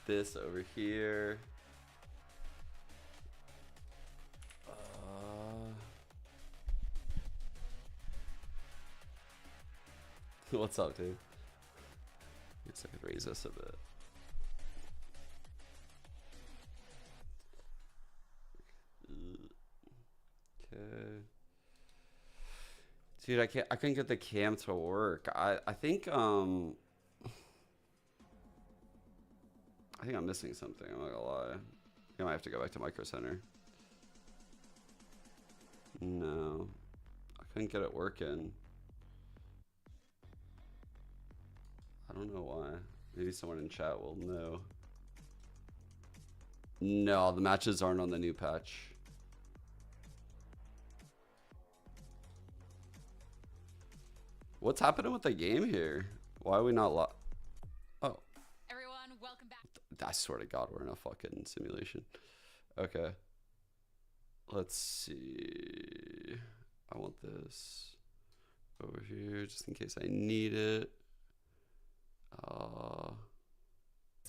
this over here. What's up, dude? Guess I could raise this a bit. Okay. Dude, I couldn't get the cam to work. I think I'm missing something, I'm not gonna lie. I might have to go back to Micro Center. No. I couldn't get it working. I don't know why. Maybe someone in chat will know. No, the matches aren't on the new patch. What's happening with the game here? Why are we not Oh. Everyone, welcome back. I swear to God, we're in a fucking simulation. Okay. Let's see. I want this over here just in case I need it.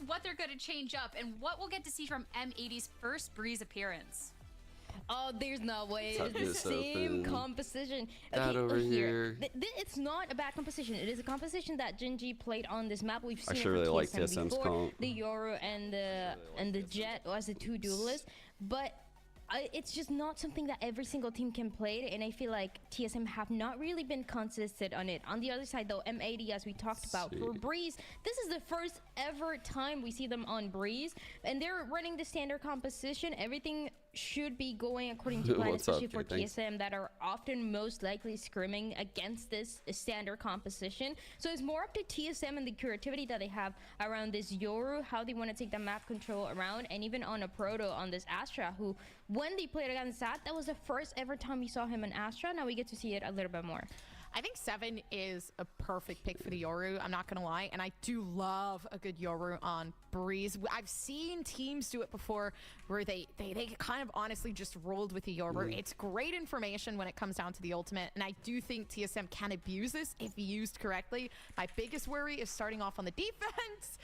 What they're going to change up and what we'll get to see from M80's first Breeze appearance. Oh, there's no way. Tuck It's the this same open. composition. That over here. It's not a bad composition. It is a composition that Genji played on this map. We've seen I it sure for really like TSM TSM's before, comp. the Yoru and the Jet as the two duelists, but it's just not something that every single team can play, and I feel like TSM have not really been consistent on it. On the other side though, M80, as we talked about, for Breeze, this is the first ever time we see them on Breeze, and they're running the standard composition. Everything should be going according to plan, especially for TSM that are often most likely scrimming against this standard composition. So it's more up to TSM and the creativity that they have around this Yoru, how they want to take the map control around, and even on a Proto on this Astra, who when they played against that was the first ever time we saw him in Astra. Now we get to see it a little bit more. I think 7 is a perfect pick for the Yoru, I'm not gonna lie, and I do love a good Yoru on Breeze. I've seen teams do it before where they kind of honestly just rolled with the Yoru. It's great information when it comes down to the ultimate, and I do think TSM can abuse this if used correctly. My biggest worry is starting off on the defense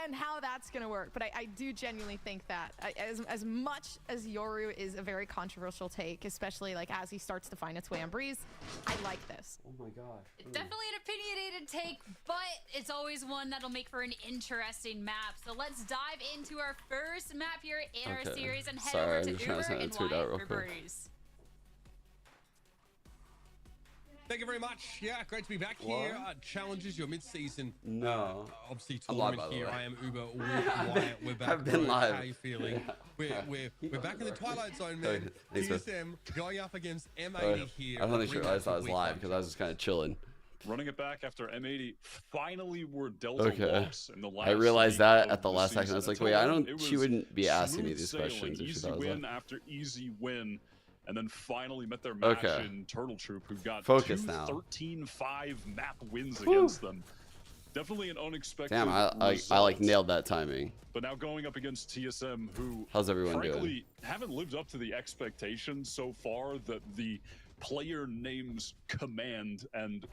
and how that's gonna work, but I do genuinely think that as much as Yoru is a very controversial take, especially like as he starts to find its way on Breeze, I like this. Oh my gosh. It's definitely an opinionated take, but it's always one that'll make for an interesting map. So let's dive into our first map here in our series and head over to Uber and Wyatt for Breeze. Thank you very much. Yeah, great to be back here. Challenges your mid-season. No. Obviously, live, tournament by the here. way. I am Uber Wyatt. We're back. I've been live. How are you feeling? We're back in the Twilight Zone, man. TSM going up against M80 here. I don't think she realized I was live because I was just kind of chilling. Running it back after M80 finally were dealt a loss in the last. I realized that at the last season. second. I was like, wait, I don't. She wouldn't be asking me these questions if she easy thought I was win live. after easy win, and then finally met their match in Turtle Troop, who got Focus two now. 13-5 map wins against them. Definitely an unexpected. Damn, I like nailed that timing. But now going up against TSM, who How's everyone frankly doing? haven't lived up to the expectations so far that the player names command, and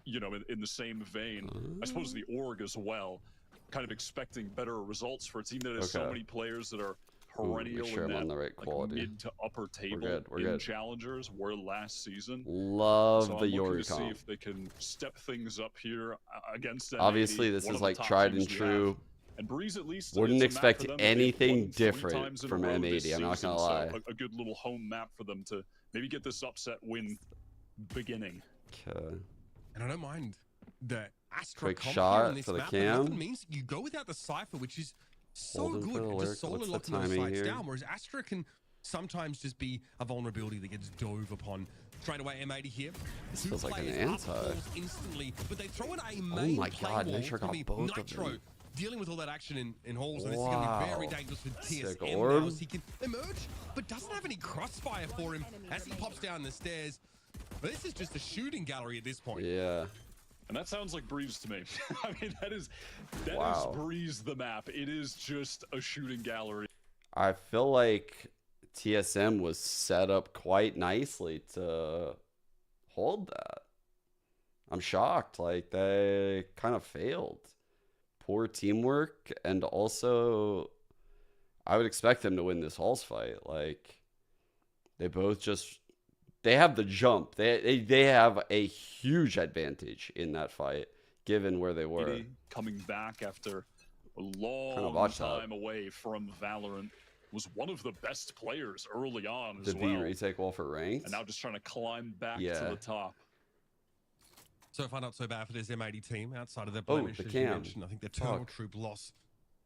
you know, in the same vein, I suppose the org as well, kind of expecting better results for a team that has so many players that are perennial make sure in I'm that on the right quality. mid to upper table We're in good. challengers were last season. Love So the I'm looking Yoru to see comp. if they can step things up here against M80, Obviously, this one is of the like top tried teams and we true. have. And Breeze, at least, Wouldn't it's a map for expect them that they've anything won 3 different times in a from row M80, this I'm not season, gonna so lie. a good little home map for them to maybe get this upset win beginning. Okay. And I don't mind the Astra Quick comp shot here on this for the map. cam. Nothing means you go without the Cypher, which is so Holding for good the at lurk. just solo What's the locking those timing sites here? down, whereas Astra can sometimes just be a vulnerability that gets dove upon. Straight away, M80 here. This Two feels like an players anti. up balls instantly, but they throw in a main my play God, wall. Nitro got I mean, both of Nitro them. dealing with all that action in halls, and this is going to be very dangerous for Sick TSM orb. now as he can emerge, but doesn't have any crossfire for him as he pops down the stairs. But this is just a shooting gallery at this point. Yeah. And that sounds like Breeze to me. I mean, that is Breeze the map. It is just a shooting gallery. I feel like TSM was set up quite nicely to hold that. I'm shocked. Like, they kind of failed poor teamwork, and also I would expect them to win this Halls fight. Like, they both just, they have the jump. They have a huge advantage in that fight, given where they were. Coming back after a long time away from Valorant, was one of the best players early on as well. The B retake wall for ranked, and now just trying to climb back to the top. So far, not so bad for this M80 team outside of their blemish, the as cam. you mentioned. I think the Turtle Troop loss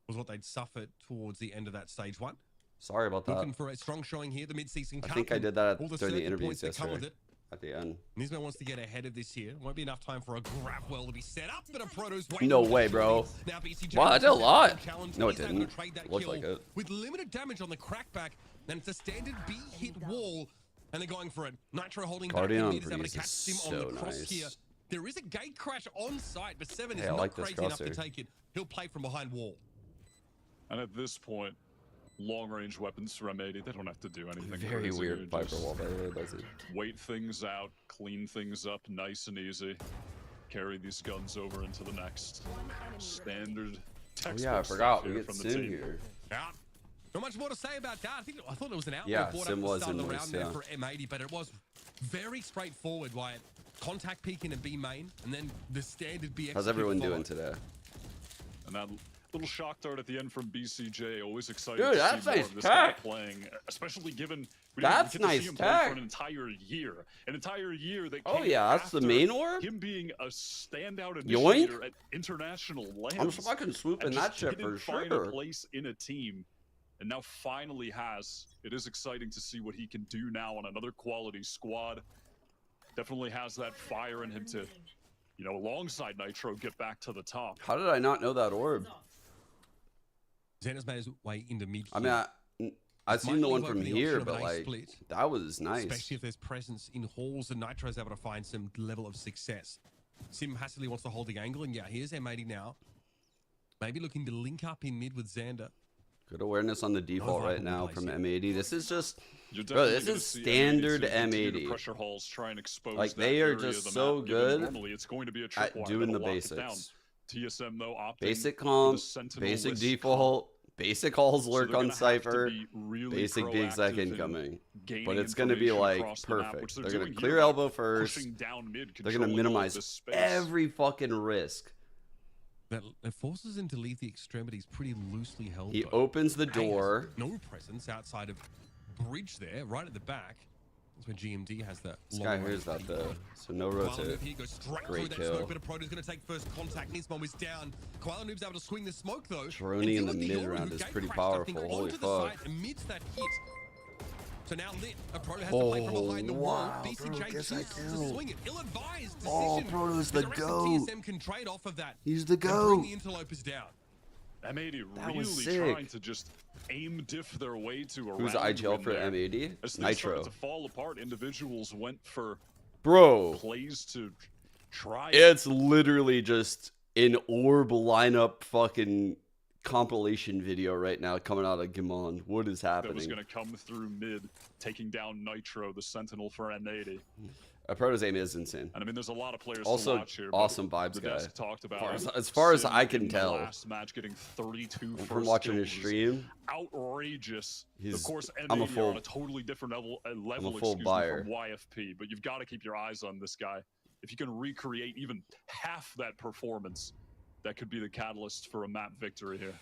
was what they'd suffered towards the end of that stage 1. Sorry about that. Looking for a strong showing here, the mid-season cup. I think I did that during the circuit interviews points that come with yesterday. it. At the end. Nismo wants to get ahead of this here. Won't be enough time for a grab well to be set up, but a Proto's waiting. No way, bro. Now BCJ Wow, I did a lot. No, it He's now didn't. gonna trade that Looked kill like it. with limited damage on the crackback. Then it's a standard B hit wall, and they're going for it. Nitro holding Guardian back. on He's able to Breeze catch is him on the so cross nice. here. There is a gate crash on site, but Seven is Hey, I not like this crazy enough to crosser. take it. He'll play from behind wall. And at this point, long-range weapons for M80, they don't have to do anything. Very crazy. weird Viper Just wall, by the way, does it? wait things out, clean things up nice and easy. Carry these guns over into the next. Standard textbook Oh yeah, I forgot stuff we here get from the Sim team. here. Yeah. Not much more to say about that. I thought it was an outlaw Yeah, brought Sim up at the was start in of the voice, round there yeah. for M80, but it was very straightforward. Wyatt, contact peek in a B main, and then the standard B. How's everyone doing today? And that little shock dart at the end from BCJ, always excited Dude, to that's see more nice of this guy tech. playing, especially given we That's didn't get to nice see him play tech. for an entire year. An entire year that Oh came yeah, that's the after main orb? him being a standout Yoink? initiator at international lands. I'm fucking swooping and that just shit for didn't find sure. a place in a team, and now finally has. It is exciting to see what he can do now on another quality squad. Definitely has that fire in him to, you know, alongside Nitro, get back to the top. How did I not know that orb? Xander's made his way into mid. I mean, I've seen the one from here, but like, split, that was nice. especially if there's presence in halls and Nitro's able to find some level of success. Sim Hassily wants to hold the angle, and yeah, here's M80 now. Maybe looking to link up in mid with Xander. Good awareness on the default right now from M80. This is just, You're bro, definitely this gonna is see standard continue to M80. pressure halls, try and expose Like, that they are area of just the so map, given good normally it's going to be a at tripwire doing the that'll lock it down. basics. TSM though opting Basic for comp, the Sentinel basic list default, basic halls So lurk they're on gonna have to Cypher, be really basic proactive exec in incoming. gaining But it's going to be information like across the map, perfect. which They're going to doing clear here by elbow first. pushing down mid, They're going to controlling all of minimize this space. every fucking risk. That forces him to leave the extremities pretty loosely held. He though. opens the Hayes, door. no presence outside of bridge there, right at the back. That's where GMD has that. This guy here's that though, so no rotate. He goes straight Great through that kill. smoke, but a Proto's going to take first contact. Nismo is down. Koala Noob's able to swing the smoke though. Droney in the And mid Yoru, round who is gate pretty crashed, I think, powerful. Holy onto the fuck. side amidst that hit. So now lit. A Proto has to play from behind the wall. wow, bro, BCJ guess I chooses to killed. swing it. Ill-advised decision. Oh, Proto's the The rest of goat. TSM can trade off of that. He's the and bring goat. the interlopers down. M80 That really was sick. trying to just aim diff their way to a Who's round IGL win for there. M80? As things Nitro. started to fall apart, individuals went for Bro, plays to try. it's literally just an orb lineup fucking compilation video right now coming out of Gimon. What is that was happening? going to come through mid, taking down Nitro, the Sentinel for M80. Proto's aim is insane. And I mean, there's a lot of players Also, to watch here. but awesome vibes the guy. desk talked about As far as Sim I can in the tell. last match getting 32 From first watching his kills was stream, outrageous. He's- Of course, M80 I'm a are full- on a totally different level, full buyer. from YFP, but you've got to keep your eyes on this guy. If you can recreate even half that performance, that could be the catalyst for a map victory here.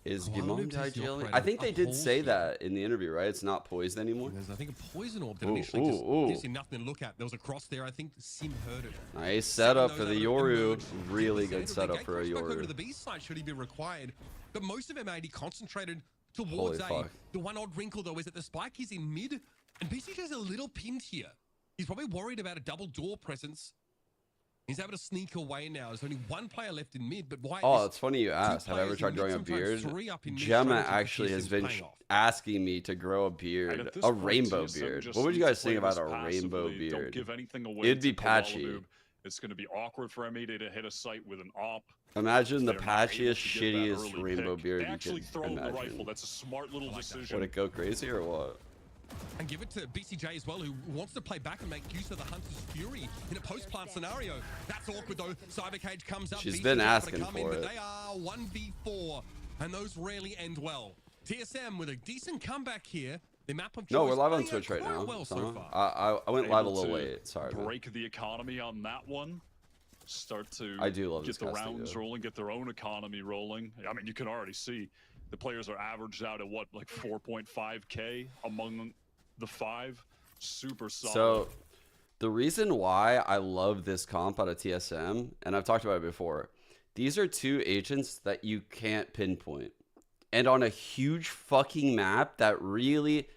is Koala Gimon Noob takes the IGL? operator I think they up did halls say here. that in the interview, right? It's not poised anymore. There's, I think, a poison orb that Ooh, initially just ooh, ooh. gives him nothing to look at. There was a cross there. I think Sim heard it. Nice Seven setup knows for the how to Yoru. emerge. Really Xander good with the setup gate for a cross back over to Yoru. the B side should he be required. But most of M80 concentrated towards Holy A. fuck. The one odd wrinkle, though, is that the spike is in mid, and BCJ's a little pinned here. He's probably worried about a double door presence. He's able to sneak away now. There's only one player left in mid, but White Oh, is it's funny you asked. Have I ever players tried in growing a mid, sometimes beard? three up in mid, Gemma strategy for actually has TSM's been paying off. asking me to grow a And beard, at this a point, rainbow TSM beard. just What would you needs to guys think play about this a rainbow passively. Don't beard? give anything away It'd be to Koala patchy. Noob. It's going to be awkward for M80 to hit a site with an op. Imagine the They're not able patchiest, to get that shittiest early rainbow pick. beard They you actually could throw the rifle. imagine. That's a smart little decision. Would it go crazy or what? And give it to BCJ as well, who wants to play back and make use of the Hunter's Fury in a post-plant scenario. That's awkward, though. Cybercage comes up. She's BCJ been to asking come in, for but it. they are 1v4, and those rarely end well. TSM with a decent comeback here. The map of No, we're choice live on playing Twitch right quite now. well so Sama. far. I went live a Able little to late. Sorry, man. break the economy on that one. Start to I do love get this the casting, rounds though. rolling, get their own economy rolling. I mean, you can already see the players are averaged out at what, like 4.5k among the 5. Super solid. So, the reason why I love this comp out of TSM, and I've talked about it before, these are 2 agents that you can't pinpoint. And on a huge fucking map that really...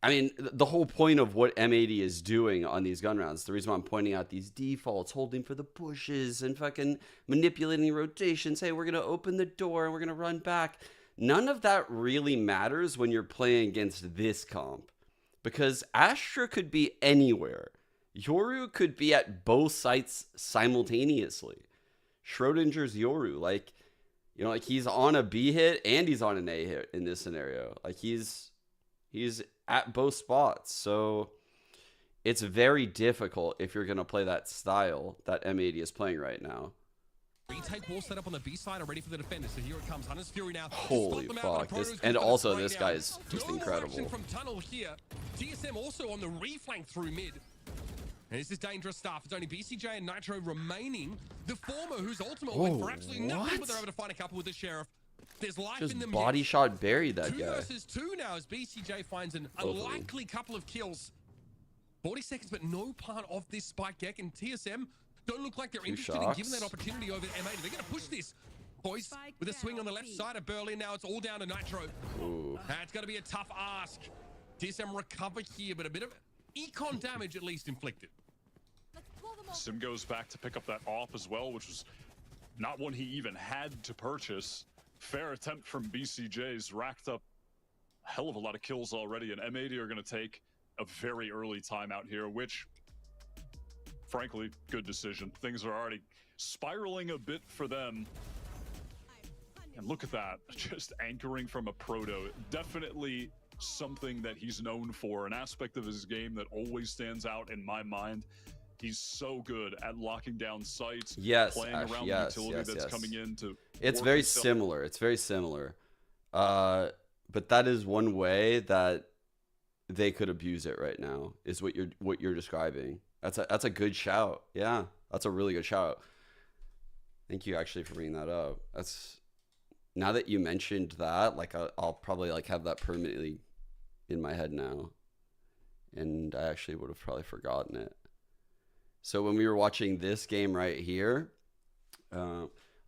I mean, the whole point of what M80 is doing on these gun rounds, the reason why I'm pointing out these defaults, holding for the bushes and fucking manipulating rotations, hey, we're going to open the door and we're going to run back. None of that really matters when you're playing against this comp. Because Astra could be anywhere. Yoru could be at both sites simultaneously. Schrodinger's Yoru, like, you know, like he's on a B hit and he's on an A hit in this scenario. Like he's at both spots. So it's very difficult if you're going to play that style that M80 is playing right now. Retake wall set up on the B side, ready for the defender. So here it comes, Hunter's Fury now. Holy fuck! And also this guy is just incredible. From tunnel here. TSM also on the reflank through mid. And this is dangerous stuff. It's only BCJ and Nitro remaining. The former, whose ultimate went for absolutely nothing, but they're able to find a couple with the Sheriff. There's life in Just them. body shot buried that 2 guy. versus 2 now as BCJ finds an unlikely couple of kills. 40 seconds, but no part of this spike deck, and TSM don't look like they're interested in giving that opportunity over M80. They're going to push this, boys, with a swing on the left side of Berlin. Now it's all down to Nitro. It's going to be a tough ask. TSM recover here, but a bit of econ damage at least inflicted. Sim goes back to pick up that off as well, which was not one he even had to purchase. Fair attempt from BCJ's, racked up a hell of a lot of kills already, and M80 are going to take a very early timeout here, which, frankly, good decision. Things are already spiraling a bit for them. And look at that, just anchoring from a proto. Definitely something that he's known for, an aspect of his game that always stands out in my mind. He's so good at locking down sites, playing around the utility that's coming in to... It's very similar. It's very similar. But that is one way that they could abuse it right now, is what you're describing. That's a good shout. Yeah, that's a really good shout. Thank you actually for bringing that up. That's, now that you mentioned that, like I'll probably like have that permanently in my head now, and I actually would have probably forgotten it. So when we were watching this game right here,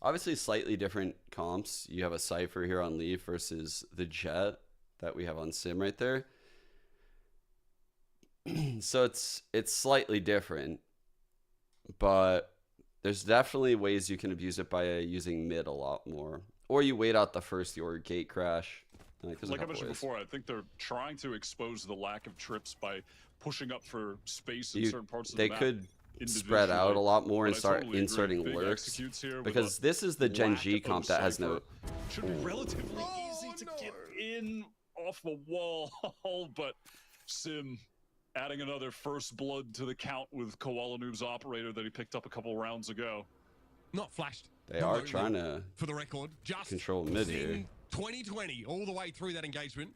obviously slightly different comps. You have a Cypher here on Leaf versus the Jet that we have on Sim right there. So it's slightly different, but there's definitely ways you can abuse it by using mid a lot more, or you wait out the first your gate crash. Like I mentioned before, I think they're trying to expose the lack of trips by pushing up for space in certain parts of the map. They could spread out a lot more and start inserting lurks, because this is the Gen G comp that has no... Should be relatively easy to get in off the wall, but Sim adding another first blood to the count with Koala Noob's operator that he picked up a couple rounds ago. Not flashed. They are trying to, for the record, just control mid here. 2020 all the way through that engagement.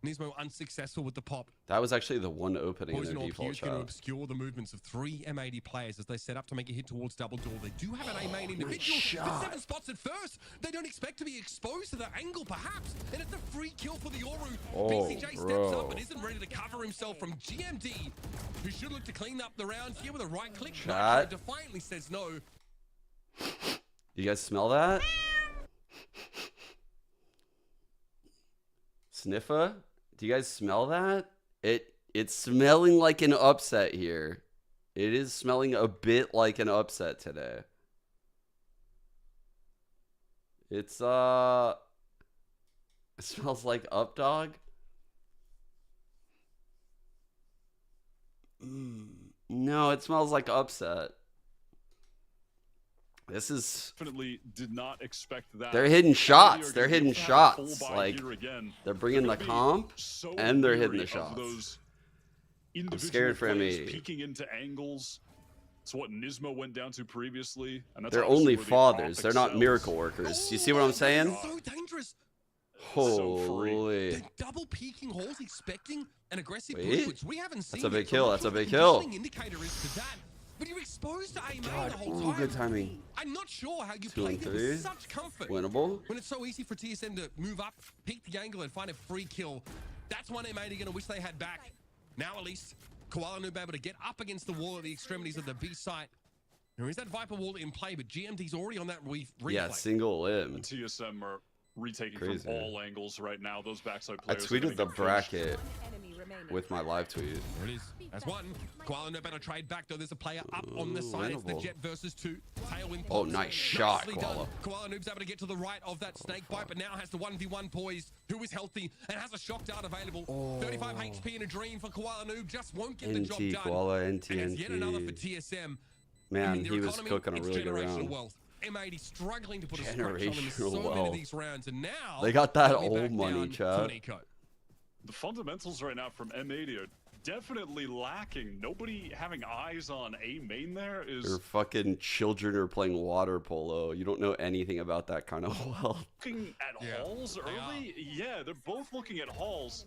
Nismo unsuccessful with the pop. That was actually the one opening in their default shot. Going to obscure the movements of 3 M80 players as they set up to make a hit towards double door. They do have an A main individual, but 7 spots at first. They don't expect to be exposed to the angle, perhaps, and it's a free kill for the Yoru. BCJ steps up and isn't ready to cover himself from GMD, who should look to clean up the round here with a right click. Nitro defiantly says no. You guys smell that? Sniffa? Do you guys smell that? It's smelling like an upset here. It is smelling a bit like an upset today. It smells like up dog. No, it smells like upset. This is definitely did not expect that. they're hitting shots. They're hitting shots. Like they're bringing the comp and they're hitting the shots. I'm scared for M80. Peeking into angles. It's what Nismo went down to previously. And that's They're only fathers. They're not miracle workers. You see what I'm saying? So dangerous. Holy. They're double peeking holes, expecting an aggressive push, Wait. which we haven't seen. That's a big yet. kill. So That's a I'm not big sure kill. what the indicator is to that. But you're exposed to A main the whole time. Good timing. I'm not sure how you 2 play and it 3. with such comfort. Winnable. When it's so easy for TSM to move up, peek the angle, and find a free kill. That's one M80 going to wish they had back. Now at least, Koala Noob able to get up against the wall at the extremities of the B site. There is that Viper wall in play, but GMT's already on that replay. Yeah, single limb. TSM are retaking Crazy. from all angles right now. Those backside players. I tweeted the bracket with my live tweet. There it is. That's one. Koala no better trade back though. There's a player up on the side. It's the winnable. Jet versus 2. Tailwind. Oh, nice shot, Nicely done. Koala. Koala Noob's able to get to the right of that snake bite, but now has the 1v1 poised. Who is healthy and has a shock dart available. 35 HP in a dream for Koala Noob. Just won't get the job NT, done. Koala, NT, And it's yet another for NT. TSM. Man, their he was economy, cooking a it's really good generational round. wealth. M80 struggling to put a scratch on them in so Generational many of wealth. these rounds, and now They got that they'll be old back money, down chat. to Nico. The fundamentals right now from M80 are definitely lacking. Nobody having eyes on A main there is Your fucking children are playing water polo. You don't know anything about that kind of wealth. looking at halls early. Yeah, they're both looking at halls.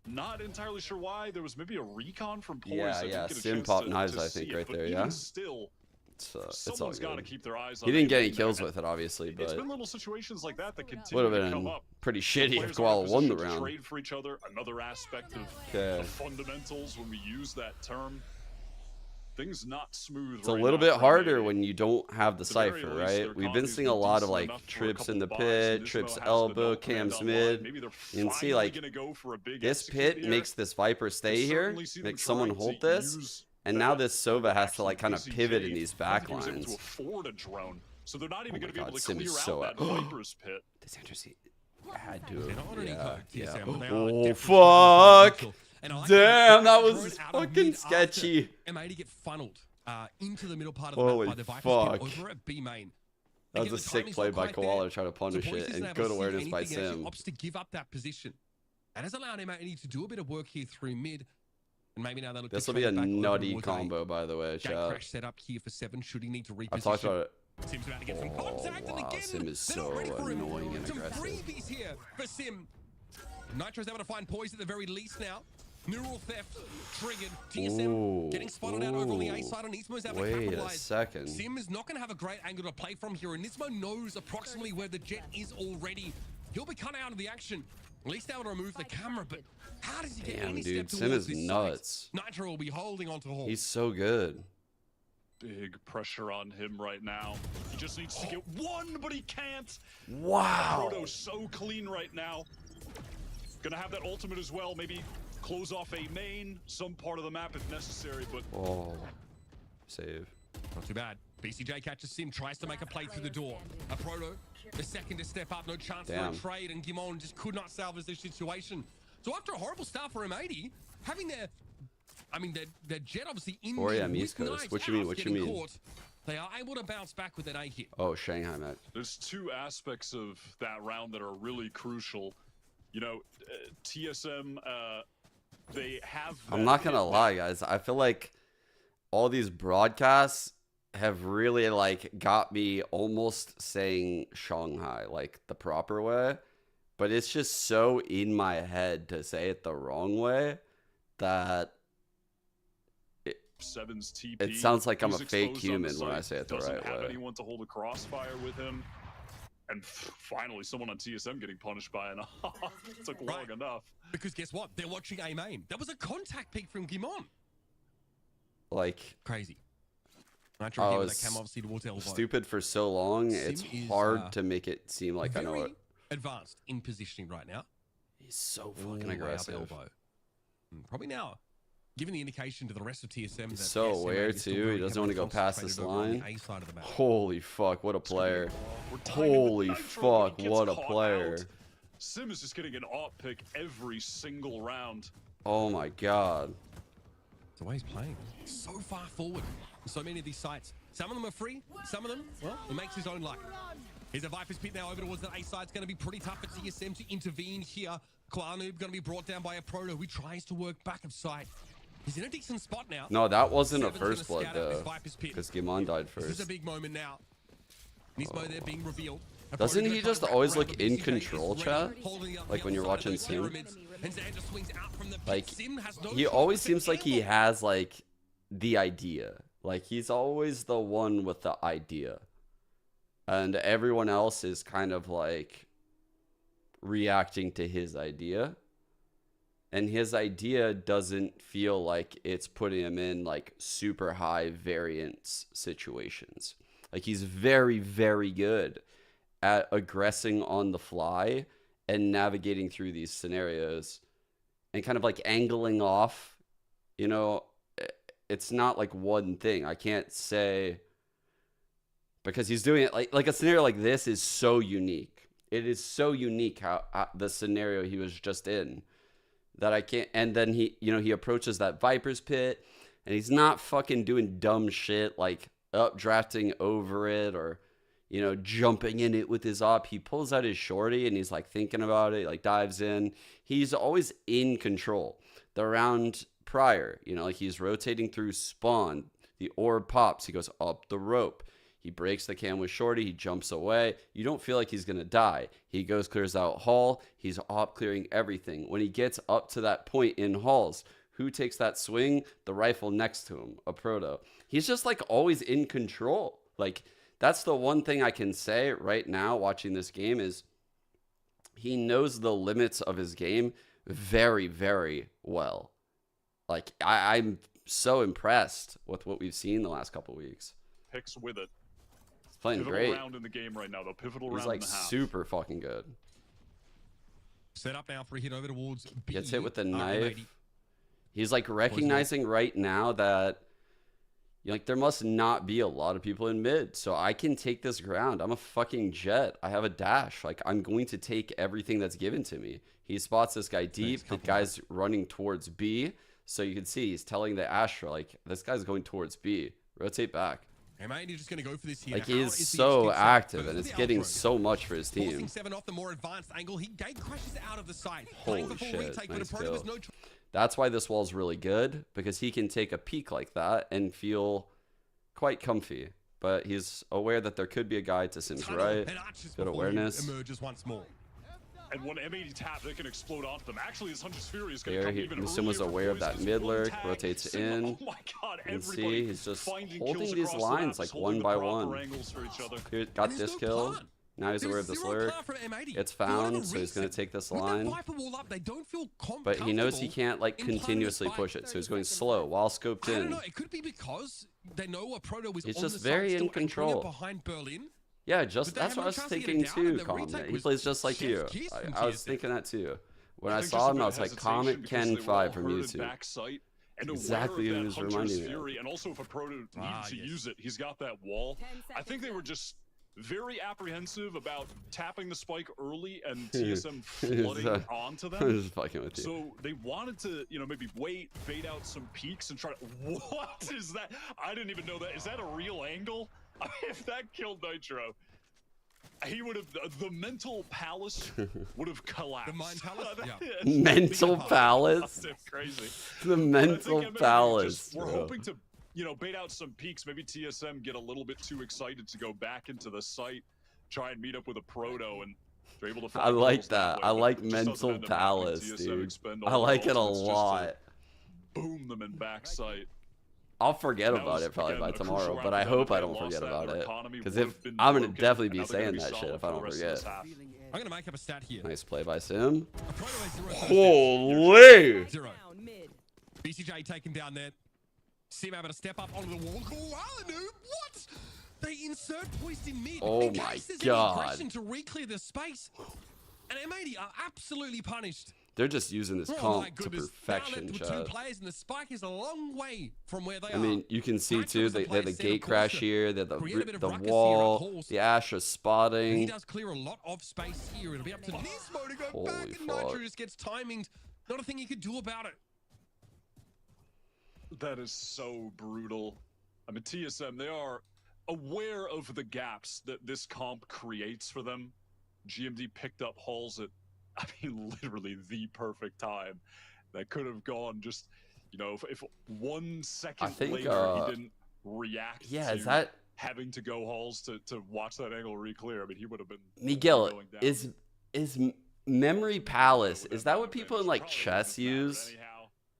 Not entirely sure why. There was maybe a recon from Poise. Yeah, I didn't yeah, get a Sim chance popped to knives, I see think, it, right but there, even yeah? Still, It's all someone's got to good. keep their eyes on. He didn't get any A-main kills there. with it, obviously, It's but been little situations like that that would continue have to come been up. pretty shitty Players if are in Koala won the position to round. Trade for each other. Another aspect of Okay. fundamentals when we use that term. Things not smooth. It's a right little now bit for harder M80. when you don't have the At the very cipher, least, right? their We've been economy's seeing a lot of decent like enough for a trips couple in the buys. pit, Nismo trips has the elbow, belt command cams online. mid. Maybe they're You can see finally like gonna go for a big this execute pit here. makes this Viper stay here, Certainly see them makes someone trying hold to this, use and now that. this Sova has to like Actually, kind of BCJ, pivot in these I back think he was able to lines. afford a drone, so they're not even Oh going my to be able God, to Sim is clear so out that Viper's pit. This Anderson had to They're not have, on any yeah, code, yeah. TSM, but they are Oh definitely fuck! struggling. And I like Damn, that drone was out of fucking mid after sketchy. M80 get funneled into the middle part of the Holy map by the Viper's fuck. pit over at B main. That Again, was a the sick timing's play not by quite there. Koala to try to So punish Poise it, isn't and able to good see awareness by anything, actually Sim. opts to give up that position. That has allowed M80 to do a bit of work here through mid. And maybe now they look This to will be a trade back over nutty towards combo, by the way, Gate chat. crash set up here for 7. Should he need to reposition? I've talked about it. Sim's about to get some contact, and wow, again, Sim is they're not so ready for him. annoying and Some aggressive. freebies here for Sim. Nitro's able to find Poise at the very least now. Neural theft triggered. TSM Ooh, getting spotted out over on the A ooh. side, and Nismo's able to Wait a capitalize. second. Sim is not going to have a great angle to play from here, and Nismo knows approximately where the Jet is already. He'll be cut out of the action. At least able to remove the camera, but how does he get Damn, any dude, step Sim towards is this nuts. site? Nitro will be holding onto Hall. He's so good. Big pressure on him right now. He just needs to get one, but he can't. Wow. Proto's so clean right now. Gonna have that ultimate as well. Maybe close off a main, some part of the map if necessary, but Oh, save. Not too bad. BCJ catches Sim, tries to make a play through the door. A Proto, the second to step up, no chance Damn. for a trade, and Gimon just could not salvage this situation. So after a horrible start for M80, having their Jet obviously in 4 there a.m. with East Coast. knives What you mean, out, what you getting mean? caught, they are able to bounce back with an A hit. Oh, Shanghai match. there's two aspects of that round that are really crucial. You know, TSM, they have. I'm that not gonna hit lie, guys. I feel like all these broadcasts have really like got me almost saying Shanghai like the proper way, but it's just so in my head to say it the wrong way that Seven's TP. it sounds like I'm a He's fake exposed on the human when I site, say it the doesn't right have way. anyone to hold a crossfire with him. And finally, someone on TSM getting punished by an took long Right. enough. Because guess what? They're watching A main. That was a contact pick from Gimon. Like Crazy. Nitro I here with was that cam obviously towards elbow. stupid for so long, Sim it's is, hard to make it seem like I know Very it. advanced in positioning right now. He's so All fucking the way up aggressive. elbow. Probably now, giving the indication to the rest of TSM that so yes, aware, M80 is still too. very He doesn't heavily wanna go past this concentrated over on the line. A side of the map. Holy fuck, what a player. We're timing with Holy Nitro, fuck, but he what a gets caught player. out. Sim is just getting an op pick every single round. Oh my god. It's the way he's playing. So far forward. so many of these sites. Some of them are free. Some of them, well, he makes his own luck. Here's a Viper's Pit now over towards that A side. It's going to be pretty tough for TSM to intervene here. Klarnoob going to be brought down by a Proto who tries to work back of sight. He's in a decent spot now. No, that wasn't a first blood though, because Gimon died first. This is a big moment now. Nismo there being revealed. Doesn't he just always look in control, chat? Like when you're watching Sim? Like, he always seems like he has like the idea. Like he's always the one with the idea. And everyone else is kind of like reacting to his idea. And his idea doesn't feel like it's putting him in like super high variance situations. Like he's very, very good at aggressing on the fly and navigating through these scenarios and kind of like angling off. You know, it's not like one thing. I can't say, because he's doing it like a scenario like this is so unique. It is so unique how the scenario he was just in that I can't. And then he, you know, he approaches that Viper's Pit and he's not fucking doing dumb shit like updrafting over it or, you know, jumping in it with his op. He pulls out his shorty and he's like thinking about it, like dives in. He's always in control. The round prior, you know, like he's rotating through spawn. The orb pops. He goes up the rope. He breaks the cam with shorty. He jumps away. You don't feel like he's going to die. He goes, clears out hall. He's op clearing everything. When he gets up to that point in halls, who takes that swing? The rifle next to him, a Proto. He's just like always in control. Like that's the one thing I can say right now watching this game is he knows the limits of his game very, very well. Like I'm so impressed with what we've seen the last couple weeks. Picks with it. He's playing Pivotal great. round in the game right now, though. Pivotal He's round like in the half. super fucking good. Set up now for a hit over towards B. Gets hit with the knife. M80. He's like recognizing right now that like there must not be a lot of people in mid, so I can take this ground. I'm a fucking jet. I have a dash. Like I'm going to take everything that's given to me. He spots this guy deep. The guy's running towards B, so you can see he's telling the Astra like this guy's going towards B. Rotate back. M80 just going to go for this here. Like he is so active and it's getting so much for his team. 7 off the more advanced angle. He gate crashes out of the site. Holy shit, nice kill. That's why this wall's really good, because he can take a peek like that and feel quite comfy. But he's aware that there could be a guy to Sim's right. Good awareness. Emerges once more. And when M80 tap, they can explode onto them. Actually, this Hunter's Fury is going to come even Sim was aware of that mid lurk, rotates in. Oh my God, and see, he's just holding these lines like one by one. Here, got this kill. Now he's aware of this lurk. It's found, so he's going to take this line. But he knows he can't like continuously push it, so he's going slow while scoped in. I don't know. It could be because they know a Proto is he's on just the very side in control. Behind Berlin. Yeah, just that's what I was thinking too, Comet. He plays just like you. I was thinking that too. When I saw him, I was like, Comet Ken 5 from YouTube. Exactly what he was reminding me of. And also, if a Proto needs to use it, he's got that wall. I think they were just very apprehensive about tapping the spike early and TSM flooding onto them. I'm just fucking with you. So they wanted to, you know, maybe wait, bait out some peaks and try to... What is that? I didn't even know that. Is that a real angle? If that killed Nitro, he would have... The mental palace would have collapsed. The mind palace? Yeah. Mental palace? Crazy. The mental palace. We're hoping to, you know, bait out some peaks. Maybe TSM get a little bit too excited to go back into the site, try and meet up with a Proto, and they're able to find... I like that. I like mental palace, dude. I like it a lot. Boom them in backside. I'll forget about it probably by tomorrow, but I hope I don't forget about it. Because if I'm gonna definitely be saying that shit if I don't forget. I'm gonna make up a stat here. Nice play by Sim. Holy! BCJ taken down there. Sim able to step up onto the wall. What? They insert poist in mid. Oh my God! To re-clear the space, and M80 are absolutely punished. They're just using this comp to perfection, Chad. Two players and the spike is a long way from where they are. I mean, you can see too, they have the gate crash here, they have the wall, the Astra spotting. He does clear a lot of space here. It'll be up to Nismo to go back, and Nitro just gets timinged. Not a thing he could do about it. That is so brutal. I mean, TSM, they are aware of the gaps that this comp creates for them. GMD picked up Halls at, I mean, literally the perfect time. That could have gone just, you know, if 1 second later he didn't react is to that having to go Halls to watch that angle re-clear. I mean, he would have been Miguel, going down. is Memory Palace, is that what people in like chess use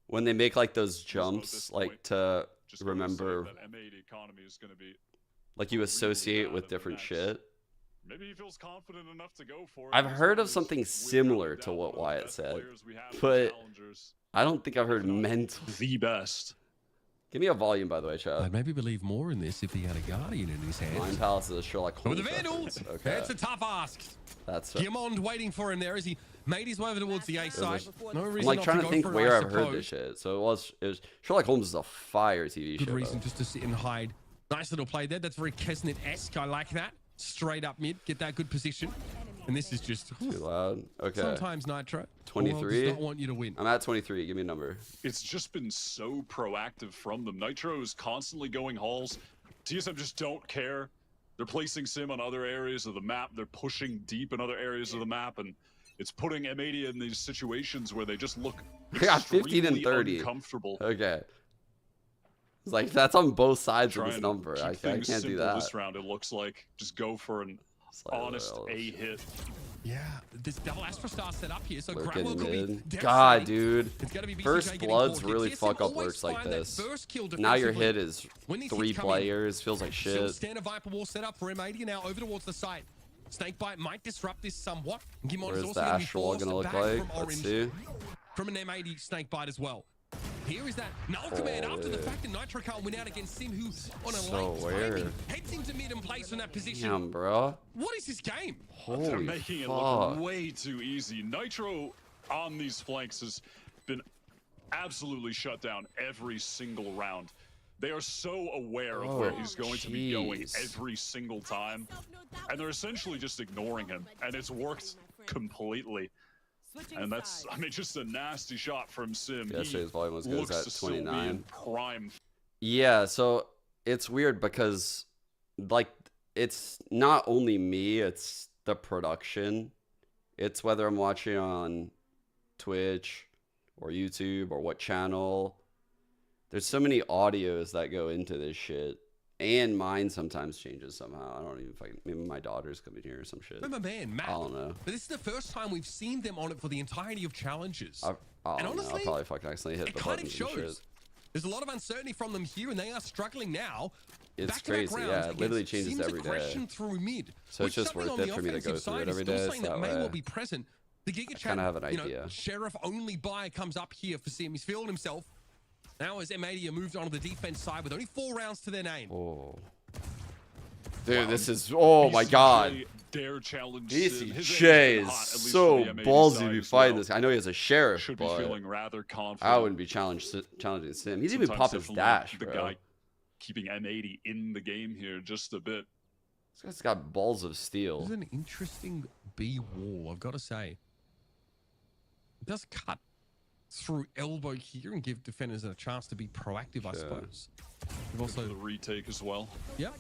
when they make like those jumps, like to remember, M80 economy is going to be like you associate with different shit? Maybe he feels confident enough to go for it. I've heard of something similar to what Wyatt said, but I don't think I've heard mental. The best. Give me a volume, by the way, Chad. I'd maybe believe more in this if he had a Guardian in his hand. Mind Palace is a Sherlock Holmes. With the Vandals, okay. That's a tough ask. That's Giamond waiting for him there as he made his way over towards the A side. No reason I'm like not trying to go think for it, where I I've heard suppose. this shit. So it was Sherlock Holmes is a fire TV show. Good reason just to sit and hide. Nice little play there. That's very Kesnet-esque. I like that. Straight up mid, get that good position. And this is just too loud. Okay. Sometimes Nitro. 23. Does not want you to win. I'm at 23. Give me a number. It's just been so proactive from them. Nitro is constantly going Halls. TSM just don't care. They're placing Sim on other areas of the map. They're pushing deep in other areas of the map, and it's putting M80 in these situations where they just look got 15 and 30. uncomfortable. Okay. It's like that's on both sides of this number. I can't do that. This round, it looks like just go for an honest A hit. Yeah, this double Astra Star set up here, so Lurking mid. God, dude. It's gonna be First Bloods really fuck up lurks like this. Now your hit is 3 players. Feels like shit. Standard Viper wall set up for M80 now over towards the site. Snakebite might disrupt this somewhat. Where's the Astral gonna look like? Let's see. From an M80 Snakebite as well. Here is that null command after the fact that Nitro can't win out against Sim, who on a late timing heads into mid and plays from that position. Damn, bro. What is this game? Holy They're making it look way too easy. Nitro on these flanks has been absolutely shut down every single round. They are so aware of where he's going to be going every single time, and they're essentially just ignoring him, and it's worked completely. And that's, I mean, just a nasty shot from Sim. Yesterday's volume was good. It's at 29. Prime. Yeah, so it's weird because, like, it's not only me, it's the production. It's whether I'm watching on Twitch or YouTube or what channel. There's so many audios that go into this shit. And mine sometimes changes somehow. I don't even fucking, maybe my daughter's coming here or some shit. I'm a man, Matt. I don't know. But this is the first time we've seen them on it for the entirety of challenges. And honestly, I'll probably fucking accidentally hit the kind button of shows. and shit. There's a lot of uncertainty from them here, and they are struggling now. It's crazy, yeah. It literally changes every day. Through mid, so it's just worth it for me to go through it every day. So that way, well be present. The Giga I kind of have an idea. Sheriff only buy comes up here for Sim. He's feeling himself. Now as M80 moved on to the defense side with only 4 rounds to their name. Oh. Dude, this is, oh my god. Dare challenge BCJ is so ballsy to be fighting this. I know he has a sheriff, should but be feeling rather confident. I wouldn't be challenging Sim. He's even popping his dash, the bro. guy keeping M80 in the game here just a bit. This guy's got balls of steel. This is an interesting B wall, I've got to say. It does cut through elbow here and give defenders a chance to be proactive, I suppose. We've also the retake as well. Yep.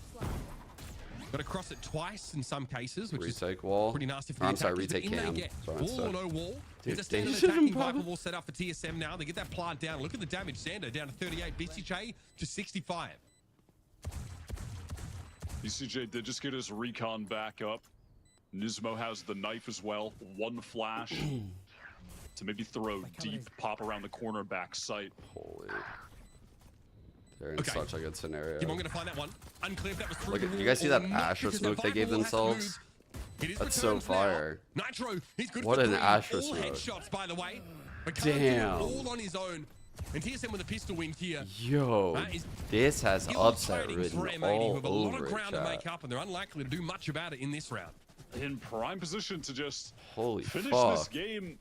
Got to cross it twice in some cases, which retake is wall. pretty nasty for the I'm sorry, attackers. retake cam. Wall or no wall. Dude, it's a standard attacking Viper wall set up for TSM now. They get that plant down. Look at the damage. Xander down to 38. BCJ to 65. BCJ did just get his recon back up. Nismo has the knife as well. One flash to maybe throw deep, pop around the corner back sight. Holy. They're in such a good scenario. I'm going to find that one. Unclear if that was through. Look at, you guys see that Astra smoke they gave themselves? That's so fire. Nitro, he's good what for an Astra all smoke. Headshots, by the way. Damn. All on his own. And TSM with a pistol win here. Yo, this has upset ridden all with a over lot of ground it, to make up, and they're unlikely to do much about it in this round. In prime position to just finish fuck. this game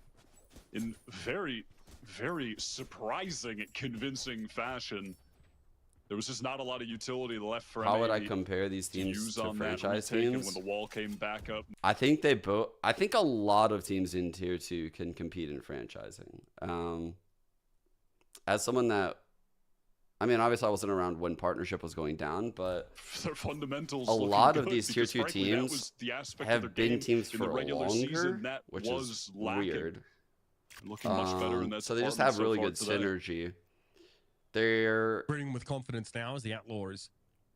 in very, very surprising, convincing fashion. There was just not a lot of utility left for How M80 would I compare these teams to franchise teams? When the wall came back up. I think they both. I think a lot of teams in tier 2 can compete in franchising. As someone that I mean, obviously I wasn't around when partnership was going down, but their fundamentals a lot of good, these tier 2 frankly, teams have been teams for longer, which is weird. Looking much better in that so they just have really good today. synergy. They're Bringing with confidence now as the Outlaws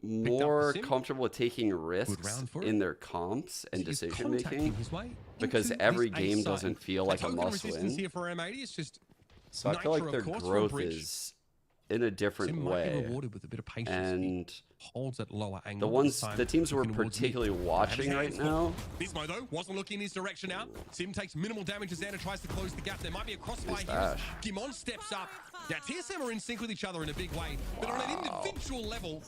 more comfortable with taking risks in their comps and decision making because every game doesn't feel like a must win. Here for M80 is just so I feel like their growth is in a different way, with a bit of patience, and holds at lower angle the teams we're particularly watching right now. Nismo though wasn't looking in his direction now. Sim takes minimal damage as Xander tries to close the gap. There might be a crossfire here. Gimon steps up. Now TSM are in sync with each other in a big way, but on an individual level,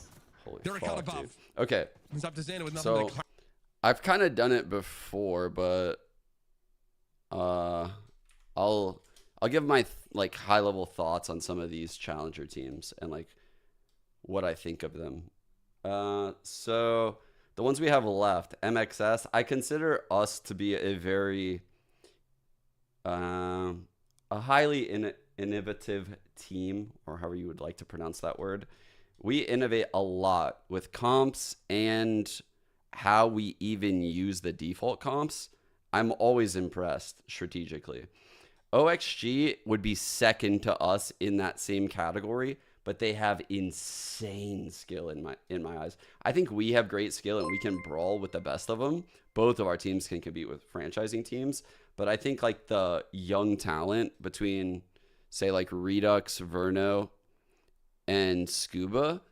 they're a cut above. Dude. Okay, it's up to Xander with nothing. So I've kind of done it before, but I'll give my like high level thoughts on some of these challenger teams and like what I think of them. So the ones we have left, MXS, I consider us to be a very a highly innovative team, or however you would like to pronounce that word. We innovate a lot with comps and how we even use the default comps. I'm always impressed strategically. OXG would be second to us in that same category, but they have insane skill in my eyes. I think we have great skill and we can brawl with the best of them. Both of our teams can compete with franchising teams, but I think like the young talent between, say, like Redux, Verno, and Scuba,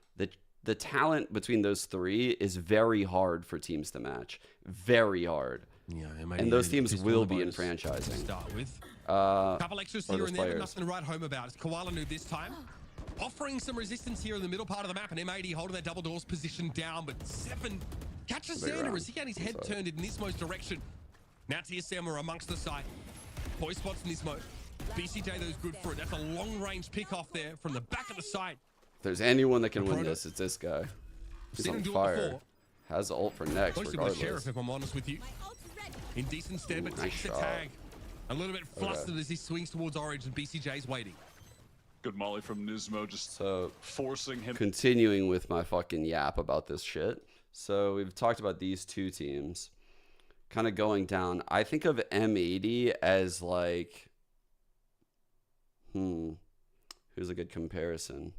the talent between those three is very hard for teams to match. Very hard. Yeah, and those teams will be in franchising. Start with. Couple extras here and there, but nothing to write home about. It's Koala Noob this time, offering some resistance here in the middle part of the map, and M80 holding their double doors position down, but Seven catches Xander as he had his head turned in Nismo's direction. Now TSM are amongst the site. Boy spots Nismo. BCJ though is good for it. That's a long-range pick off there from the back of the site. If there's anyone that can win this, it's this guy. He's on fire. Has ult for next, regardless. Sheriff, if I'm honest with you. In decent stead, but takes the tag. A little bit flustered as he swings towards Orange, and BCJ's waiting. Good molly from Nismo, just forcing him. Continuing with my fucking yap about this shit. So we've talked about these two teams. Kind of going down. I think of M80 as like... Who's a good comparison?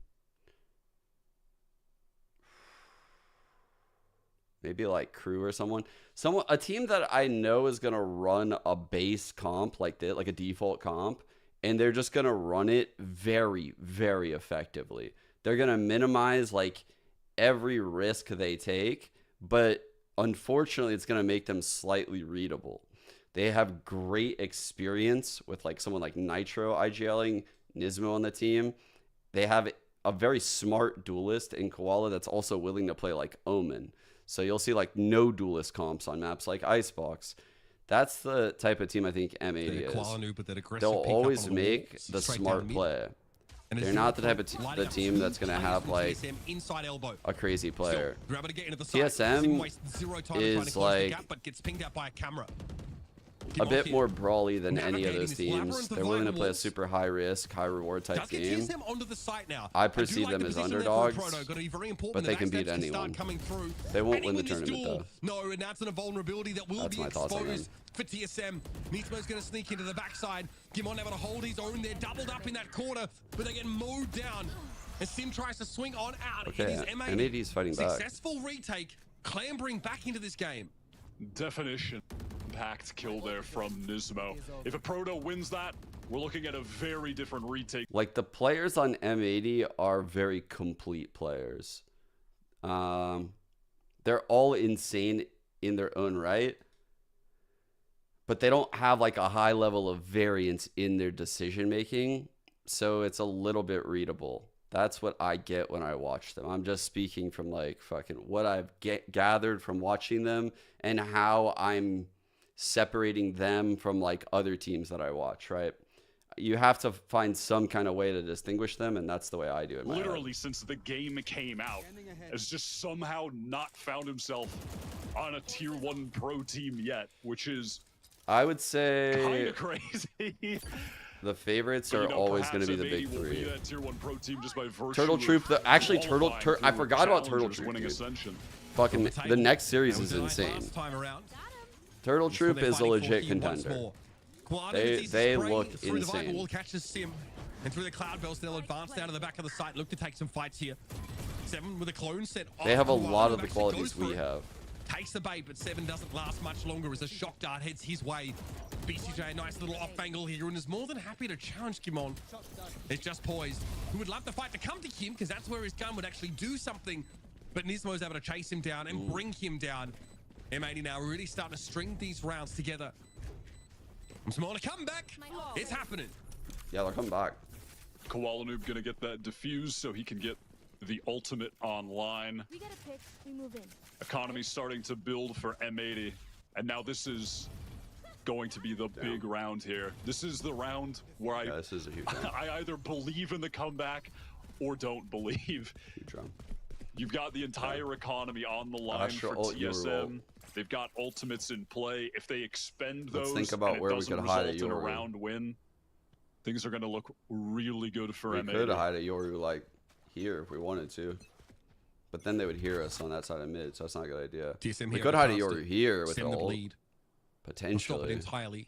Maybe like Crew or someone. A team that I know is going to run a base comp like that, like a default comp, and they're just going to run it very, very effectively. They're going to minimize like every risk they take, but unfortunately it's going to make them slightly readable. They have great experience with like someone like Nitro IGLing Nismo on the team. They have a very smart duelist in Koala that's also willing to play like Omen. So you'll see like no duelist comps on maps like Icebox. That's the type of team I think M80 is. They'll always make the smart play. They're not the type of the team that's going to have like a crazy player. TSM is like a bit more brawly than any of those teams. They're willing to play a super high risk, high reward type game. I perceive them as underdogs, but they can beat anyone. They won't win the tournament though. No, and that's a vulnerability that will be exposed for TSM. Nismo's going to sneak into the backside. Gimon able to hold his own. They're doubled up in that corner, but they get mowed down. As Sim tries to swing on out. Okay, M80 is fighting back. Successful retake, clambering back into this game. Definition. Impact kill there from Nismo. If a Proto wins that, we're looking at a very different retake. Like the players on M80 are very complete players. They're all insane in their own right, but they don't have like a high level of variance in their decision making, so it's a little bit readable. That's what I get when I watch them. I'm just speaking from like fucking what I've gathered from watching them and how I'm separating them from like other teams that I watch, right? You have to find some kind of way to distinguish them, and that's the way I do it. Literally since the game came out, has just somehow not found himself on a tier 1 pro team yet, which is I would say kind of crazy. The favorites But, are you know, always going perhaps to be the M80 big will be three. that tier 1 pro team just by virtue Turtle of Troop, actually qualifying I for forgot about Turtle challengers, Troop, winning dude. Ascension. Fucking the next series That is was the night insane. last time around. Turtle That's what Troop they're is a fighting for legit here once contender. more. Quad They easy spray look through the Viper insane. wall, catches Sim, and through the cloud bells they'll advance down to the back of the site, look to take some fights here. 7 with a clone set. They have a off, lot of the actually qualities goes for we it. have. Takes the bait, but 7 doesn't last much longer as a shock dart heads his way. BCJ, a nice little off angle here, and is more than happy to challenge Kimon. It's just poised. Who would love the fight to come to Kim, because that's where his gun would actually do something. But Nismo's able to chase him down and bring him down. M80 now really starting to string these rounds together. Smaller comeback. It's happening. Yeah, they'll come back. Koala Noob gonna get that defuse so he can get the ultimate online. We get a pick, we move in. Economy starting to build for M80, and now this is going to be the big round here. This is the round where Yeah, this is a huge round. I either believe in the comeback or don't believe. Huge round. You've got the entire economy on the line for ult you roll. TSM. They've got ultimates in play. If they expend Let's those think about and it where we doesn't could hide result at in a Yoru. round win, things are going to look really good for We M80. could hide at Yoru like here if we wanted to. But then they would hear us on that side of mid, so that's not a good idea. TSM We here could at hide at the Yoru here with the 7 the ult, lead. Stop it potentially. entirely.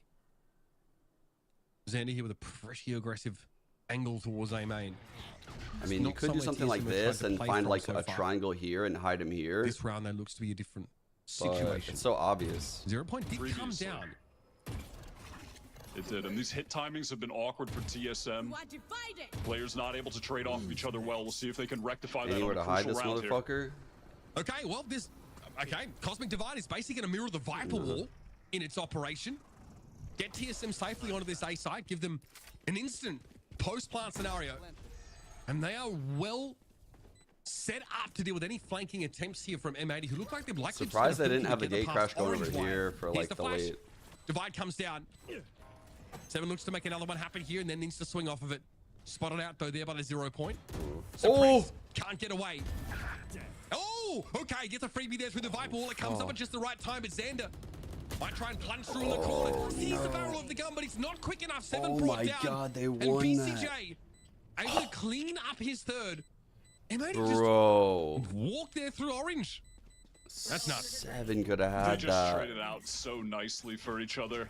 Xander here with a pretty aggressive angle towards A main. I mean, you Not could do somewhere something TSM like have tried this to and play find from like so a far. triangle here and hide him here. This round, that looks to be a different But situation. it's so obvious. 0 point did come Previously. down. It did, and these hit timings have been awkward for TSM. Players not able to trade off of each other well. We'll see if they can rectify that Anywhere on a to hide crucial this round here. motherfucker? Okay, well, this... Okay, Cosmic Divide is basically going to mirror the Viper Wall in its operation. Get TSM safely onto this A site. Give them an instant post-plant scenario. And they are well set up to deal with any flanking attempts here from M80, who look like they're likely Surprised just gonna they didn't have the filter gate together crash past going over Orange Wire. here for Here's like the the flash. late. Divide comes down. 7 looks to make another one happen here and then needs to swing off of it. Spotted out though there by the 0 point. Suppressed. Can't get away. Oh, okay, gets a freebie there through the Viper Wall. It comes up at just the right time, but Xander might try and plunge through in the corner. Sees the barrel of the gun, but it's not quick enough. 7 Oh brought my down. God, they and won BCJ able to clean up his third. M80 Bro. just walked there through orange. That's nuts. 7 could have They had just that. traded out so nicely for each other.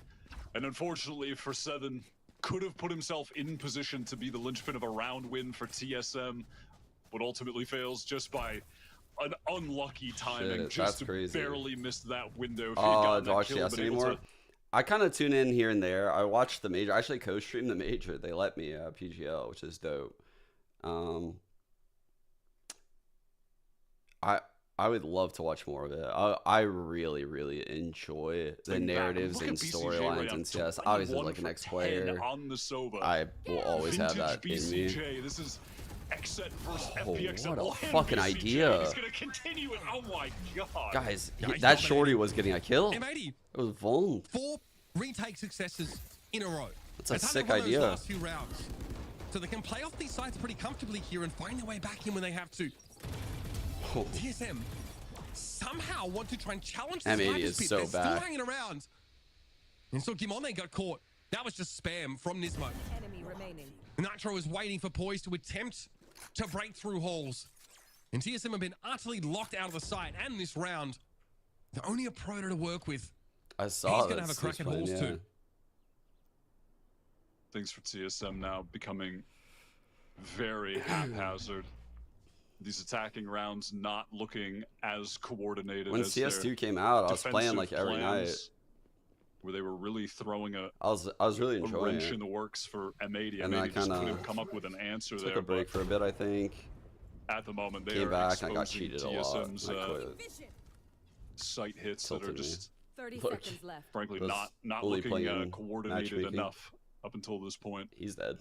And unfortunately for 7, could have put himself in position to be the linchpin of a round win for TSM, but ultimately fails just by an unlucky timing. Shit, just that's crazy. barely missed that window. If he had gotten Do that I watch kill, CS been able anymore? to- I kind of tune in here and there. I watched the major. I actually co-streamed the major. They let me PGL, which is dope. I would love to watch more of it. I really enjoy the Think back, narratives look and at BCJ storylines right now, in CS. Obviously, 21 like an for ex-player, 10 on the Sova. I will always have Vintage that in me. BCJ. This is XZ versus Oh, FPX. what a and fucking BCJ idea. is gonna continue it. Oh my god. Guys, Yeah, he's that dominating. shorty was getting a kill. It M80, was Vuln. 4 retake successes in a row. That's a It's had to sick run those idea. last few rounds. So they can play off these sides pretty comfortably here and find their way back in when they have to. Oh, TSM somehow want to try and challenge the M80 Sniper's is pit. so They're still back. hanging around. And so Gimone got caught. That was just spam from Nismo. Enemy remaining. Nitro is waiting for Poise to attempt to break through holes. And TSM have been utterly locked out of the site. And this round, they're only a Proto to work with. I saw He's that. going to have a crack at Switch holes plan, too. Things for TSM now becoming very haphazard. These attacking rounds not looking as coordinated When as their CS2 came out, I was playing defensive like every night. plans, where they were really throwing a I was really enjoying wrench it. in the works for M80. And then I M80 just kinda couldn't come up with an answer Took there. a break but for a bit, I think. at the moment, they Came are back and I got exposing cheated a lot. TSM's And I quit. sight hits that are Tilted me. just 30 Look. seconds left. frankly Was not fully looking playing coordinated matchmaking. enough up until this point. He's dead.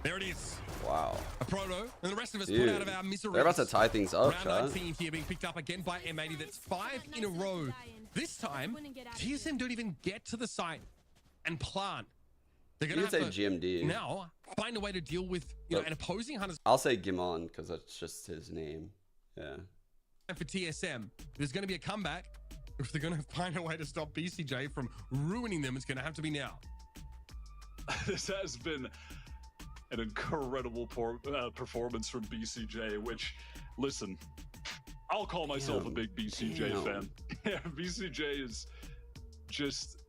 There it is. Wow. A Proto. And the rest of us Dude, put out of our misery. they're about to tie things up, Round chat. 19 here being picked up again by M80. That's 5 in a row. This time, TSM don't even get to the site and plant. They're You going could to say have to GMD. now find a way to deal with But- an opposing hunter's I'll say Gimon because that's just his name. Yeah. for TSM. There's going to be a comeback. If they're going to find a way to stop BCJ from ruining them, it's going to have to be now. this has been an incredible performance from BCJ, which, listen, I'll call myself a big BCJ fan. Yeah, BCJ is just,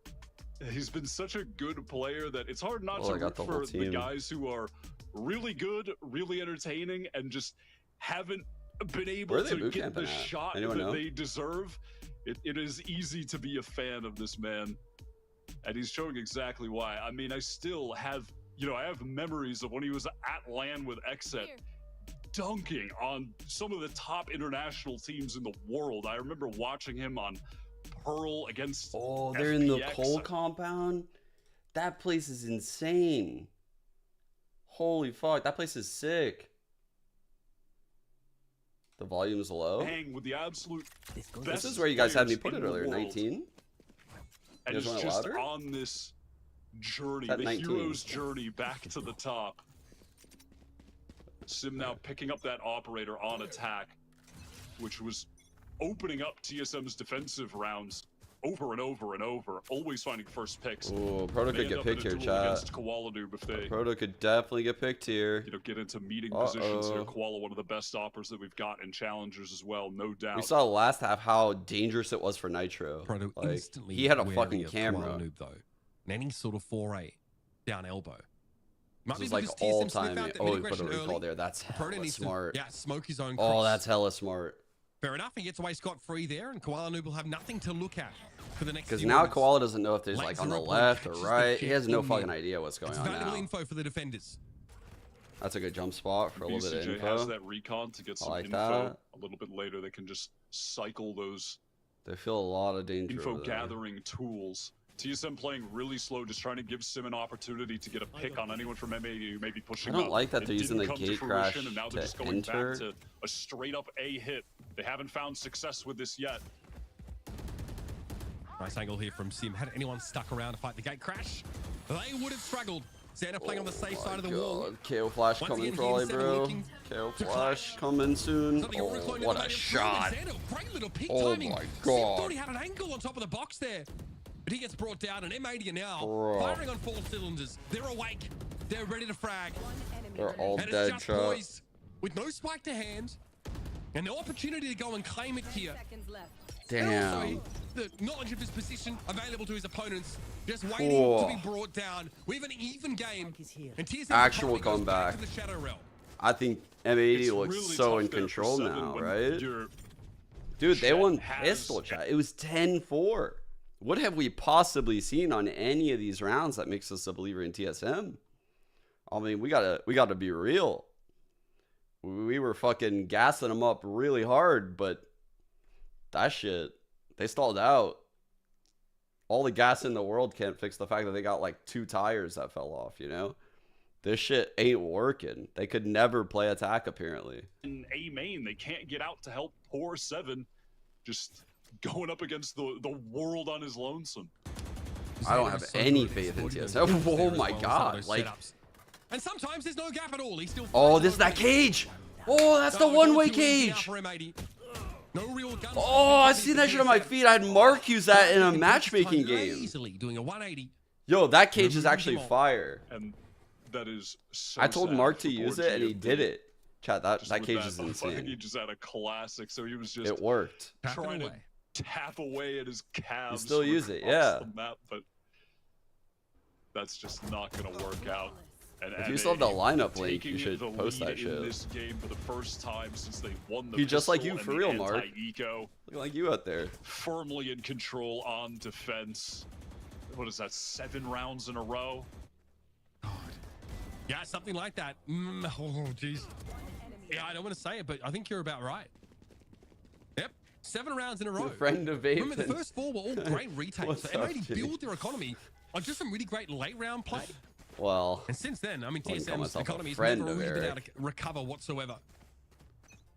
he's been such a good player that it's hard not to root for the guys who are really good, really entertaining, and just haven't been able to get the shot that they deserve. It is easy to be a fan of this man, and he's showing exactly why. I mean, I still have, I have memories of when he was at LAN with Exet, dunking on some of the top international teams in the world. I remember watching him on Pearl against they're in the Cole compound? That place is insane. Holy fuck, that place is sick. The volume's low. With the absolute this is where you guys had me put it earlier, 19. And it's just on this journey, the hero's journey back to the top. Sim now picking up that operator on attack, which was opening up TSM's defensive rounds over and over and over, always finding first picks. Ooh, Proto could get picked here, chat. Proto could definitely get picked here. Get into meeting positions here. Koala, one of the best oppers that we've got in challengers as well, no doubt. We saw last half how dangerous it was for Nitro. Proto instantly he had a fucking camera. Noob, though. And any sort of foray down elbow. This is like all time. Oh, he put a recall there. That's hella smart. Yeah, smoke his own. Oh, that's hella smart. Fair enough. He gets away scot-free there, and Koala Noob will have nothing to look at for the next. Because now Koala doesn't know if there's like on the left or right. He has no fucking idea what's going on now. Valuable info for the defenders. That's a good jump spot for a little bit of info. Has that recon to get some info. A little bit later, they can just cycle those. They feel a lot of danger. Info gathering tools. TSM playing really slow, just trying to give Sim an opportunity to get a pick on anyone from M80 who may be pushing up. I don't like that they're using the gate crash and now they're just going back to a straight up A hit. They haven't found success with this yet. Nice angle here from Sim. Had anyone stuck around to fight the gate crash, they would have struggled. Santa playing on the safe side of the wall. KO flash coming probably, bro. KO flash coming soon. Oh, what a shot. Oh my god. Thought he had an angle on top of the box there. But he gets brought down, and M80 are now firing on 4 cylinders. They're awake. They're ready to frag. They're all dead, boys, with no spike to hand, and no opportunity to go and claim it here. Damn. And also, the knowledge of his position available to his opponents, just waiting to be brought down. We have an even game. And TSM actual comeback. To the Shadow Realm. I think M80 looks really so in control now, right? Dude, they won pistol, chat. It was 10-4. What have we possibly seen on any of these rounds that makes us a believer in TSM? I mean, we gotta be real. We were fucking gassing them up really hard, but that shit, they stalled out. All the gas in the world can't fix the fact that they got like 2 tires that fell off, you know? This shit ain't working. They could never play attack, apparently. In A main, they can't get out to help poor Seven. Just going up against the world on his lonesome. I don't have any faith in TSM. Oh my god. Like, and sometimes there's no gap at all. He's still this is that cage. Oh, that's the one-way cage. No real gun. Oh, I seen that shit on my feet. I had Mark use that in a matchmaking game. Easily doing a 180. Yo, that cage is actually fire. And that is so I told Mark to use it and he did it. Chat, that cage is insane. I think he just had a classic, so he was just it worked. Trying to tap away at his calves. You still use it, yeah. Map, but that's just not gonna work out. And if you still have the lineup link, you should post that shit. This game for the first time since they won the He's just like you for real, Mark. Eco. Looking like you out there. Firmly in control on defense. What is that? 7 rounds in a row. God. Yeah, something like that. Oh, jeez. Yeah, I don't want to say it, but I think you're about right. Yep. 7 rounds in a row. Friend of Ape. Remember, the first 4 were all great retakes. So M80 build their economy on just some really great late round play. Well, and since then, I mean, TSM's economy has never really been able to recover whatsoever.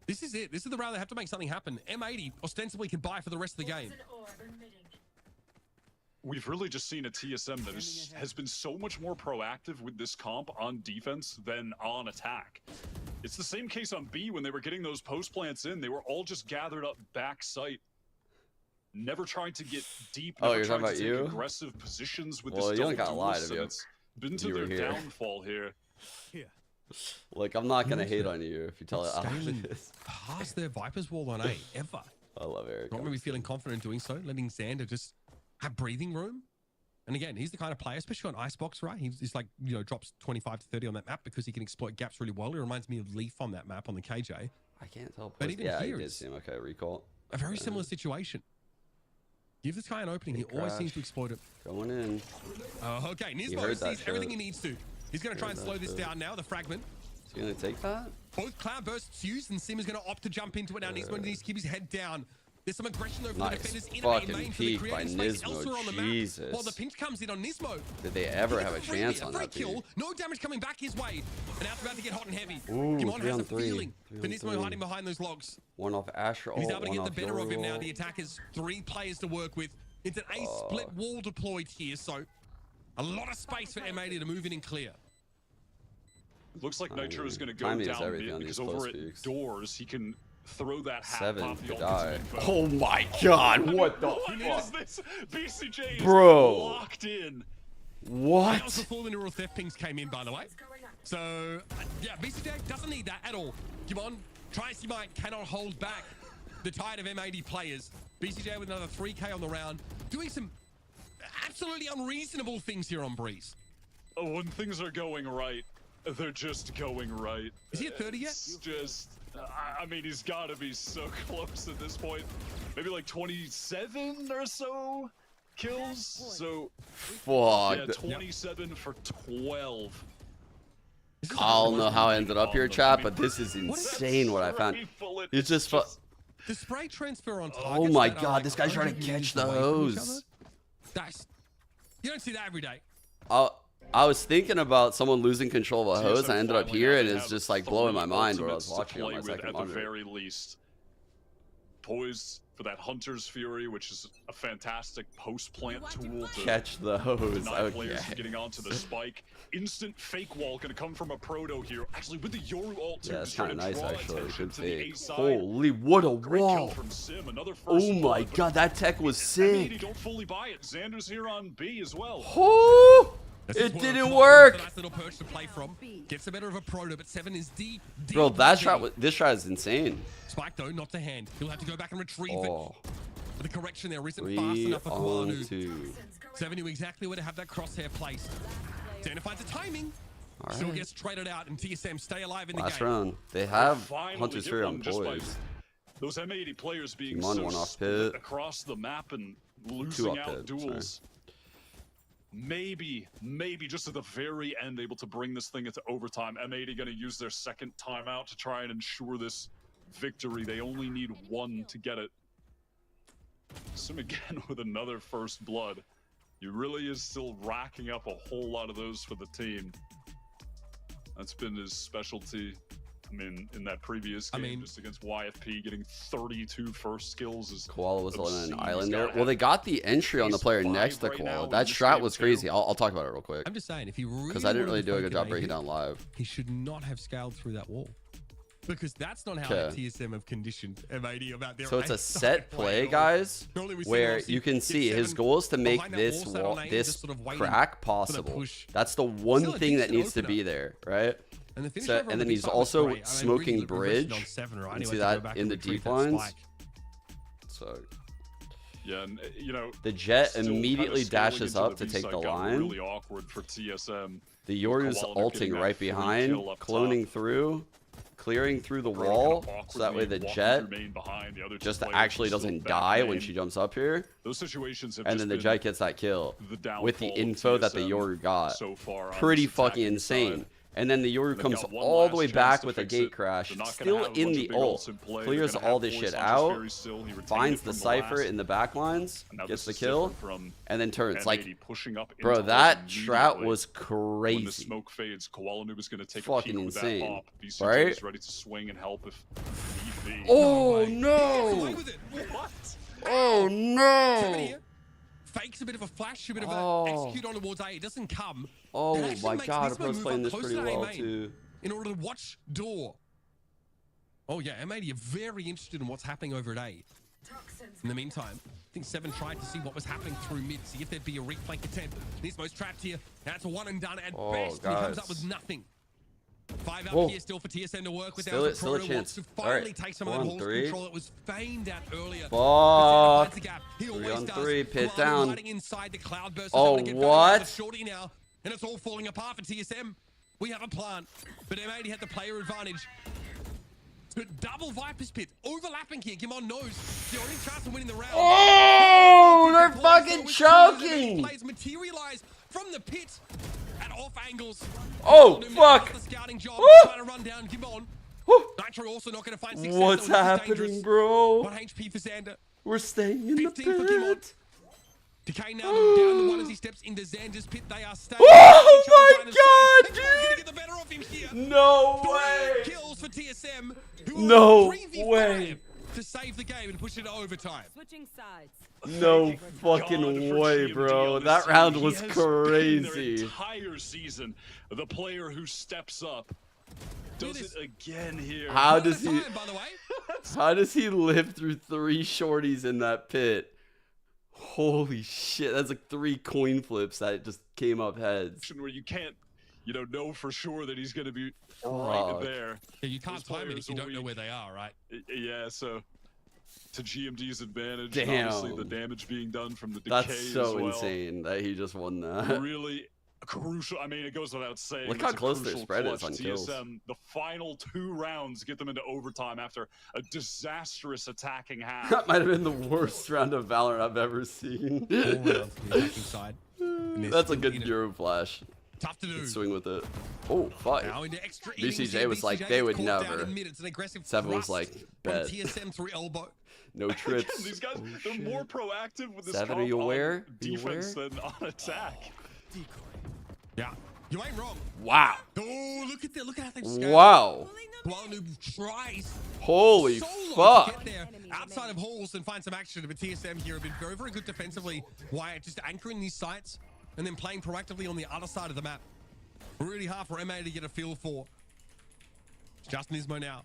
This is it. This is the round they have to make something happen. M80 ostensibly can buy for the rest of the game. We've really just seen a TSM that has been so much more proactive with this comp on defense than on attack. It's the same case on B when they were getting those post plants in. They were all just gathered up back site. Never trying to get deep. Oh, you're talking about you? Aggressive positions with this. Well, you don't got a lot of you. Been to you were their here. downfall here. Like, I'm not gonna hate on you if you tell it how Scaling it is. past their Viper's wall on A ever. I love Eric. Not really feeling confident doing so, letting Xander just have breathing room. And again, he's the kind of player, especially on Icebox, right? He's like, you know, drops 25 to 30 on that map because he can exploit gaps really well. He reminds me of Leaf on that map on the KJ. I can't tell. But even yeah, here, he did it's seem okay. Recall. a very similar situation. Give this guy an opening, he always seems to exploit it. Going in. Okay, You Nismo heard that sees everything he shit. needs to. He's going to try and slow this down now, the fragment. Is he gonna take that? Both cloud bursts used, and Sim is going to opt to jump into it now. Nismo needs to keep his head down. There's some aggression over the Nice defenders in fucking main for the peek by creating space Nismo, elsewhere on the Jesus. map. While the pinch comes in on Nismo. Did they ever have a Free chance here, on free that kill, peek? no damage coming back his way. And now it's about to get hot and heavy. Ooh, Kimon 3 has on a 3. feeling 3 for on Nismo 3. hiding behind those logs. One off Asher. He's ult, able to one get the off better of him now. Yoru The ult. attackers, 3 players to work with. It's an ace split wall deployed here, so a lot of space for M80 to move in and clear. Looks like Nitro is going to go timing is down everything mid on these because over close at peaks. doors he can throw that hat 7 pop the to ultimate die. info. Oh my god, what the What is fuck? this? BCJ is Bro. locked in. That was What? before the neural theft pings came in, by the way. So, yeah, BCJ doesn't need that at all. Kimon, tries he might, cannot hold back the tide of M80 players. BCJ with another 3K on the round, doing some absolutely unreasonable things here on Breeze. Oh, when things are going right, they're just going right. Is he at 30 yet? It's just, I mean, he's got to be so close at this point. Maybe like 27 or so kills. So, Fuck. yeah, 27 for 12. I don't know how I ended up here, chat, but this is insane what I found. It's just The spray transfer on targets. Oh my that are god, like this guy's trying to 100 meters catch the away from each hose. other, That's, you don't see that every day. I was thinking about someone losing control of a hose. I ended up finally here, now and they it's have just like blowing my 3 mind where I ultimates was to watching on play my with second at the monitor. very least. Poised for that Hunter's Fury, which is a fantastic post-plant tool to Catch the hose. deny players Okay. from getting onto the spike. Instant fake wall gonna come from a Proto here. Actually, with the Yoru ult too, Yeah, it's just trying kind to of nice draw actually. attention Good to the A fake. side. Holy, what a Great kill wall! from Sim, another first Oh my blood, but god, that tech was M80 sick. don't fully buy it. Xander's here on B as well. Oh, This it is where didn't Klopp work. has a nice little perch to play from. Gets the better of a Proto, but 7 is deep. Bro, deep that C. shot was, this shot is insane. Spike though, not to hand. He'll have to go back and retrieve Oh, it. But the correction there isn't 3 fast enough for on Kuanu. 2. 7 knew exactly where to have that crosshair placed. Xander finds the timing. All Still right. gets traded out, and TSM stay alive in the Last game. round. They have Finally Hunter's hit Fury one on just by boys. those M80 players being Kimon so one off split pit. across the map and losing off out pit, duels. Maybe just at the very end, able to bring this thing into overtime. M80 going to use their second timeout to try and ensure this victory. They only need 1 to get it. Sim again with another first blood. He really is still racking up a whole lot of those for the team. That's been his specialty. I mean, in that previous game, just against YFP, getting 32 first skills is Koala was on obscene. an He's island gotta there. Well, they have got the entry on the ace player 5 next to right now Koala. in That this strat game was too. crazy. I'll talk about it real quick. I'm just saying, if he really Because I didn't really wanted to do a good fake job breaking M80, down live. he should not have scaled through that wall. Because that's not how the Okay. TSM have conditioned M80 about their So it's a ace set side play, at all. guys, Normally we see where obviously you can get see his 7 goal is to make behind that this wall sat wall, on A and this just sort of waiting crack for the possible. push. That's the one Still, it thing gives that an needs to opener. be there, right? And, the finish So, over and on then the he's big side was also great. I mean, smoking Breeze regression bridge. on 7, right? You He see went to go that back in and the retrieve deep that lines? spike. So Yeah, and you know, the Jet still kinda immediately scaling dashes into up to B take side the got line. Really awkward for TSM. The Yoru's Koala getting ulting that right free behind, kill up cloning top. through, clearing through the Proto wall, kind of so that way the awkwardly Jet walking through main behind, the other two just players actually still doesn't back die when main. she jumps up here. Those situations have And just then the been Jet gets that kill the with the downfall of info that the TSM Yoru got. so far on Pretty this fucking attacking insane. side. And then the Yoru They've comes got one all the last way chance back to with a fix gate it. crash, They're not gonna still have a in bunch the of big ult, ults in play. They're clears gonna all have this Voice shit Hunter's out, Fury still. He retained finds it the from Cypher last. in the back lines, And now gets the this is kill, different from and then turns. Like, M80 pushing up bro, into that ult strat immediately. was When the crazy. smoke fades, Koala Noob is going to take Fucking a peek with insane, that pop. BCJ right? is ready to swing and help if need be. Oh Away no! with it. What? Oh Seven no! here. Fakes a bit of a flash, a bit of Oh. a execute on towards A. It doesn't come. Oh It actually my makes god, Nismo bro's move playing up this closer pretty to A well main too. in order to watch door. Oh yeah, M80 are very interested in what's happening over at A. In the meantime, I think Seven tried to see what was happening through mid, see if there'd be a reflank attempt. Nismo's trapped here. That's a one and done at best. And he comes up with nothing. 5 up here still for TSM to work with. Still a chance. To finally take some of that Hall's control that was feigned out earlier. Fuck. He 3 on does. 3, pit down. Inside the cloudburst. Oh, what? Shorty now, and it's all falling apart for TSM. We have a plan, but M80 had the player advantage. Double Viper's Pit, overlapping here. Kimon knows the only chance of winning the round. Oh, they're fucking choking. Plays materialize from the pit at off angles. Oh, fuck. The scouting job, trying to run down Kimon. Nitro also not going to find success. What's happening, bro? 1 HP for Xander. We're staying in the 15 for Kimon. pit. Decay now down the one as he steps into Xander's pit. They are staying. Oh my god, dude! Get the better of him here. No way! Kills for TSM. No way! To save the game and push it to overtime. Switching sides. No fucking way, bro. That round was crazy. Their entire season, the player who steps up does it again here. How does he? By the way, How does he live through 3 shorties in that pit? Holy shit! That's like 3 coin flips that just came up heads. Where you can't, know for sure that he's going to be right there. Yeah, you can't time it if you don't know where they are, right? Yeah, so to GMD's advantage, Damn. obviously the damage being done from the decay That's so as well. insane that he just won that. Really crucial. I mean, it goes without saying. Look how close their spread is on kills. TSM, the final 2 rounds get them into overtime after a disastrous attacking half. That might have been the worst round of Valorant I've ever seen. That's a good Euro flash. Tough to do. Let's swing with it. Oh, fuck. Now into extra BCJ was like, they would never. Seven was like, bet. TSM through elbow. No trips. These guys, they're more proactive with this Seven, are you aware? defense than on attack. Yeah, you ain't wrong. Wow. Oh, look at how they scale. Wow. Guanu tries Holy so fuck. to get there outside of halls and find some action. But TSM here have been very, very good defensively. Why? Just anchoring these sites and then playing proactively on the other side of the map. Really hard for M80 to get a feel for. It's just Nismo now.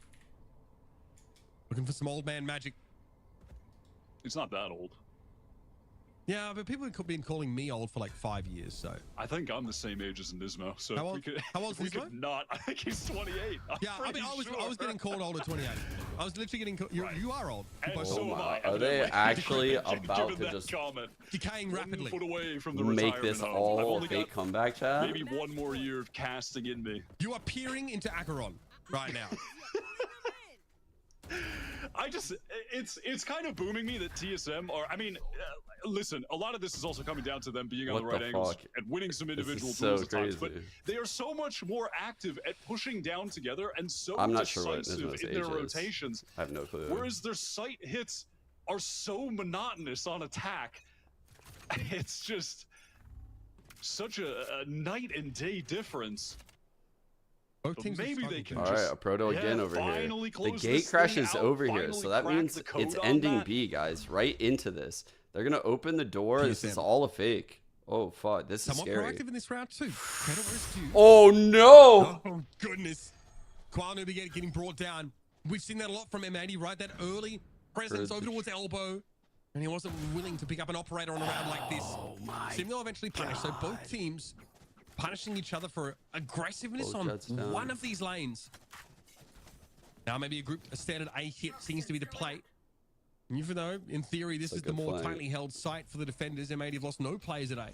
Looking for some old man magic. He's not that old. Yeah, but people have been calling me old for like 5 years, so. I think I'm the same age as Nismo, so how old we could not. I think he's 28. Yeah, I mean, I was getting called old at 28. I was literally getting called. You are old. And so am I, Are they actually given about to that just comment, decaying rapidly? 1 foot away from the make this retirement all home. a I've only fake got comeback, chat? maybe 1 more year of casting in me. You are peering into Acheron right now. It's kind of booming me that TSM are. I mean, listen, a lot of this is also coming down to them being on the right angles and winning some individual duels at times. But they are so much more active at pushing down together and so decisive in their rotations. I have no clue. Whereas their sight hits are so monotonous on attack. It's just such a night and day difference. Both teams maybe they can. All right, a proto again over here. The gate crash is over here, so that means it's ending B, guys. Right into this. They're gonna open the door. This is all a fake. Oh fuck, this is scary. Somewhat proactive in this round too. Oh no! Oh goodness. Guanu getting brought down. We've seen that a lot from M80, right? That early presence over towards elbow. And he wasn't willing to pick up an operator on a round like this. Oh my Simno eventually punished. So both teams punishing each other for aggressiveness on one of these lanes. Now maybe a standard A hit seems to be the play. Even though, in theory, this is the more tightly held site for the defenders. M80 have lost no players at A.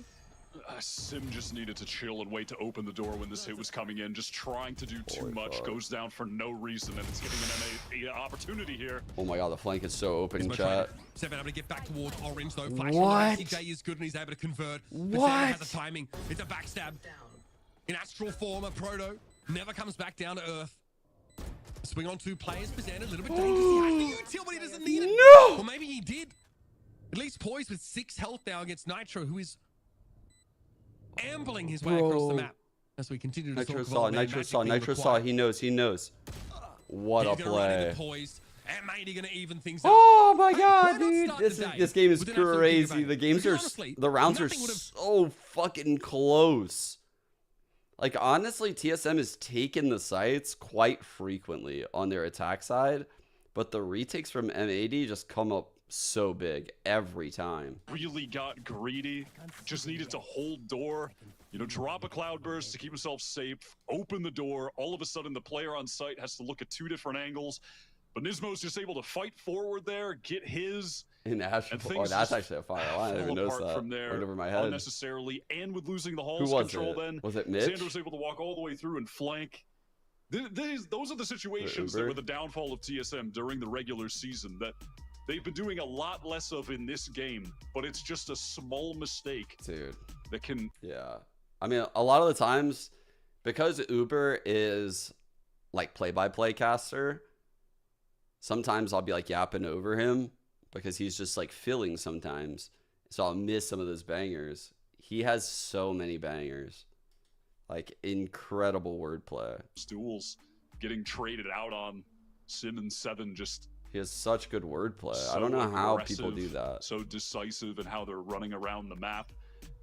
Sim just needed to chill and wait to open the door when this hit was coming in. Just trying to do too much. Goes down for no reason, and it's giving an M80 opportunity here. Oh my god, the flank is so open, chat. Seven able to get back towards orange, though. Flash What? CJ is good, and he's able to convert. What? Has the timing. It's a backstab. In astral form, a proto never comes back down to earth. Swing on 2 players, Bazan a little bit dangerous. He has the util, but he doesn't need it. No! Or maybe he did. At least poised with 6 health now against Nitro, who is ambling his way across the map. As we continue to Nitro saw. He knows. What a play. Poised. M80 gonna even things up. Oh my god, dude. This game is crazy. The games are, the rounds are so fucking close. Like, honestly, TSM has taken the sites quite frequently on their attack side, but the retakes from M80 just come up so big every time. Really got greedy, just needed to hold door, you know, drop a cloudburst to keep himself safe, open the door. All of a sudden, the player on site has to look at 2 different angles, but Nismo's just able to fight forward there, get his. In Ash, and oh, that's actually a fire line. I didn't even notice that. From there, right over my head. Unnecessarily, and with losing the halls Who was control, it? then Was it Mitch? Xander was able to walk all the way through and flank. Those are the situations that were the downfall of TSM during the regular season that they've been doing a lot less of in this game, but it's just a small mistake, dude, that can. Yeah, I mean, a lot of the times, because Uber is like play-by-play caster, sometimes I'll be like yapping over him because he's just like filling sometimes, so I'll miss some of those bangers. He has so many bangers, like incredible wordplay. Duels getting traded out on Sim and 7 just. He has such good wordplay. So I don't know how people do that. So decisive in how they're running around the map.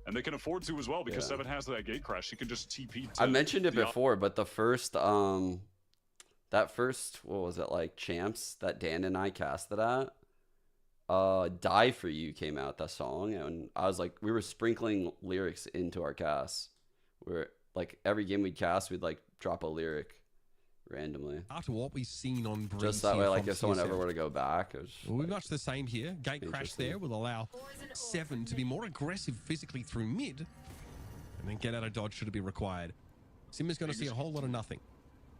And they can afford to as well because 7 has that gate crash. He can just TP to I mentioned it before, but the first, that first, what was it, like, Champs that Dan and I casted at, Die For You came out, that song. And I was like, we were sprinkling lyrics into our casts. We're, like, every game we'd cast, we'd, like, drop a lyric randomly. After what we've seen on Breeze, just that way, like if someone ever were to go back, it was we're much the same here. Gate crash there will allow 7 to be more aggressive physically through mid, and then get out of dodge should it be required. Sim is going to see a whole lot of nothing.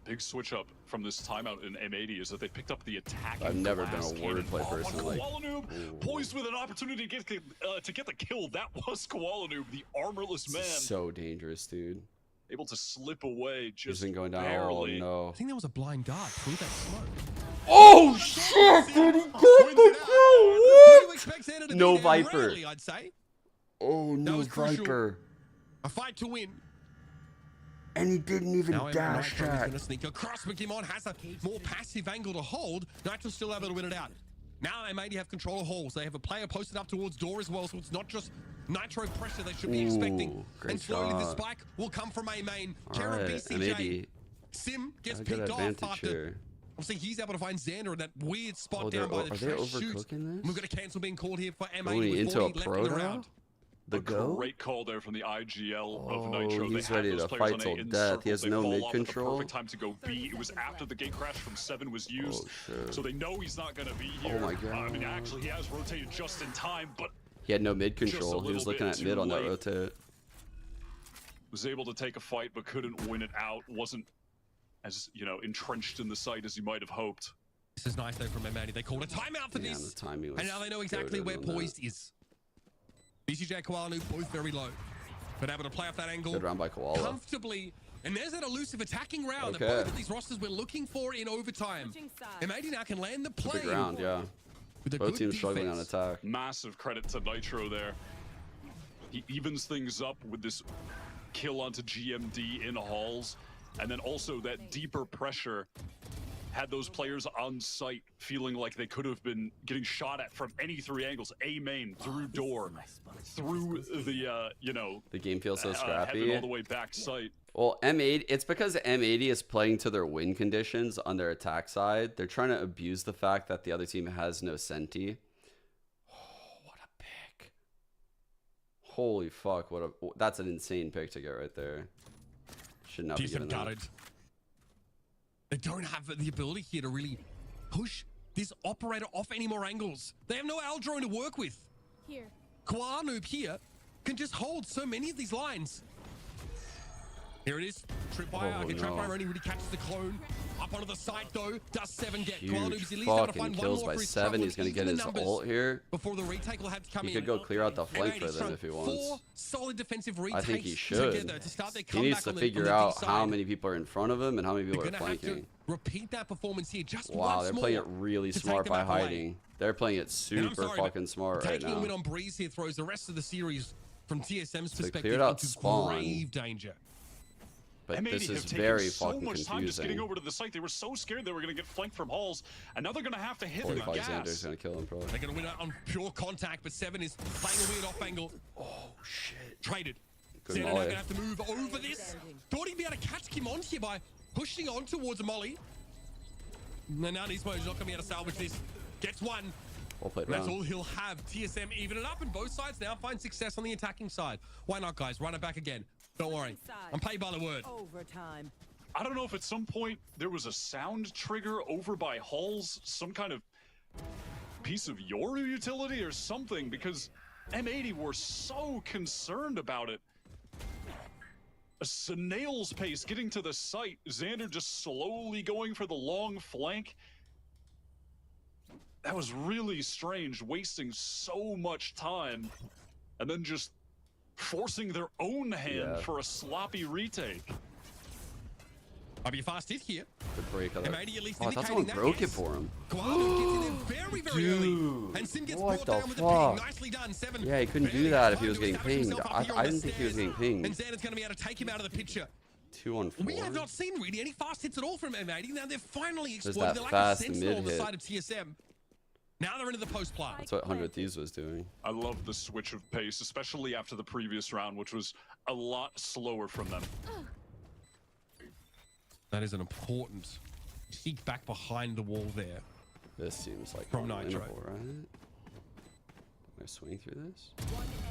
Big switch up from this timeout in M80 is that they picked up the attack. I've never been a wordplay person. Like, Koalanoob poised with an opportunity to get the kill. That was Koalanoob, the armorless man. So dangerous, dude. Able to slip away just He's been going down. barely. Oh, no. I think that was a blind dart through that smoke. Oh, shit, dude. He got the kill. No Viper. Rarely, I'd say. Oh, no Viper. A fight to win. And he didn't even dash that. that. Going to sneak across. Pokemon has a more passive angle to hold. Nitro's still able to win it out. Now M80 have control of halls. They have a player posted up towards door as well, so it's not just Nitro pressure they should be expecting. And slowly the spike will come from A main. Kara BCJ. Sim gets picked off after. Obviously, he's able to find Xander in that weird spot down by the trash chute. We've got a cancel being called here for M80 with 40 left in the round. The great call there from the IGL of Nitro. He's ready to fight till death. He has no mid control. Perfect time to go B. It was after the gate crash from 7 was used, so they know he's not going to be here. Oh my god! I mean, actually, he has rotated just in time, but he had no mid control. He was looking at mid on that rotate. Was able to take a fight, but couldn't win it out. Wasn't as entrenched in the site as he might have hoped. This is nice though from M80. They called a timeout for this, the timing was and now they know exactly where poised is. BCJ Koala both very low, but able to play off that angle. Good round by Koala. Comfortably. And there's that elusive attacking round that both of these rosters we're looking for in overtime. M80 now can land the play. Big round, yeah. Both teams struggling on attack. Massive credit to Nitro there. He evens things up with this kill onto GMD in halls, and then also that deeper pressure had those players on site feeling like they could have been getting shot at from any 3 angles. A main, through door, through the, the game feels so scrappy. All the way back site. Well, M80, it's because M80 is playing to their win conditions on their attack side. They're trying to abuse the fact that the other team has no Senti. Oh, what a pick. Holy fuck, that's an insane pick to get right there. Should not be getting that. They don't have the ability here to really push this operator off any more angles. They have no Aldrone to work with. Here. Koala here can just hold so many of these lines. Here it is. Tripwire. Okay, Tripwire only really catches the clone. Up onto the side though. Does 7 get? Huge fucking kills by 7. He's going to get his ult here. Before the retake will have to come in. He could go clear out the flank for them if he wants. 4 solid defensive retakes. I think he should. He needs to figure out how many people are in front of him and how many people are flanking. Repeat that performance here just wow, they're playing it really smart by hiding. They're playing it super fucking smart right now. Taking a win on Breeze here throws the rest of the series from TSM's perspective cleared out into spawn. grave danger. But M80 this is have very so fucking much time just confusing. getting over to the site. They were so scared they were going to get flanked from halls, and now they're going to have to hit the gas. Xander's going to kill him, probably. They're going to win out on pure contact, but 7 is playing a weird off angle. Oh, shit. Traded. Good Xander now molly. going to have to move over this. Thought he'd be able to catch him on here by pushing on towards a molly. Now Nismo is not going to be able to salvage this. Gets one. Well played, That's round. all he'll have. TSM even it up, and both sides now find success on the attacking side. Why not, guys? Run it back again. Don't worry. I'm paid by the word. Overtime. I don't know if at some point there was a sound trigger over by Halls, some kind of piece of Yoru utility or something, because M80 were so concerned about it. A snail's pace getting to the site. Xander just slowly going for the long flank. That was really strange, wasting so much time and then just forcing their own hand for a sloppy retake. Might be a fast hit here. Good break. M80 at least Oh, I thought someone broke it for him. Koala gets in there very, very early. And Sim gets brought down with the ping. Nicely done. 7. Yeah, he couldn't do that if he was getting pinged. I didn't think he was getting pinged. And Xander's going to be able to take him out of the picture. 2 on 4. We have not seen really any fast hits at all from M80. Now they're finally There's exploited. that They're like fast a sentinel on the mid-hit. side of TSM. Now they're into the post plant. That's what 100 Thieves was doing. I love the switch of pace, especially after the previous round, which was a lot slower from them. That is an important peek back behind the wall there. This seems like From Nitro. winnable, right? Am I swing through this?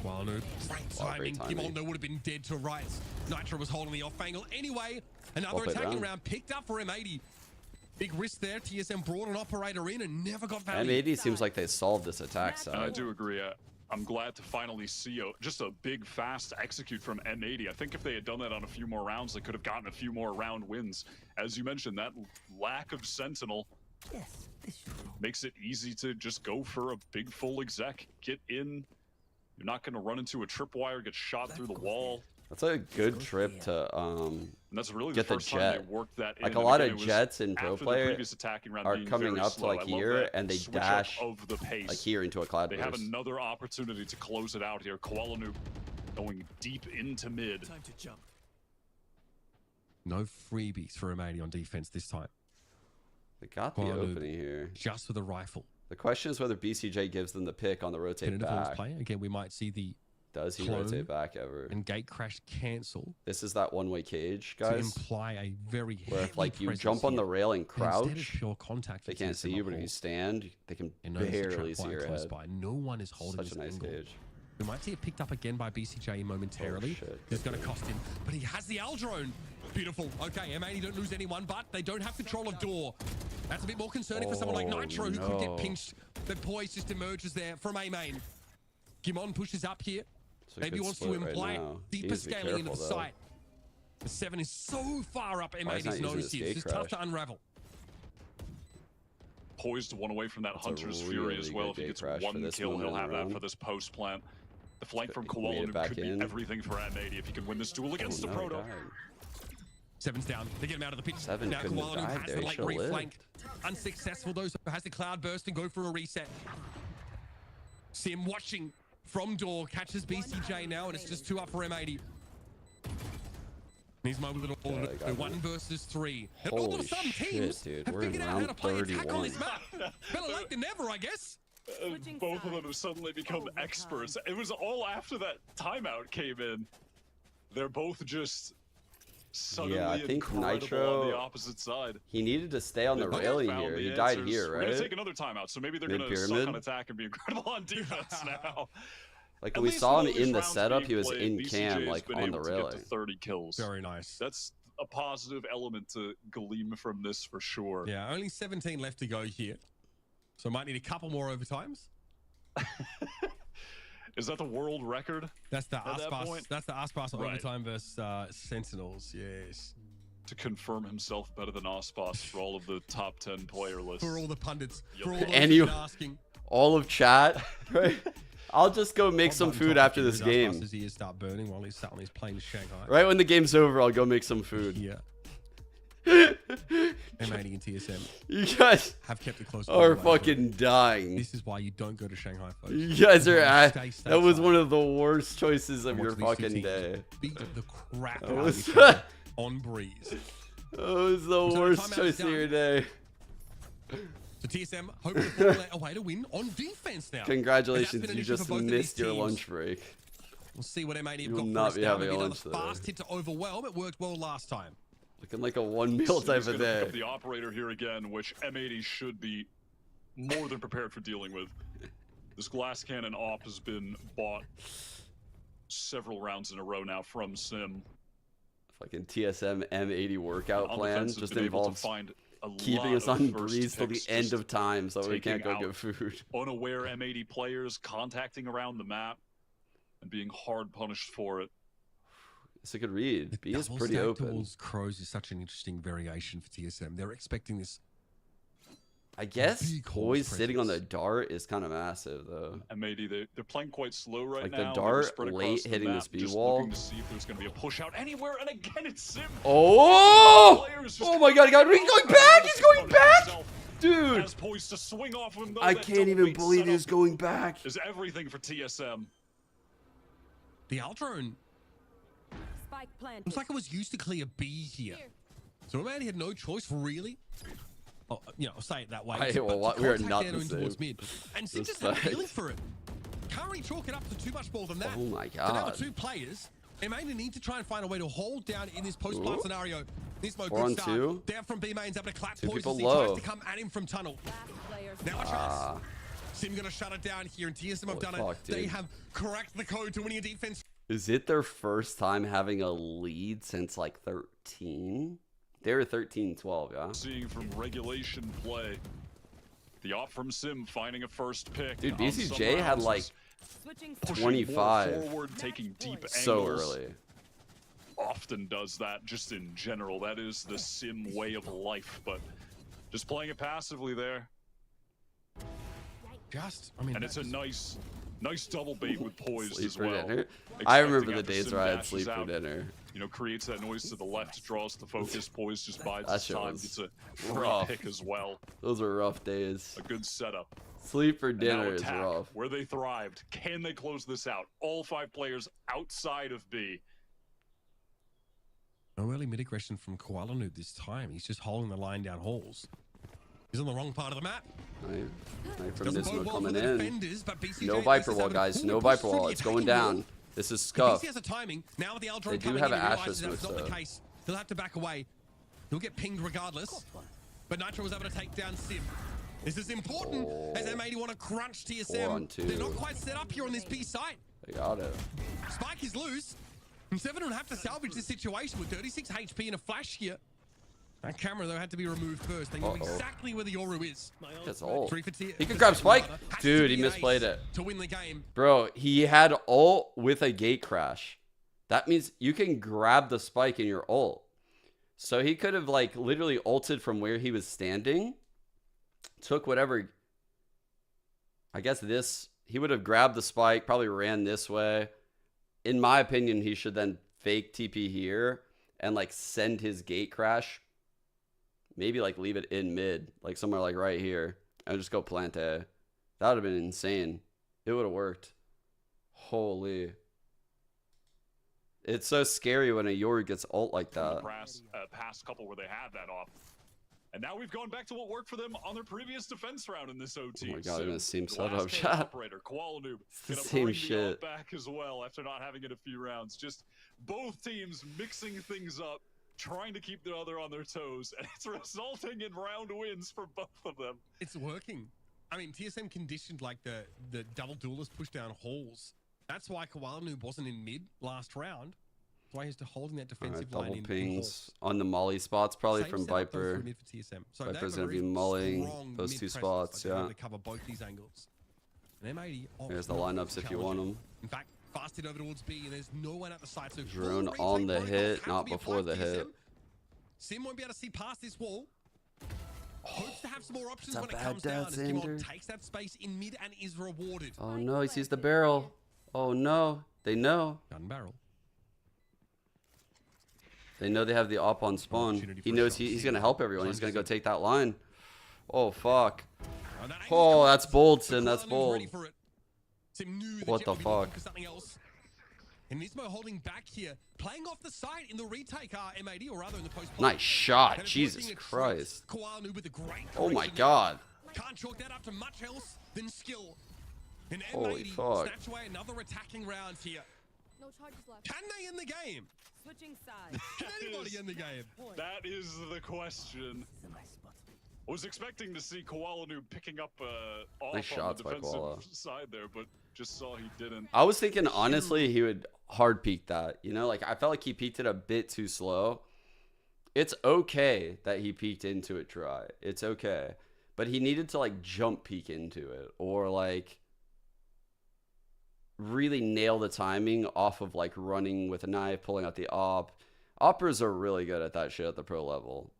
Well, no, great timing. timing. Kimondo would have been dead to rights. Nitro was holding the off angle anyway. Another Well played attacking round. round picked up for M80. Big risk there. TSM brought an operator in and never got value. M80 seems like they solved this attack And I side. do agree. I'm glad to finally see just a big, fast execute from M80. I think if they had done that on a few more rounds, they could have gotten a few more round wins. As you mentioned, that lack of Sentinel Yes, this should go. makes it easy to just go for a big full exec. Get in. You're not going to run into a tripwire, get shot through the wall. That's a good trip to And that's really get the the first time jet. they worked that in. Like a And lot again, of it was jets in pro after the player previous attacking round are being coming very up to slow. like I love here that and they switch up dash of the pace. like here into a cloud They have burst. another opportunity to close it out here. Koalanu going deep into mid. Time to jump. No freebies for M80 on defense this time. They got the Well, opening here. Just with a rifle. The question is whether BCJ gives them the pick on the rotate Tentative horse back. play. Again, we might see the Does he clone rotate back ever? and gate crash cancel This is that one-way cage, to guys. imply a very Where if heavy like you presence jump on here. the rail and And instead of crouch, pure contact, they it's can't just see in you, a but if you hole. stand, they can And notice the barely trap see wire your close head. by. No one is holding Such a this nice angle. cage. We might see it picked up again by BCJ momentarily. Oh, shit. It's going to cost him, but he has the L drone. Beautiful. Okay, M80 don't lose anyone, but they don't have control of door. That's a bit more concerning for someone like Oh, Nitro, who could get no. pinched. The poise just emerges there from A main. Gimon pushes up here. It's a Maybe good wants to split right imply now. He deeper needs to be scaling into the careful, though. site. The 7 is so far up Why is he not M80's using nose his here. gate This is tough crash? to unravel. Poised one away from that That's a Hunter's Fury really as well. good If he gate gets crash for one this kill, moment he'll in have the that round. for this post plant. The flank from He made it Koalanu back could be in. everything for M80 if he can win this duel against Oh, the no, he Proto. died. 7's down. They get him out of the pitch. 7 now couldn't have Koala died has there. the He late should've lived. reflank. Unsuccessful though, so has the cloud burst and go for a reset. Sim watching from door, catches BCJ now, and it's just 2 up for M80. He's mobile at all. Yeah, they got 1 me. versus 3. And all of a Holy sudden, shit, teams dude. have We're in figured out how round to play attack on 31. this map. Better late than never, I guess. Switching Both of them sides. have suddenly become Overtime. experts. It was all after that timeout came in. They're both just suddenly I think incredible on Nitro- the opposite side. He needed to stay on the They both railing found here. the He died answers. here, We're gonna right? take another timeout, so maybe they're gonna suck Mid-pyramid? on attack and be incredible on defense now. Like At when we least saw him while this in the round's setup, being he was played, in BCJ cam, has like been on the able to get railing. to 30 kills. Very nice. That's a positive element to glean from this for sure. Yeah, only 17 left to go here. So might need a couple more overtimes. Is that the world record? That's the At that Aspas. point? That's the Aspas Right. overtime versus Sentinels. Yes. To confirm himself better than Ospas for all of the top 10 player lists. For all the pundits. Yup. For all those And who've you- been asking. All of chat, right? I'll just go make some One food top after this here as game. His ears start burning while he's sat on his plane to Shanghai. Right when the game's over, I'll go make some food. Yeah. M80 and TSM You guys have kept it close. are all the way through. fucking dying. This is why you don't go to Shanghai, folks. You guys are at. Stay That was stateside. one of the worst choices of And your watch these two fucking teams day. Beat the crap That out of was, each other on breeze. that was the So worst timeout's choice of done. your day. So TSM hoping to formulate a way to win on defense now. Congratulations, And that's been you an issue just for both of these missed your teams. lunch break. We'll see what M80 have You will got not for us be now. having Maybe a another lunch today. fast hit to overwhelm. It worked well last time. Looking like a 1 meal type He's of gonna pick day. up the operator here again, which M80 should be more than prepared for dealing with. This glass cannon op has been bought several rounds in a row now from Sim. Fucking TSM M80 workout On plan defense, has just been able to involves find a keeping lot us of on first breeze till the picks, end just of time so we can't taking go out get food. unaware M80 players, contacting around the map, and being hard punished for it. It's a good read. The B is double pretty stack open. towards Crows is such an interesting variation for TSM. They're expecting this. I guess big hold Poise sitting on the presence. dart is kind of massive though. M80, they're playing quite slow right Like the now. They were dart spread across late the hitting map, this B just wall. looking to see if there's going to be a push out anywhere, and again it's Sim. Oh! Players just Oh my god, he's going back! He's going back! himself Dude! as poised to swing off him, though. I That can't double even beat believe setup he's going back. is everything for TSM. The Aldrone Spike planted. looks like it was used to clear B here. So man, he had no choice really. Oh, you know, I'll say it that way. I- But well, to we are contact not down the in towards same. mid. And Sim just had a feeling for it. Can't really chalk it up to too much more than that. Oh my So now god. the two players, they may need to try and find a way to hold down in this post-plant Ooh. scenario. This mode 4 good on start. 2. Down from B mains, able to clap Two Poise people as he tries low. to come at him from tunnel. Last player Now a chance. Ah, Sim gonna shut it down here, and TSM have Holy done fuck, it. They dude. have cracked the code to winning a defense. is it their first time having a lead since like 13? They were 13-12, yeah? Seeing from regulation play. The op from Sim finding a first pick. Dude, on BCJ some had rounds like is switching pushing 25. more forward, taking deep so angles. early. Often does that just in general. That is the Sim way of life, but just playing it passively there. I mean, And it's a nice double bait with Poised Sleep as for well. dinner. I remember Expecting the after days Sim where I had dashes sleep for out, dinner. You know, creates that noise to the left, draws the focus. Poised just bides That his shit time, was gets a free rough. pick as well. Those were rough days. A good setup. Sleep for And now dinner is attack, rough. where they thrived. Can they close this out? All 5 players outside of B. no early mid aggression from Koala Noob this time. He's just holding the line down halls. He's on the wrong part of the map. Knife from Doesn't Nismo bode well for coming the in. defenders, but BCJ No at Viper least is wall, able to guys. pull No the push Viper through wall. the It's going attacking wall. down. This is BC scuff. has a timing. Now with the Aldrone They do coming have in, an he Ashes realizes that it's with not the the- case. He'll have to back away. He'll get pinged regardless. But Nitro was able to take down Sim. This is important as M80 want to crunch 4 TSM. on 2. They're not quite set up here on this B site. They got it. Spike is loose. And Seven will have to salvage this situation with 36 HP and a flash here. That camera, though, had to be removed first. They know exactly where the Yoru is. That's all. 3 for T. He could grab Spike. Has to Dude, be he an misplayed ace it. to win the game. Bro, he had ult with a gate crash. That means you can grab the spike in your ult. So he could have like literally ulted from where he was standing. Took whatever. I guess this. He would have grabbed the spike, probably ran this way. In my opinion, he should then fake TP here and like send his gate crash. Maybe like leave it in mid, like somewhere like right here. And just go plant A. That would have been insane. It would have worked. Holy. It's so scary when a Yoru gets ult like that. Past couple where they had that off. And now we've gone back to what worked for them on their previous defense round in this OT. Oh my god, I'm gonna seem Glass setup cannon shot. operator, Koala Noob, It's the gonna same bring the shit. op back as well after not having it a few rounds. Just both teams mixing things up, trying to keep the other on their toes, and it's resulting in round wins for both of them. It's working. I mean, TSM conditioned like the double duelist push down halls. That's why Koala Noob wasn't in mid last round. That's why he's holding that defensive line Double in pings on the molly spots, probably Same from setup, though, Viper. for mid for TSM. So Viper's they have a gonna be very mulling strong those mid two presence. spots, Like, they're yeah. able to cover both these angles. And M80 There's the lineups if you want them. In fact, fast hit over towards B, and there's no one at the site. So Drone full on the retake hit, protocols have not to be before applied the to hit. TSM. Sim won't be able to see past this wall. Hopes to have some more options It's a when it bad comes down. death, As Timon Xander. takes that space in mid and is rewarded. Oh no, he sees the barrel. Oh no, they know. Gun barrel. They know they have the op on spawn. Opportunity He for a knows shot. he's gonna help everyone. He's gonna go take that line. Oh fuck. Oh, that angle's Oh, coming. that's bold, But Sim. That's Koala Noob's bold. ready for it. Sim knew What Jet the would be looking fuck? for something else. And Nismo holding back here, playing off the side in the retake M80, or rather in the post. Nice shot. Jesus Christ. Koala Noob with a great Oh my correction god. there. Can't chalk that up to much else than skill. And Holy M80 fuck. snatch away another attacking round here. No charges left. Can they end the game? Switching sides. Can anybody end the game? That is the question. I was expecting to see Koala Noob picking up off Nice on shots the by defensive Koala. side there, but just saw he didn't. I was thinking, honestly, he would hard peek that. You know, like, I felt like he peeked it a bit too slow. It's okay that he peeked into it dry. It's okay. But he needed to, like, jump peek into it. Or, like, really nail the timing off of, like, running with a knife, pulling out the op. Oppers are really good at that shit at the pro level.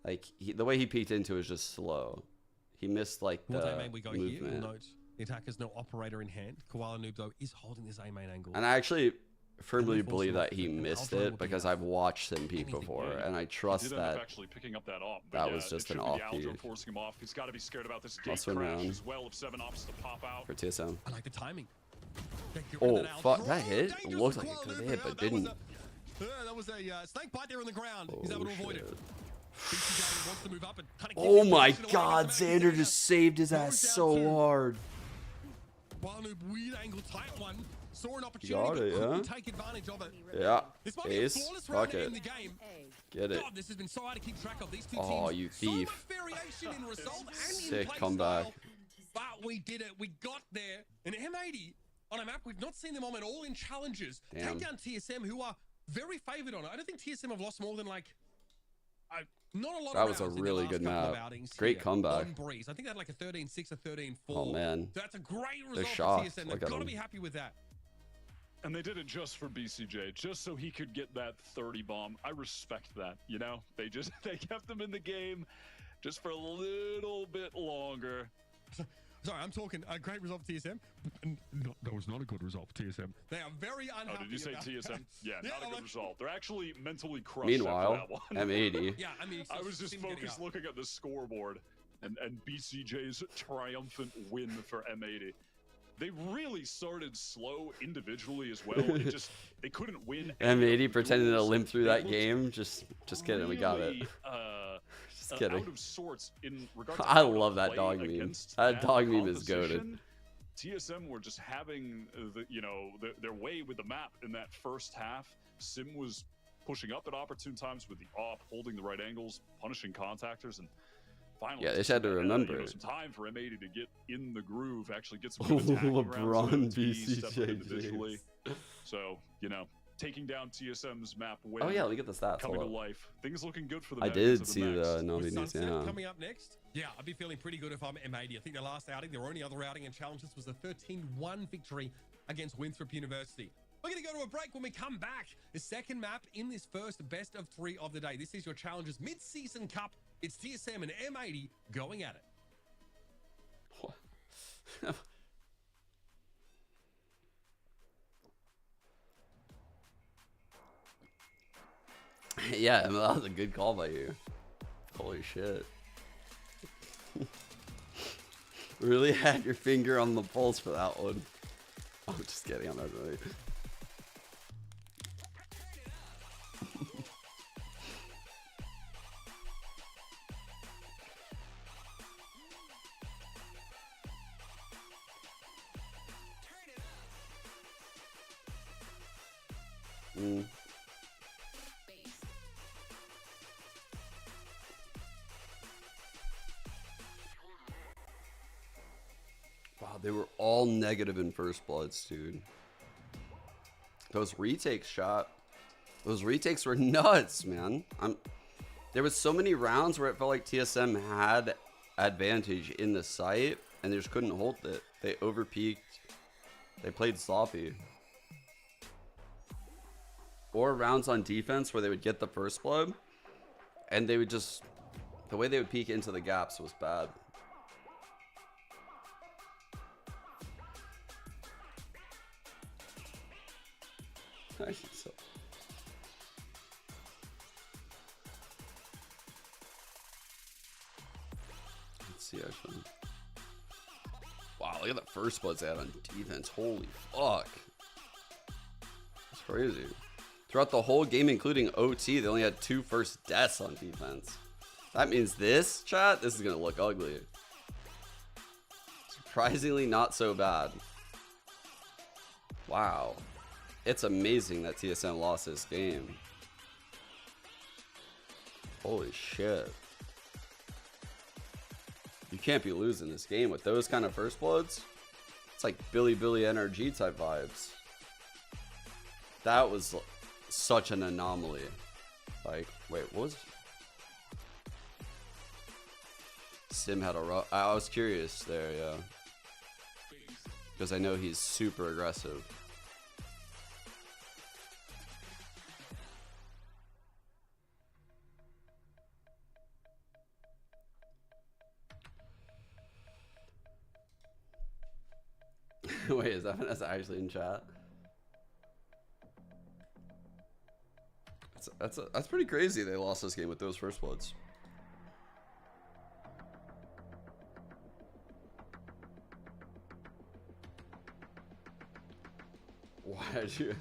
Like, the way he peeked into it is just slow. He missed, like, the We go movement. here. You'll note the attacker's no operator in hand. Koala Noob, though, is holding this A main angle. And I actually firmly believe that he missed it because I've watched him peek before, and I trust that actually picking up that op. that was just an off peek. Forcing him off. He's got to be scared about this Plus gate one crash round. as well. If 7 ops to pop out. For TSM. I like the timing. Oh, fuck, that hit? It looked like it could have hit, but didn't. That was a snake bite there on the ground. He's Oh, able to avoid it. shit. BCJ wants to move up and kind of Oh my god, Xander just saved his ass so hard. Koala Noob, weird angle, tight one. Saw an Got opportunity, it, but couldn't yeah? take advantage of it. Yeah, This might be a ace, flawless round fuck to it. end the game. Get it. God, this has been so hard to keep track of these two Oh, teams. you So thief. much variation in result and in Sick play comeback. style, but we did it. We got there. And M80 on a map we've not seen them on at all in challenges. Damn. Take down TSM, who are very favored on it. I don't think TSM have lost more than like not a lot. That of was a rounds in really their good last couple of map. outings Great here comeback. on Breeze. I think they had like a 13-6 or 13-4. Oh, man. So that's a great They're result for shocked. TSM. Look They've at got to them. be happy with that. And they did it just for BCJ, just so he could get that 30 bomb. I respect that, you know? They kept him in the game just for a little bit longer. Sorry, I'm talking a great result for TSM. No, that was not a good result for TSM. They are very unhappy. Oh, did you say about TSM? that. Yeah, not a good like- result. They're actually mentally crushed Meanwhile, after that one. M80. Yeah, I mean, I was just focused looking at the scoreboard and BCJ's triumphant win for M80. They really started slow individually as well. They couldn't win. M80 pretending to limp through They that looked game. Just kidding, we got it. really, Just kidding. out of sorts in regards to I how to love that play dog meme. against That dog meme is composition. goated. TSM were just having their way with the map in that first half. Sim was pushing up at opportune times with the op, holding the right angles, punishing contactors, and finally, Yeah, they just had to remember it. some time for M80 to get in the groove, actually get some good attacking LeBron rounds. Step up BCJ. individually. So taking down TSM's map win. Oh yeah, look at the stats. Coming Hold to up. life. Things looking good for the I Mavs did see the Nami With news. Sunset Yeah. coming up next. Yeah, I'd be feeling pretty good if I'm M80. I think their last outing, their only other outing in challenges was a 13-1 victory against Winthrop University. We're going to go to a break. When we come back, the second map in this first best of 3 of the day. This is your Challengers Mid-Season Cup. It's TSM and M80 going at it. Yeah, that was a good call by you. Holy shit. Really had your finger on the pulse for that one. I'm just kidding, I'm not really. Wow, they were all negative in first bloods, dude. Those retakes those retakes were nuts, man. There was so many rounds where it felt like TSM had advantage in the site, and they just couldn't hold it. They overpeaked. They played sloppy. Or rounds on defense where they would get the first blood, and they would just... The way they would peek into the gaps was bad. So. Let's see actually. Wow, look at the first bloods they had on defense. Holy fuck. That's crazy. Throughout the whole game, including OT, they only had 2 first deaths on defense. That means this, chat, this is gonna look ugly. Surprisingly not so bad. Wow. it's amazing that TSM lost this game. Holy shit. You can't be losing this game with those kind of first bloods. It's like Billy NRG type vibes. That was such an anomaly. Like, wait, what was... Sim had a rough... I was curious there, yeah. Because I know he's super aggressive. Wait, is that Vanessa actually in chat? That's pretty crazy they lost this game with those first bloods. Why did you...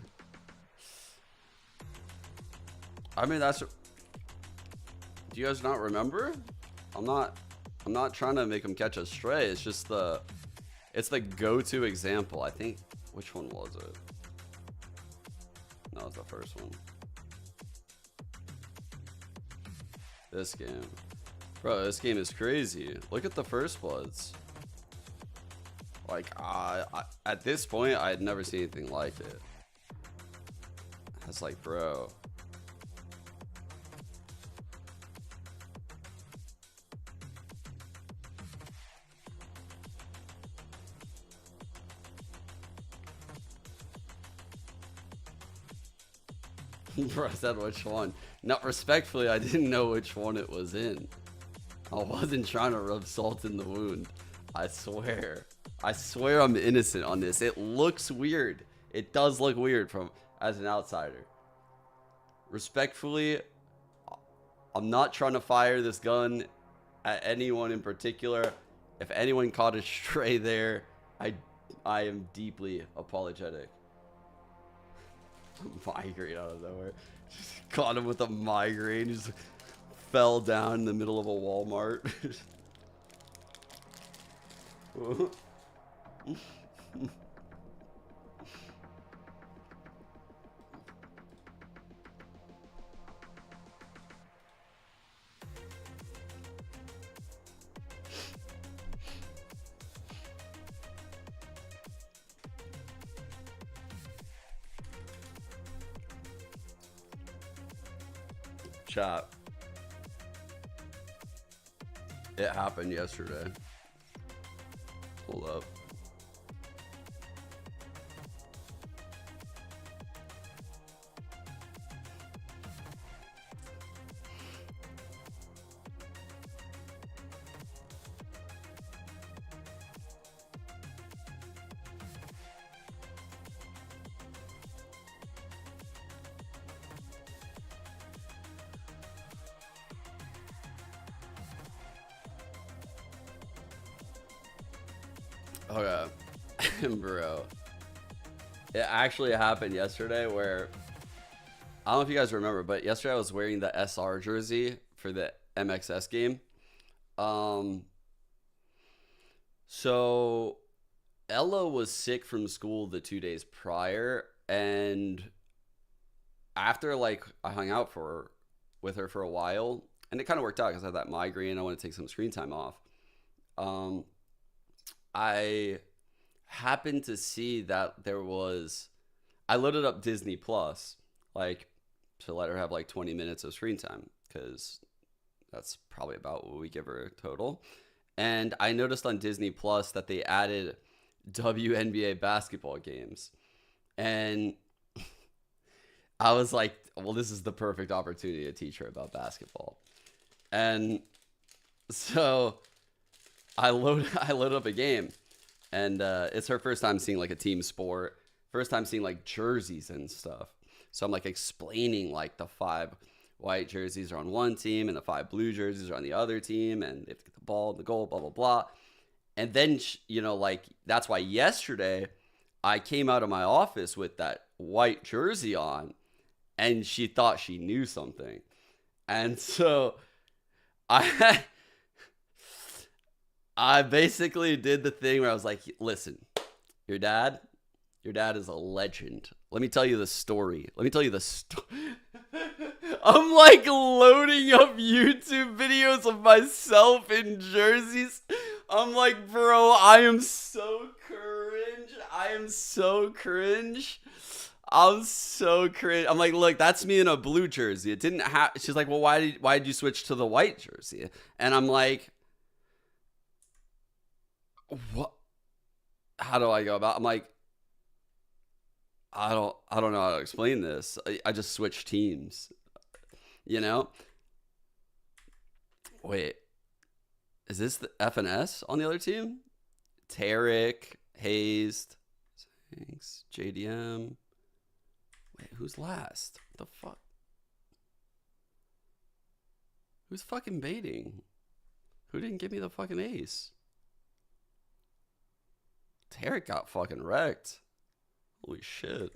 I mean, that's... Do you guys not remember? I'm not trying to make them catch a stray. It's just the... It's the go-to example. I think... Which one was it? No, it's the first one. This game. Bro, this game is crazy. Look at the first bloods. Like, at this point, I had never seen anything like it. It's like, bro. Bro, I said which one. No, respectfully, I didn't know which one it was in. I wasn't trying to rub salt in the wound. I swear. I swear I'm innocent on this. It looks weird. It does look weird from as an outsider. Respectfully, I'm not trying to fire this gun at anyone in particular. If anyone caught a stray there, I am deeply apologetic. Migraine out of nowhere. Just caught him with a migraine. Just fell down in the middle of a Walmart. Chat. It happened yesterday. Hold up. Okay. Bro. It actually happened yesterday where... I don't know if you guys remember, but yesterday I was wearing the SR jersey for the MXS game. So Ella was sick from school the 2 days prior, and after like I hung out with her for a while, and it kind of worked out because I had that migraine. I wanted to take some screen time off. I happened to see that I loaded up Disney Plus, like, to let her have like 20 minutes of screen time, because that's probably about what we give her total. And I noticed on Disney Plus that they added WNBA basketball games. And I was like, well, this is the perfect opportunity to teach her about basketball. And so I loaded up a game, and it's her first time seeing like a team sport, first time seeing like jerseys and stuff. So I'm like explaining like the 5 white jerseys are on one team and the 5 blue jerseys are on the other team, and they have to get the ball, the goal, blah, blah, blah. And then, you know, like, that's why yesterday I came out of my office with that white jersey on, and she thought she knew something. And so I basically did the thing where I was like, listen, your dad Your dad is a legend. Let me tell you the story. Let me tell you the story. I'm like loading up YouTube videos of myself in jerseys. I'm like, bro, I am so cringe. I am so cringe. I'm so cringe. I'm like, look, that's me in a blue jersey. It didn't have. She's like, well, why did you switch to the white jersey? And I'm like, what? How do I go about? I'm like, I don't know how to explain this. I just switched teams, you know? Wait, is this the FNS on the other team? Tarek, Hazed, thanks, JDM. Wait, who's last? What the fuck? Who's fucking baiting? Who didn't give me the fucking ace? Tarek got fucking wrecked. Holy shit.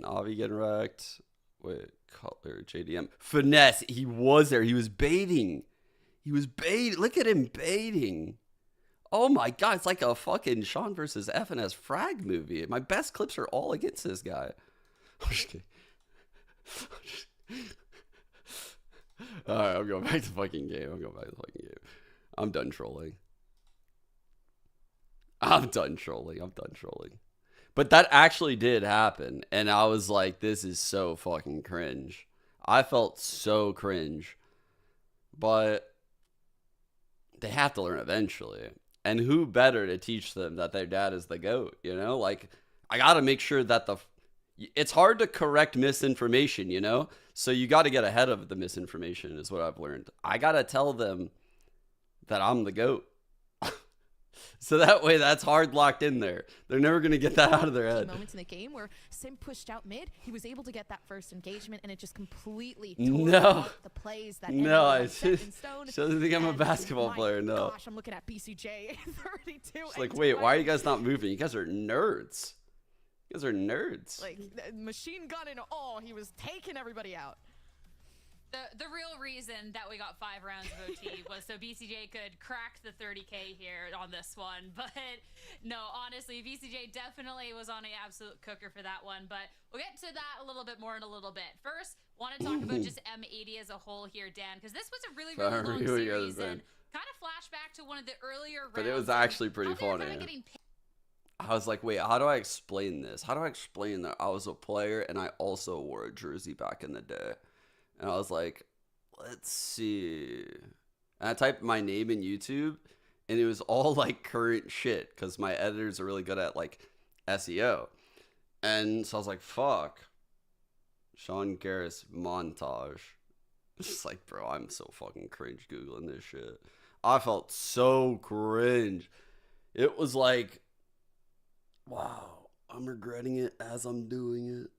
Navi getting wrecked. Wait, Cutler, JDM. Finesse, he was there. He was baiting. He was baiting. Look at him baiting. Oh my god, it's like a fucking Sean versus FNS frag movie. My best clips are all against this guy. I'm just kidding. Alright, I'm going back to the fucking game. I'm done trolling. I'm done trolling. But that actually did happen. And I was like, this is so fucking cringe. I felt so cringe. But they have to learn eventually. And who better to teach them that their dad is the GOAT, you know? Like, I got to make sure that it's hard to correct misinformation, you know? So you got to get ahead of the misinformation is what I've learned. I got to tell them that I'm the GOAT. So that way, that's hard locked in there. They're never going to get that out of their head. Moments in the game where Sim pushed out mid, he was able to get that first engagement, and it just completely tore up the plays that I set in stone. She doesn't think I'm a basketball player. No. Gosh, I'm looking at BCJ 32. It's like, wait, why are you guys not moving? You guys are nerds. Like machine gun and all, he was taking everybody out. The real reason that we got 5 rounds of OT was so BCJ could crack the 30K here on this one. But no, honestly, BCJ definitely was on an absolute cooker for that one. But we'll get to that a little bit more in a little bit. First, want to talk about just M80 as a whole here, Dan, because this was a really, really long series and kind of flashback to one of the earlier rounds. But it was actually pretty funny. I was like, wait, how do I explain this? How do I explain that I was a player and I also wore a jersey back in the day? And I was like, let's see. And I typed my name in YouTube, and it was all like current shit because my editors are really good at like SEO. And so I was like, fuck. Sean Garris montage. It's just like, bro, I'm so fucking cringe Googling this shit. I felt so cringe. It was like, wow, I'm regretting it as I'm doing it.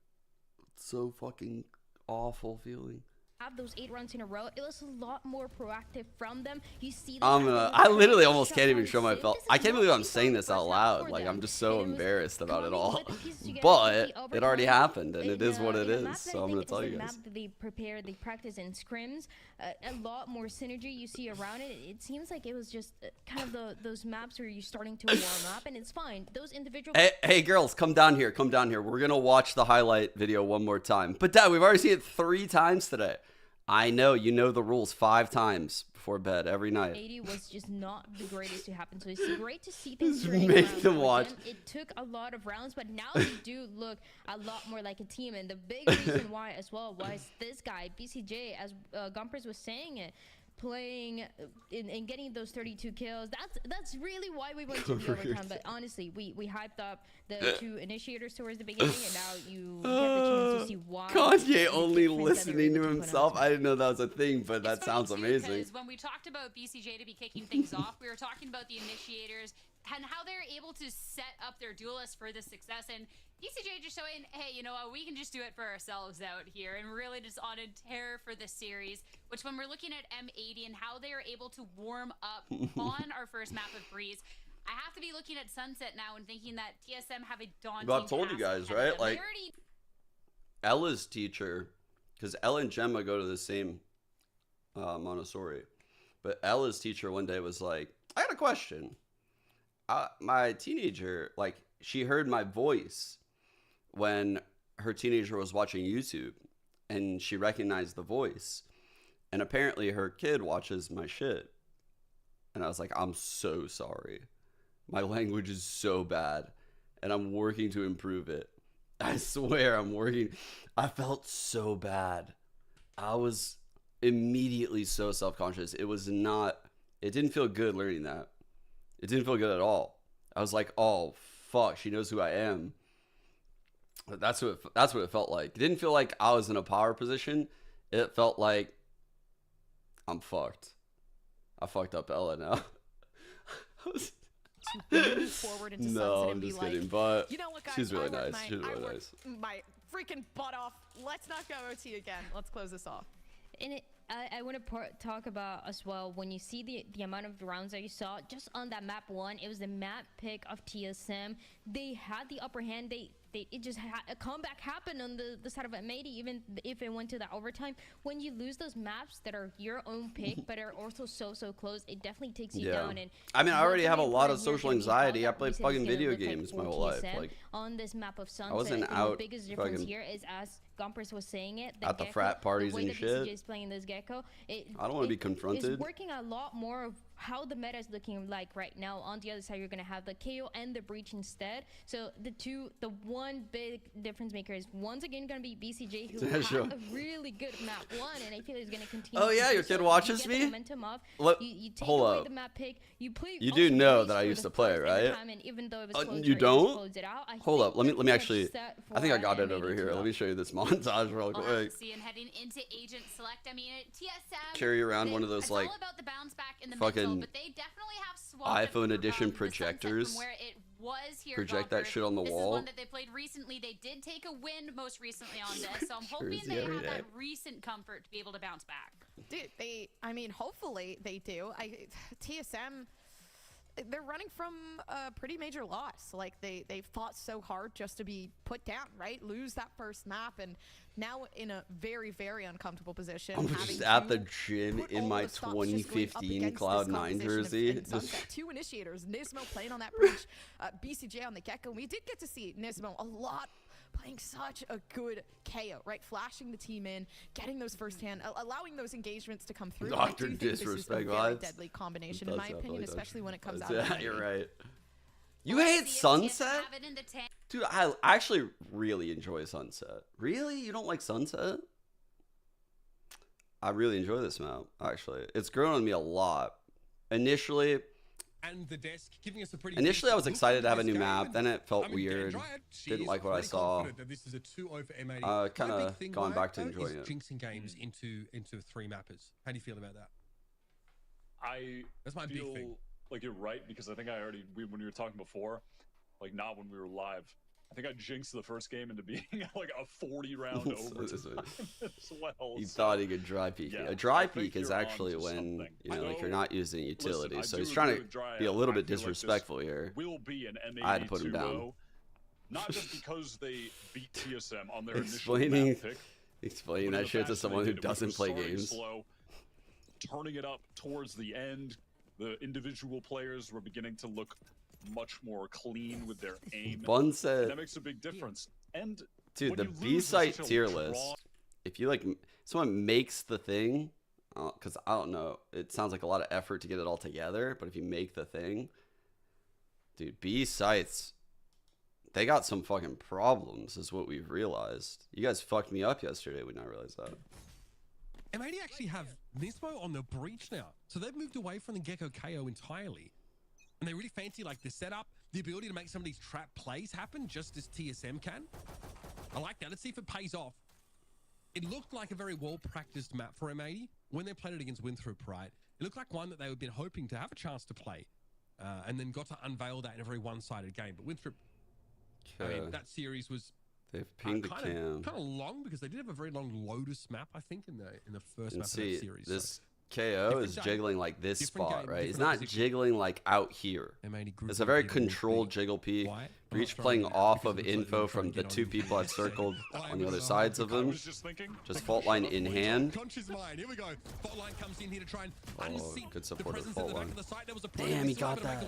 It's so fucking awful feeling. Have those 8 runs in a row. It was a lot more proactive from them. You see, I literally almost can't even show my felt. I can't believe I'm saying this out loud. Like, I'm just so embarrassed about it all. But it already happened, and it is what it is. So I'm gonna tell you guys. They prepare, they practice in scrims. A lot more synergy you see around it. It seems like it was just kind of those maps where you're starting to warm up, and it's fine. Those individual. Hey, girls, come down here. Come down here. We're gonna watch the highlight video one more time. But Dad, we've already seen it 3 times today. I know, you know the rules 5 times before bed every night. 80 was just not the greatest to happen, so it's great to see things make them watch. It took a lot of rounds, but now they do look a lot more like a team, and the big reason why as well was this guy, BCJ, as Gumpers was saying it, playing and getting those 32 kills. That's really why we went to the overtime. But honestly, we hyped up the 2 initiators towards the beginning, and now you get the chance to see why. Kanye only listening to himself. I didn't know that was a thing, but that sounds amazing. Because when we talked about BCJ to be kicking things off, we were talking about the initiators and how they're able to set up their duelists for the success, and BCJ just showing, hey, you know what, we can just do it for ourselves out here, and really just on a tear for the series, which when we're looking at M80 and how they are able to warm up on our first map of Breeze, I have to be looking at Sunset now and thinking that TSM have a daunting But I've told you guys, right? Like, Ella's teacher, because Ella and Gemma go to the same Montessori, but Ella's teacher one day was like, I got a question. my teenager, like, she heard my voice when her teenager was watching YouTube, and she recognized the voice. And apparently her kid watches my shit. And I was like, I'm so sorry. My language is so bad, and I'm working to improve it. I swear I'm working. I felt so bad. I was immediately so self-conscious. It didn't feel good learning that. It didn't feel good at all. I was like, oh, fuck, she knows who I am. But that's what it felt like. It didn't feel like I was in a power position. It felt like I'm fucked. I fucked up Ella now. To move forward into No, sunset I'm and be just like, kidding, but you know what, guys, she's really I worked nice. She's really nice. my freaking butt off. Let's not go OT again. Let's close this off. And I want to talk about as well, when you see the amount of rounds that you saw just on that map 1, it was the map pick of TSM. They had the upper hand. It just had a comeback happen on the side of M80, even if it went to the overtime. When you lose those maps that are your own pick but are also so close, it definitely takes you down. And I mean, I already have a lot of here social can be how anxiety. I that played reset is fucking gonna video look like games my for whole life. TSM Like, on this map of sunset. I wasn't and out the biggest difference fucking here is, as Gompers was saying it, at the Gecko, frat parties the way and that shit. BCJ is playing this Gecko, I don't want to be confronted. It's working a lot more of how the meta is looking like right now. On the other side, you're gonna have the KO and the breach instead. So the one big difference maker is once again gonna be BCJ, who had Sure. a really good map 1, and I feel he's gonna continue. Oh yeah, your kid watches you get the me. momentum up. You take Hold away up. the map pick. You play. You do also know plays that I for used the to play, first right? time, and even though it was closer, You just don't? closed it out. Hold up, let me think they're actually. set I think I for got it M80 over to here. go. Let me show you this montage real We'll have quick. to see, and heading into agent select, I mean, TSM Carry around one of those, it's like, all about the bounce back in the fucking mental, but they definitely have swapped iPhone it edition from the sunset projectors. from where it was here. Project that Gompers. shit on the This wall. is one that they played recently. They did take a win most recently on this, so I'm hoping Jersey they every have day. that recent comfort to be able to bounce back. Dude, I mean, hopefully they do. TSM, they're running from a pretty major loss. Like, they fought so hard just to be put down, right? Lose that first map, and now in a very, very uncomfortable position. I'm having just at to the gym put in all my the stops just going up 2015 against this Cloud9 composition jersey. and Just Sunset, 2 initiators, Nismo playing on that bridge, BCJ on the Gecko. We did get to see Nismo a lot, playing such a good KO, right? Flashing the team in, getting those first-hand, allowing those engagements to come through. I Dr. do think this is a Disrespect very vibes. deadly combination, It in does my sound opinion, like especially when it comes out Yeah, of you're M80. right. You Let's hate see if TSM Sunset? have it in the tank. Dude, I actually really enjoy Sunset. Really? You don't like Sunset? I really enjoy this map, actually. It's grown on me a lot. Initially, And the desk giving us a pretty I was decent excited look to have at a new this map. game, Then it felt and, I mean, weird. Dendriad, she Didn't is like what I pretty saw. confident that this is a 2-0 for M80. Kinda My big thing, gone back to Wyatt, enjoying is it. jinxing games into 3 mappers. How do you feel about that? That's my big feel thing. like you're right, because I think when we were talking before, like not when we were live, I think I jinxed the first game into being like a 40-round overtime as well. He so, thought he could dry peek. yeah, A dry I think peek is you're actually onto when, something. you know, like I you're know- not using utilities. Listen, So I he's do trying agree to with Dryad. be a little I bit feel like this disrespectful here. will be an M80 I had to put him down. 2-0, not just because they beat TSM on their initial Explaining map pick, Explaining but in that the shit to fact someone they who did it, which doesn't was play starting games. slow, turning it up towards the end, the individual players were beginning to look much more clean with their aim. Bun And said, that makes a big difference. And dude, when the you lose B in site such a tier draw- list, if you like, someone makes the thing, because I don't know, it sounds like a lot of effort to get it all together, but if you make the thing, dude, B sites, they got some fucking problems, is what we've realized. You guys fucked me up yesterday when I realized that. M80 actually have Nismo on the breach now. So they've moved away from the Gecko KO entirely. And they really fancy like the setup, the ability to make some of these trap plays happen just as TSM can. I like that. Let's see if it pays off. It looked like a very well-practiced map for M80 when they played it against Winthrop, right? It looked like one that they had been hoping to have a chance to play and then got to unveil that in a very one-sided game. But Winthrop, I mean, that series was They've pinged the cam. kind of long because they did have a very long Lotus map, I think, in the first And map of see, that series. this KO Different is game, jiggling like this different spot, game, right? It's different not opposition. jiggling like out here. M80 group It's a very of people controlled being jiggle peak. quiet. Breach playing off of info from the two people I've circled on the other sides of him. Just fault line in hand. Oh, good support of fault line. Damn, he got that.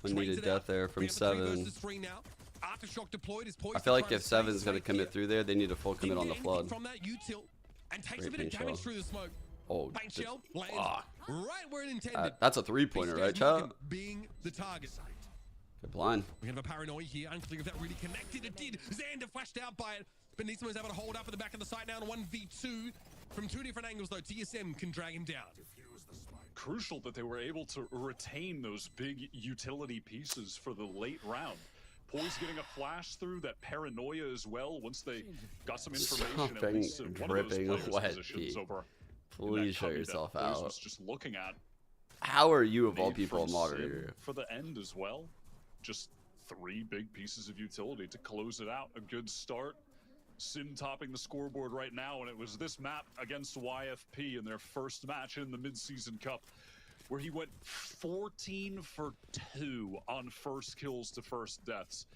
Unneeded death there from 7. I feel like if 7's going to commit through there, they need a full commit on the flood. Great paint shell. Oh, that's a 3-pointer, right, chat? Good blind. We have a paranoia here. Unclear if that really connected. It did. Xander flashed out by it. But Nismo is able to hold up at the back of the site now on 1v2. From 2 different angles, though, TSM can drag him down. Crucial that they were able to retain those big utility pieces for the late round. Poise getting a flash through, that paranoia as well. Once they got some information, at least in one of those players' positions over. Please show yourself out. Was just looking at. How are you of all people a moderator? For the end as well. Just 3 big pieces of utility to close it out. A good start. Sin topping the scoreboard right now, and it was this map against YFP in their first match in the Mid-Season Cup, where he went 14 for 2 on first kills to first deaths.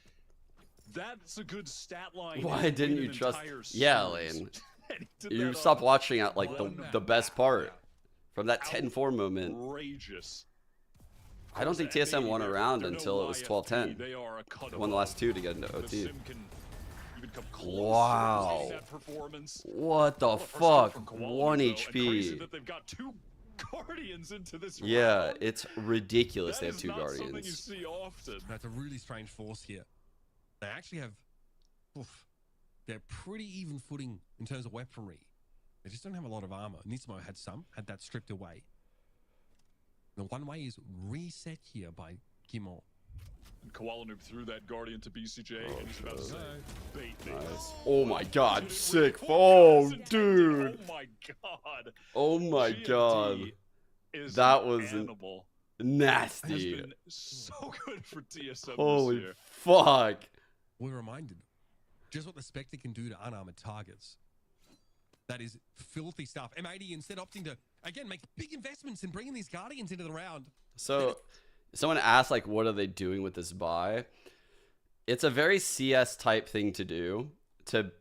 That's a good stat line. Why didn't you trust? Yeah, Lane. You stopped watching at like the best part from that 10-4 moment. Outrageous. I don't think TSM won a round until it was 12-10. They won the last 2 to get into OT. Wow. What the fuck? 1 HP. Yeah, it's ridiculous they have 2 Guardians. That's a really strange force here. They actually have... they're pretty even footing in terms of weaponry. They just don't have a lot of armor. Nismo had that stripped away. The one way is reset here by Gimon. And Koala Noob threw that Guardian to BCJ, and he's about to say, bait me. Nice. Oh my god, sick. Oh, dude. Oh my god. Oh my god. That was nasty. Has been so good for TSM Holy this year. fuck. We're reminded just what the Spectre can do to unarmored targets. That is filthy stuff. M80 instead opting to, again, make big investments in bringing these Guardians into the round. So, someone asked, like, what are they doing with this buy? It's a very CS type thing to do, to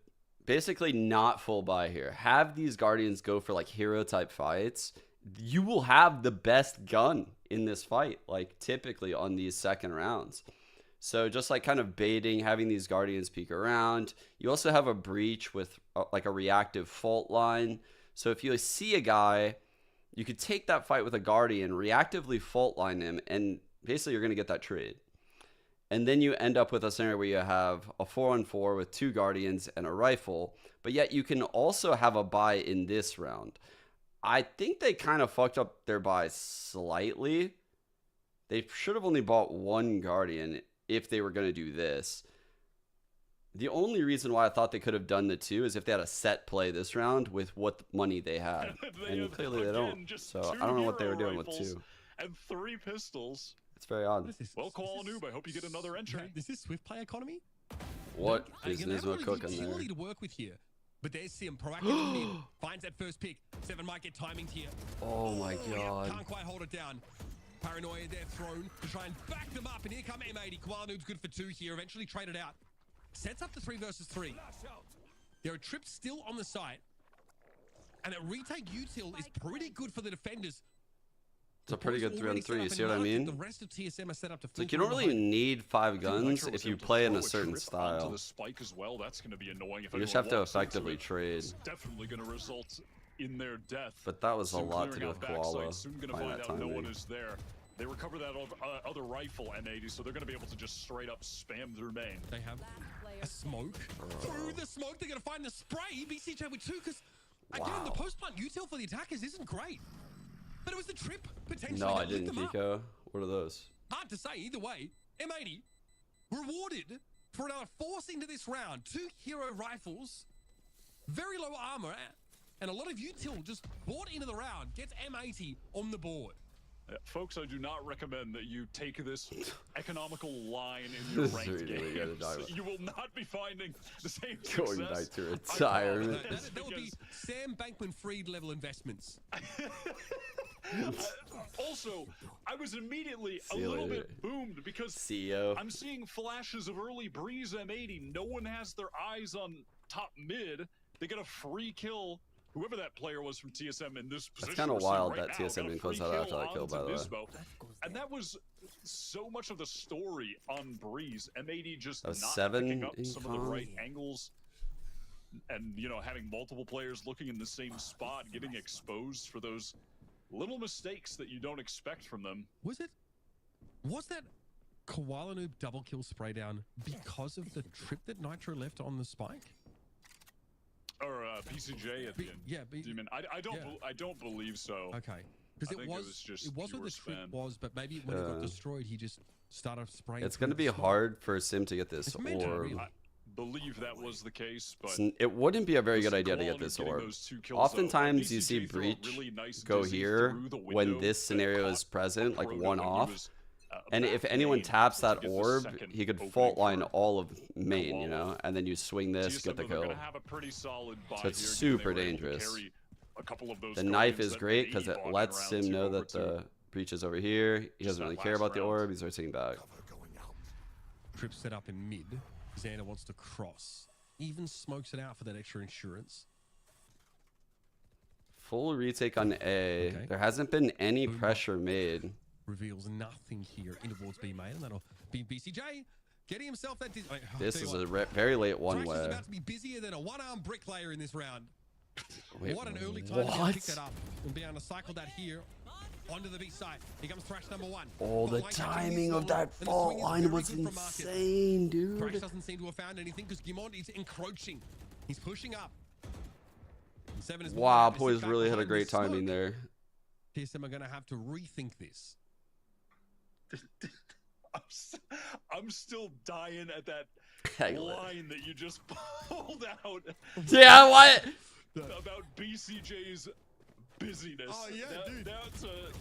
basically not full buy here. Have these Guardians go for, like, hero type fights. You will have the best gun in this fight, like, typically on these second rounds. So just like kind of baiting, having these Guardians peek around. You also have a breach with like a reactive fault line. So if you see a guy, you could take that fight with a Guardian, reactively fault line him, and basically you're going to get that trade. And then you end up with a scenario where you have a 4-on-4 with 2 Guardians and a rifle, but yet you can also have a buy in this round. I think they kind of fucked up their buy slightly. They should have only bought 1 Guardian if they were going to do this. The only reason why I thought they could have done the 2 is if they had a set play this round with what money they had. And clearly they don't. So I don't know what they were doing with 2. And 3 pistols. It's very odd. Well, Koala Noob, I hope you get another entry. Is this Swift play economy? What is Nismo cooking there? To work with here. But there's Sim proactively finds that first pick. 7 might get timing here. Oh my god. Can't quite hold it down. Paranoia there thrown to try and back them up, and here come M80. Koala Noob's good for 2 here, eventually traded out. Sets up to 3 versus 3. There are trips still on the site, and a retake util is pretty good for the defenders. It's a pretty good 3-on-3, you see what I mean? The rest of TSM are set up to like, you don't really need 5 guns if you play in a certain style. That's going to be annoying. You just have to effectively trade. Definitely going to result in their death. But that was a lot to do with Koala. Soon going to find out no one is there. They recover that other rifle, M80, so they're going to be able to just straight up spam their main. They have a smoke. Through the smoke, they're going to find the spray. BCJ with 2, because, again, the post-plant util for the attackers isn't great. But it was the trip, potentially. No, I didn't, Kiko. What are those? Hard to say, either way. M80 rewarded for another force into this round. 2 hero rifles, very low armor, and a lot of util just bought into the round. Gets M80 on the board. Folks, I do not recommend that you take this economical line in your ranked games. You will not be finding the same success. Going back to retirement. That would be Sam Bankman-Fried level investments. Also, I was immediately a little bit boomed because because CEO. I'm seeing flashes of early Breeze M80. No one has their eyes on top mid. They get a free kill. Whoever that player was from TSM in this position. It's kind of we're seeing wild right that now, TSM got a didn't close free out after that kill, onto by the way. Nismo. And that was so much of the story on Breeze. M80 just That was not 7 picking up in some of the con. right angles. And, you know, having multiple players looking in the same spot, getting exposed for those little mistakes that you don't expect from them. Was that Koala Noob double kill spray down because of the trip that Nitro left on the spike? Or BCJ at the end. Yeah, Demon. I don't believe so. Okay. Because it was where the trip was, but maybe when it got destroyed, he just started spraying. It's going to be hard for Sim to get this orb. I believe that was the case, but It wouldn't be a very good idea to get this orb. Oftentimes you see Breach go here when this scenario is present, like one off. And if anyone taps that orb, he could fault line all of main, you know, and then you swing this, get the kill. So it's super dangerous. The knife is great because it lets Sim know that the Breach is over here. He doesn't really care about the orb. He's rotating back. Trip set up in mid. Xander wants to cross. Even smokes it out for that extra insurance. Full retake on A. There hasn't been any pressure made. Reveals nothing here. Intervals be made, and that'll be BCJ getting himself that. This is a very late one way. Trash is about to be busier than a one-arm bricklayer in this round. Wait, what an early time to pick that up and be able to cycle that here onto the B side. Here comes Thrash number 1. Oh, the timing of that fault line was insane, dude. Thrash doesn't seem to have found anything because Gimond is encroaching. He's pushing up. And 7 is wow, Poise really had a great timing there. TSM are going to have to rethink this. I'm still dying at that line that you just pulled out. Yeah, what? About BCJ's busyness. Oh yeah, dude. That's a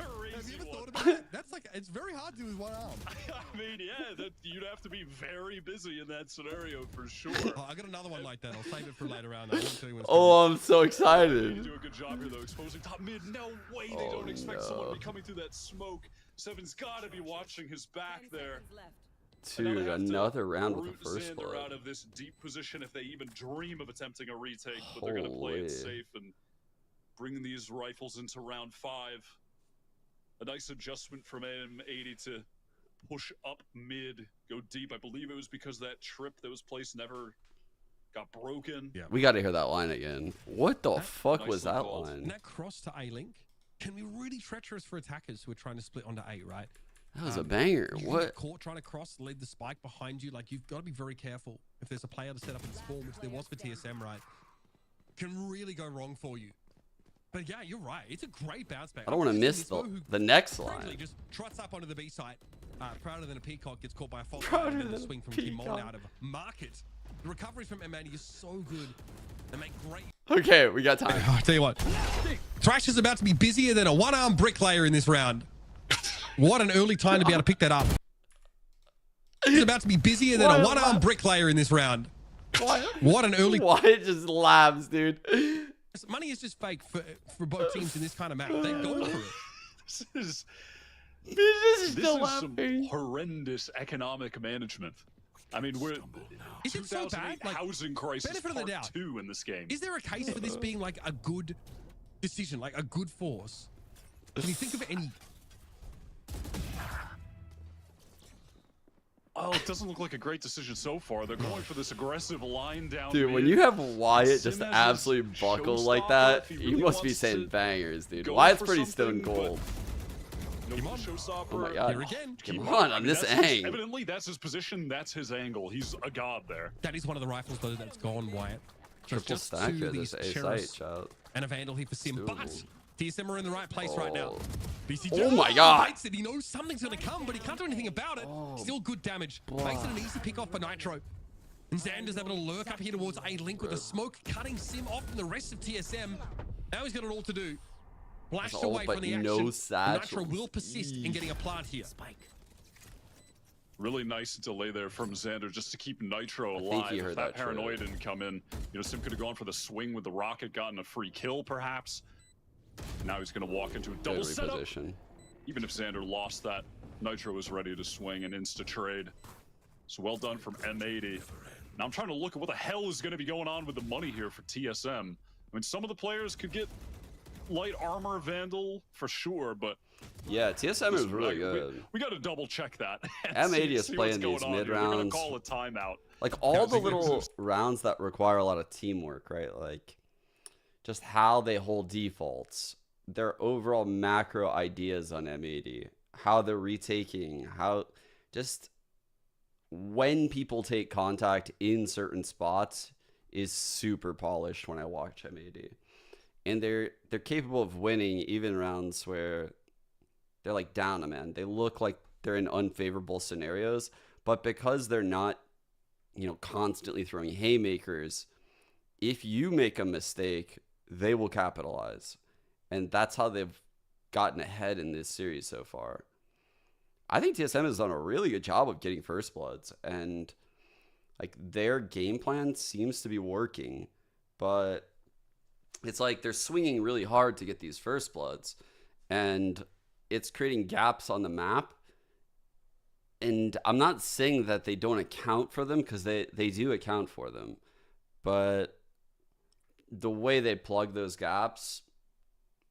crazy Have you ever one. thought about that? That's like, it's very hard to do with one arm. I mean, yeah, you'd have to be very busy in that scenario for sure. Oh, I got another one like that. I'll save it for later round. I won't tell you when it's Oh, I'm so You excited. do a good job here though, exposing top mid. No way they don't expect someone to be coming through that smoke. Seven's got to be watching his back there. Dude, another round with the root first Xander blood. out of this deep position if they even dream of attempting a retake, but they're going to play it safe and bring these rifles into round 5. A nice adjustment from M80 to push up mid, go deep. I believe it was because that trip that was placed never got broken. Yeah. We got to hear that line again. What the fuck was that called. line? And that cross to A-Link can be really treacherous for attackers who are trying to split onto A, right? That was a banger. You What? get caught trying to cross, lead the spike behind you. Like, you've got to be very careful. If there's a player to set up in spawn, which there was for TSM, right? Can really go wrong for you. But yeah, you're right. It's a great bounce back. I don't want to miss the next Frankly, line. just trots up onto the B side. Prouder than a peacock, gets caught by a fault. Prouder And then the than swing a from Kimon peacock. out of market. The recoveries from M80 is so good. They make great. Okay, we got time. I'll tell you what. Thrash is about to be busier than a one-arm bricklayer in this round. What an early time to be able to pick that up. He's about to be busier than a one-arm bricklayer in this round. What an early... Why it just laughs, dude? Money is just fake for both teams in this kind of map. They're going for it. This is still some horrendous economic management. I mean, we're is it so bad? Like, housing crisis benefit of the part doubt. 2 in this game. Is there a case for this being like a good decision, like a good force? Can you think of any? Oh, it doesn't look like a great decision so far. They're going for this aggressive line down. Dude, when mid. you have Wyatt Sim just has absolutely his buckle like showstopper that, if he you really must be wants saying to bangers, dude. go Wyatt's for pretty stone something, but cold. No Come on. showstopper. Oh my god. Here again. Come on this ang. Evidently, that's his position. That's his angle. He's a god there. That is one of the rifles though that's gone, Wyatt. Triple Just stack two here, of this these A Cherries site, child. and a Vandal here for Sim, Ooh. but TSM are in the right place right now. Oh. BCJ Oh my god. Baits it. He knows something's gonna come, but he can't do anything about it. Still good damage. Makes it an easy pick off for Nitro. And Xander's able to lurk up here towards A-Link with the smoke, cutting Sim off from the rest of TSM. Now he's got it all to do. Flashed all away but from the no action. satchel. Nitro will persist in getting a plant here. Really nice delay there from Xander just to keep Nitro think alive. he If heard that that paranoia trip. didn't come in, you know, Sim could have gone for the swing with the rocket, gotten a free kill perhaps. Now he's going to walk into a double Good setup. reposition. Even if Xander lost that Nitro was ready to swing an insta-trade. So well done from M80. Now I'm trying to look at what the hell is going to be going on with the money here for TSM. I mean, some of the players could get light armor Vandal for sure, but yeah, TSM is really good. We got to double check that. M80 is playing these mid rounds. We're gonna call a timeout. Like all the little rounds that require a lot of teamwork, right? Like just how they hold defaults, their overall macro ideas on M80, how they're retaking, how just when people take contact in certain spots is super polished when I watch M80. And they're capable of winning even rounds where they're like down a man. They look like they're in unfavorable scenarios, but because they're not, you know, constantly throwing haymakers, if you make a mistake, they will capitalize. And that's how they've gotten ahead in this series so far. I think TSM has done a really good job of getting first bloods, and like their game plan seems to be working, but it's like they're swinging really hard to get these first bloods, and it's creating gaps on the map. And I'm not saying that they don't account for them, because they do account for them, but the way they plug those gaps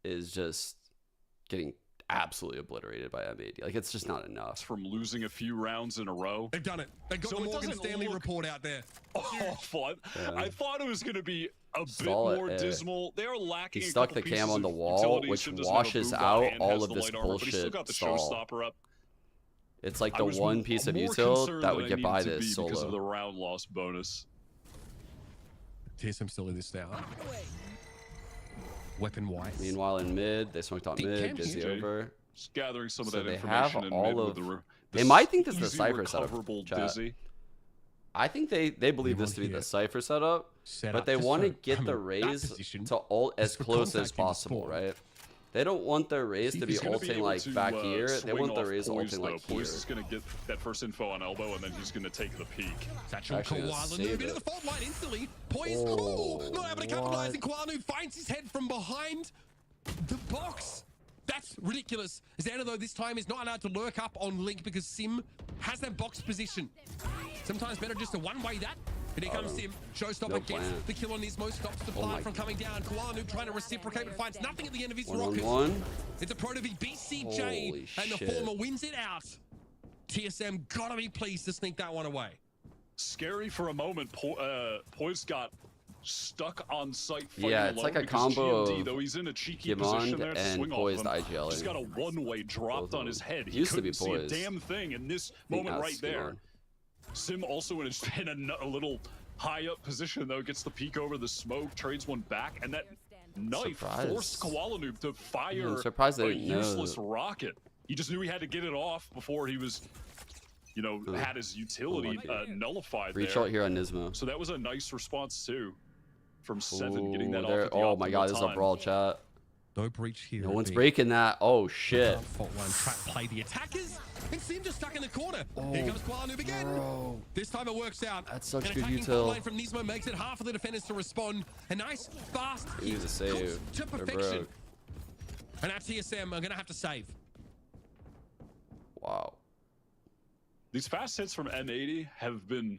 is just getting absolutely obliterated by M80. Like, it's just not enough. From losing a few rounds in a row. They've done it. They've got the Morgan Stanley report out there. Awful. I thought it was going to be a bit more dismal. They are lacking. He stuck the cam on the wall, which washes out all of this bullshit stall. It's like the one piece of util that would get by this solo. Because of the round loss bonus. TSM still in this now. Weapon wise. Meanwhile, in mid, they smoked on mid. Busy over. Just gathering some of So that they information have in all mid of. with They might think this is the Cypher setup. Dizzy. I think they believe this to be the Cypher setup, but they want to get the raise to ult as close as possible, right? They don't want their raise to be ulting like back here. They want the raise ulting like here. Poise is going to get that first info on elbow, and then he's going to take the peak. Actually, Koala into the fault line instantly. Poise, not able to capitalize, and Koala finds his head from behind the box. That's ridiculous. Xander, though, this time is not allowed to lurk up on Link because Sim has that box position. Sometimes better just to one-way that. But here comes Sim. Showstopper gets the kill on Nismo, stops the plant from coming down. Koala trying to reciprocate, but finds nothing at the end of his rocket. It's a pro to be BCJ, and the former wins it out. TSM gotta be pleased to sneak that one away. Scary for a moment. Poise got stuck on site. Yeah, it's like a combo GMD, though he's in a cheeky position there to swing Poised off him. IGL. He's got a one-way dropped on his head. He used to be couldn't see a damn thing in this moment right there. Sim also in a little high up position though, gets the peek over the smoke, trades one back, and that knife forced Koala Noob to fire a useless rocket. He just knew he had to get it off before he was, you know, had his utility nullified Reach out here on Nismo. So that was a nice response too from Seven, getting that off at the oh my god, this is a brawl, chat. No breach here. No one's breaking that. Oh shit. Fault line trap play the attackers. And Sim just stuck in the corner. Here comes Koala Noob again. This time it works out. That's such An good attacking util. line from Nismo makes it hard for the defenders to respond. A nice, fast hit Needs a save. to perfection. And at TSM are gonna have to save. Wow. These fast hits from M80 have been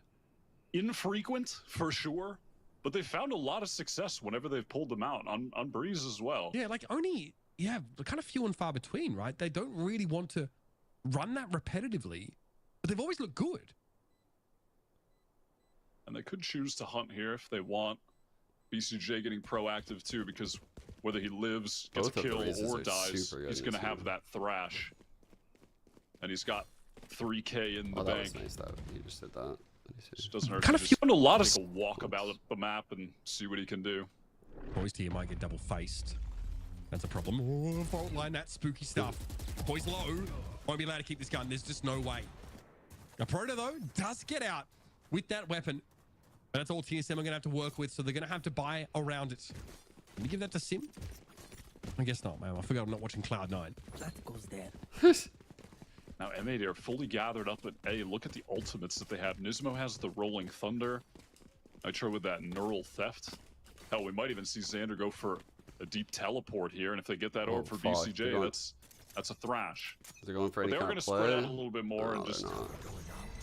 infrequent for sure, but they've found a lot of success whenever they've pulled them out on Breeze as well. Yeah, like only, kind of few and far between, right? They don't really want to run that repetitively, but they've always looked good. And they could choose to hunt here if they want. BCJ getting proactive too, because whether he lives, gets a kill, or dies, he's going to have that thrash. And he's got 3K in the bank. That was nice that he just did that. Just doesn't hurt. Kind of found a lot of take a walk about the map and see what he can do. Boys here might get double faced. That's a problem. Oh, fault line, that spooky stuff. Boys low. Won't be allowed to keep this gun. There's just no way. Now, Proto, though, does get out with that weapon. And that's all TSM are going to have to work with, so they're going to have to buy around it. Can we give that to Sim? I guess not, man. I forgot I'm not watching Cloud9. That goes there. Now, M80 are fully gathered up at A. Look at the ultimates that they have. Nismo has the Rolling Thunder. Nitro with that Neural Theft. Hell, we might even see Xander go for a deep teleport here. And if they get that orb for BCJ, That's a Thrash. They're going for But any they were kind going of to play. spread out a little bit more No, and they're just not.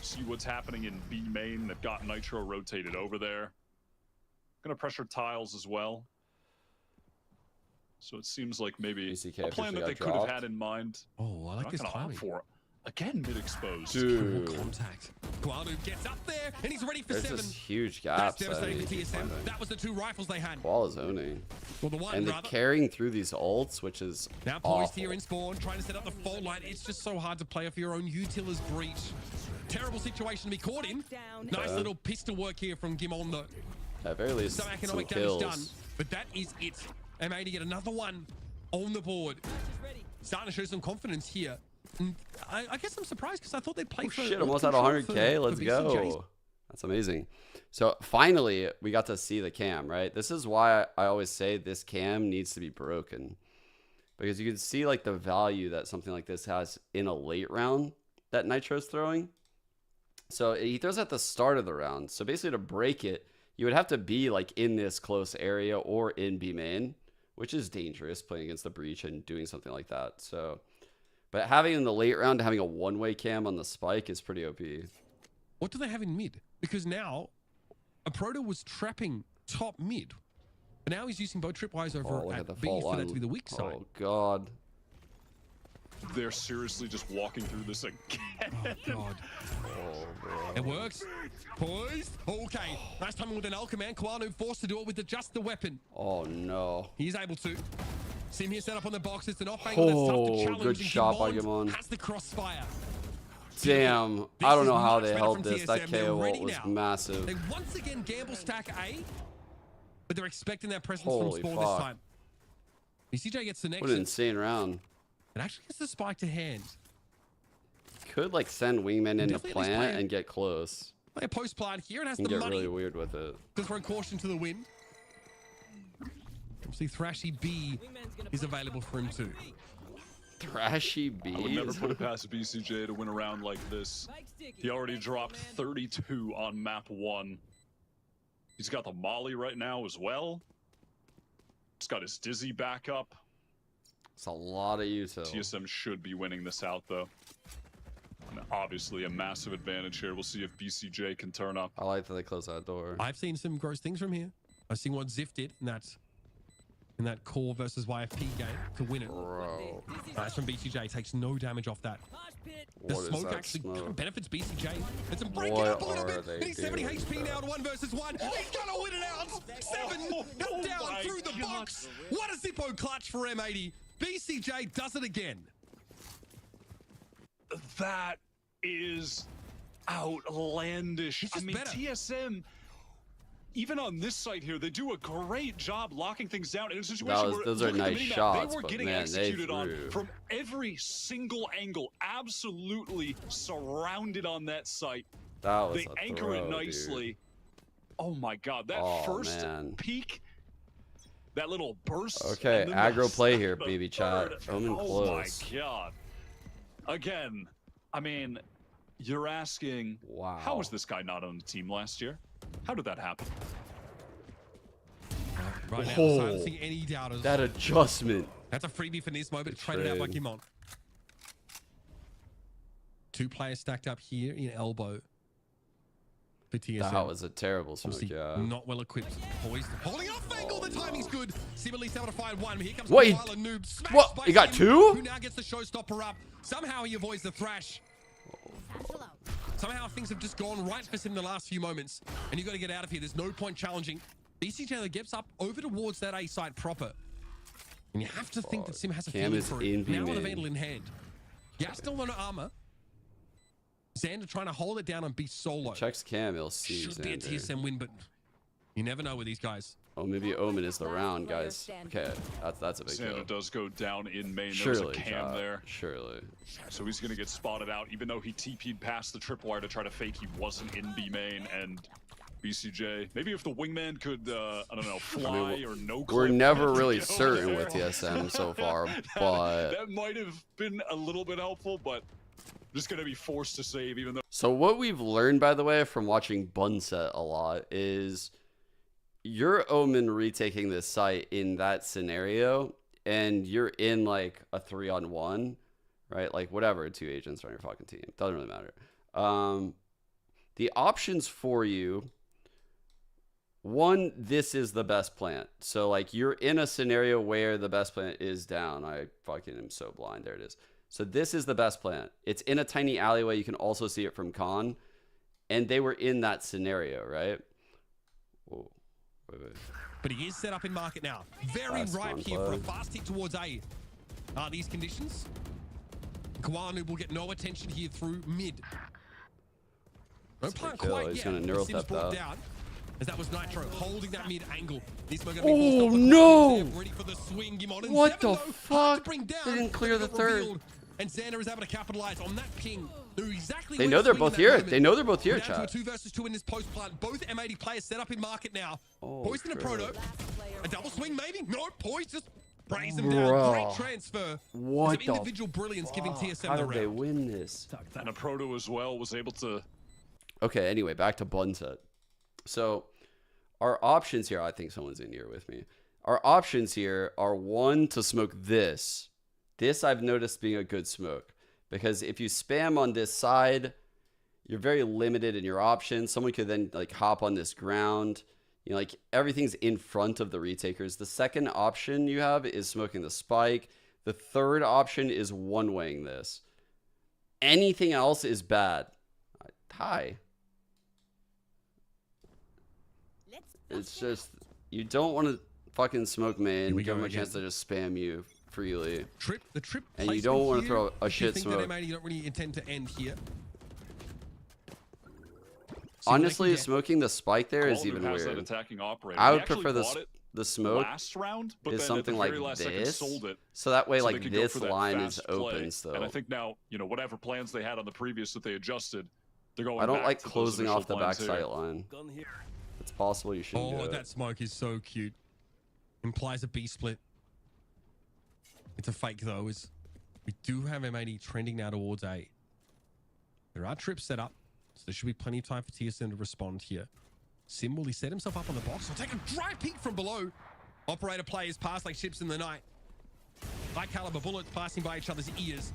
see what's happening in B main. They've got Nitro rotated over there. Going to pressure tiles as well. So it seems like maybe BCK a plan that they officially got could have dropped. had in mind. Oh, I like Not this gonna opt timing. for it. Again, mid-exposed. Cool Dude, contact. Guadu gets up there, and he's ready for there's 7. this huge That's gaps that devastating he for keeps TSM. finding. That was the 2 rifles they had. Qual is owning. Well, the one, And they're rather. carrying through these ults, which is Now awful. poised here in spawn, trying to set up the fault line. It's just so hard to play off your own util's breach. Terrible situation to be caught in. Down. Nice little pistol work here from Gimon, though. At very least, Some some economic damage kills. done, but that is it. M80 get another one on the board. Ready. Starting to show some confidence here. And I guess I'm surprised because I thought they'd play Oh for shit, almost at control 100k. for Let's BCJs. go. That's amazing. So finally, we got to see the cam, right? This is why I always say this cam needs to be broken. Because you can see like the value that something like this has in a late round that Nitro's throwing. So he throws at the start of the round. So basically to break it, you would have to be like in this close area or in B main, which is dangerous playing against the breach and doing something like that. So, but having in the late round, having a one-way cam on the spike is pretty OP. What do they have in mid? Because now, a Proto was trapping top mid. But now he's using both tripwires over Oh, look at at the B fault for that line. to be the weak side. Oh god. They're seriously just walking through this again. Oh, God. Oh bro. It works. Poised. Okay. Nice timing with an Alchemist. Kwanu forced to do it with just the weapon. Oh no. He's able to. Sim here set up on the box. It's an off angle that's tough to Oh, challenge. good and shot by Gimon Gimon. has the crossfire. Damn. This I don't is know how much they better held from this. That TSM. They're KO ready ult was now. massive. They once again gamble stack A, but they're expecting that presence Holy from spawn fuck. this time. BCJ gets the next. What an insane round. It actually gets the spike to hand. Could like send wingman into Definitely at least plant play it. and get close. Play a post plant here and has And the get money really weird with it. to throw caution to the wind. Obviously, Thrashy B Wingman's gonna is play available for him too. Thrashy I would never bees. put it past BCJ to win a round like this. Spike sticky. He already Thanks, dropped man. 32 on map 1. He's got the molly right now as well. He's got his dizzy back up. It's a lot of util. TSM should be winning this out though. And obviously a massive advantage here. We'll see if BCJ can turn up. I like that they closed that door. I've seen some gross things from here. I've seen what Ziff did in that core versus YFP game to win it. Bro. Nice from BCJ. Takes no damage off that. Mosh pit. The What is smoke that actually smoke? benefits BCJ. It's a break What it up a little are bit. they And he's 70 doing, HP now bro? to 1 versus 1. He's gonna win it out. 7 Oh cut down my through the God. box. What a Zippo clutch for M80. BCJ does it again. That is outlandish. It's I just mean, better. TSM, even on this site here, they do a great job locking things down in a situation where those are look at the nice minimap, shots, they were but getting man, they executed on threw. from every single angle, absolutely surrounded on that site. That was They a anchor throw, it dude. nicely. Oh my god, that Oh, first man. peak, that little burst. Okay, and then aggro the play here, second, baby third. chat. Omen Oh close. my god. Again, I mean, you're asking, Wow. how was this guy not on the team last year? How did that happen? Right now, Oh. silencing any doubters. That adjustment. That's a freebie for Nismo, but traded out by trade. Gimon. 2 players stacked up here in elbow for TSM. That was a terrible smoke, Obviously yeah. not well equipped. Poised, holding off angle. The timing's good. Sim at least able to find one. Here comes What, he- Koala Noob. Smashed what, by he got Sim, 2? Who now gets the showstopper up. Somehow he avoids the thrash. Somehow things have just gone right for Sim the last few moments. And you've got to get out of here. There's no point challenging. BCJ gets up over towards that A site proper. And you have to think that Sim has a Cam feeling is for in it. B Now with a main. Vandal in hand. Gas still on armor. Xander trying to hold it down and be solo. Checks cam, he'll see Should be a Xander. TSM win, but you never know with these guys. Oh, maybe Omen is the round, guys. Okay, that's a big Santa deal. does go down in main. There was Surely, a cam Chad, there. surely. So he's going to get spotted out, even though he TP'd past the tripwire to try to fake he wasn't in B main. And BCJ, maybe if the wingman could, I don't know, fly or no clip. We're never to really get over certain there. with TSM so far, That- but... that might have been a little bit helpful, but just going to be forced to save, even though. So what we've learned, by the way, from watching Bunset a lot is you're Omen retaking this site in that scenario, and you're in like a 3-on-1. right? Like whatever, 2 agents on your fucking team. Doesn't really matter. The options for you, one, this is the best plant. So like you're in a scenario where the best plant is down. I fucking am so blind. There it is. So this is the best plant. It's in a tiny alleyway. You can also see it from Con. And they were in that scenario, right? Whoa. Wait. But he is set up in market now. Very ripe here for a fast hit towards A. These conditions. Kawanu will get no attention here through mid. No plant quite yet. He's gonna neural Sims theft brought that. down, as that was Nitro holding that mid angle. Oh no! Ready for the swing. What the fuck? They didn't clear the third. And Xander is able to capitalize on that ping. Exactly. They know they're both here. They know they're both here, chat. 2 versus 2 in this post plant. Both M80 players set up in market now. Oh, Poison and Proto. Last player A double swing, maybe? No, Poise just brays them Bro. down. Great transfer. What Some the individual brilliance giving TSM How the did they round. win this? And a Proto as well was able to. Okay, anyway, back to Bunset. So our options here, I think someone's in here with me. Our options here are, one, to smoke this. This I've noticed being a good smoke. Because if you spam on this side, you're very limited in your options. Someone could then like hop on this ground. You know, like everything's in front of the retakers. The second option you have is smoking the spike. The third option is one-waying this. Anything else is bad. Hi. It's just, you don't want to fucking smoke main. we Give go them a again. chance to just spam you freely. The trip And you don't want to placement throw a here, shit you smoke. think that M80 don't really intend to end here. Honestly, smoking the spike there is Kawanu even has that weird. attacking operator. I He would actually prefer bought it the smoke last round, but is then something at the like very last second this. sold it. So that way, so they like could go this for that line is fast play. open still. And I think now, you know, whatever plans they had on the previous that they adjusted, they're going I don't back like to those closing initial off the plans back here. sight line. It's possible you shouldn't do Oh, it. that smoke is so cute. Implies a B split. It's a fake though. We do have M80 trending now towards A. There are trips set up, so there should be plenty of time for TSM to respond here. Sim, will he set himself up on the box? He'll take a dry peek from below. Operator players pass like ships in the night. High caliber bullets passing by each other's ears.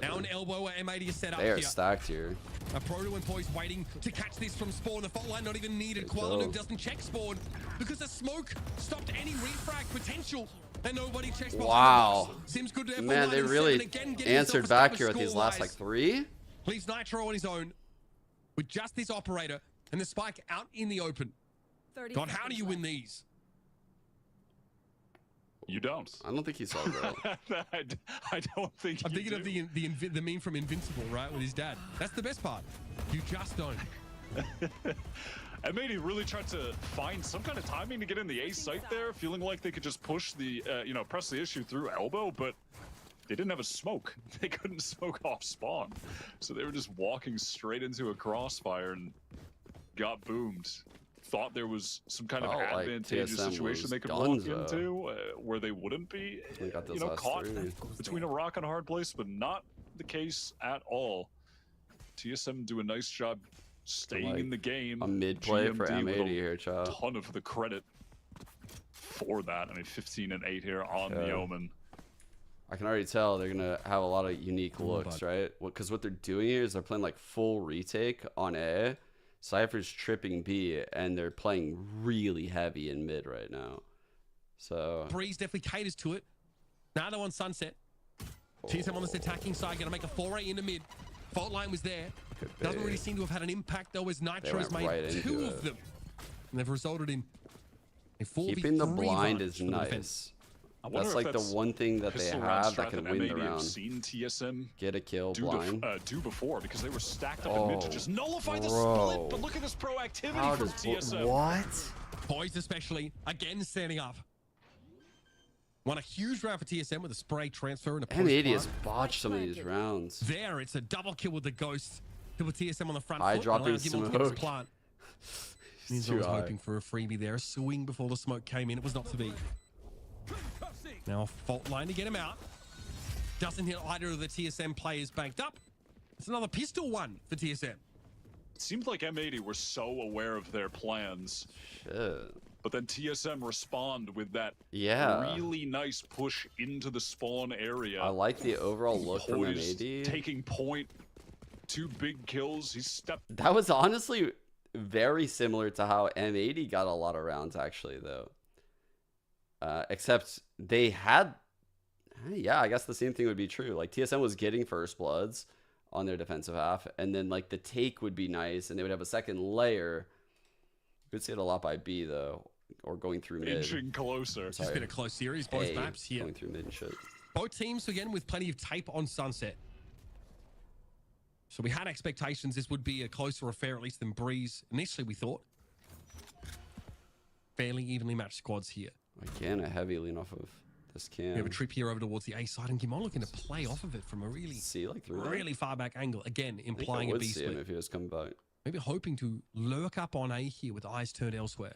Now an elbow where M80 is set up They are here. stacked here. A Proto and Poise waiting to catch this from spawn. The fault line not even needed. Good Kuala job. doesn't check spawn because the smoke stopped any refrag potential. And nobody checks behind Wow. the box. Sims good to Man, they really answered back here with these last like 3. Leaves Nitro on his own with just this operator and the spike out in the open. 30 God, how do you win left. these? You don't. I don't think he saw that. I don't think I'm you thinking of do. the meme from Invincible, right, with his dad. That's the best part. You just don't. M80 really tried to find some kind of timing to get in the A site there, feeling like they could just push the, press the issue through elbow, but they didn't have a smoke. They couldn't smoke off spawn. So they were just walking straight into a crossfire and got boomed. Thought there was some kind of Felt like advantageous TSM situation was they could walk gonzo. into where they wouldn't be, They got those last caught 3. between a rock and a hard place, but not the case at all. TSM do a nice job staying Like, in the game. A mid play for GMD with M80 a here, chat. ton of the credit for that. I mean, 15 and 8 here on the Yeah. Omen. I can already tell they're gonna have a lot of unique looks, right? Because what they're doing here is they're playing like full retake on A. Cypher's tripping B, and they're playing really heavy in mid right now. So Breeze definitely caters to it. Now they're on Sunset. TSM on this attacking side, going to make a foray into mid. Fault line was there. Could Doesn't be. really seem to have had an impact though, as Nitro's went made right into 2 it. of them. And they've resulted in a 4v3 keeping the blind advantage is for the defense. nice. I wonder That's if like the that's one thing that they pistol round have that strat can that win the M80 have round. seen TSM Get a kill do, blind. do before, because they were stacked up in mid to Oh, just nullify the bro. split. But look at this proactivity How from does TSM. what? Poised especially, again standing up. Won a huge round for TSM with a spray transfer and a post M80 has plant. botched some of these rounds. There, it's a double kill with the Ghost. To put TSM on the front High foot. dropping and allows him to get his smoke. plant. It's Ninja was too high. hoping for a freebie there. A swing before the smoke came in. It was not to be. Now a fault line to get him out. Doesn't hit either of the TSM players banked up. It's another pistol one for TSM. It seemed like M80 were so aware of their plans Shit. but then TSM respond with that really nice push into the spawn area. I like the overall look from Poised, M80. taking point. 2 big kills. He stepped. That was honestly very similar to how M80 got a lot of rounds, actually, though. Except they had, I guess the same thing would be true. Like TSM was getting first bloods on their defensive half, and then like the take would be nice, and they would have a second layer. You could see it a lot by B though, or going through mid. Inching closer. It's been a close series, both maps here. Going through mid and shit. Both teams again with plenty of tape on Sunset. So we had expectations this would be a closer affair, at least than Breeze. Initially, we thought. Fairly evenly matched squads here. Again, a heavy lean off of this cam. We have a trip here over towards the A side, and Gimon looking to play off of it from a really far back angle. Again, implying a B split. If he was coming back. Maybe hoping to lurk up on A here with eyes turned elsewhere.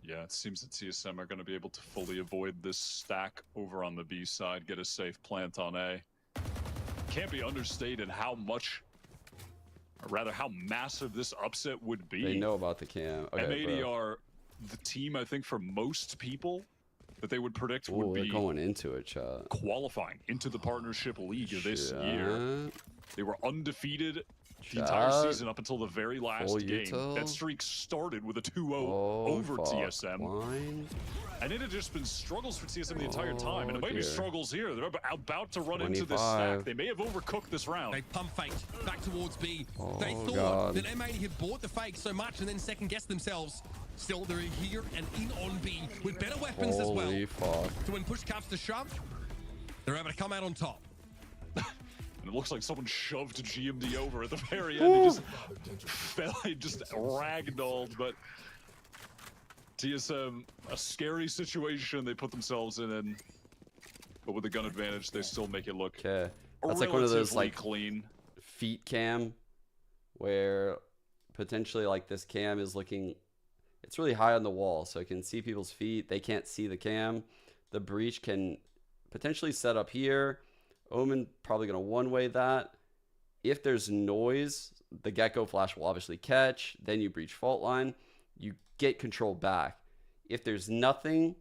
Yeah, it seems that TSM are going to be able to fully avoid this stack over on the B side, get a safe plant on A. Can't be understated how much, or rather how massive this upset would be. They know about the cam. Okay, M80 are the team, I think, for most people that they would predict would be going into it, chat. Qualifying into the Partnership League this year. They were undefeated the entire season up until the very last game. That streak started with a 2-0 over TSM. And it had just been struggles for TSM the entire time. And it might be struggles here. They're about to run into this stack. They may have overcooked this round. They pump faked back towards B. They thought that M80 had bought the fake so much and then second guessed themselves. Still, they're here and in on B with better weapons as well. So when push comes to shove, they're able to come out on top. And it looks like someone shoved GMD over at the very end. He just fell, he just ragdolled. But TSM, a scary situation they put themselves in, but with the gun advantage, they still make it look that's like one of those like clean feet cam, where potentially like this cam is looking, it's really high on the wall, so it can see people's feet. They can't see the cam. The breach can potentially set up here. Omen probably going to one-way that. If there's noise, the Gecko flash will obviously catch. Then you breach fault line. You get control back. If there's nothing,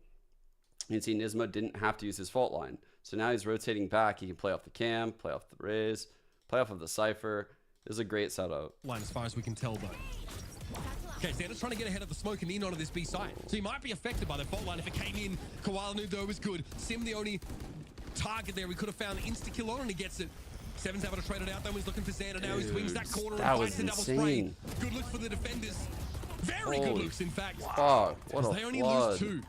you can see Nismo didn't have to use his fault line. So now he's rotating back. He can play off the cam, play off the raise, play off of the Cypher. This is a great setup. Line as far as we can tell, though. Okay, Xander's trying to get ahead of the smoke and in onto this B side. So he might be affected by the fault line if it came in. Koala knew though was good. Sim the only target there. We could have found the insta-kill on and he gets it. Seven's able to trade it out though. He's looking for Xander now. He swings that corner and finds the double spray. Good looks for the defenders. Very good looks, in fact. Fuck, what a they only flood. lose 2.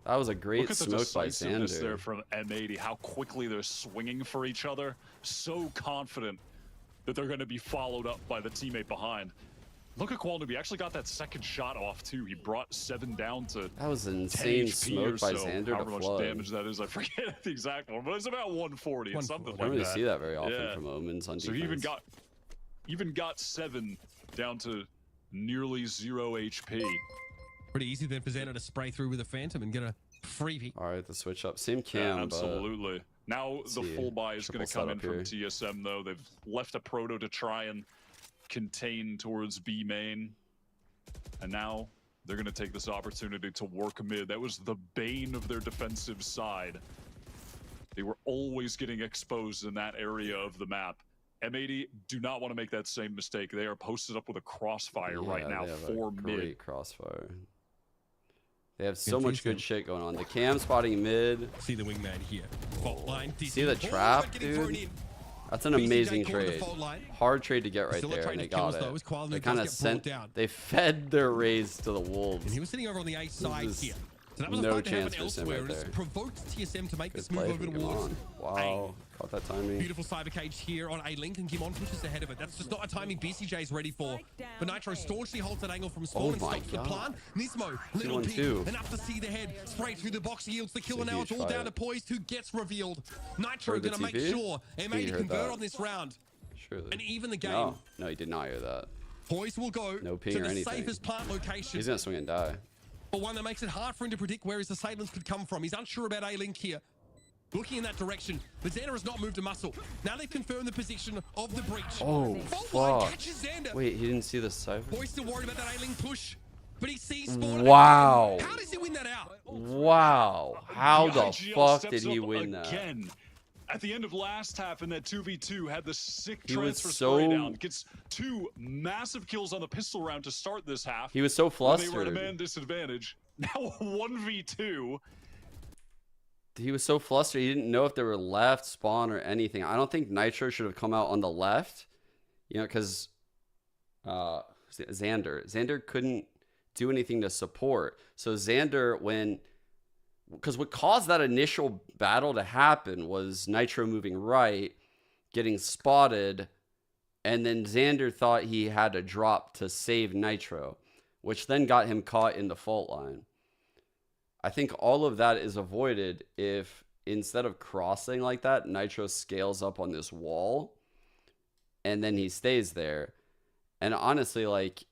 That was a great smoke by Xander. There from M80, how quickly they're swinging for each other. So confident that they're going to be followed up by the teammate behind. Look at Quality. He actually got that second shot off too. He brought 7 down to that was an insane smoke by Xander. However much damage that is, I forget the exact one, but it's about 140. It's something like that. I don't really see that very often from Omens on defense. So he even got 7 down to nearly 0 HP. Pretty easy then for Xander to spray through with a Phantom and get a freebie. All right, the switch up. Same cam, absolutely. Now the full buy is going to come in from TSM though. They've left a proto to try and contain towards B main, and now they're going to take this opportunity to work mid. That was the bane of their defensive side. They were always getting exposed in that area of the map. M80 do not want to make that same mistake. They are posted up with a crossfire right now for mid. Great crossfire. They have so much good shit going on. The cam spotting mid. See the wingman here. Fault line. See the trap, dude. That's an amazing trade. Hard trade to get right there, and they got it. They kind of sent, they fed their raise to the Wolves. And he was sitting over on the A side here. So that was no a chance for Sim right there. It's provoked TSM to make this move over towards. Wow, caught that timing. Beautiful cyber cage here on A Link, and Gimon pushes ahead of it. That's just not a timing BCJ is ready for. But Nitro staunchly holds that angle from spawn and stops the plan. Nismo, little peek, enough to see the head. Spray through the box, yields the kill, and now it's all down to Poised, who gets revealed. Nitro gonna make sure M80 convert on this round. Surely. And even the game. No, he did not hear that. Poised will go to the safest plant location. He's gonna swing and die. But one that makes it hard for him to predict where his assailants could come from. He's unsure about A-Link here. looking in that direction, but Xander has not moved a muscle. Now they've confirmed the position of the breach. Oh, Fault line fuck. catches Xander. Wait, he didn't see the cypher? Boy's still worried about that A-Ling push, but he sees Spawn. Wow. How does he win that out? Wow. How the IGL fuck steps did he up win that? again. At the end of last half in that 2v2, had the sick He was transfer so- spray down. Gets 2 massive kills on the pistol round to start this half. He was so When they were at a flustered. man disadvantage. Now 1v2. He was so flustered. He didn't know if there were left, spawn, or anything. I don't think Nitro should have come out on the left. You know, because Xander couldn't do anything to support. So Xander, because what caused that initial battle to happen was Nitro moving right, getting spotted, and then Xander thought he had to drop to save Nitro, which then got him caught in the fault line. I think all of that is avoided if instead of crossing like that, Nitro scales up on this wall and then he stays there. And honestly, like,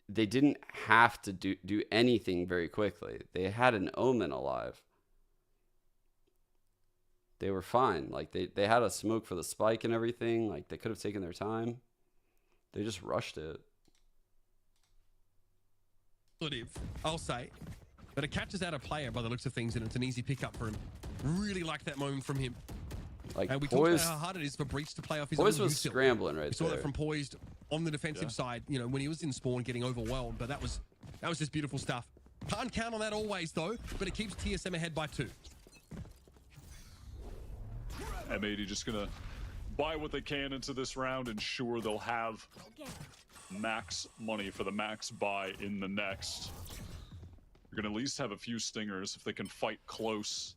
they didn't have to do anything very quickly. They had an Omen alive. They were fine. Like, they had a smoke for the spike and everything. Like, they could have taken their time. They just rushed it. I'll say. But it catches out a player by the looks of things, and it's an easy pickup for him. Really like that moment from him. Like, And we talked about how hard it is for Breach to play off his Poised own was use tilt. scrambling right We saw there. that from Poised on the defensive side, you know, when he was in spawn getting overwhelmed. But that was just beautiful stuff. Can't count on that always, though, but it keeps TSM ahead by 2. M80 just gonna buy what they can into this round, ensure they'll have max money for the max buy in the next. You're gonna at least have a few stingers if they can fight close.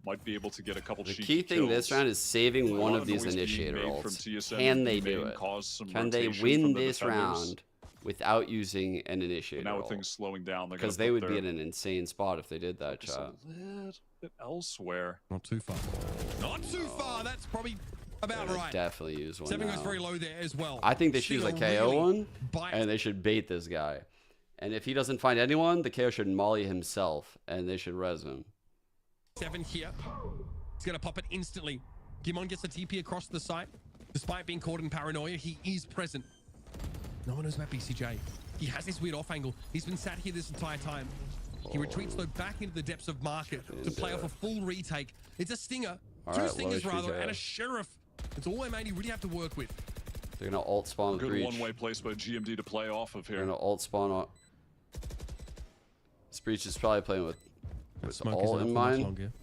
Might be able to get a couple The cheeky key thing kills. this round is saving A one lot of these noise being initiator made from ults. TSM Can they may do it? cause some Can they rotation win from the this defenders. round without using an initiator But now with ult? things slowing down, they're Because gonna they put would be their in an insane spot if they did that, focus chat. a little bit elsewhere. Not too far. Not too far. That's probably about They right. definitely use one 7 now. goes very low there as well. I think they should use a Stinger KO really one, bites. and they should bait this guy. And if he doesn't find anyone, the KO should molly himself, and they should res him. 7 here. He's going to pop it instantly. Gimon gets a TP across the site. Despite being caught in paranoia, he is present. No one knows about BCJ. He has this weird off angle. He's been sat here this entire time. He retreats though back into the depths of market to play off a full retake. It's a stinger. All 2 right, stingers low rather, HPK. and a sheriff. It's all M80 really have to work with. They're gonna ult spawn with Good Breach. one-way place by GMD to play off of They're here. gonna ult spawn on. This Breach is probably playing with Smoke ult isn't in up for much mind. longer.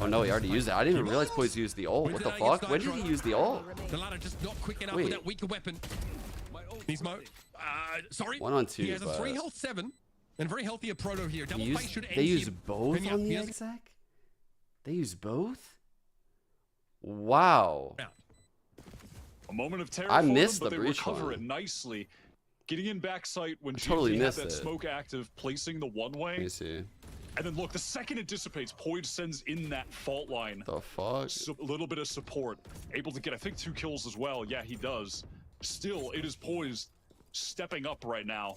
Oh no, he already used it. I didn't even realize Poise used the ult. What the fuck? When did he use the ult? The ladder just not quick enough Wait. with that weaker weapon. Nismo, sorry. 1 on 2, He has a but- 3 health 7 and very healthy a proto here. Double They face should end use him. both And yeah, on the he has- exec? They use both? Wow. Yeah. A moment of terror I for missed them, but the they breach recover one. it nicely. Getting in backside when totally GMD had missed that it. smoke active, placing the Let one-way. me see. And then look, the second it dissipates, Poise sends in that fault line. The fuck? So, a little bit of support. Able to get, I think, 2 kills as well. Yeah, he does. Still, it is Poise stepping up right now.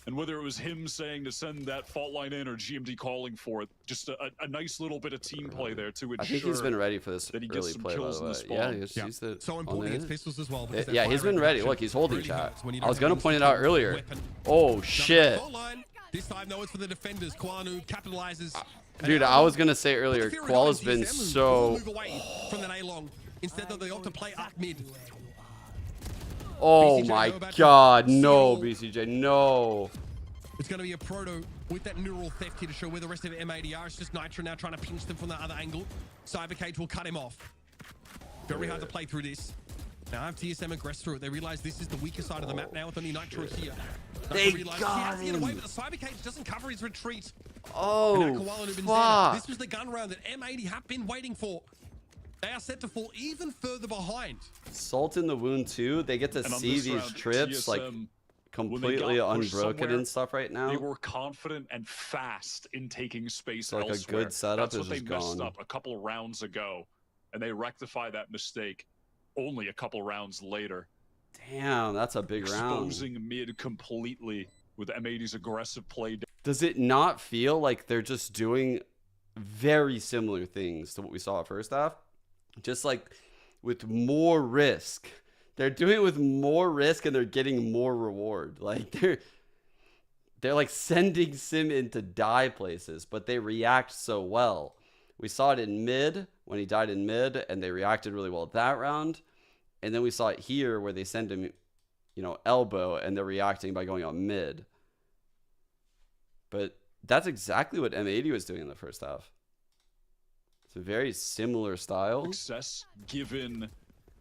And whether it was him saying to send that fault line in or GMD calling for it, just a nice little bit of team play there to ensure I think he's been ready for this that he gets early some play, by kills the in way. the spawn. Yeah, he's Yeah. used it. So on important the against hit. pistols as well. because Yeah, that he's fire been rate ready. reduction Look, he's holding really chat. hurts when you I don't was have gonna an point it out instant earlier. weapon. Oh Number shit. fault line. This time though it's for the defenders. Kwanu capitalizes. Dude, I was gonna say earlier, Koala's been so. Move away from that A-long. Instead though they opt to play up mid. Oh BCJ my go back to god, no, seal. BCJ, no. It's going to be a proto with that neural theft here to show where the rest of M80 are. It's just Nitro now trying to pinch them from the other angle. Cybercage will cut him off. Very hard to play through this. Now if TSM aggress through it, they realize this is the weaker side of the map now with only Nitro here. They realize got he has to get away, him. but the Cybercage doesn't cover his retreat. And now Oh, Koala and Ubinzeta, fuck. this was the gun round that M80 have been waiting for. They are set to fall even further behind. Salt in the wound too. They get to And on see this these round, trips like TSM, completely got pushed unbroken somewhere, and stuff right now. They were confident and fast in taking space So, like, a elsewhere. good setup That's what is they just messed gone. up a couple rounds ago, and they rectify that mistake only a couple rounds later. Damn, that's a big round. Exposing mid completely with M80's aggressive play. Does it not feel like they're just doing very similar things to what we saw at first half, just like with more risk. They're doing it with more risk and they're getting more reward. Like they're like sending Sim into die places, but they react so well. We saw it in mid when he died in mid, and they reacted really well that round. And then we saw it here where they send him, you know, elbow, and they're reacting by going on mid. But that's exactly what M80 was doing in the first half. It's a very similar style. Success given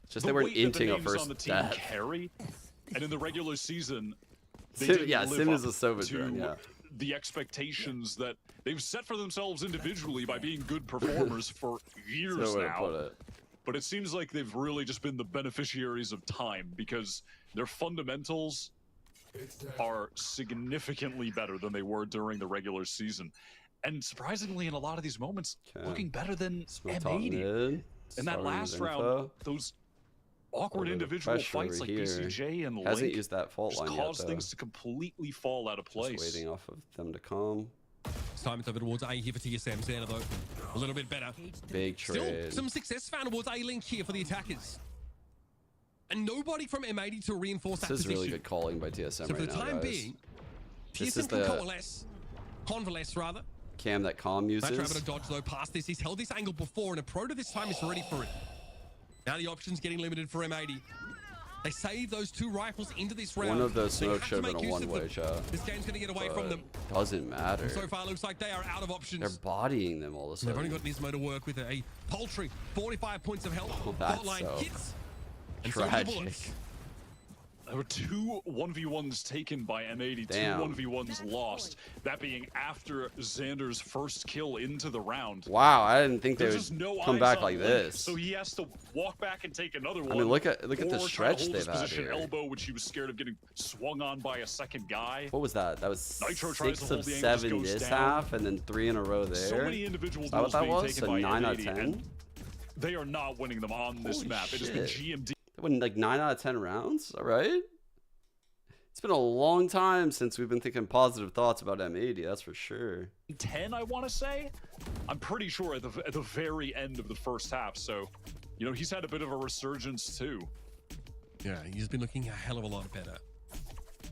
Just they weren't inting a on first the team death. carry, and in the regular season, they Sim, didn't yeah, live Sim is up a Sova to drone, yeah. the expectations that they've set for themselves individually by being good performers for years So I now. put it. But it seems like they've really just been the beneficiaries of time because their fundamentals are significantly better than they were during the regular season. And surprisingly, in a lot of these moments, Okay. looking better than Smoke top M80. mid. In that Starting last with round, info. those awkward Over the individual pressure fights over like here. BCJ and Hasn't Link used that fault just line yet, caused though. things to completely fall out of place. Just waiting off of them to come. It's time it's over towards A here for TSM. Xander, though, a little bit better. Big Still, trade. some success found towards A-Link here for the attackers. And nobody from M80 to reinforce that This is position. really good calling by TSM So for right the now, time guys. being, This TSM is can the convalesce rather. cam that Calm Nice uses. rabbit to dodge though past this. He's held this angle before, and a Proto this time is ready for it. Now the options getting limited for M80. They save those two rifles into this round. One of those They smokes have should to have been make a use of one-way them. shot. This game's going to get away from them. Doesn't matter. So far, looks like they are out of options. They're bodying them all of a They've only sudden. got Nismo to work with. A paltry 45 points of health. Oh, that's Hotline so hits. And so do the tragic. bullets. There were two 1v1s taken by M80, Damn. two 1v1s lost. That being after Xander's first kill into the round. Wow, I didn't think they There's would just no come eyes back on like Link, this. so he has to walk back and take another one. I mean, look at the or try to stretch hold his they've had position here. elbow, which he was scared of getting swung on by a second guy. What was that? That was Nitro tries 6 to hold of the angle, just 7 goes this down. half, and then 3 in a row there. So many individual Is that what duels that being was? taken A by 9 out of M80, 10? and they are not winning them on this Holy map. It has been shit. GMD. That went like 9 out of 10 rounds. All right. It's been a long time since we've been thinking positive thoughts about M80. That's for sure. 10, I want to say. I'm pretty sure at the very end of the first half. So, you know, he's had a bit of a resurgence too. Yeah, he's been looking a hell of a lot better.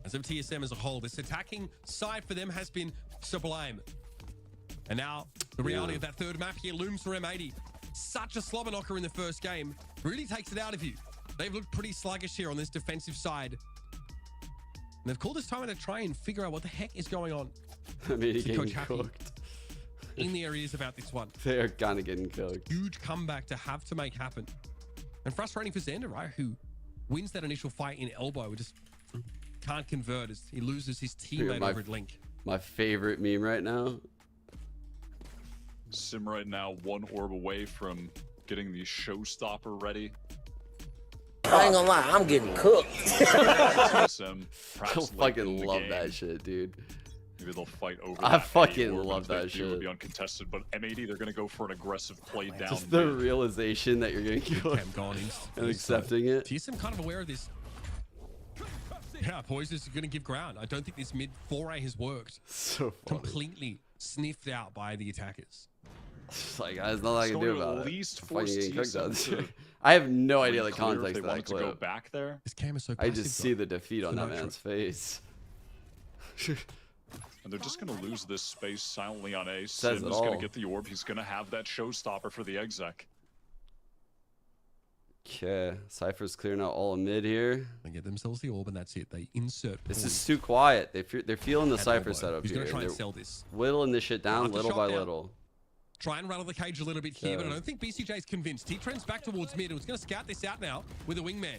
As of TSM as a whole, this attacking side for them has been sublime. And now, the reality of that third map here looms for M80. Such a slobber knocker in the first game. Really takes it out of you. They've looked pretty sluggish here on this defensive side. And they've called this time to try and figure out what the heck is going on. M80 See getting Coach Happy cooked. in their ears about this one. They're kind of getting cooked. Huge comeback to have to make happen. And frustrating for Xander, right? Who wins that initial fight in elbow, and just can't convert as he loses his teammate my- over at Link. My favorite meme right now. Sim right now, one orb away from getting the showstopper ready. I ain't gonna lie, I'm getting cooked. TSM, I perhaps late in fucking the love game. that shit, dude. Maybe they'll fight over I that fucking A orb, love and if they that do, it would shit. be uncontested, but M80, they're gonna go for an aggressive play down. Just the mid. realization that you're getting killed Cam gone in. and accepting it. TSM kind of aware of this. Yeah, Poise is going to give ground. I don't think this mid foray has worked. So funny. Completely sniffed out by the attackers. It's like, there's nothing I It's can going do to about at it. least I'm fucking force getting cooked out TSM there. to I have no idea the clear if context they of that wanted to go clip. back there. This cam is so I passive, just see though. the defeat on The that nitro. man's face. And they're just going to lose this space silently on A. Says Sim it is going all. to get the orb. He's going to have that showstopper for the exec. Okay, Cypher's clearing out all of mid here. They get themselves the orb, and that's it. They insert This Poise is too quiet. They're feeling the at Cypher elbow. setup He's here. going to try and and they're sell this. whittling this shit down After little shot by down. little. Try and rattle the cage a little bit here, but I don't think BCJ's convinced. He trends back towards mid and was going to scout this out now with a wingman.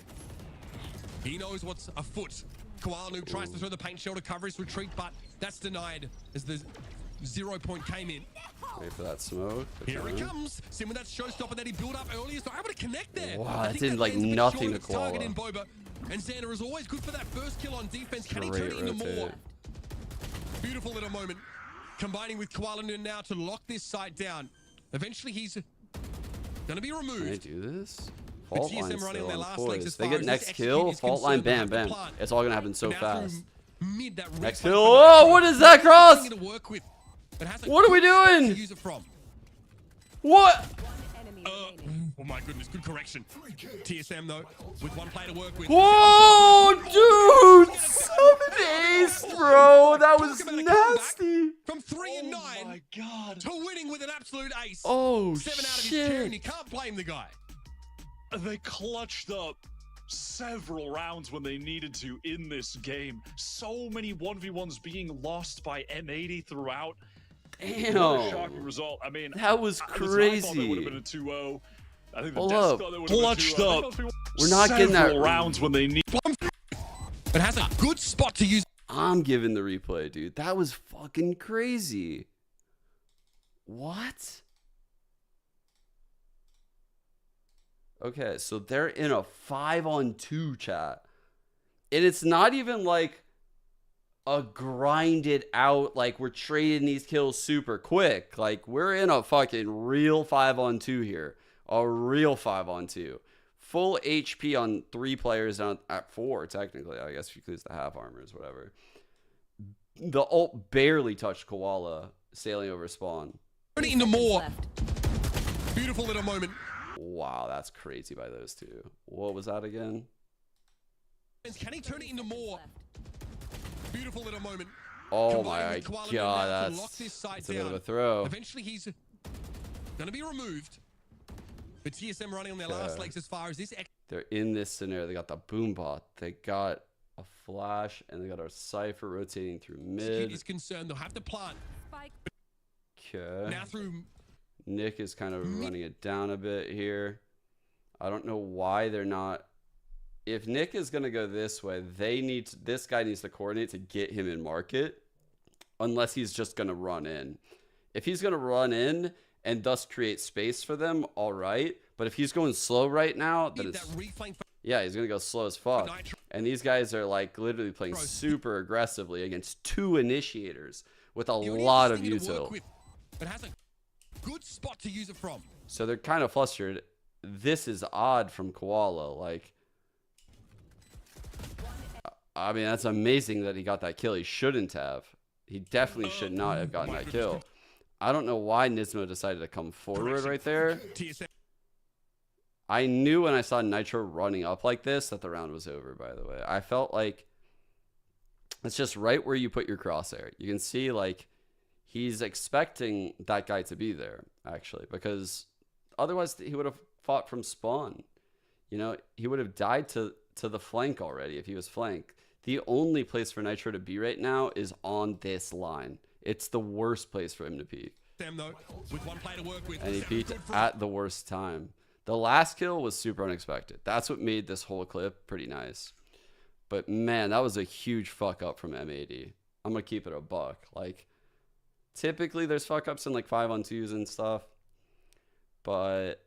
He knows what's afoot. Koala Noob tries to throw the paint shell to cover his retreat, but that's denied as the 0 point came in. Wait for that smoke. Here it Okay. comes. Sim with that showstopper that he built up earlier. So able to connect there. Wow, I that think did, like, lands a bit nothing short to of its target Koala. in Boba. And Xander is always good for that first kill on defense. Can he turn Great it into more? rotate. Beautiful little moment. Combining with Koala Noob now to lock this site down. Eventually he's going to be Can I removed. do this? With Fault TSM line running still their on last legs Poise. as They far get as next this kill, execute is fault line, concerned, bam, they have bam. to plant. It's all gonna happen so But now through fast. Mid, that Next replay kill. by Oh, what is that cross? something to work with, but has a What are we good spot to doing? use it from. What? Enemy remaining. Oh my goodness, good correction. TSM though, with one player to work with. Whoa, dude! 7 ace, bro. That was Talk about a comeback nasty. From 3 and 9 my God. to winning with an absolute ace. Oh, 7 out of his 2, and you shit. can't blame the guy. They clutched up several rounds when they needed to in this game. So many 1v1s being lost by M80 throughout. What a shocking Damn. result. I mean, That was I thought that would have crazy. been a 2-0. I think the Hold Deaths up. thought that would have been a Clutched 2-0. up. We're not getting that. Several rounds when they need. But has a good spot to use. I'm giving the replay, dude. That was fucking crazy. What? Okay, so they're in a 5-on-2 chat. And it's not even like a grinded out, like we're trading these kills super quick. Like we're in a fucking real 5-on-2 here. A real 5-on-2. Full HP on 3 players down at 4, technically. I guess if you lose the half armors, whatever. The ult barely touched Koala sailing over spawn. Turn it into more. Left. Beautiful little moment. Wow, that's crazy by those two. What was that again? Can he turn it into more? Oh Beautiful little moment. my Combined with Koala god, now to lock that's this side a bit of down. a throw. Eventually, he's going to be removed. But TSM running on their last legs as far as this. They're in this scenario. They got the boom bot. They got a flash, and they got our Cypher rotating through mid. Is concerned they'll have to plant Spike. Okay. now through. Nick is kind of running it down a bit here. I don't know why they're not. If Nick is going to go this way, this guy needs to coordinate to get him in market, unless he's just going to run in. If he's going to run in and thus create space for them, all right. But if he's going slow right now, then That it's reflank for yeah, he's going to go slow as fuck. Nitro. And these guys are like literally playing super aggressively against 2 initiators with a lot of util. But has a good spot to use it from. So they're kind of flustered. This is odd from Koala. Like, I mean, that's amazing that he got that kill. He shouldn't have. He definitely should not have gotten that kill. I don't know why Nismo decided to come forward right there. TSM. I knew when I saw Nitro running up like this that the round was over, by the way. I felt like it's just right where you put your crosshair. You can see, like, he's expecting that guy to be there, actually, because otherwise he would have fought from spawn. You know, he would have died to the flank already if he was flank. The only place for Nitro to be right now is on this line. It's the worst place for him to peek. Them though, with one player to work with. And he peeked at the worst time. The last kill was super unexpected. That's what made this whole clip pretty nice. But man, that was a huge fuck up from M80. I'm going to keep it a buck. Like, typically there's fuck ups in like 5-on-2s and stuff. But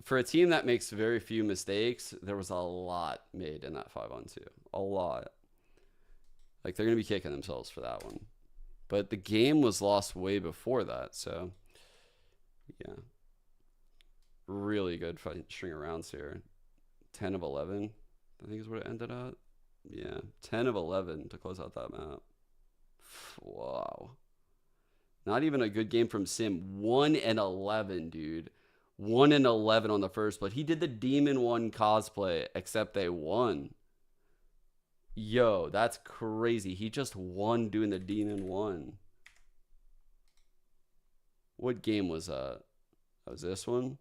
for a team that makes very few mistakes, there was a lot made in that 5-on-2. A lot. Like, they're going to be kicking themselves for that one. But the game was lost way before that, so yeah. Really good string of rounds here. 10 of 11, I think is what it ended at. Yeah, 10 of 11 to close out that map. Wow. Not even a good game from Sim. 1 and 11, dude. 1 and 11 on the first play. He did the Demon 1 cosplay, except they won. Yo, that's crazy. He just won doing the Demon 1. What game was that? That was this one?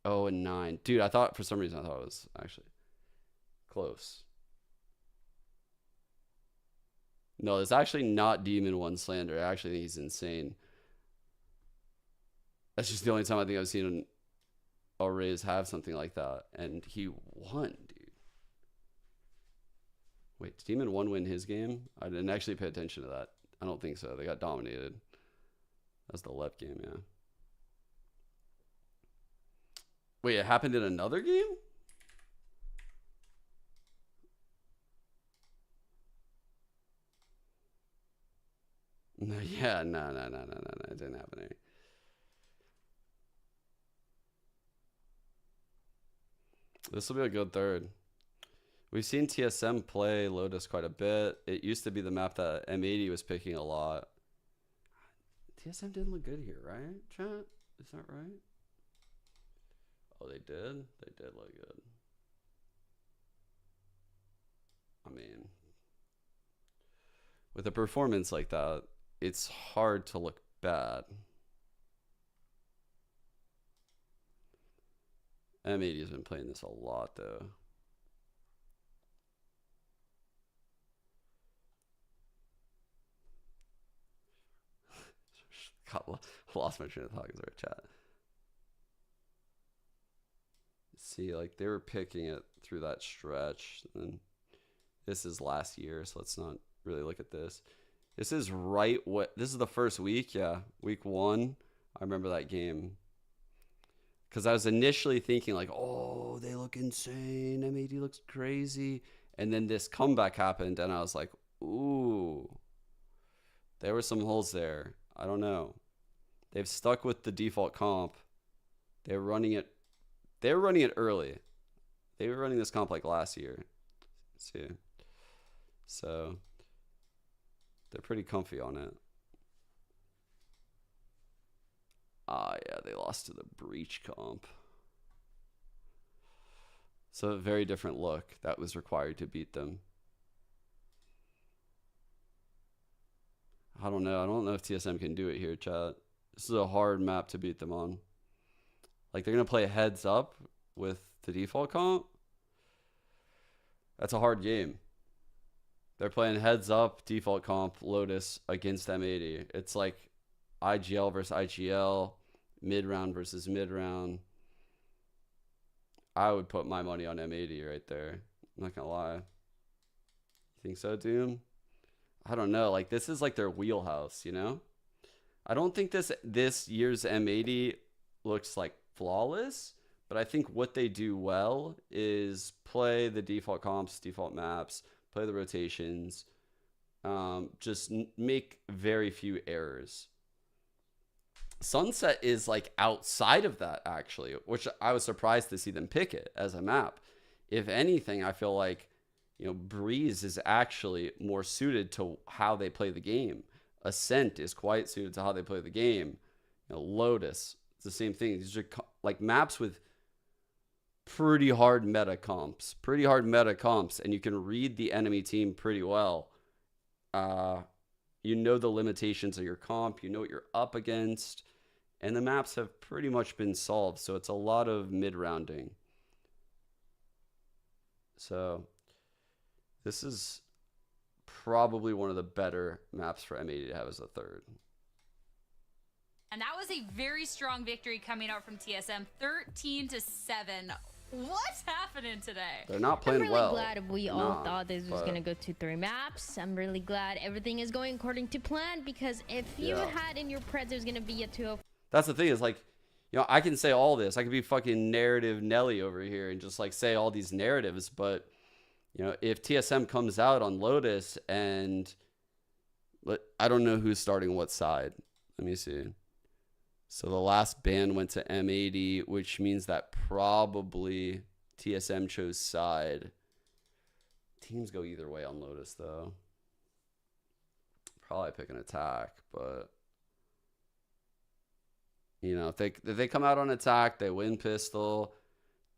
0 and 9. Dude, I thought for some reason it was actually close. No, it's actually not Demon 1 slander. I actually think he's insane. That's just the only time I think I've seen a Raze have something like that. And he won, dude. Wait, did Demon 1 win his game? I didn't actually pay attention to that. I don't think so. They got dominated. That's the left game, yeah. Wait, it happened in another game? No, yeah, no. It didn't happen here. This will be a good third. We've seen TSM play Lotus quite a bit. It used to be the map that M80 was picking a lot. TSM didn't look good here, right, chat? Is that right? Oh, they did? They did look good. I mean, with a performance like that, it's hard to look bad. M80 has been playing this a lot, though. Lost my train of thought because our chat. See, like they were picking it through that stretch, and this is last year, so let's not really look at this. This is this is the first week, yeah, week 1. I remember that game because I was initially thinking like, oh, they look insane, M80 looks crazy, and then this comeback happened, and I was like, ooh, there were some holes there. I don't know. They've stuck with the default comp. They're running it early. They were running this comp like last year. See, so they're pretty comfy on it. Ah, yeah, they lost to the breach comp. So a very different look that was required to beat them. I don't know. I don't know if TSM can do it here, chat. This is a hard map to beat them on. Like, they're going to play heads up with the default comp. That's a hard game. They're playing heads up, default comp, Lotus against M80. It's like IGL versus IGL, mid-round versus mid-round. I would put my money on M80 right there. I'm not going to lie. You think so, Doom? I don't know. Like, this is like their wheelhouse, you know? I don't think this year's M80 looks like flawless, but I think what they do well is play the default comps, default maps, play the rotations, just make very few errors. Sunset is like outside of that, actually, which I was surprised to see them pick it as a map. If anything, I feel like, you know, Breeze is actually more suited to how they play the game. Ascent is quite suited to how they play the game. You know, Lotus, it's the same thing. These are like maps with pretty hard meta comps, and you can read the enemy team pretty well. You know the limitations of your comp, you know what you're up against, and the maps have pretty much been solved, so it's a lot of mid-rounding. So this is probably one of the better maps for M80 to have as a third. And that was a very strong victory coming out from TSM, 13-7. What's happening today? They're not playing I'm really well. glad we all thought this was going to go to 3 maps. I'm really glad everything is going according to plan, because if you had in your preds there's going to be a 2-0. That's the thing, is like, you know, I can say all this. I could be fucking narrative Nelly over here and just like say all these narratives, but you know, if TSM comes out on Lotus and I don't know who's starting what side. Let me see. So the last ban went to M80, which means that probably TSM chose side. Teams go either way on Lotus, though. Probably pick an attack, but you know, if they come out on attack, they win pistol.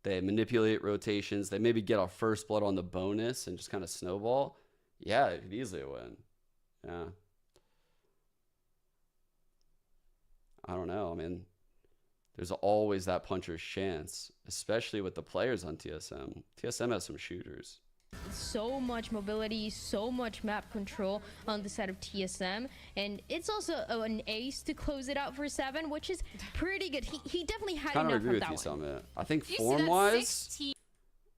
They manipulate rotations. They maybe get a first blood on the bonus and just kind of snowball. Yeah, it could easily win. Yeah. I don't know. I mean, there's always that puncher's chance, especially with the players on TSM. TSM has some shooters. So much mobility, so much map control on the side of TSM, and it's also an ace to close it out for 7, which is pretty good. He definitely had Kind of enough agree of with that you, Summit. I think Do you see form that wise, 16?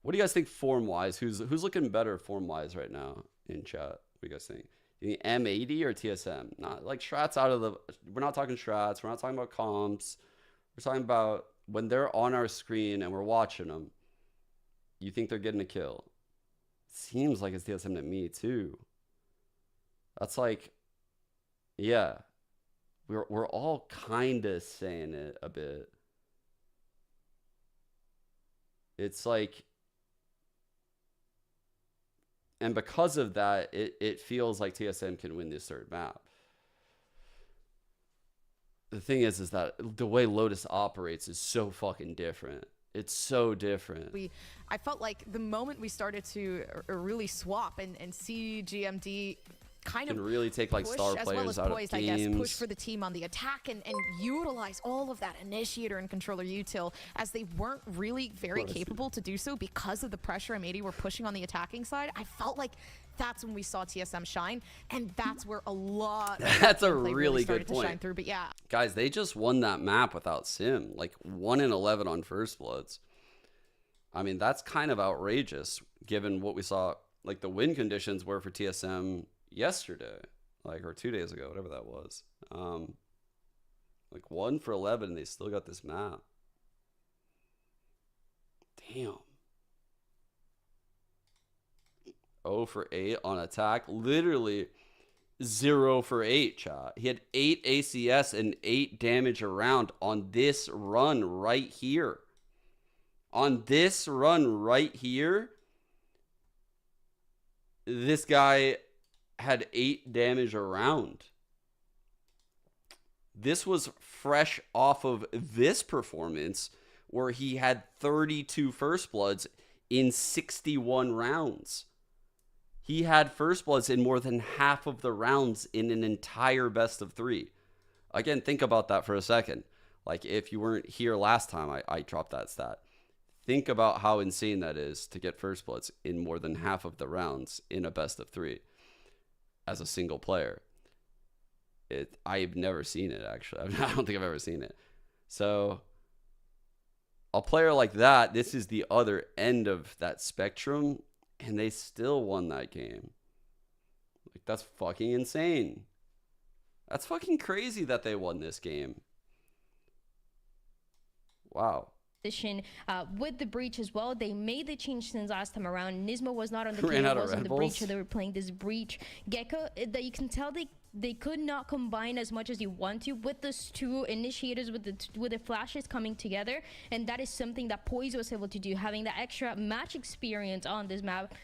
what do you guys think form wise? Who's looking better form wise right now in chat? What do you guys think? You think M80 or TSM? Not like Strats out of the. We're not talking Strats. We're not talking about comps. We're talking about when they're on our screen and we're watching them. You think they're getting a kill? Seems like it's TSM to me too. That's like, yeah, we're all kind of saying it a bit. It's like, and because of that, it feels like TSM can win this third map. the thing is that the way Lotus operates is so fucking different. It's so different. I felt like the moment we started to really swap and see GMD kind of really take like push, star as players well as out poised, of I games. guess, push for the team on the attack and utilize all of that initiator and controller util, as they weren't really very capable to do so because of the pressure M80 were pushing on the attacking side. I felt like that's when we saw TSM shine, and that's where a lot of That's a gameplay really started good to shine point. through. But yeah, Guys, they just won that map without Sim, like 1 in 11 on First Bloods. I mean, that's kind of outrageous given what we saw, like the win conditions were for TSM yesterday, like, or 2 days ago, whatever that was. Like 1 for 11, and they still got this map. Damn. 0 for 8 on attack. Literally 0 for 8, chat. He had 8 ACS and 8 damage around on this run right here. On this run right here, this guy had 8 damage around. This was fresh off of this performance where he had 32 First Bloods in 61 rounds. He had First Bloods in more than half of the rounds in an entire best of 3. Again, think about that for a second. Like, if you weren't here last time, I dropped that stat. Think about how insane that is to get First Bloods in more than half of the rounds in a best of 3 as a single player. I've never seen it, actually. I don't think I've ever seen it. So a player like that, this is the other end of that spectrum, and they still won that game. Like, that's fucking insane. That's fucking crazy that they won this game. Wow. With the breach as well, they made the change since last time around. Nismo was not on the Ran out KO, of was on Red the Bulls. breach, so they were playing this breach Gecko. That you can tell they could not combine as much as you want to with those two initiators, with the flashes coming together, and that is something that Poise was able to do, having that extra match experience on this map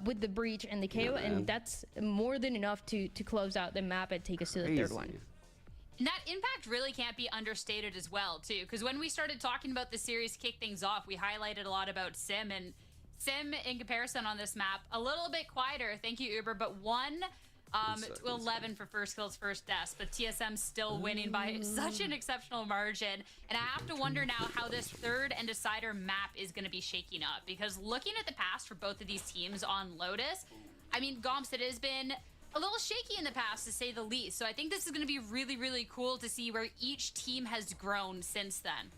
with the breach and the KO, and that's more than enough to close out the map and take us to the third one. And that impact really can't be understated as well, too, because when we started talking about the series to kick things off, we highlighted a lot about Sim, and Sim, in comparison on this map, a little bit quieter, thank you, Uber, but 1 to 11 for first kills, first deaths, but TSM still winning by such an exceptional margin. And I have to wonder now how this third and decider map is going to be shaking up, because looking at the past for both of these teams on Lotus, I mean, Gomps, it has been a little shaky in the past, to say the least. So I think this is going to be really, really cool to see where each team has grown since then.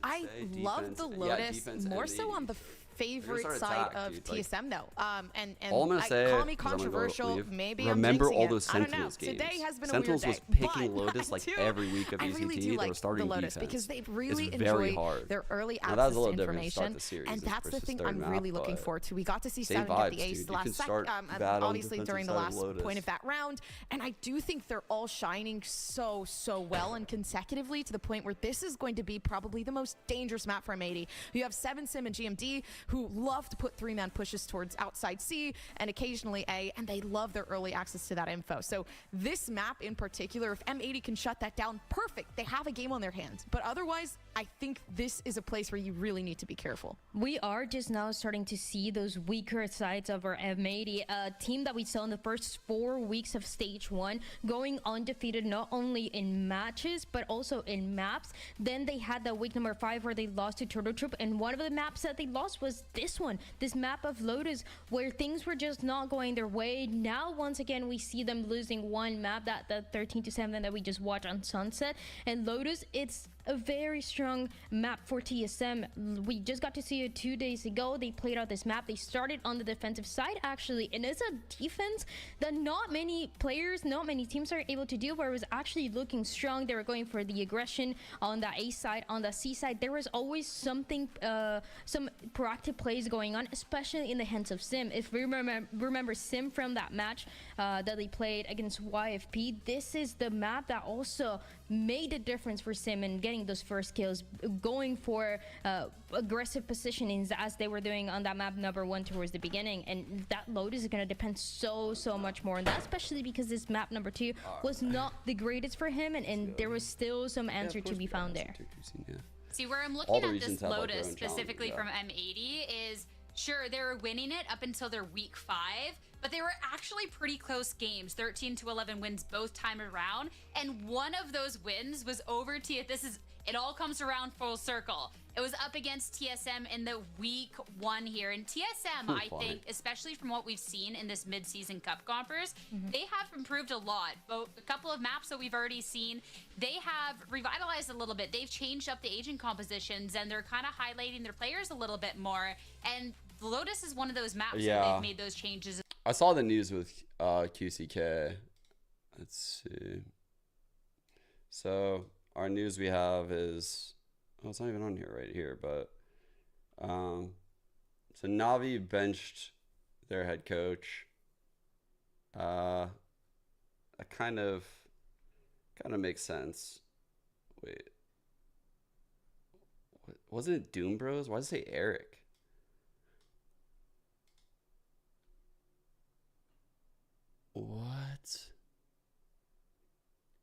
I love the Lotus more so on the favorite side of TSM, though. And all I'm gonna say, call me controversial, maybe remember I'm jinxing all it. those Sentinels games. Today has been Sentinels a weird day. was picking but Lotus like every week of ECT. I really do they like were starting the Lotus defense. because they really very enjoy hard. their early Now, access a little to different to start information, the series and that's the versus thing third I'm map, really looking but forward to. We got to see same Seven get vibes, the ace dude. the You can last start second, bad on obviously defensive during the side of last Lotus. point of that round, and I do think they're all shining so well and consecutively to the point where this is going to be probably the most dangerous map for M80. You have 7 Sim and GMD who love to put 3-man pushes towards outside C and occasionally A, and they love their early access to that info. So this map in particular, if M80 can shut that down, perfect. They have a game on their hands. But otherwise, I think this is a place where you really need to be careful. We are just now starting to see those weaker sides of our M80, a team that we saw in the first 4 weeks of stage 1, going undefeated not only in matches but also in maps. Then they had that week number 5 where they lost to Turtle Troop, and one of the maps that they lost was this one, this map of Lotus, where things were just not going their way. Now once again we see them losing one map, that 13-7 that we just watched on Sunset, and Lotus, it's a very strong map for TSM. We just got to see it 2 days ago. They played out this map. They started on the defensive side actually, and it's a defense that not many players, not many teams are able to do, where it was actually looking strong. They were going for the aggression on the A side. On the C side, there was always something, some proactive plays going on, especially in the hands of Sim. If we remember Sim from that match that they played against YFP, this is the map that also made a difference for Sim in getting those first kills, going for aggressive positionings as they were doing on that map number 1 towards the beginning. And that Lotus is going to depend so much more on that, especially because this map number 2 was not the greatest for him, and there was still some answer to be found there. See, where I'm looking at this Lotus specifically from M80 is, sure, they were winning it up until their week 5, but they were actually pretty close games, 13-11 wins both time around, and one of those wins was over it all comes around full circle. It was up against TSM in the week 1 here, and TSM, I think, especially from what we've seen in this mid-season cup compers, they have improved a lot. Both a couple of maps that we've already seen, they have revitalized a little bit. They've changed up the agent compositions, and they're kind of highlighting their players a little bit more, and Lotus is one of those maps where they've made those changes. I saw the news with QCK. Let's see. So our news we have is, oh, it's not even on here right here, but so Navi benched their head coach. That kind of makes sense. Wait, wasn't it Doom Bros? Why does it say Eric? What?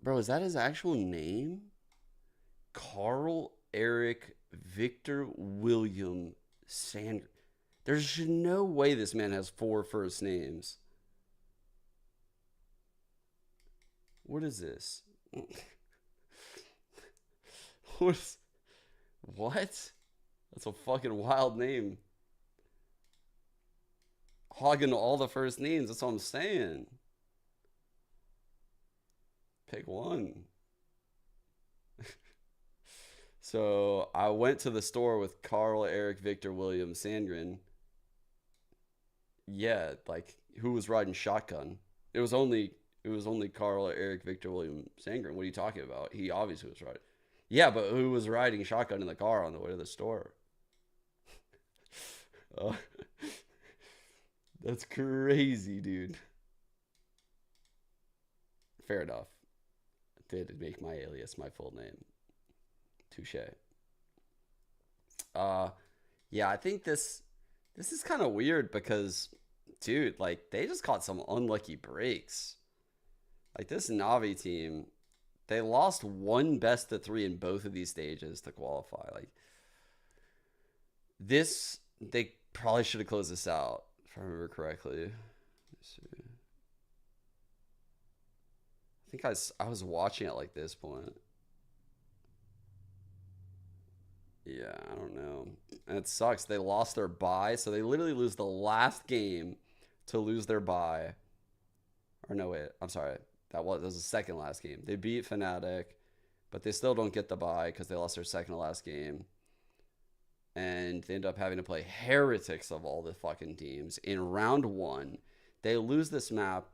Bro, is that his actual name? Carl Eric Victor William Sanders. There's no way this man has 4 first names. What is this? What? That's a fucking wild name. Hogging all the first names, that's what I'm saying. Pick one. So I went to the store with Carl Eric Victor William Sandgren. Yeah, like, who was riding shotgun? It was only Carl Eric Victor William Sandgren. What are you talking about? He obviously was riding. Yeah, but who was riding shotgun in the car on the way to the store? That's crazy, dude. Fair enough. Did make my alias my full name. Touche. Yeah, I think this is kind of weird because, dude, like, they just caught some unlucky breaks. Like, this Navi team, they lost 1 best of 3 in both of these stages to qualify. Like, this, they probably should have closed this out, if I remember correctly. Let's see. I think I was watching at like this point. Yeah, I don't know. And it sucks. They lost their bye, so they literally lose the last game to lose their bye. Or no, wait. I'm sorry. That was the second last game. They beat Fnatic, but they still don't get the bye because they lost their second to last game. And they end up having to play Heretics of all the fucking teams in round 1. They lose this map.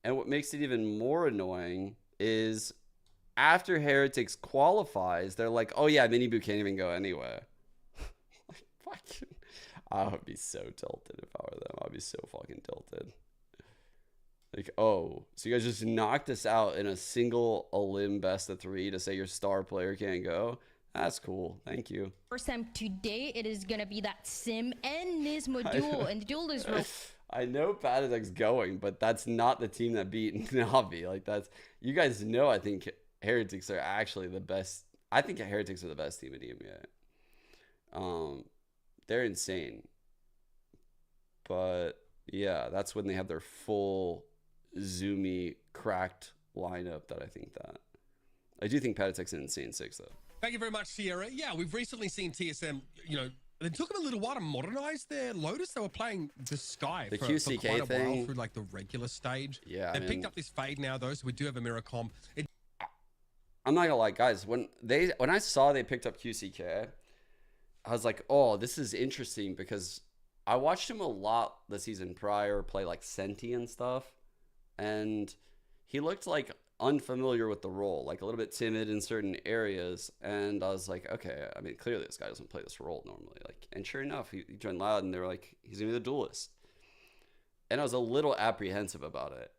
And what makes it even more annoying is after Heretics qualifies, they're like, oh yeah, Mini Boot can't even go anyway. Like, fucking, I would be so tilted if I were them. I'd be so fucking tilted. Like, oh, so you guys just knocked us out in a single Elim best of 3 to say your star player can't go? That's cool. Thank you. First time today, it is going to be that Sim and Nismo duel, and the duel is real. I know Patadek's going, but that's not the team that beat Navi. Like, that's, you guys know, I think Heretics are actually the best. I think Heretics are the best team in EMEA. They're insane. But yeah, that's when they have their full zoomy cracked lineup that I think that. I do think Patadek's an insane 6 though. Thank you very much, Sierra. Yeah, we've recently seen TSM, you know, it took them a little while to modernize their Lotus. They were playing the Sky for QCK quite a thing. while through like the regular stage. Yeah, they picked up this fade now though, so we do have a mirror comp. I'm not gonna lie, guys. When I saw they picked up QCK, I was like, oh, this is interesting because I watched him a lot the season prior play like Senti and stuff, and he looked like unfamiliar with the role, like a little bit timid in certain areas. And I was like, okay, I mean, clearly this guy doesn't play this role normally. Like, and sure enough, he joined Loud, and they were like, he's gonna be the duelist. And I was a little apprehensive about it.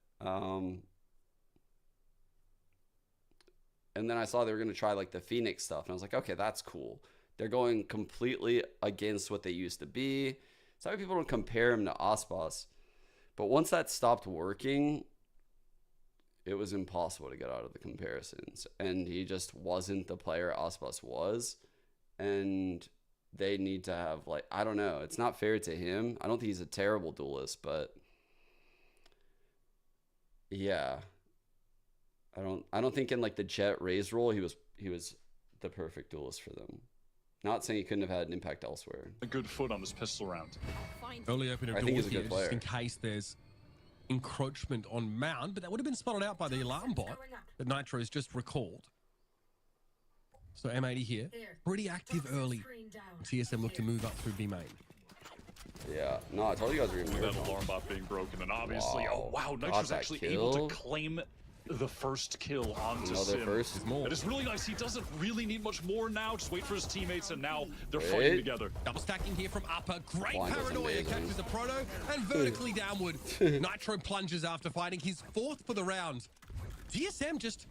And then I saw they were going to try like the Phoenix stuff. And I was like, okay, that's cool. They're going completely against what they used to be. Sorry, people don't compare him to Aspas. But once that stopped working, it was impossible to get out of the comparisons. And he just wasn't the player Aspas was. And they need to have, like, I don't know. It's not fair to him. I don't think he's a terrible duelist, but yeah. I don't think in like the Jet Raze role he was the perfect duelist for them. Not saying he couldn't have had an impact elsewhere. A good foot on this pistol round. Early opener I think he's a good player. just in case there's encroachment on Mound, but that would have been spotted out by the alarm bot that Nitro's just recalled. So M80 here, pretty active early. TSM look to move up through B main. Yeah, no, I told you guys were going to That alarm bot being broken, and obviously, oh wow, Nitro's actually able to claim the first kill onto Sim. First. That is really nice. He doesn't really need much more now. Just wait for his teammates, and now they're fighting together. Double stacking here from Upper. Great paranoia catches the Proto and vertically downward. Nitro plunges after fighting his 4th for the round. TSM just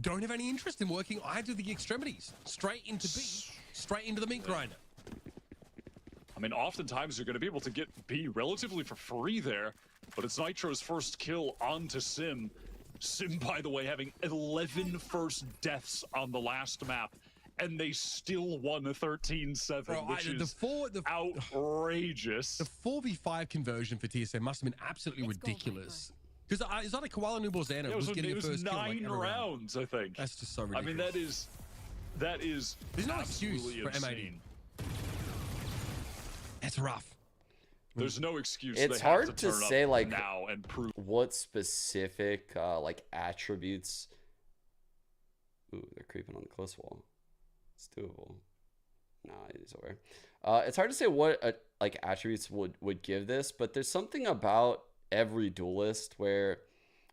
don't have any interest in working either of the extremities. Straight into B, straight into the meat grinder. I mean, oftentimes you're going to be able to get B relatively for free there, but it's Nitro's first kill onto Sim. Sim, by the way, having 11 first deaths on the last map, and they still won a 13-7, which is outrageous. The 4v5 conversion for TSM must have been absolutely ridiculous. Because it's like a Koala Noob or Xana was getting a first kill. 9 rounds, I think. That's just so ridiculous. I mean, that is There's no excuse for M80. It's rough. There's no excuse. It's they have hard to to say like now and prove what specific like attributes. Ooh, they're creeping on the close wall. It's doable. Nah, he's aware. It's hard to say what like attributes would give this, but there's something about every duelist where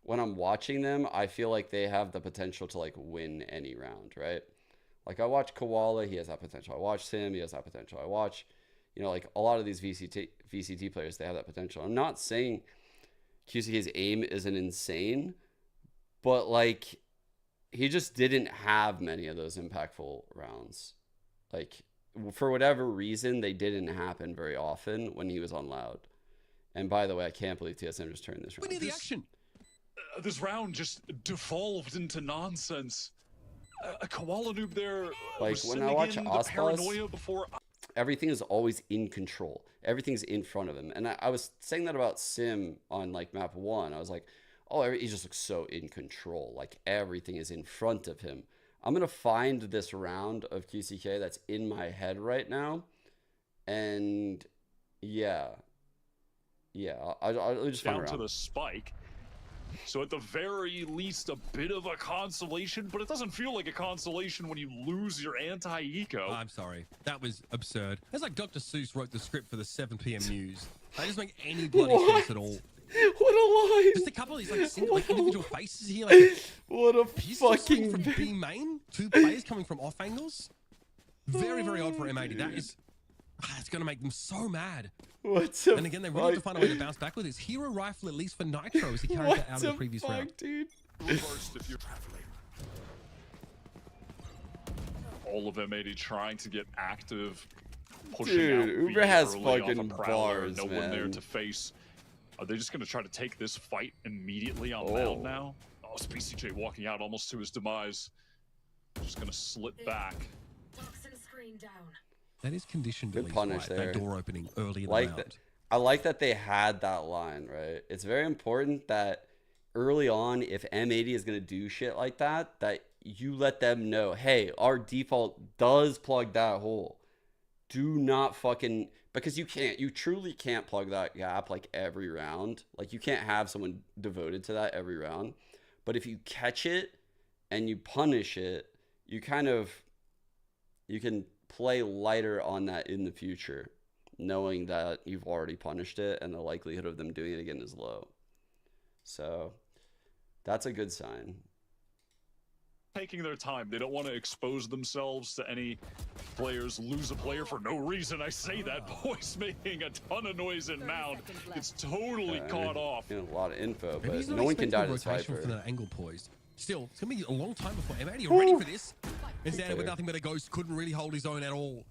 when I'm watching them, I feel like they have the potential to like win any round, right? Like I watch Koala, he has that potential. I watch Sim, he has that potential. I watch, you know, like a lot of these VCT players, they have that potential. I'm not saying QCK's aim isn't insane, but like he just didn't have many of those impactful rounds. Like for whatever reason, they didn't happen very often when he was on Loud. And by the way, I can't believe TSM just turned this round. We need the action. This round just devolved into nonsense. A Koala Noob there. Like when I watch Aspas, everything is always in control. Everything's in front of him. And I was saying that about Sim on like map 1. I was like, oh, he just looks so in control. Like everything is in front of him. I'm going to find this round of QCK that's in my head right now. And yeah. I'll just find down around. To the spike. So at the very least, a bit of a consolation, but it doesn't feel like a consolation when you lose your anti-eco. I'm sorry. That was absurd. It's like Dr. Seuss wrote the script for the 7 p.m. news. That doesn't make any bloody sense at all. What a line! Just a couple of these like individual faces here. Like, what a fucking from B main. 2 players coming from off angles. Very, very odd for M80. That is, it's going to make them so mad. And again, they really have to find a way to bounce back with this hero rifle, at least for Nitro, as he carried that out of the previous round. Dude. Reversed if you're all of M80 trying to get active, pushing out. Uber has early fucking off a Prowler, bars, no man. one there to face. Are they just going to try to take this fight immediately on Mound now? Oh, it's BCJ walking out almost to his demise. Just going to slip back. Toxin screen down. That is conditioned Good punish there. That door opening early in the Like round. that. I like that they had that line, right? It's very important that early on, if M80 is going to do shit like that, that you let them know, hey, our default does plug that hole. Do not fucking, because you truly can't plug that gap like every round. Like you can't have someone devoted to that every round. But if you catch it and you punish it, you can play lighter on that in the future, knowing that you've already punished it and the likelihood of them doing it again is low. So that's a good sign. Taking their time. They don't want to expose themselves to any players, lose a player for no reason. I say that. Boy's making a ton of noise in Mound. It's totally caught off. A lot of info, Maybe but no one can die to this rotation Viper. for that angle poised. Still, it's going to be a long time before M80 are ready for this. Instead, with nothing but a ghost, couldn't really hold his own at all.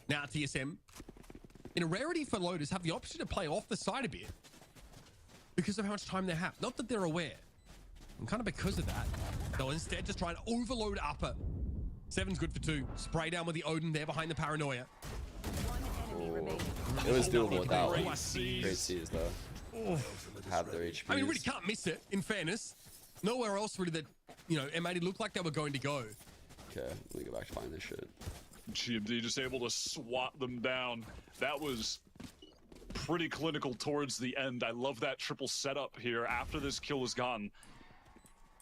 Now TSM, in a rarity for Lotus, have the option to play off the side a bit because of how much time they have. Not that they're aware. And kind of because of that, they'll instead just try and overload upper. 7's good for 2. Spray down with the Odin there behind the Paranoia. It was doable without great C's though. Have their HPs. I mean, really can't miss it, in fairness. Nowhere else really that, you know, M80 looked like they were going to go. Okay, let me go back to find this shit. GMD just able to swat them down. That was pretty clinical towards the end. I love that triple setup here after this kill is gone.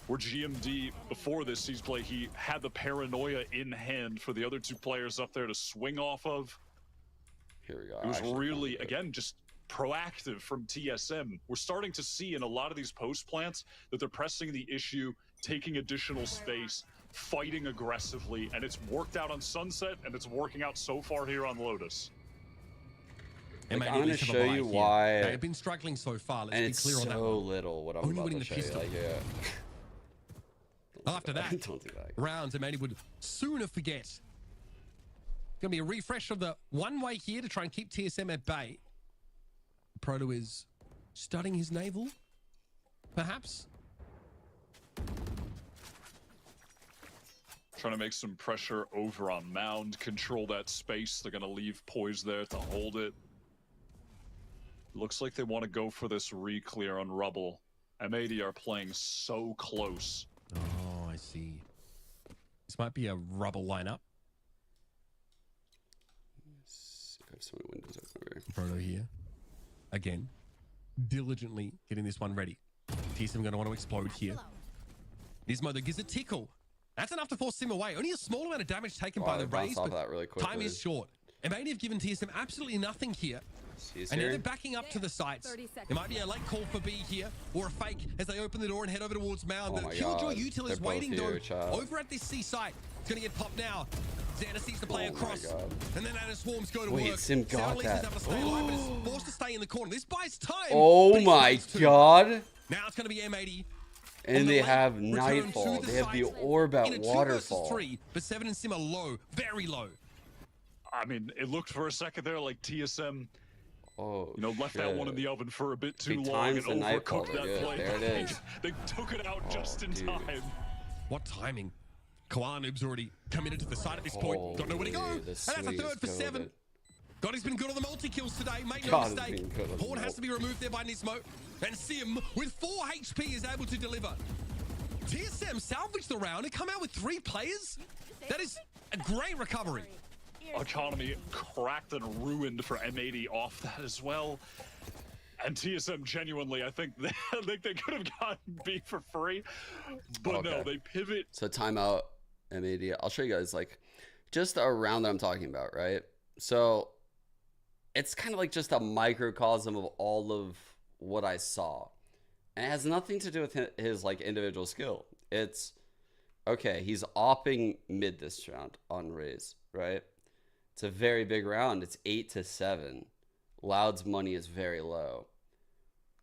Where GMD, before this sees play, he had the Paranoia in hand for the other 2 players up there to swing off of. Here we go. It was really, again, just proactive from TSM. We're starting to see in a lot of these post plants that they're pressing the issue, taking additional space, fighting aggressively, and it's worked out on Sunset, and it's working out so far here on Lotus. Like, I'm gonna show you why they've been struggling so far. Let's and be it's clear on that. So little what I'm Only about winning to the show you. pistol. Like, yeah. After that, Don't do that. rounds, M80 would sooner forget. It's gonna be a refresh of the one-way here to try and keep TSM at bay. Proto is studying his navel, perhaps. Trying to make some pressure over on Mound, control that space. They're gonna leave Poise there to hold it. Looks like they want to go for this re-clear on Rubble. M80 are playing so close. Oh, I see. This might be a Rubble lineup. I have so many windows open over here. Proto here. Again, diligently getting this one ready. TSM going to want to explode here. Nismo that gives a tickle. That's enough to force Sim away. Only a small amount of damage taken by the raise, but that really time is short. M80 have given TSM absolutely nothing here. And now they're backing up to the sites. It might be a late call for B here, or a fake as they open the door and head over towards Mound. The Killjoy Util is waiting though over at this C site. It's going to get popped now. Xana sees the play across, and then Anna Swarms go to work. Sim got that. Have to stay alive, but is forced to stay in the corner. This buys time. Oh my god. Now it's going to be M80. And they have Nightfall. They have the orb at Waterfall. 3, but 7 and Sim are low, very low. I mean, it looked for a second there like TSM, you know, left that one in the oven for a bit too long times and the overcooked that good. play. There it is. They took it out just in time. What timing? Koala Noob's already committed to the side at this point. Don't know where to go. And that's a third for 7. God, he's been good on the multi-kills today. Make no mistake. Horn has to be removed there by Nismo. And Sim, with 4 HP, is able to deliver. TSM salvaged the round and come out with 3 players? That is a great recovery. Economy cracked and ruined for M80 off that as well. And TSM genuinely, I think they could have gotten B for free. But no, they pivot. So timeout, M80. I'll show you guys like just a round that I'm talking about, right? So it's kind of like just a microcosm of all of what I saw. And it has nothing to do with his like individual skill. It's okay, he's opping mid this round on raise, right? It's a very big round. It's 8-7. Loud's money is very low.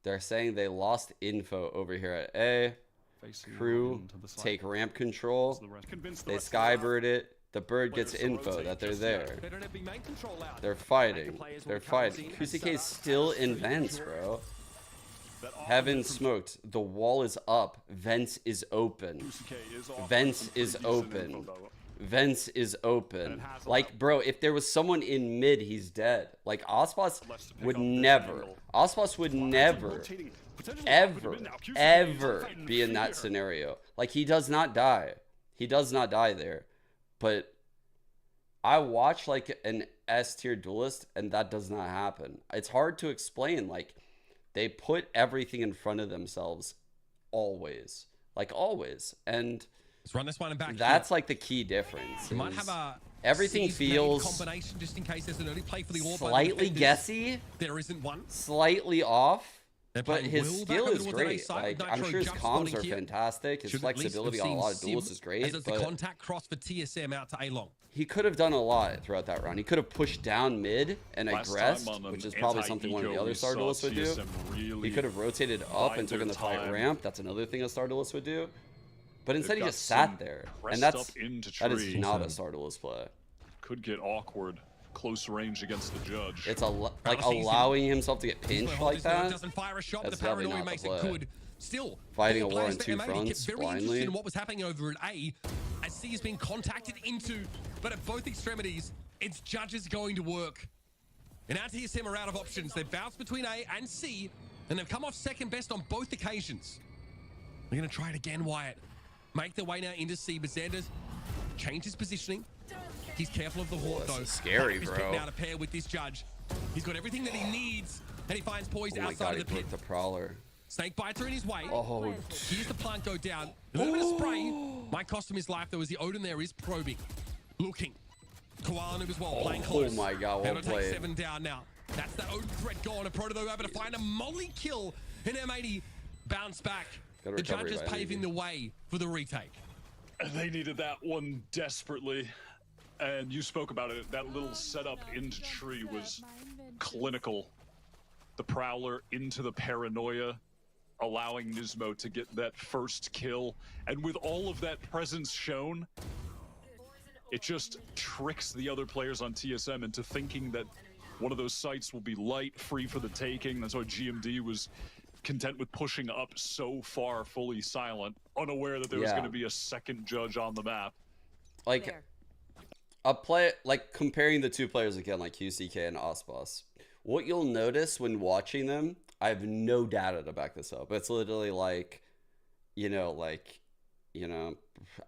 They're saying they lost info over here at A. Crew take ramp control. They skybird it. The bird gets info that they're there. They're fighting. They're fighting. QCK is still in vents, bro. Heaven smoked. The wall is up. Vents is open. Vents is open. Vents is open. Like, bro, if there was someone in mid, he's dead. Like, Ospas would never, ever be in that scenario. Like, he does not die. He does not die there. But I watch, like, an S-tier duelist, and that does not happen. It's hard to explain. Like, they put everything in front of themselves always. Like, always. And let's run this one and back. That's like the key difference. You might have a everything feels combination just in case there's an early play for the orb. Slightly guessy. There isn't one. Slightly off. But his skill is great. Like, I'm sure his comms are fantastic. His flexibility on a lot of duels is great. As the contact cross for TSM out to A-Long. He could have done a lot throughout that round. He could have pushed down mid and aggressed, which is probably something one of the other Star Duelists would do. He could have rotated up and taken the fight ramp. That's another thing a Star Duelist would do. But instead They've he got just sat some there, pressed and up into that is tree. not a Startless play. Could get awkward close range against the judge. It's like allowing himself to get pinched like that. Doesn't fire a shot, That's the paranoia definitely not makes the it play. good. Still, Fighting a four war on players two for M80 fronts get very blindly. interested in what was happening over at A, as C is being contacted into, but at both extremities, it's judges going to work. And our TSM are out of options. They've bounced between A and C, and they've come off second best on both occasions. They're going to try it again, Wyatt. Make their way now into C, but Xander's changed his positioning. He's careful of the Hawk, though. Scary, He's bro. now to pair with this judge. He's got everything that he needs, and he finds poised Oh my outside god, of he the pit. broke the Prowler. Snake bites are in his way. Oh, Here's the plant go down. A little bit of spray might cost him his life, though, as the Odin there is probing. Looking. Koala Noob as well, playing close. Oh my god, They're well gonna take played. 7 down now. That's the Odin threat gone. And Proto, though, able to find a molly kill. And M80 bounce back. Good The recovery judges by paving M80. the way for the retake. They needed that one desperately. And you spoke about it. That little setup into tree was clinical. The Prowler into the paranoia, allowing Nismo to get that first kill. And with all of that presence shown, it just tricks the other players on TSM into thinking that one of those sites will be light, free for the taking. That's why GMD was content with pushing up so far, fully silent, unaware that there was going to be a second judge on the map. Like a play, like comparing the two players again, like QCK and Osbos. What you'll notice when watching them, I have no data to back this up. It's literally like,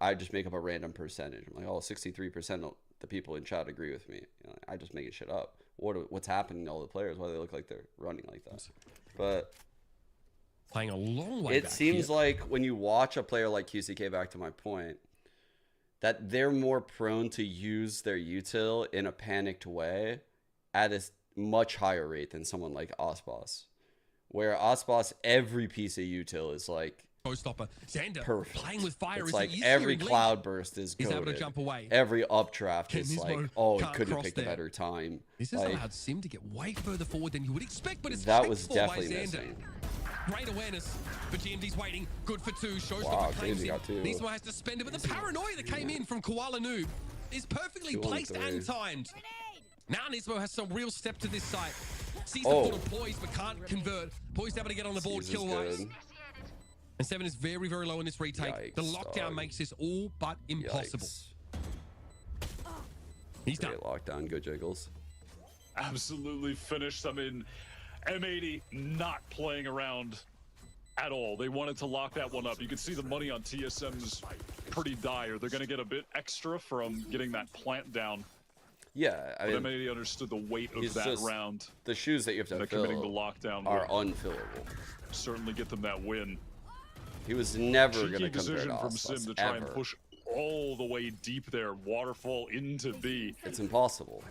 I just make up a random percentage. I'm like, oh, 63% of the people in chat agree with me. I just make shit up. What's happening to all the players? Why they look like they're running like that? But playing a long way it back seems here. like when you watch a player like QCK, back to my point, that they're more prone to use their util in a panicked way at a much higher rate than someone like Osbos. Where Osbos, every piece of util is like Showstopper. Xander perfect. playing with fire. It's is like he is every here in cloud burst is He's able to coded. jump away. Every updraft Ken is Nismo like, oh, he can't couldn't have cross picked a there. better time. This has Like, allowed Sim to get way further forward than you would expect, but it's that checked was for definitely by Xander. missing. Great awareness, but GMD's waiting. Good for 2. Showstopper Wow, claims Crazy him. got 2. Nismo has to spend it, but the paranoia that came in from Koala Noob is perfectly 2 on placed 3. and timed. Now Nismo has some real step to this site. Sees the Oh. foot of Poise, but can't convert. Poise able to get on the board Sees is kill-wise. good. And 7 is very, very low in this retake. The Yikes, lockdown dog. makes this all but impossible. Yikes. He's done. Great lockdown, good jiggles. Absolutely finished. I mean, M80 not playing around at all. They wanted to lock that one up. You can see the money on TSM's pretty dire. They're going to get a bit extra from getting that plant down. Yeah, I But mean, M80 understood the weight of he's that just- round. the shoes that you have to And committing the fill lockdown are would unfillable. certainly get them that win. He was never going Cheeky to compare decision to from Sim Osbos, to try ever. and push all the way deep there. Waterfall into B. It's impossible.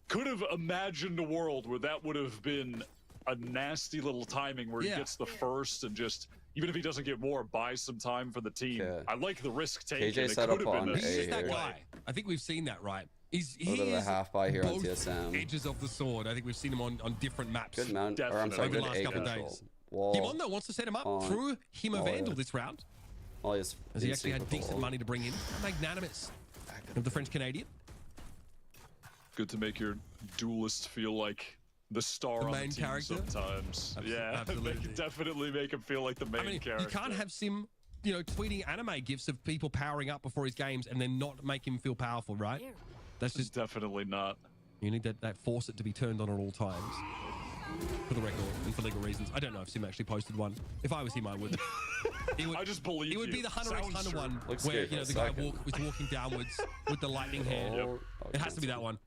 Could have imagined a world where that would have been a nasty little timing where he gets the first and just, even if he doesn't get more, buys some time for the team. Yeah. I like the risk taken. KJ It set could up have been on a He's just that here. guy. I think we've seen that, right? He A little bit of a is half buy here on both TSM. edges of the sword. I think we've seen him on different maps. Good mount, or I'm sorry, Over the good last A couple control. days. Wall. Kimon, though, wants to set him up on. through him a Oh, Vandal yeah. this round, Oh, yes. as he actually had instinct with decent wall. money to bring in. Magnanimous of the French-Canadian. good to make your duelist feel like the star The on main the team character? sometimes. Yeah, absolutely. they can definitely make him feel like the main I mean, character. you can't have Sim, tweeting anime gifs of people powering up before his games and then not make him feel powerful, right? That's just, Definitely not. you need that force it to be turned on at all times. For the record and for legal reasons. I don't know if Sim actually posted one. If I was him, I would. I just believe It would you. be the Hunter x Sounds Hunter true. one Looks where good for a the guy second. was walking downwards with the lightning hand. Oh, It has to be that one.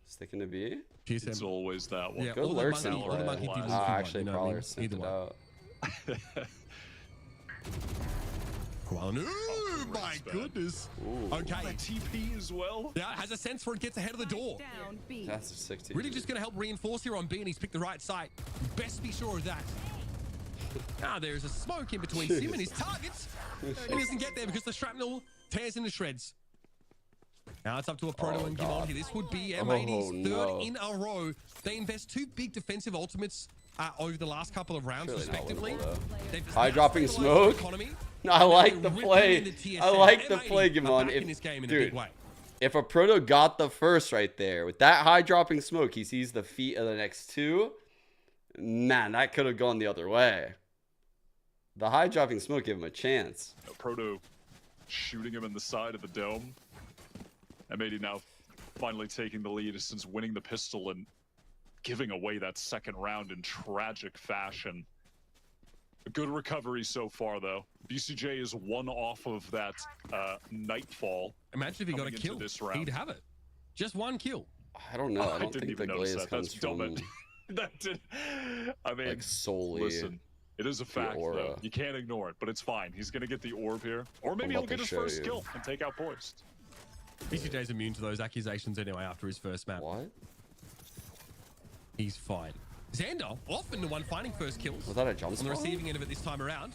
Sticking to B. TSM. It's always that one. Yeah, Good or the lurks monkey, in or the play. monkey delusion Ah, one, actually, you know what I probably mean? sniffed Either it one. out. Koala. Oh, my respect. goodness. Ooh. Okay. TP as well. Yeah, has a sense for it, gets ahead of the door. That's a 16. Really just going to help reinforce here on B, and he's picked the right site. Best be sure of that. Now there's a smoke in between Sim and his targets. And he doesn't get there because the shrapnel tears into shreds. Now it's up to a Proto Oh, and God. Gimon here. This would be M80's third no. in a row. They invest 2 big defensive ultimates over the last couple of rounds, Surely not respectively. winnable, though. They've High dropping stabilized their smoke. economy. No, I like the Ripping play. into TSM. I like the M80 play, are Gimon. back in this game in a Dude, big way. if a Proto got the first right there with that high dropping smoke, he sees the feet of the next two. Man, that could have gone the other way. The high dropping smoke gave him a chance. Proto shooting him in the side of the dome. M80 now finally taking the lead since winning the pistol and giving away that second round in tragic fashion. A good recovery so far, though. BCJ is one off of that Nightfall. Imagine if he got a kill. This round. He'd have it. Just one kill. I don't know. I don't didn't think the even notice glaze that. comes That's dumb. from That did. I mean, like solely. listen, it is a fact, though. You can't ignore it, but it's fine. He's going to get the orb here. Or maybe he'll get his first kill and take out Poised. BCJ's immune to those accusations anyway after his first map. What? He's fine. Xander, often the one finding first kills. Was that a jump on the spot? receiving end of it this time around.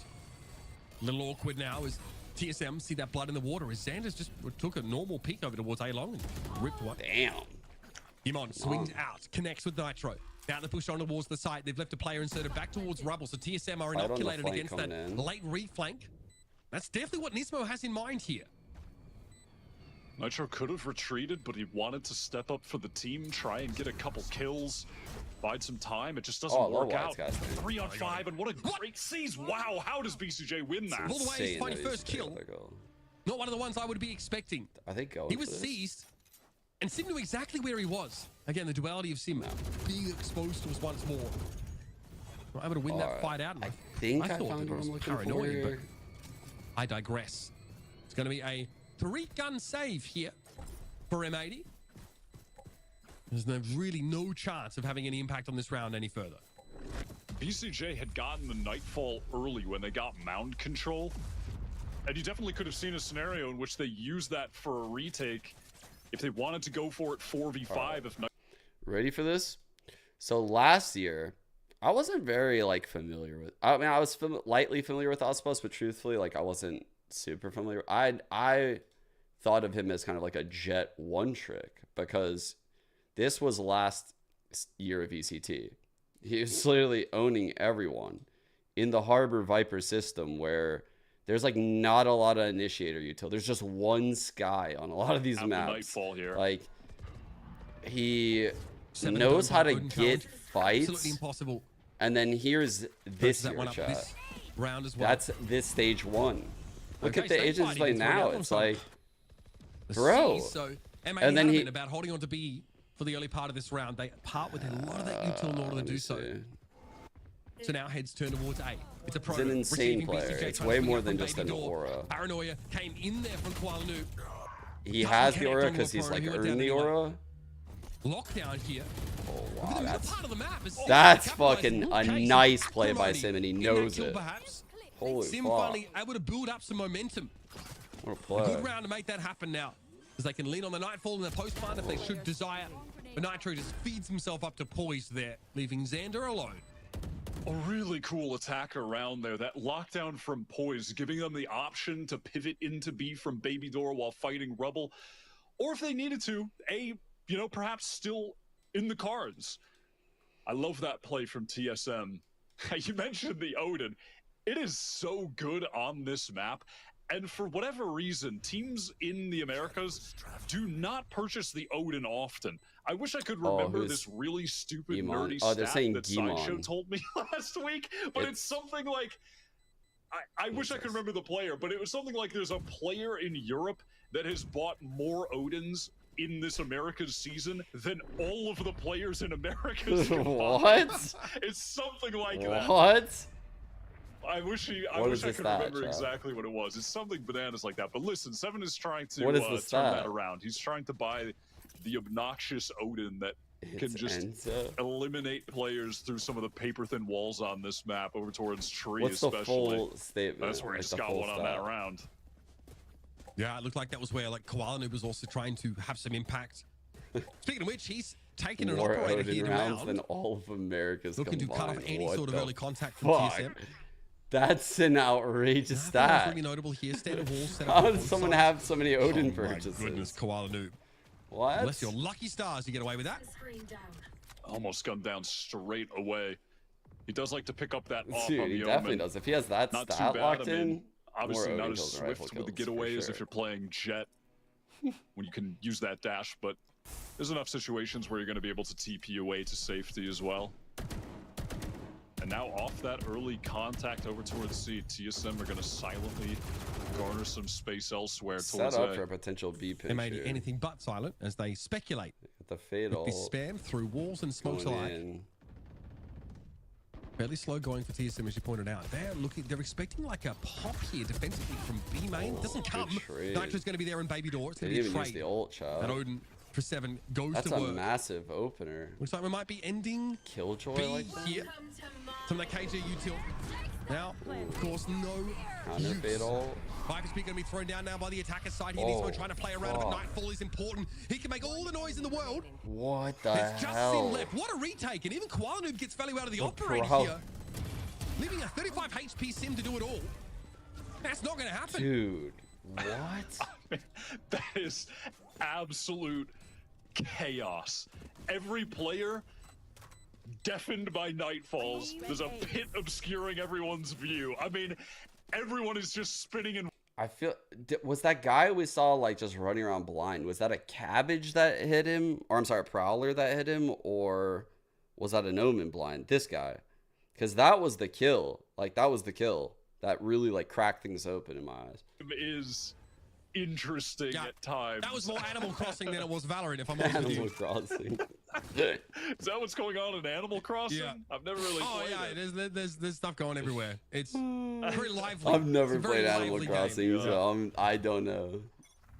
A little awkward now as TSM see that blood in the water as Xander's just took a normal peek over towards A-Long and ripped one. Damn. Imon swings out, connects with Nitro. Now the push on towards the site. They've left a player inserted back towards Rubble, so TSM are inoculated against that late reflank. That's definitely what Nismo has in mind here. Nitro could have retreated, but he wanted to step up for the team, try and get a couple kills, bide some time. It just doesn't work out. 3 on 5, and what a great seize. Wow, how does BCJ win that? All the way, he's finding first kill. Not one of the ones I would be expecting. I think he was seized, and Sim knew exactly where he was. Again, the duality of Sim being exposed to us once more. Not able to win that fight out. I think I thought found it what was I'm looking paranoid, for. but I digress. It's going to be a 3-gun save here for M80. There's really no chance of having any impact on this round any further. BCJ had gotten the Nightfall early when they got mound control. And you definitely could have seen a scenario in which they used that for a retake if they wanted to go for it 4v5. If not, ready for this? So last year, I wasn't very like familiar with. I mean, I was lightly familiar with Osmos, but truthfully, like I wasn't super familiar. I thought of him as kind of like a Jet one trick because this was last year of ECT. He was literally owning everyone in the Harbor Viper system where there's like not a lot of initiator util. There's just one Sky on a lot of these maps. Nightfall here. Like he knows how to get fights. Absolutely impossible. And then here's this year, chat. This round as well. That's this stage 1. Look at the agents play now. It's like, The bro. So M80 And then adamant about holding on to B for the early part of this round. They part with a lot of that util in order to do so. So now heads turn towards A. It's a pro. It's an insane player. It's way more than just an aura. Paranoia came in there from Kuala Lumpur. He has the aura because he's like earned the aura. Lockdown here. Oh wow, that's part of the map. that's fucking a nice play by Sim, and he knows it. Holy Sim fuck! finally able to build up some momentum. What a play! A good round to make that happen now, as they can lean on the Nightfall and the post-plant if they should desire. But Nitro just feeds himself up to Poise there, leaving Xander alone. A really cool attack around there. That lockdown from Poise, giving them the option to pivot into B from Baby Door while fighting Rubble. Or if they needed to, A, you know, perhaps still in the cards. I love that play from TSM. You mentioned the Odin. It is so good on this map. And for whatever reason, teams in the Americas do not purchase the Odin often. I wish I could remember this really stupid, nerdy stat that Sideshow told me last week, but it's something like, I wish I could remember the player, but it was something like there's a player in Europe that has bought more Odins in this America's season than all of the players in America's combined. What? It's something like that. What? I wish I could remember exactly what it was. It's something bananas like that. But listen, Seven is trying to turn that around. He's trying to buy the obnoxious Odin that can just eliminate players through some of the paper-thin walls on this map over towards Tree. What's the full statement? That's where he's got one on that round. Yeah, it looked like that was where like Kuala Lumpur was also trying to have some impact. Speaking of which, he's taken an operator here rounds than all of America's looking combined. to cut off any sort of early contact from TSM. That's an outrageous stat. Really notable here. How does someone have so many Odin purchases? My goodness, Kuala Lumpur. What? Unless you're lucky stars, you get away with that. Almost gunned down straight away. He does like to pick up that off Dude, on he the definitely Omen. does. If he has that stat locked in, Obviously not as kills than rifle swift with the kills, for getaway as if sure. you're playing Jet, when you can use that dash, but there's enough situations where you're going to be able to TP away to safety as well. And now off that early contact over towards C, TSM are going to silently garner some space elsewhere Set towards up A. for a potential B pinch M80 here. anything but silent as they speculate. With the fatal. This spam through walls and smokes going alike. in. Fairly slow going for TSM, as you pointed out. They're expecting like a pop here defensively from B main. Doesn't come. trade. Nitro's going to be there in baby door. It's They going to be didn't a even use trade. the ult, child. And Odin for 7 goes That's to a work. massive opener. Looks like we might be ending Killjoy B like that? here. From the KJ util. Now, of course, no Counter use. fatal. Viper's going to be thrown down now by the attacker's side here. Oh, Nismo trying to play around, but fuck. Nightfall is important. He can make all the noise in the world. What the There's just hell? Sim left. What a retake. And even Koala Noob gets value out of the Oh, operator bro. here. Leaving a 35 HP Sim to do it all. That's not going to happen. Dude, what? That is absolute chaos. Every player deafened by nightfalls. There's a pit obscuring everyone's view. I mean, everyone is just spinning in. I feel was that guy we saw like just running around blind? Was that a cabbage that hit him, or I'm sorry, a prowler that hit him, or was that an omen blind? This guy, because that was the kill. Like that was the kill that really like cracked things open in my eyes. Is interesting at times. That was more Animal Crossing than it was Valorant, if I'm honest with Animal you. Crossing. Is that what's going on in Animal Crossing? Yeah. I've never really Oh played yeah, it. there's stuff going everywhere. It's very lively. I've never It's a very played Animal lively game. Crossing, so I don't know.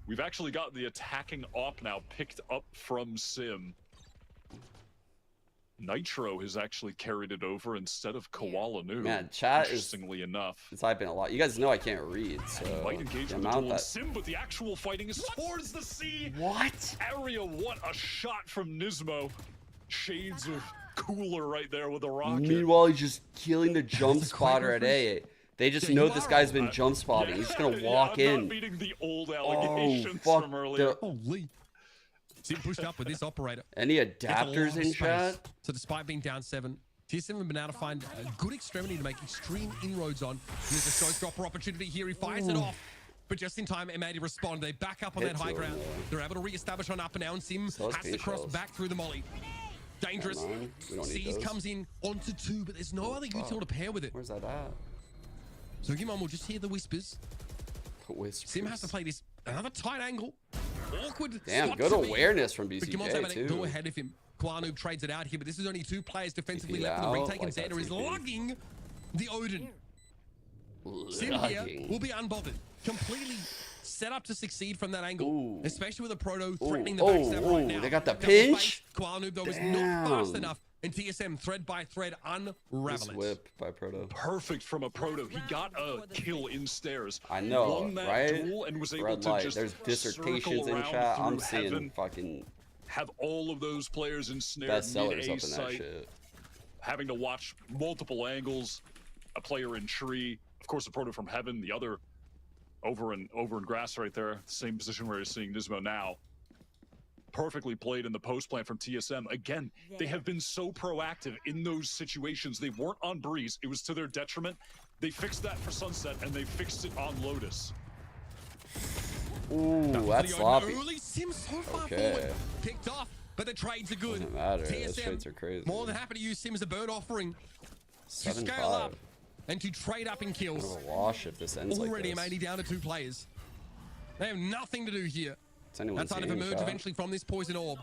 We've actually got the attacking op now picked up from Sim. Nitro has actually carried it over instead of Koala Noob. Man, chat is interestingly enough. it's typing a lot. You guys know I can't read, so Might engage the with the amount duel that Sim, but the actual fighting is towards the sea. what? Area, what a shot from Nismo. Shades of cooler right there with a rocket. Meanwhile, he's just killing the jump That's a great spotter at A. They just Yeah, know you this are guy's all been right. jump spotting. He's just gonna Yeah, walk I'm in. not beating the old Oh, allegations fuck. from earlier. Holy. Sim pushed up with this operator. Any Gets a lot adapters of in space. chat? So despite being down 7, TSM have been able to find a good extremity to make extreme inroads on. There's a showstopper opportunity here. He fires it off. But just in time, M80 respond. They back up on Hit that high to him, ground. though. They're able to re-establish on up and down. Sim So has to those cross shells. back through the molly. Dangerous. Never mind. We don't need Seas those. comes in onto 2, but there's no other util to pair with it. Where's that at? So Gimon will just hear the whispers. The whispers. Sim has to play this another tight angle. Awkward. Damn, spot good to be. awareness from But Gimon's BCJ able to go too. ahead of him. Kwanu trades it out here, but this is only 2 players defensively TP left in the out, retake, and like that Xander is TP. lugging the Odin. Sim here Lugging. will be unbothered. Completely set up to succeed from that angle, Ooh. especially with a Proto threatening Ooh, the backstab right ooh, now. they got the Double pinch? space. Kwanu, though, is not fast Damn. enough, and TSM thread by thread This unravel it. whip by Proto. Perfect from a Proto. He got a kill in stairs. I know, Won that right? duel and was able Red to light. just There's dissertations circle in around chat. I'm through seeing heaven, fucking have all of those players ensnared bestsellers mid-A up in that site, shit. having to watch multiple angles, a player in tree, of course a Proto from heaven, the other over in grass right there, same position where you're seeing Nismo now. Perfectly played in the post plant from TSM. Again, they have been so proactive in those situations. They weren't on Breeze. It was to their detriment. They fixed that for Sunset, and they fixed it on Lotus. Ooh, that's The sloppy. Early Sim so far Okay. forward. Picked off, but the trades are good. Doesn't matter. Those TSM, trades are crazy. more than happy to use Sim as a bird offering to 7-5. scale up and to trade up in kills. Kind of a wash if this ends Already like this. M80 down to 2 players. They have nothing to do here. Is anyone Outside of seeing emerge chat? eventually from this poison orb.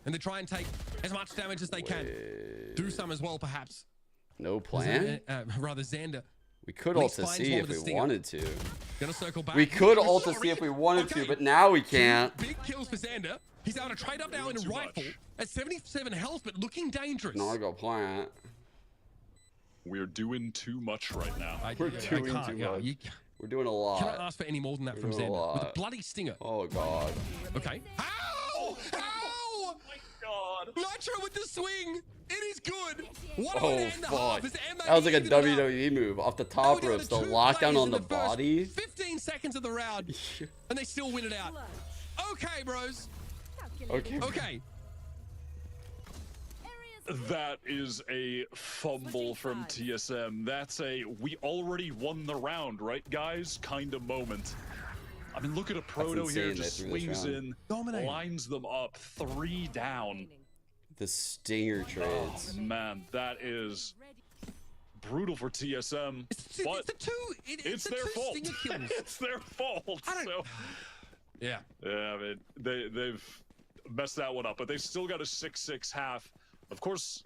And they try and take as much damage as they can. Do some as well, perhaps. No plan? Rather, Xander. We could At ult least to finds see one if with we a stinger. wanted to. Gonna circle back. We could Oh, ult to sorry. see if we wanted to, Okay. but now we can't. Big kills for Xander. He's able to trade up now in a Too rifle much. at 77 health, but looking dangerous. No, I go plant. We're doing too much right now. We're doing can't, too yeah, much. You We're doing a cannot lot. ask for any more than that from We're doing a Xander. With a lot. bloody stinger. Oh god. Okay. Ow! Ow! God. Nitro with the swing. It is good. What a Oh way to end the half fuck. as M80 That was like a evened it up. WWE move off the They top were down ropes. to The 2 lockdown players on in the first body. 15 seconds of the round, and they still win it out. Okay, bros. Okay. Okay. That is a fumble from TSM. That's a we already won the round, right, guys? Kind of moment. I mean, look at a Proto here, just swings in, lines them up, 3 down. The stinger trades. Oh, man, that is brutal for TSM. But it's their fault. It's their fault. So, yeah, I mean, they've messed that one up, but they've still got a 6-6 half. Of course,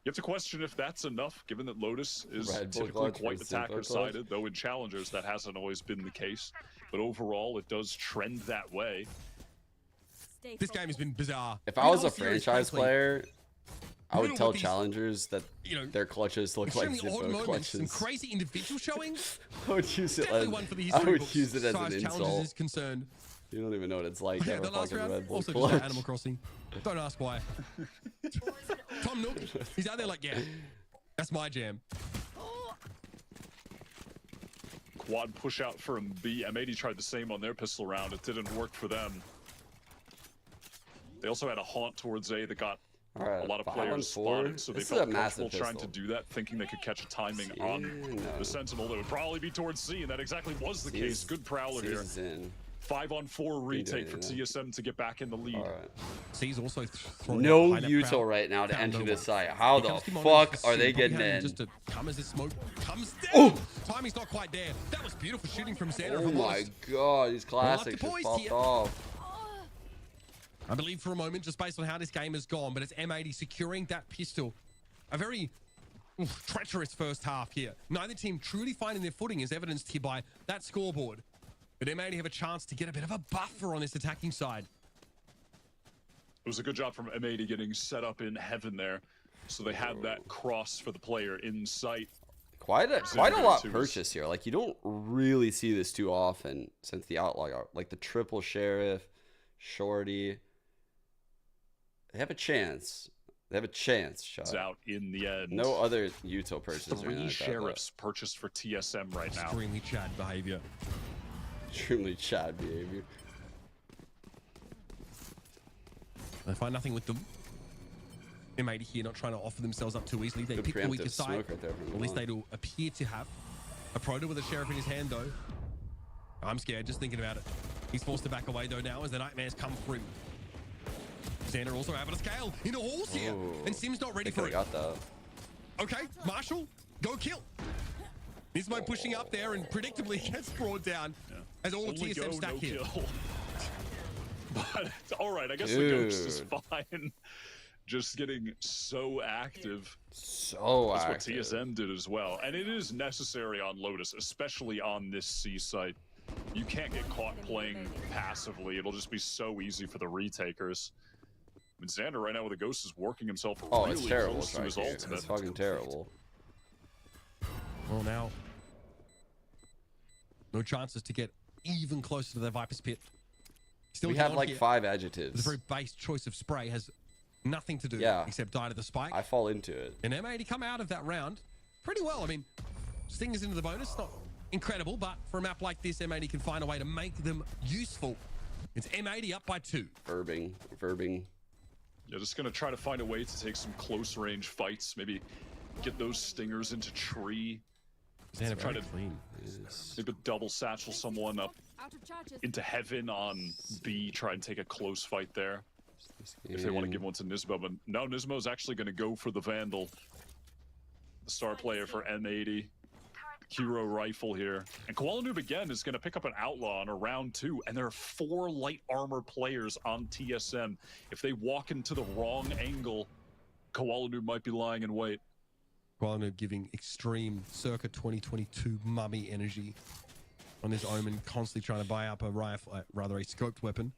you have to question if that's enough, given that Lotus is typically quite attacker-sided, though in Challengers that hasn't always been the case. But overall, it does trend that way. This game has been bizarre. If I was a franchise player, I would tell challengers that their clutches look like Zippo clutches. Some crazy individual showings. I would use it as, I would use it as an insult. Is concerned. You don't even know what it's like. Yeah, the last round also just like Animal Crossing. Don't ask why. Tom Nook, he's out there like, yeah, that's my jam. Quad push out from B. M80 tried the same on their pistol round. It didn't work for them. They also had a haunt towards A that got a lot of players spotted, so they felt comfortable trying to do that, thinking they could catch a timing on the Sentinel. That would probably be towards C, and that exactly was the case. Good Prowler here. 5-on-4 retake for TSM to get back in the lead. C's also no util right now to enter this site. How the fuck are they getting in? Just to come as this smoke comes down. Timing's not quite there. That was beautiful shooting from Xander. Oh my god, these classics just popped off. I believe for a moment, just based on how this game has gone, but it's M80 securing that pistol. A very treacherous first half here. Neither team truly finding their footing is evidenced here by that scoreboard. But M80 have a chance to get a bit of a buffer on this attacking side. It was a good job from M80 getting set up in heaven there. So they had that cross for the player in sight. Quite a lot purchased here. Like, you don't really see this too often since the Outlaw got, like the triple Sheriff, Shorty. They have a chance. They have a chance. It's out in the end. No other util purchases. 3 Sheriffs purchased for TSM right now. Extremely Chad behavior. Extremely Chad behavior. They find nothing with them. M80 here not trying to offer themselves up too easily. They pick the weaker side. Right there, at least they do appear to have. A Proto with a Sheriff in his hand though. I'm scared just thinking about it. He's forced to back away though now as the Nightmares come through. Xander also able to scale into halls here. And Sim's not ready for it. Got that. Okay, Marshall, go kill. Nismo pushing up there and predictably gets brought down as all of TSM stack here. But all right, I guess the Ghost is fine. Just getting so active. That's what TSM did as well. And it is necessary on Lotus, especially on this C site. You can't get caught playing passively. It'll just be so easy for the retakers. I mean, Xander right now with the Ghost is working himself really it's terrible close to his ultimate. It's fucking terrible. Well, now, no chances to get even closer to the Viper's Pit. Still we have like 5 adjectives. The very base choice of spray has nothing to do except die to the spike. I fall into it. And M80 come out of that round pretty well. I mean, Stingers into the bonus, not incredible, but for a map like this, M80 can find a way to make them useful. It's M80 up by 2. Verbing. Yeah, just gonna try to find a way to take some close range fights. Maybe get those Stingers into tree. Xander try to clean. maybe double satchel someone up into heaven on B. Try and take a close fight there. If they want to give one to Nismo, but no, Nismo's actually going to go for the Vandal. The star player for M80. Hero rifle here. And Koala Noob again is going to pick up an Outlaw on a round 2, and there are 4 light armor players on TSM. If they walk into the wrong angle, Koala Noob might be lying in wait. Koala Noob giving extreme circa 2022 mummy energy on this Omen, constantly trying to buy up a rifle, rather a scoped weapon.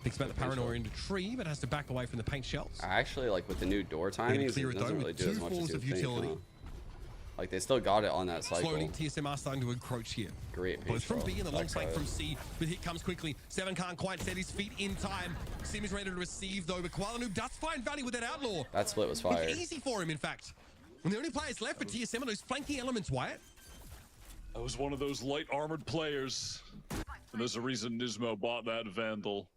Thinks about the paranoia into tree, but has to back away from the paint shells. Actually, like with the new door timings, it doesn't really do as much as you think. Like they still got it on that cycle. Slowly, TSM are starting to encroach here. Great. Well, it's from B and the long flank from C, but hit comes quickly. 7 can't quite set his feet in time. Sim is ready to receive though, but Koala Noob does find value with that Outlaw. That split was fired. It's easy for him, in fact. And the only players left for TSM are those flanking elements, Wyatt. I was one of those light armored players. And there's a reason Nismo bought that Vandal.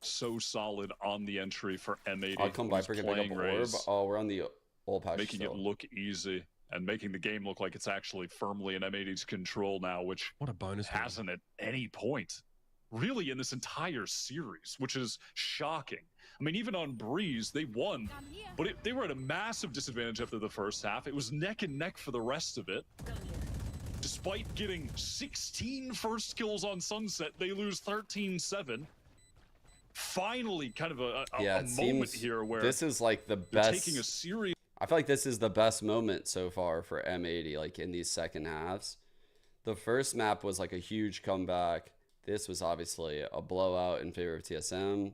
so solid on the entry for M80. I'll come Viper can pick up orb. Raze, Oh, we're on the old patch making still. it look easy and making the game look like it's actually firmly in M80's control now, which What a bonus. hasn't at any point really in this entire series, which is shocking. I mean, even on Breeze, they won, but they were at a massive disadvantage after the first half. It was neck and neck for the rest of it. Despite getting 16 first kills on Sunset, they lose 13-7. Finally, kind of a moment here where this is like the they're best. taking a serious. I feel like this is the best moment so far for M80, like in these second halves. The first map was like a huge comeback. This was obviously a blowout in favor of TSM.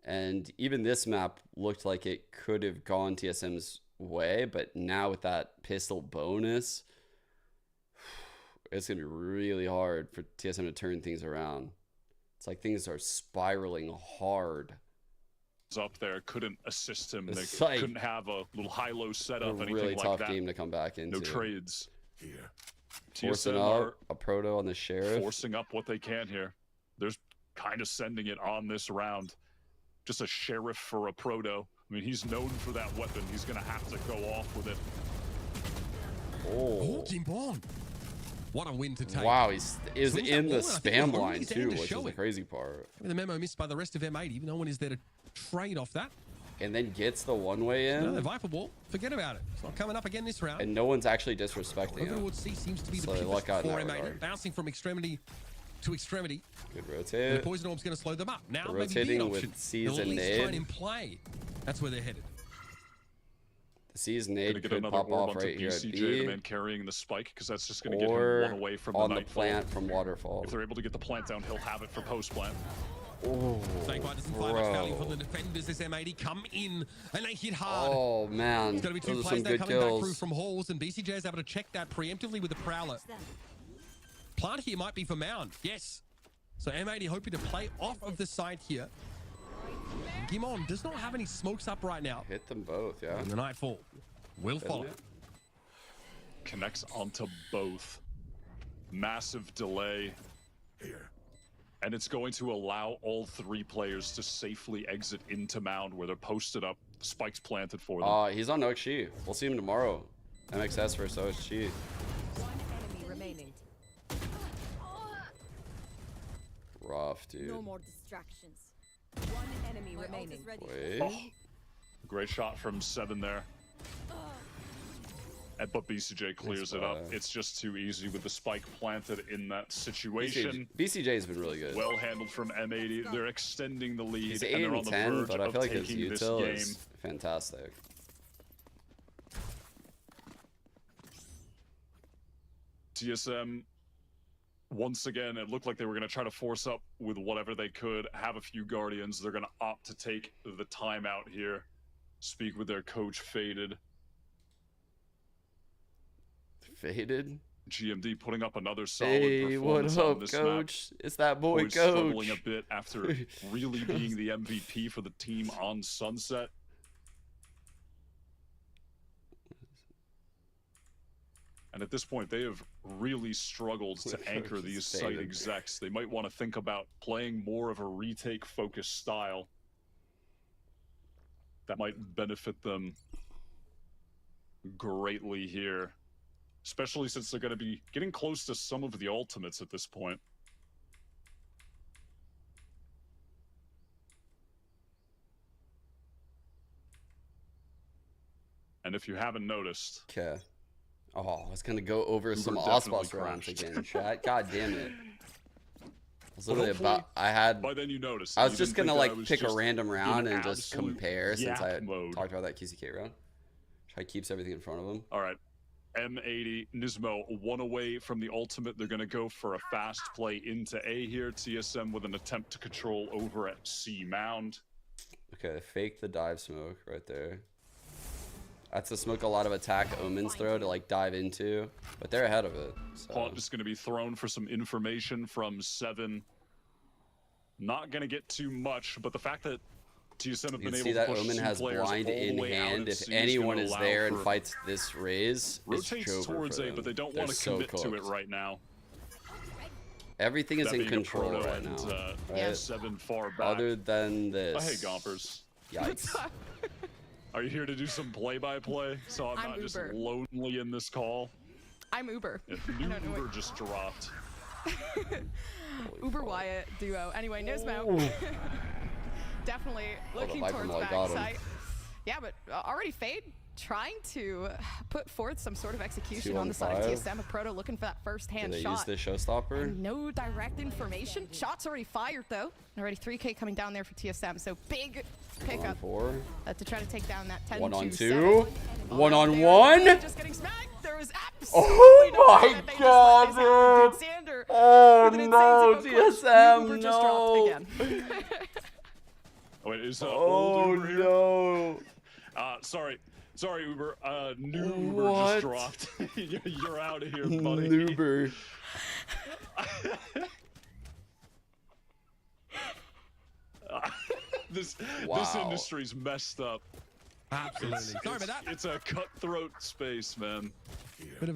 And even this map looked like it could have gone TSM's way, but now with that pistol bonus, it's going to be really hard for TSM to turn things around. It's like things are spiraling hard. Up there, couldn't assist him. They like couldn't have a little high-low setup, anything really like tough that. game to come back into. No trades. Here. Forcing TSM out a proto on the sheriff. forcing up what they can here. There's kind of sending it on this round. Just a sheriff for a proto. I mean, he's known for that weapon. He's going to have to go off with it. Oh, Gimbon. What a win to take. wow, he's So in the I think spam we're line only too, down to which is show the it. crazy part. The memo missed by the rest of M80. No one is there to trade off that. And then gets the one-way No, the in, Viper ball. Forget about it. It's not coming up again this round. and no one's actually disrespecting Over him. towards C seems to be So the they pivot luck out in for that M80. regard. Bouncing from extremity to extremity. Good And the rotate. poison orb's going to slow them up. Now They're maybe rotating the with option. C's They'll at and least try and nade. in play. That's where they're headed. The C's Gonna nade get could another pop orb off onto right here at BCJ, the B, man carrying the spike, because that's just going to get him or one away from on the the Nightfall. plant from Waterfall. If they're able to get the plant down, he'll have it for post-plant. Oh, Snakebite doesn't find much value from the bro. defenders as M80 come in and they hit hard. Oh, man. It's going to be two Those are plays some there good coming back through kills. from Halls, and BCJ is able to check that preemptively with the Prowler. Plant here might be for Mound. Yes. So M80 hoping to play off of the side here. Gimon does not have any smokes up right now. Hit them both, yeah. And the Nightfall will Doesn't follow. it? Connects onto both. Massive delay. Here. And it's going to allow all three players to safely exit into Mound where they're posted up. Spikes planted for them. He's on OXG. We'll see him tomorrow. MXS versus OXG. One enemy remaining. Rough, dude. No more distractions. One enemy remaining. Wait. Oh, great shot from Seven there. But BCJ clears it up. play. It's just too easy with the spike planted in that situation. BCJ's been really good. Well handled from M80. They're extending the lead, He's and 8 they're on and the 10, verge but I of feel like his taking this util game. is fantastic. TSM, once again, it looked like they were going to try to force up with whatever they could, have a few Guardians. They're going to opt to take the timeout here, speak with their coach, Faded. Faded. GMD putting up another solid Hey, what performance on up, this coach? It's that boy, map. Boys struggling coach. a bit after really being the MVP for the team on Sunset. And at this point, they have really struggled to anchor these site Faded. execs. They might want to think about playing more of a retake-focused style. That might benefit them greatly here. Especially since they're going to be getting close to some of the ultimates at this point. And if you haven't noticed, Okay. Oh, I was gonna go over Uber some definitely Osbos rounds crashed. again, chat. God damn it. I was But literally hopefully about. I had. by then you noticed. I was You just didn't gonna think that I like was pick a just random round in and just absolute compare since I yak mode. talked about that QCK round. Try keeps everything in front of him. All right. M80, Nismo, one away from the ultimate. They're going to go for a fast play into A here. TSM with an attempt to control over at C Mound. Okay, fake the dive smoke right there. That's the smoke a lot of attack Omens throw to like dive into, but they're ahead of it. So. Haunt is going to be thrown for some information from Seven. Not going to get too much, but the fact that TSM have You been can able see to that push Omen two has players blind all the in way out hand. at If C is anyone gonna is allow there and for- fights this raise, it's rotates over towards for A, them. but they don't They're want to so commit to it cooked. right now. Everything is That in being a control proto right and, now. Yeah. Right? 7 far back. Other than Hey, this. Gompers. Yikes. Are you here to do some play-by-play? So I'm not just Uber. lonely in this call. I'm Uber. Yeah, I new don't know Uber just dropped. Uber Wyatt duo. Anyway, no smoke. Definitely looking Viper towards Molly got him. backside. Yeah, but already Fade trying to put forth some sort of execution 2 on on the side of 5. TSM. A Proto looking for that first-hand Did they shot. use the showstopper? No direct information. Shots already fired though. And already 3K coming down there for TSM. So big 1 on pickup 4. to try to take down that 10 1 on to 2. 7. 1 on There, 1. Just getting smacked. There was absolutely Oh no way my that they just let god, this happen. dude. Dude, Xander Oh with an insane no, zip of clutch. TSM, Uber just dropped no. again. Oh, wait, is Oh old Uber here? no. Sorry, Uber. New Uber What? just dropped. You're out of here, buddy. Uber. This Wow. industry's messed up. Absolutely. Sorry about that. It's a cutthroat space, man. Bit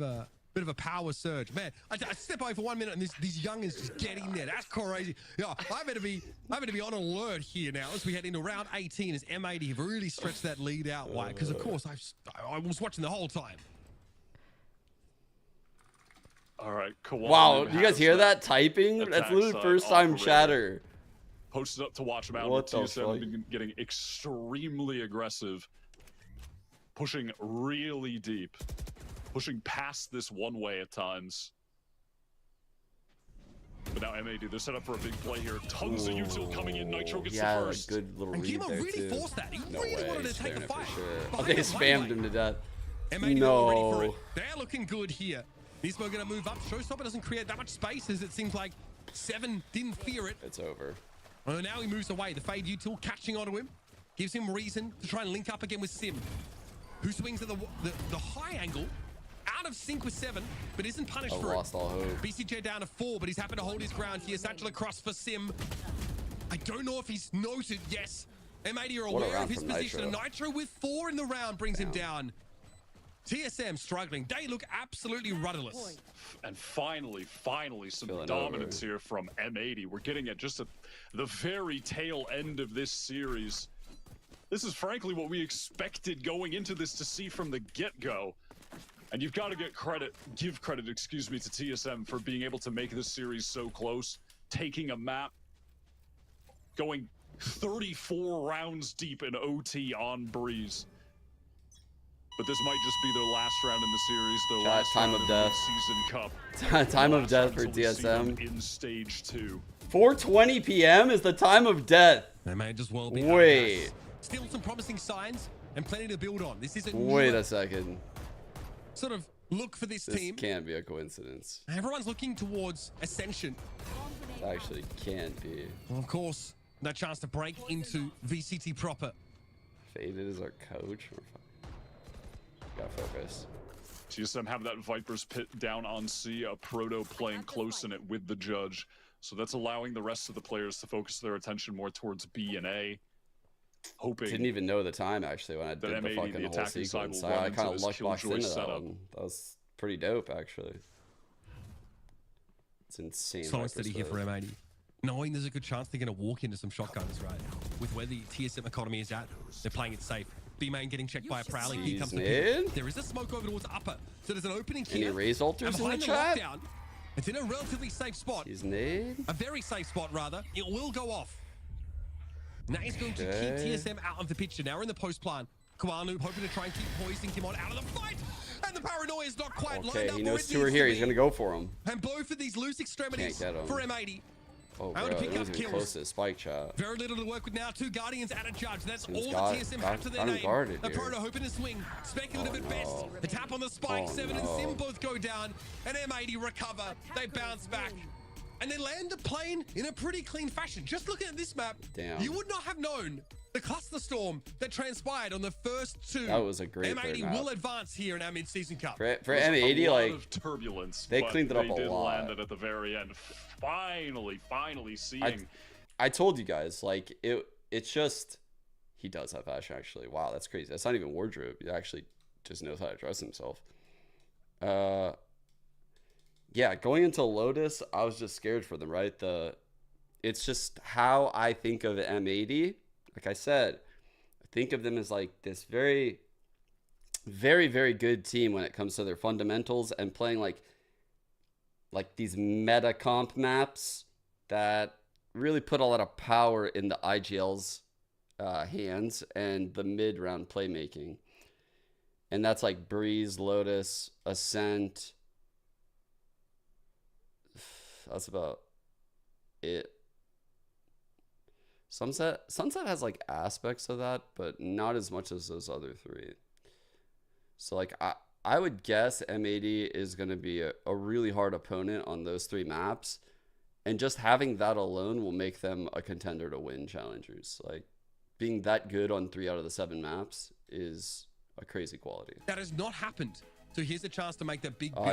of a power surge, man. I step away for 1 minute and these youngins just get in there. That's crazy. Yeah, I better be on alert here now as we head into round 18 as M80 have really stretched that lead out wide. Because of course I was watching the whole time. All right, Kawhi. Wow, do you guys hear that typing? That's attack literally side first time operator. chatter. Posted up to watch him out. What the TSM fuck? been getting extremely aggressive, pushing really deep, pushing past this one way at times. But now M80, they're set up for a big play here. Tons of util coming in. Nitro gets Yeah, the like first. good little And read Kimo there really too. forced that. He No really way, wanted to he's take the clearing it for fight. sure. Oh, Behind they the spammed runway. him to death. M80 all ready for No. it. They're looking good here. Nismo going to move up. Showstopper doesn't create that much space as it seems like 7 didn't fear it. It's over. Well, now he moves away. The Fade util catching onto him. Gives him reason to try and link up again with Sim, who swings at the high angle. Out of sync with 7, but isn't punished I for lost all hope. it. BCJ down to 4, but he's happy to hold his ground here. Satchel across for Sim. I don't know if he's noted. Yes. M80 are What a aware round of his from position. Nitro. And Nitro with 4 in the round brings him down. TSM struggling. They look absolutely rudderless. And finally, some Spilling dominance over. here from M80. We're getting at just the very tail end of this series. This is frankly what we expected going into this to see from the get-go. And you've got to give credit, to TSM for being able to make this series so close, taking a map, going 34 rounds deep in OT on Breeze. But this might just be their last round in the series, their Chat, last time round of in death. the Season Cup. Time of Last death for until we see them TSM. in stage 2. 4:20 p.m. is the time of death. They may just well be. Wait. Still some promising signs and plenty to build on. This isn't Wait a second. sort of look for this This team. can't be a coincidence. Everyone's looking towards ascension. It actually can't be. Well, of course, no chance to break into VCT proper. Faded is our coach. Gotta focus. TSM have that Viper's pit down on C, a Proto playing close in it with the judge. So that's allowing the rest of the players to focus their attention more towards B and A. Hoping Didn't even know the time actually when I did the M80, fucking the whole attacking side, sequence. will run I into kind of this luck boxed Killjoy into that setup. one. That was pretty dope actually. It's insane. Slow and Viper steady here stuff. for M80. Knowing there's a good chance they're going to walk into some shotguns, right? With where the TSM economy is at, they're playing it safe. B-main getting checked by a Prowler. Here comes the He's pit. There is a smoke over towards upper. So there's an opening Any here. raise And altars in the behind chat? lockdown, it's in a relatively safe spot. He's nade. A very safe spot, rather. It will go off. Now he's going to keep Okay. TSM out of the picture. Now we're in the post plan. Kwanu hoping to try and keep poising Kimon out of the fight. And the paranoia is not quite Okay, lined up he where knows it two are needs here. to He's be. gonna go for him. And both of these loose extremities Can't get him. for M80. Oh, How bro, to it pick up wasn't even kills. close to the spike chat. Very little to work with now. 2 Guardians and a Judge. That's Seems all got- the TSM got- have to their got him name. guarded The here. Proto hoping to swing. Speculative Oh, at best. no. The tap on the spike. Oh, 7 and no. Sim both go down. And M80 recover. They bounce back. And they land the plane in a pretty clean fashion. Just looking at this map, Damn. you would not have known the cluster storm that transpired on the first 2. That was a great M80 third map. will advance here in our mid-season cup. For There's M80, a lot like of turbulence. they but cleaned it up they a did lot. land it at the very end. Finally seeing. I told you guys, like it's just he does have fashion actually. Wow, that's crazy. That's not even wardrobe. He actually just knows how to dress himself. yeah, going into Lotus, I was just scared for them, right? It's just how I think of M80. Like I said, I think of them as like this very, very, very good team when it comes to their fundamentals and playing like these meta comp maps that really put a lot of power in the IGL's hands and the mid-round playmaking. And that's like Breeze, Lotus, Ascent. That's about it. Sunset has like aspects of that, but not as much as those other three. So like I would guess M80 is going to be a really hard opponent on those three maps. And just having that alone will make them a contender to win challengers. Like being that good on 3 out of the 7 maps is a crazy quality. That has not happened. So here's a chance to make that big build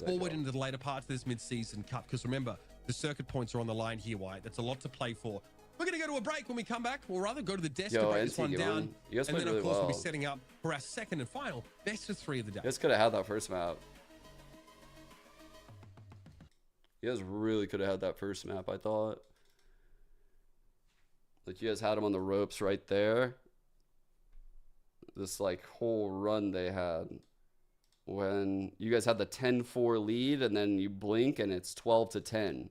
forward into the later parts of this mid-season cup. Because remember, the circuit points are on the line here, White. That's a lot to play for. We're going to go to a break. When we come back, we'll rather go to the desk to break this one down. You guys and then, really of course, well. we'll be setting up for our second and final best of 3 of the day. You guys could have had that first map. You guys really could have had that first map, I thought. Like, you guys had them on the ropes right there. This, like, whole run they had. When you guys had the 10-4 lead, and then you blink, and it's 12-10.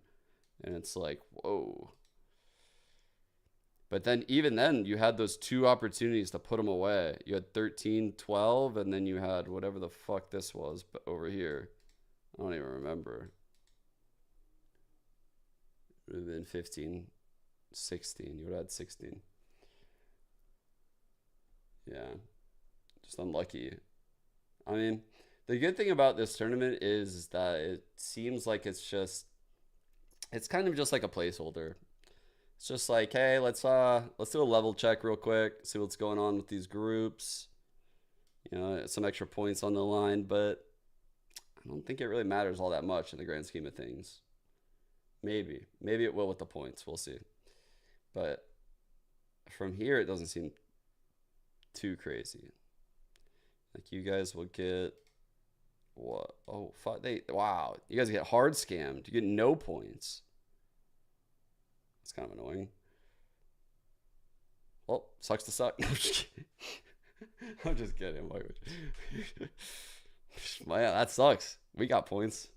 And it's like, whoa. But then, even then, you had those 2 opportunities to put them away. You had 13-12, and then you had whatever the fuck this was over here. I don't even remember. It would have been 15, 16. You would have had 16. Yeah. Just unlucky. I mean, the good thing about this tournament is that it seems like it's kind of just like a placeholder. It's just like, hey, let's do a level check real quick, see what's going on with these groups. You know, some extra points on the line, but I don't think it really matters all that much in the grand scheme of things. Maybe it will with the points. We'll see. But from here, it doesn't seem too crazy. Like, you guys will get what? Oh, fuck. Wow. You guys get hard scammed. You get no points. It's kind of annoying. Well, sucks to suck. I'm just kidding. I'm just kidding. Man, that sucks. We got points.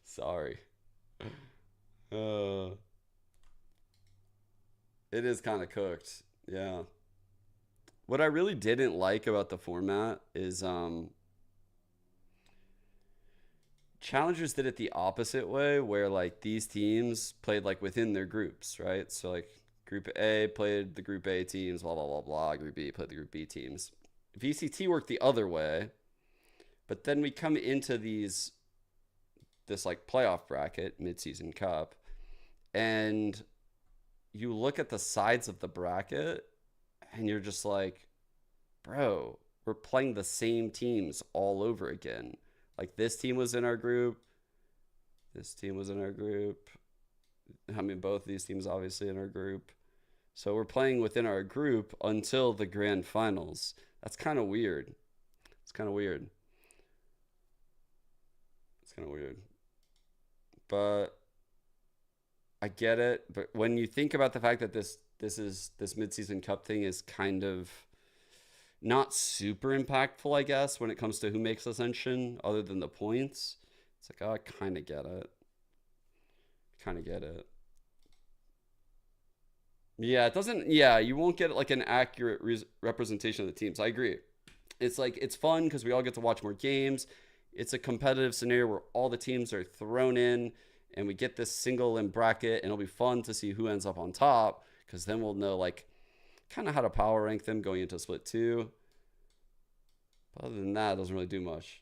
Sorry. It is kind of cooked. Yeah. What I really didn't like about the format is challengers did it the opposite way, where like these teams played like within their groups, right? So like Group A played the Group A teams, blah blah blah blah. Group B played the Group B teams. VCT worked the other way, but then we come into this like playoff bracket, mid-season cup, and you look at the sides of the bracket and you're just like, bro, we're playing the same teams all over again. Like, this team was in our group. This team was in our group. I mean, both these teams obviously in our group. So we're playing within our group until the grand finals. That's kind of weird. It's kind of weird. But I get it. But when you think about the fact that this mid-season cup thing is kind of not super impactful, I guess, when it comes to who makes Ascension, other than the points, it's like, oh, I kind of get it. Yeah, it doesn't. Yeah, you won't get like an accurate representation of the teams. I agree. It's like, it's fun because we all get to watch more games. It's a competitive scenario where all the teams are thrown in and we get this single in bracket, and it'll be fun to see who ends up on top, because then we'll know like kind of how to power rank them going into split 2. But other than that, it doesn't really do much.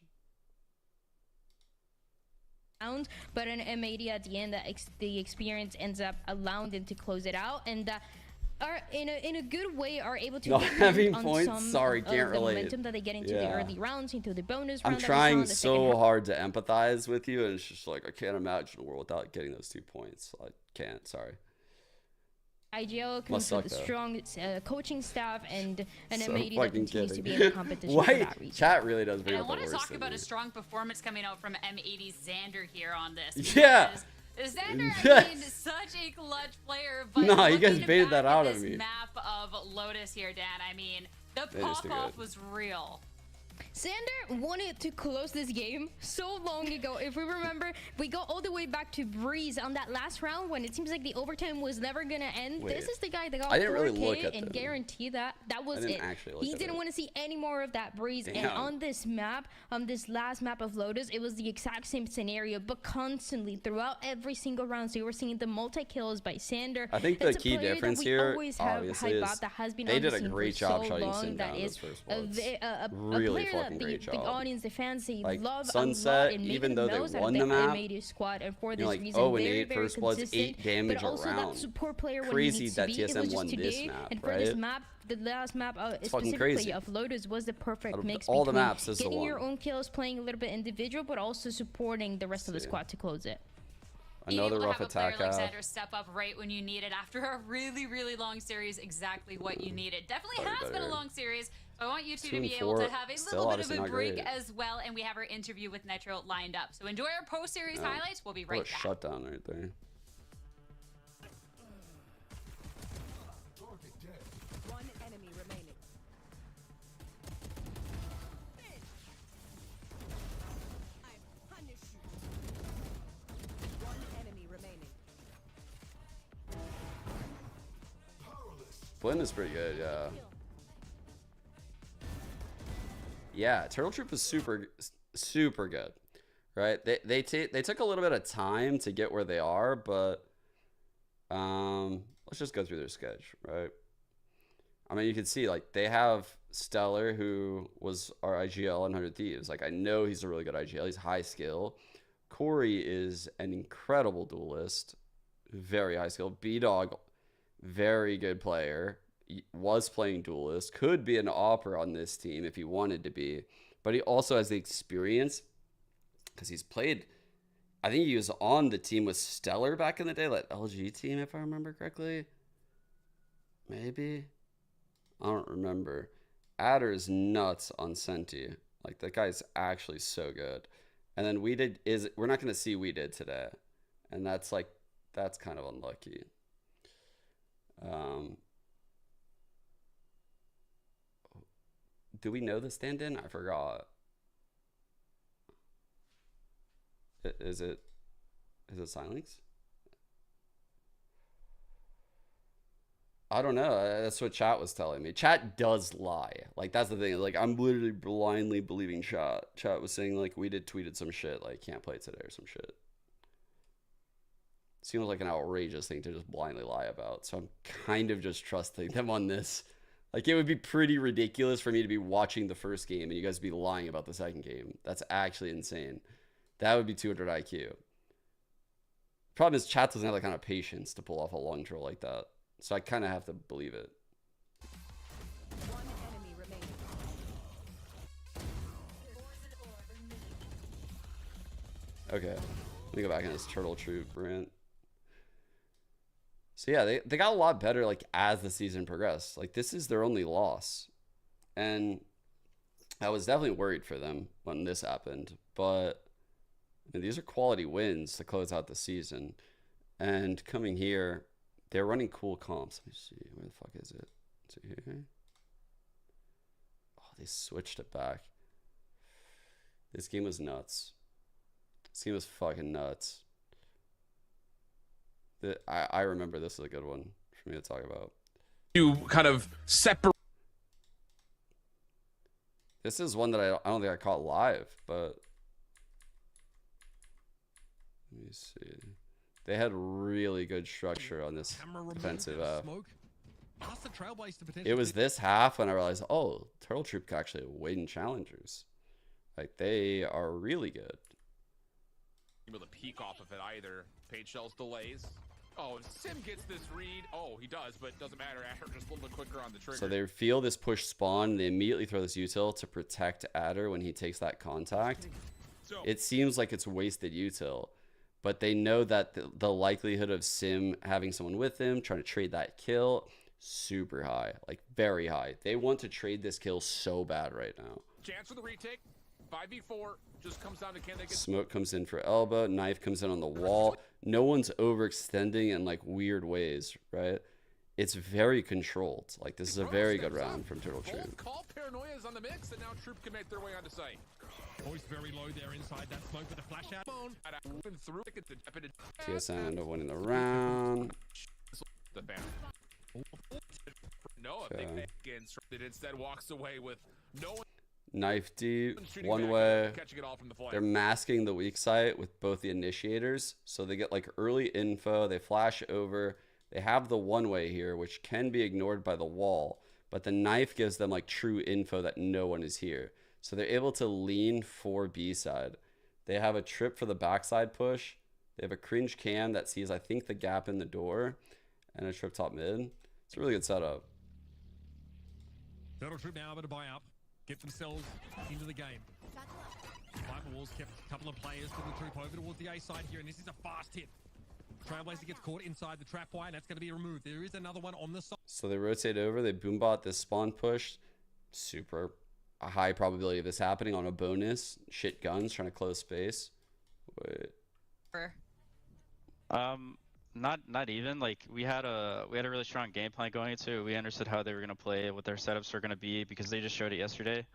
But in M80 at the end, the experience ends up allowing them to close it out, and are in a good way are able to not having on points. some Sorry, of can't the relate. momentum that they get into the early rounds, into the bonus round. I'm trying so hard to empathize with you, and it's just like, I can't imagine a world without getting those 2 points. I can't. Sorry. IGL Must comes suck, with a though. strong coaching staff and an So M80 that fucking continues to be in kidding. the competition Why? for that reason. Chat really does bring And I up the want to worst talk in about me. a strong performance coming out from M80's Xander here on this. Yeah. because Xander, I Yes. mean, such a clutch player. But Nah, you guys looking baited back that out at of this me. map of Lotus here, Dan, I mean, the That is too pop-off good. was real. Xander wanted to close this game so long ago. If we remember, we go all the way back to Breeze on that last round when it seems like the overtime was never gonna end. Wait, This is the guy that got I didn't 4K really look at and them. guarantee that was didn't it. actually look He at didn't it. want to see any more of that Breeze. And Damn. on this map, on this last map of Lotus, it was the exact same scenario, but constantly throughout every single round. So you were seeing the multi-kills by Xander. I think the It's a key player that difference we here, always have obviously, hype is up, that has been they on the did a scene great for job so shutting long, Sim that down is those first a bloods. player Really that fucking great the job. audience, the fans, they Like, love Sunset, a lot, and even Maiden though they knows out of won the map, M80 squad, and for you this know, like reason, 0 and very, 8 very first bloods, 8 consistent, damage but also around. that support player when Crazy he needs that to be. It TSM was won just this today, map, and for this right? map, the last map, fucking specifically crazy. of Lotus, was the perfect Out of mix all the between maps, this is the getting your one. own kills, playing a little bit individual, but also supporting the rest of the see. squad to close it. Being Another able to rough have a player attack like half. Xander step up right when you need it after a really, really long series, exactly what you needed. Definitely Probably has been a better. long series. I want you two 2 to and be able to 4, have a still little bit of obviously a not break great. as well, and we have our interview with Nitro lined up. So enjoy our post-series Yeah. highlights. We'll be What a right back. shutdown right there. One enemy remaining. I punish you. One enemy remaining. BLINN is pretty good, yeah. Yeah, Turtle Troop is super good, right? They took a little bit of time to get where they are, but let's just go through their sketch, right? I mean, you can see like they have Stellar, who was our IGL on 100 Thieves. Like I know he's a really good IGL. He's high skill. Corey is an incredible duelist, very high skill. B-Dog, very good player. Was playing duelist, could be an opera on this team if he wanted to be, but he also has the experience because he's played. I think he was on the team with Stellar back in the day, like LG team, if I remember correctly. Maybe, I don't remember. Adder is nuts on Senti. Like that guy's actually so good. And then we're not going to see We Did today, and that's kind of unlucky. Do we know the stand-in? I forgot. Is it Silence? I don't know. That's what chat was telling me. Chat does lie. Like that's the thing. Like I'm literally blindly believing chat. Chat was saying like We Did tweeted some shit like can't play today or some shit. Seems like an outrageous thing to just blindly lie about. So I'm kind of just trusting them on this. Like, it would be pretty ridiculous for me to be watching the first game and you guys be lying about the second game. That's actually insane. That would be 200 IQ. Problem is, chat doesn't have that kind of patience to pull off a long troll like that. So I kind of have to believe it. One enemy remaining. Okay. Let me go back in this Turtle Troop rant. So yeah, they got a lot better like as the season progressed. Like this is their only loss. And I was definitely worried for them when this happened. But I mean, these are quality wins to close out the season. And coming here, they're running cool comps. Let me see. Where the fuck is it? Is it here? Oh, they switched it back. This game was nuts. This game was fucking nuts. I remember this is a good one for me to talk about. You kind of separate. This is one that I don't think I caught live, but let me see. They had really good structure on this defensive half. It was this half when I realized, oh, Turtle Troop can actually win challengers. Like they are really good. Able to peek off of it either. Page shells delays. Oh, if Sim gets this read. Oh, he does, but it doesn't matter. Adder just a little bit quicker on the trigger. So they feel this push spawn. They immediately throw this util to protect Adder when he takes that contact. It seems like it's wasted util, but they know that the likelihood of Sim having someone with him, trying to trade that kill, super high, like very high. They want to trade this kill so bad right now. Chance for the retake. 5v4 just comes down to can they get Smoke comes in for elbow, knife comes in on the wall. No one's overextending in like weird ways, right? It's very controlled. Like this is a very good round from Turtle Troop. Call Paranoia is on the mix, and now Troop can make their way onto site. Always very low there inside that smoke with a flash out. Through TSM end up winning the round. the fan. No, a big against it instead walks away with no one. Knife deep, one way. Catching it all from the flank. They're masking the weak site with both the initiators, so they get like early info. They flash over. They have the one way here, which can be ignored by the wall, but the knife gives them like true info that no one is here. So they're able to lean for B side. They have a trip for the backside push. They have a cringe cam that sees, I think, the gap in the door, and a trip top mid. It's a really good setup. Turtle Troop now able to buy up, get themselves into the game. Viper Walls kept a couple of players to the Troop over towards the A side here, and this is a fast hit. Trailblazer gets caught inside the trap wire, and that's going to be removed. There is another one on the side. So they rotate over, they boombot this spawn push. Super a high probability of this happening on a bonus. Shit guns, trying to close space. Wait. Not even. Like we had a really strong game plan going into it. We understood how they were gonna play, what their setups were gonna be, because they just showed it yesterday.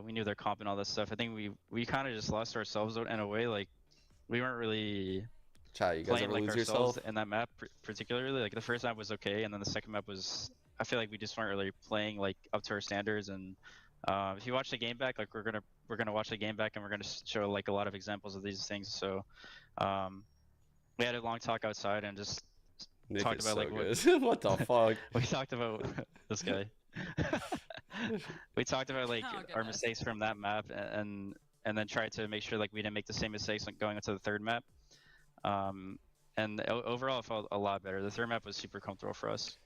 We knew their comp and all this stuff. I think we kind of just lost ourselves in a way. Like we weren't really Chat, you guys playing ever like lose ourselves yourself? in that map particularly. Like the first map was okay, and then the second map was, I feel like we just weren't really playing like up to our standards. And if you watch the game back, like we're gonna watch the game back, and we're gonna show like a lot of examples of these things. So we had a long talk outside and just Nick talked is about so like good. What the fuck? we talked about this guy. We talked about like our mistakes from that map, and then tried to make sure like we didn't make the same mistakes like going into the third map. And overall, it felt a lot better. The third map was super comfortable for us.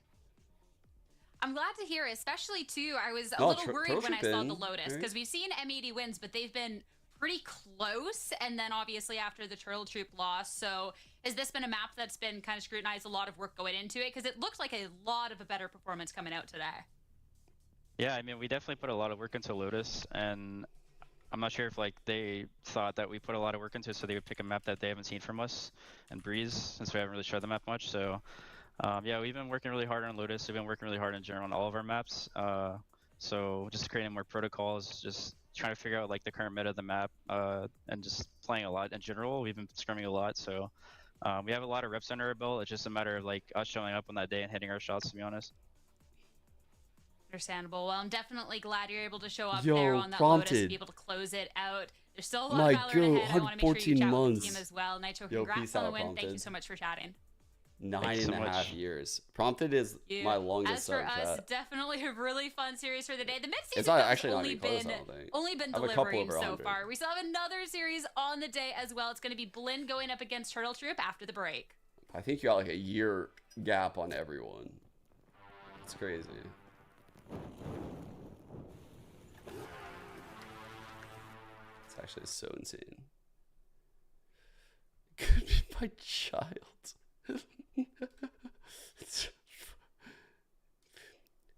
I'm glad to hear, especially too. I was a little worried when I saw the Lotus, because we've seen M80 wins, but they've been pretty close. And then obviously after the Turtle Troop loss, so has this been a map that's been kind of scrutinized, a lot of work going into it? Because it looked like a lot of a better performance coming out today. Yeah, I mean, we definitely put a lot of work into Lotus, and I'm not sure if like they thought that we put a lot of work into it, so they would pick a map that they haven't seen from us, and Breeze, since we haven't really showed the map much. So yeah, we've been working really hard on Lotus. We've been working really hard in general on all of our maps. So just creating more protocols, just trying to figure out like the current meta of the map, and just playing a lot in general. We've been scrimming a lot, so we have a lot of reps under our belt. It's just a matter of like us showing up on that day and hitting our shots, to be honest. Understandable. Well, I'm definitely glad you're able to show up Yo, there on that prompted. Lotus and be able to close it out. There's still a lot My of Valorant ahead. I want to make sure you 114 chat with the months. team as well. Nitro, Yo, congrats peace on the out, win. Thank you Prompted. so much for chatting. 9.5 years. Prompted is You. my longest As for sub, us, chat. definitely a really fun series for the day. The mid-season It's not has actually not only even close, been I don't think. only been I have a couple delivering over so 100. far. We still have another series on the day as well. It's going to be BLINN going up against Turtle Troop after the break. I think you got like a year gap on everyone. It's crazy. It's actually so insane. Could be my child.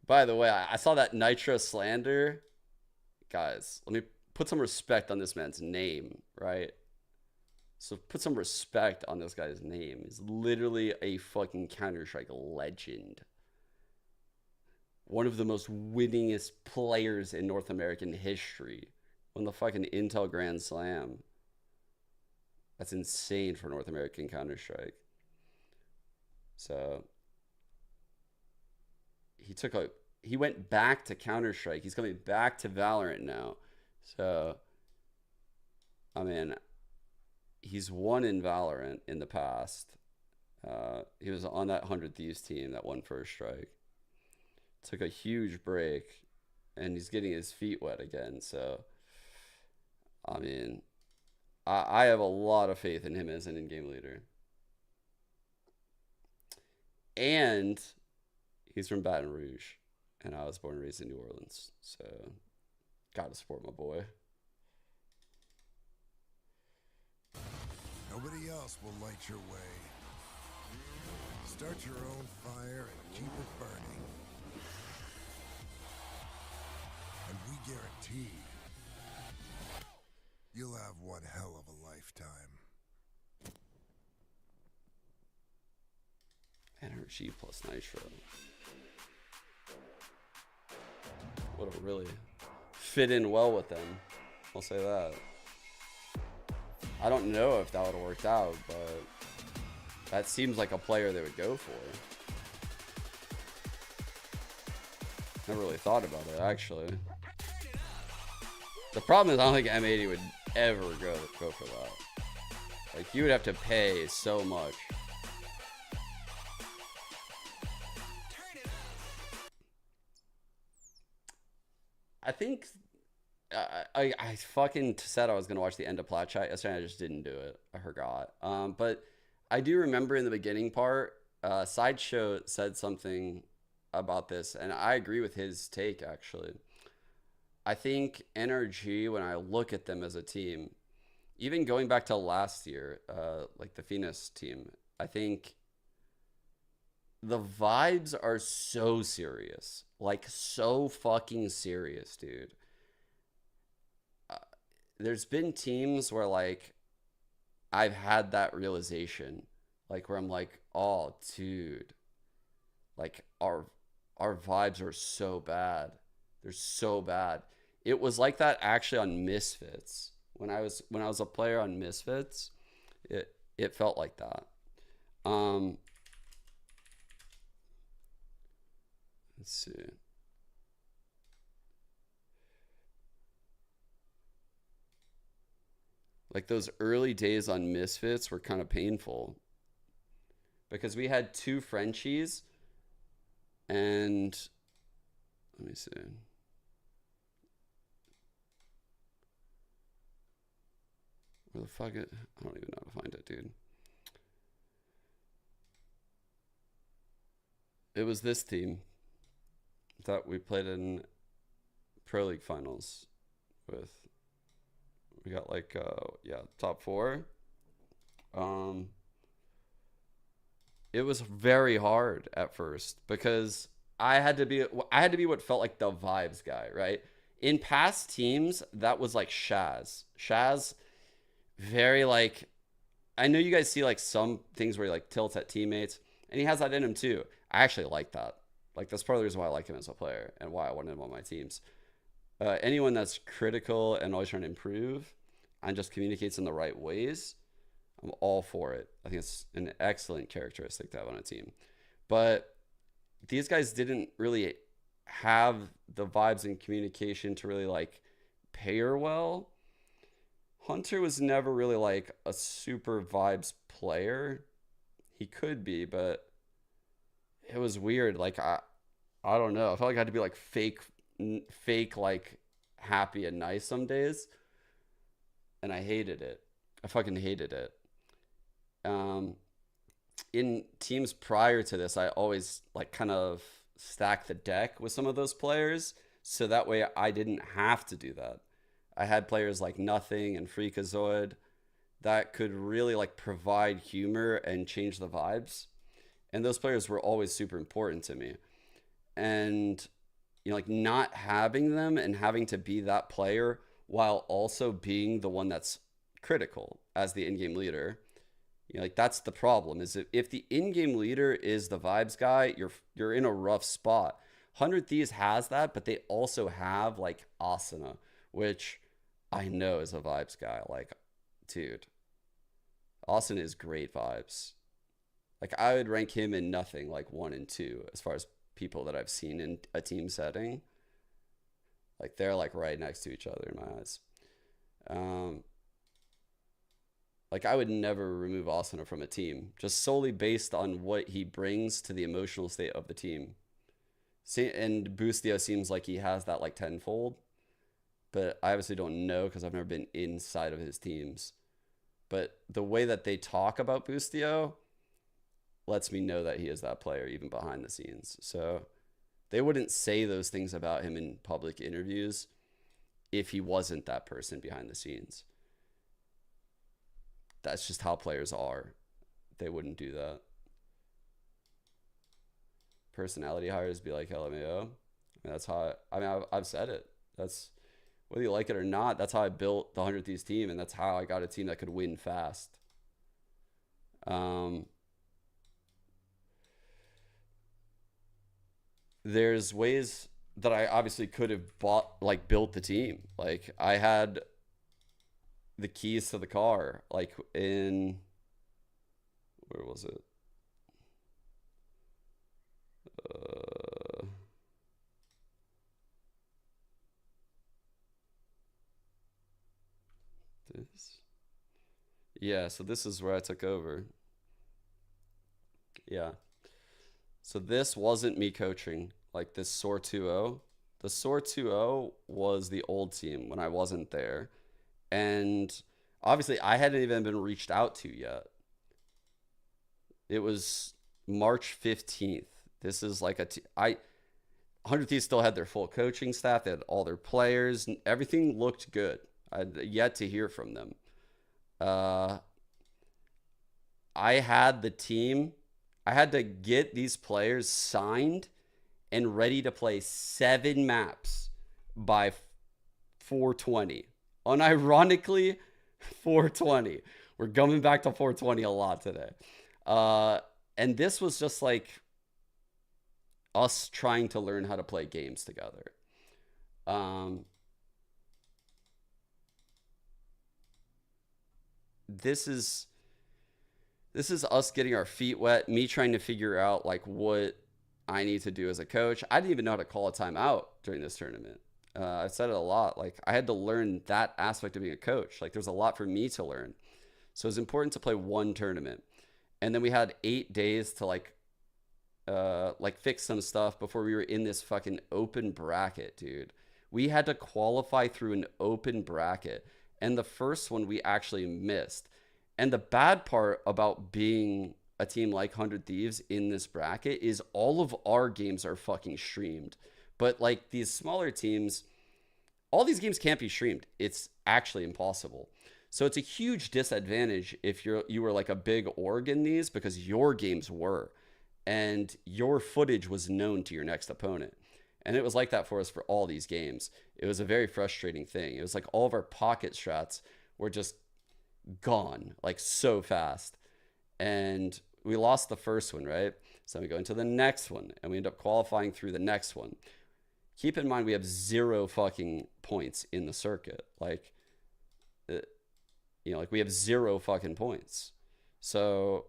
By the way, I saw that Nitro slander. Guys, let me put some respect on this man's name, right? So put some respect on this guy's name. He's literally a fucking Counter-Strike legend. One of the most winningest players in North American history. Won the fucking Intel Grand Slam. That's insane for North American Counter-Strike. So he went back to Counter-Strike. He's coming back to Valorant now. So I mean, he's won in Valorant in the past. He was on that 100 Thieves team that won First Strike. Took a huge break, and he's getting his feet wet again. So, I mean, I have a lot of faith in him as an in-game leader. And he's from Baton Rouge, and I was born and raised in New Orleans. So, gotta support my boy. Nobody else will light your way. Start your own fire and keep it burning. And we guarantee you'll have one hell of a lifetime. Energy plus nitro. Would have really fit in well with them. I'll say that. I don't know if that would have worked out, but that seems like a player they would go for. Never really thought about it, actually. The problem is I don't think M80 would ever go for that. Like, you would have to pay so much. I think I fucking said I was gonna watch the end of Plat Chat yesterday. I just didn't do it. I forgot. But I do remember in the beginning part, Sideshow said something about this, and I agree with his take actually. I think NRG, when I look at them as a team, even going back to last year, like the Phoenix team, I think the vibes are so serious. Like, so fucking serious, dude. There's been teams where, like, I've had that realization. Like, where I'm like, oh, dude. Like, our vibes are so bad. They're so bad. It was like that actually on Misfits. When I was a player on Misfits, it felt like that. Let's see. Like, those early days on Misfits were kind of painful because we had 2 Frenchies and let me see. Where the fuck it? I don't even know how to find it, dude. It was this team that we played in Pro League finals with. We got like yeah, top 4. It was very hard at first because I had to be what felt like the vibes guy, right? In past teams, that was like Shaz. Shaz, very like, I know you guys see like some things where he like tilts at teammates, and he has that in him too. I actually like that. Like, that's part of the reason why I like him as a player and why I wanted him on my teams. Anyone that's critical and always trying to improve and just communicates in the right ways, I'm all for it. I think it's an excellent characteristic to have on a team. But these guys didn't really have the vibes and communication to really like pair well. Hunter was never really like a super vibes player. He could be, but it was weird. Like, I don't know. I felt like I had to be like fake like happy and nice some days. And I hated it. I fucking hated it. In teams prior to this, I always like kind of stacked the deck with some of those players. So that way I didn't have to do that. I had players like Nothing and Freakazoid that could really like provide humor and change the vibes. And those players were always super important to me. And, you know, like not having them and having to be that player while also being the one that's critical as the in-game leader, you know, like that's the problem. Is if the in-game leader is the vibes guy, you're in a rough spot. 100 Thieves has that, but they also have like Asuna, which I know is a vibes guy. Like, dude, Asuna is great vibes. Like, I would rank him in Nothing like 1 and 2 as far as people that I've seen in a team setting. Like, they're like right next to each other in my eyes. Like, I would never remove Asuna from a team just solely based on what he brings to the emotional state of the team. See, and Boostio seems like he has that like tenfold, but I obviously don't know because I've never been inside of his teams. But the way that they talk about Boostio lets me know that he is that player even behind the scenes. So they wouldn't say those things about him in public interviews if he wasn't that person behind the scenes. that's just how players are. They wouldn't do that. Personality hires be like LMAO. I mean, that's how I've said it. That's whether you like it or not. That's how I built the 100 Thieves team, and that's how I got a team that could win fast. There's ways that I obviously could have built the team. Like I had the keys to the car, like in, where was it? This. Yeah, so this is where I took over. Yeah. So this wasn't me coaching, like this SOAR 2-0. The SOAR 2-0 was the old team when I wasn't there. And obviously I hadn't even been reached out to yet. It was March 15th. This is like 100 Thieves still had their full coaching staff. They had all their players. Everything looked good. I'd yet to hear from them. I had the team. I had to get these players signed and ready to play 7 maps by 420. Unironically, 420. We're coming back to 420 a lot today. And this was just like us trying to learn how to play games together. This is us getting our feet wet, me trying to figure out like what I need to do as a coach. I didn't even know how to call a timeout during this tournament. I've said it a lot. Like I had to learn that aspect of being a coach. Like there's a lot for me to learn. So it's important to play one tournament. And then we had 8 days to like fix some stuff before we were in this fucking open bracket, dude. We had to qualify through an open bracket. And the first one we actually missed. And the bad part about being a team like 100 Thieves in this bracket is all of our games are fucking streamed. But like these smaller teams, all these games can't be streamed. It's actually impossible. So it's a huge disadvantage if you were like a big org in these, because your games were, and your footage was known to your next opponent. And it was like that for us for all these games. It was a very frustrating thing. It was like all of our pocket strats were just gone, like so fast. And we lost the first one, right? So we go into the next one, and we end up qualifying through the next one. Keep in mind, we have 0 fucking points in the circuit. Like, like we have 0 fucking points. So,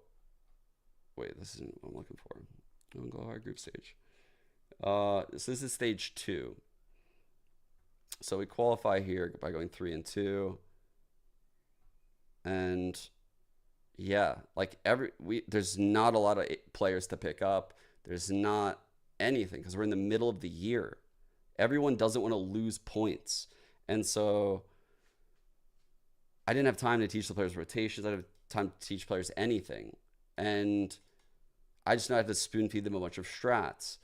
wait, this isn't what I'm looking for. I'm going to go hard group stage. So this is stage 2. So we qualify here by going 3 and 2. And yeah, like there's not a lot of players to pick up. There's not anything because we're in the middle of the year. Everyone doesn't want to lose points. And so I didn't have time to teach the players rotations. I didn't have time to teach players anything. And I just know I had to spoon feed them a bunch of strats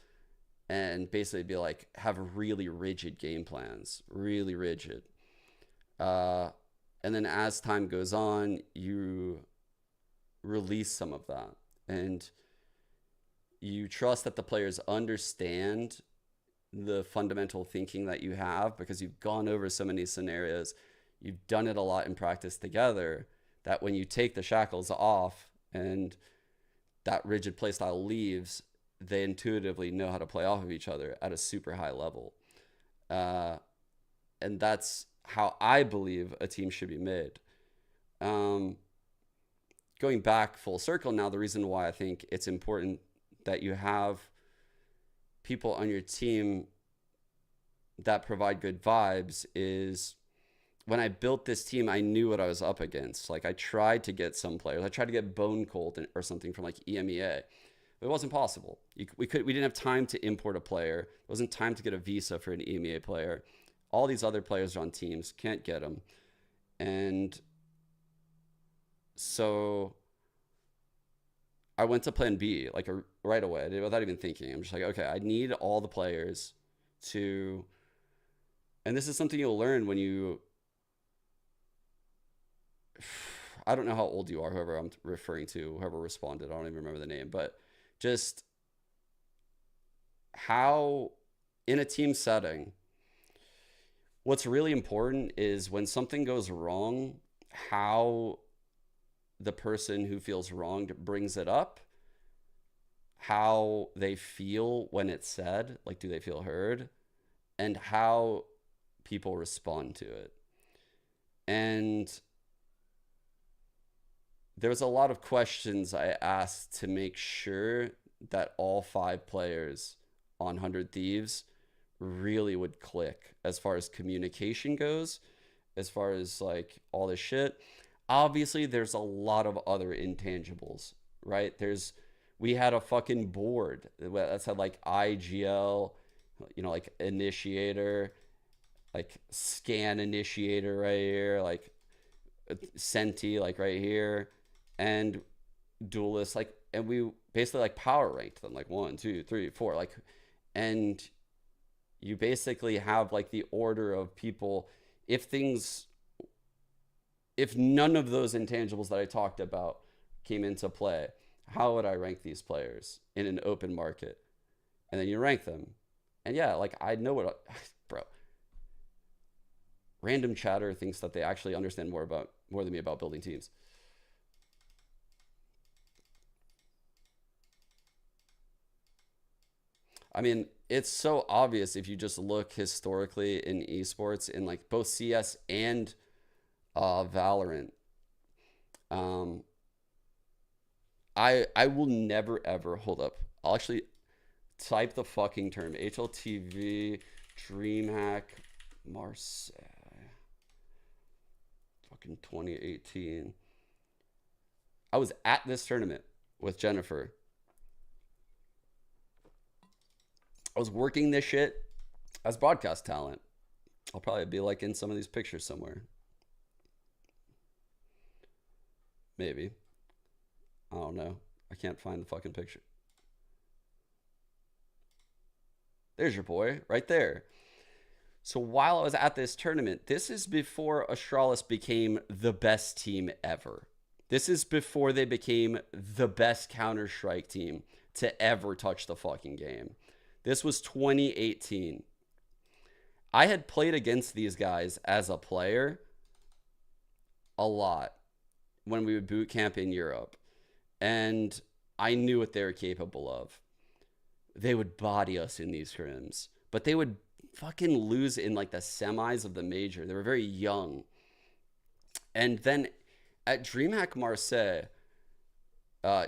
and basically be like, have really rigid game plans, really rigid. And then as time goes on, you release some of that. And you trust that the players understand the fundamental thinking that you have because you've gone over so many scenarios. You've done it a lot in practice together, that when you take the shackles off and that rigid playstyle leaves, they intuitively know how to play off of each other at a super high level. And that's how I believe a team should be made. Going back full circle now, the reason why I think it's important that you have people on your team that provide good vibes is when I built this team, I knew what I was up against. Like I tried to get some players. I tried to get Bone Cold or something from like EMEA. But it wasn't possible. We didn't have time to import a player. It wasn't time to get a visa for an EMEA player. All these other players are on teams, can't get them. And so I went to plan B like right away without even thinking. I'm just like, okay, I need all the players to, and this is something you'll learn when you, I don't know how old you are, whoever I'm referring to, whoever responded, I don't even remember the name, but just how in a team setting, what's really important is when something goes wrong, how the person who feels wronged brings it up, how they feel when it's said, like, do they feel heard, and how people respond to it. And there was a lot of questions I asked to make sure that all 5 players on 100 Thieves really would click as far as communication goes, as far as like all this shit. Obviously, there's a lot of other intangibles, right? We had a fucking board that said like IGL, you know, like initiator, like scan initiator right here, like Senti, like right here, and duelist, like, and we basically like power ranked them like 1, 2, 3, 4, like, and you basically have like the order of people. If none of those intangibles that I talked about came into play, how would I rank these players in an open market? And then you rank them. And yeah, like I know what, bro, random chatter thinks that they actually understand more than me about building teams. I mean, it's so obvious if you just look historically in esports in like both CS and Valorant. I will never ever hold up. I'll actually type the fucking term HLTV DreamHack Marseille. Fucking 2018. I was at this tournament with Jennifer. I was working this shit as broadcast talent. I'll probably be like in some of these pictures somewhere. Maybe. I don't know. I can't find the fucking picture. There's your boy right there. So while I was at this tournament, this is before Astralis became the best team ever. This is before they became the best Counter-Strike team to ever touch the fucking game. This was 2018. I had played against these guys as a player a lot when we would boot camp in Europe. And I knew what they were capable of. They would body us in these scrims, but they would fucking lose in like the semis of the major. They were very young. And then at DreamHack Marseille,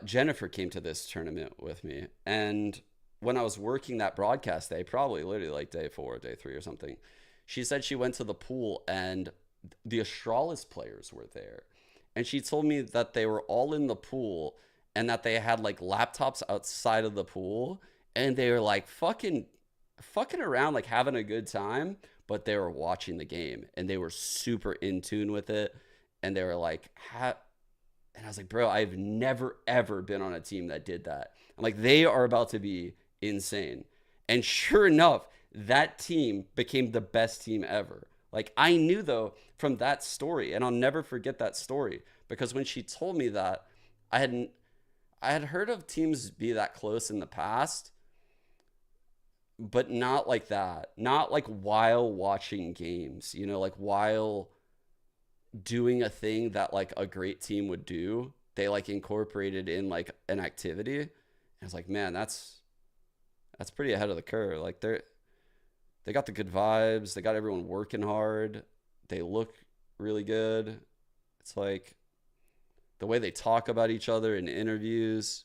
Jennifer came to this tournament with me. And when I was working that broadcast day, probably literally like day 4, day 3 or something, she said she went to the pool and the Astralis players were there. And she told me that they were all in the pool and that they had like laptops outside of the pool and they were like fucking around, like having a good time, but they were watching the game and they were super in tune with it. And they were like, and I was like, bro, I've never, ever been on a team that did that. I'm like, they are about to be insane. And sure enough, that team became the best team ever. Like I knew though from that story, and I'll never forget that story, because when she told me that, I had heard of teams be that close in the past, but not like that. Not like while watching games, you know, like while doing a thing that like a great team would do. They like incorporated in like an activity. And I was like, man, that's pretty ahead of the curve. Like they got the good vibes. They got everyone working hard. They look really good. It's like the way they talk about each other in interviews.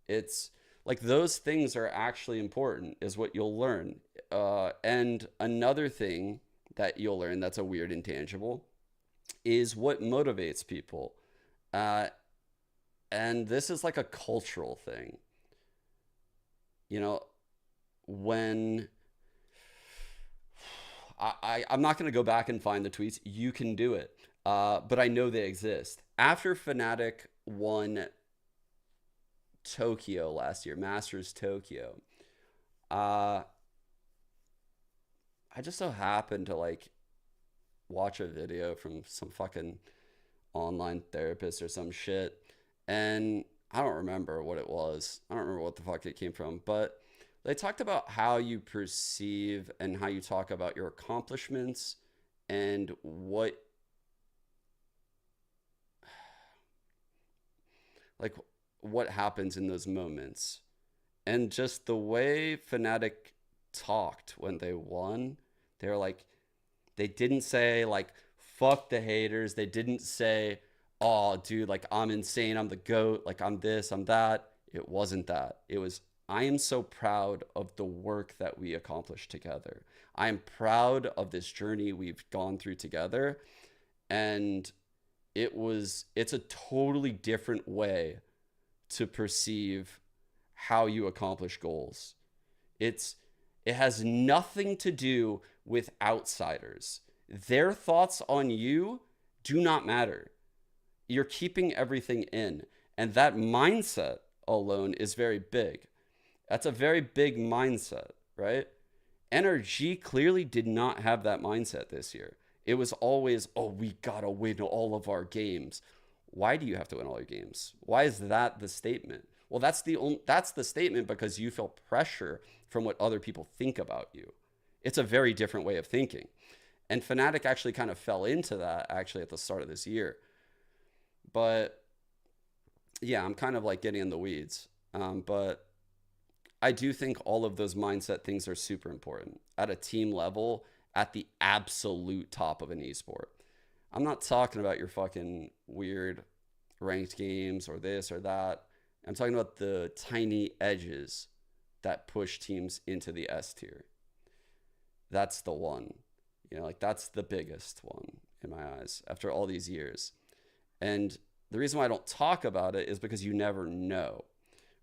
It's like those things are actually important is what you'll learn. And another thing that you'll learn that's a weird intangible is what motivates people. And this is like a cultural thing. You know, when I'm not going to go back and find the tweets. You can do it. But I know they exist. After Fnatic won Tokyo last year, Masters Tokyo, I just so happened to like watch a video from some fucking online therapist or some shit, and I don't remember what it was. I don't remember what the fuck it came from, but they talked about how you perceive and how you talk about your accomplishments and what happens in those moments. And just the way Fnatic talked when they won, they were like, they didn't say like, fuck the haters. They didn't say, oh, dude, like, I'm insane. I'm the GOAT. Like, I'm this, I'm that. It wasn't that. It was, I am so proud of the work that we accomplished together. I am proud of this journey we've gone through together. And it's a totally different way to perceive how you accomplish goals. It has nothing to do with outsiders. Their thoughts on you do not matter. You're keeping everything in. And that mindset alone is very big. That's a very big mindset, right? NRG clearly did not have that mindset this year. It was always, oh, we gotta win all of our games. Why do you have to win all your games? Why is that the statement? Well, that's the statement because you feel pressure from what other people think about you. It's a very different way of thinking. And Fnatic actually kind of fell into that actually at the start of this year. But yeah, I'm kind of like getting in the weeds. But I do think all of those mindset things are super important at a team level, at the absolute top of an esport. I'm not talking about your fucking weird ranked games or this or that. I'm talking about the tiny edges that push teams into the S tier. That's the one, you know, like that's the biggest one in my eyes after all these years. And the reason why I don't talk about it is because you never know,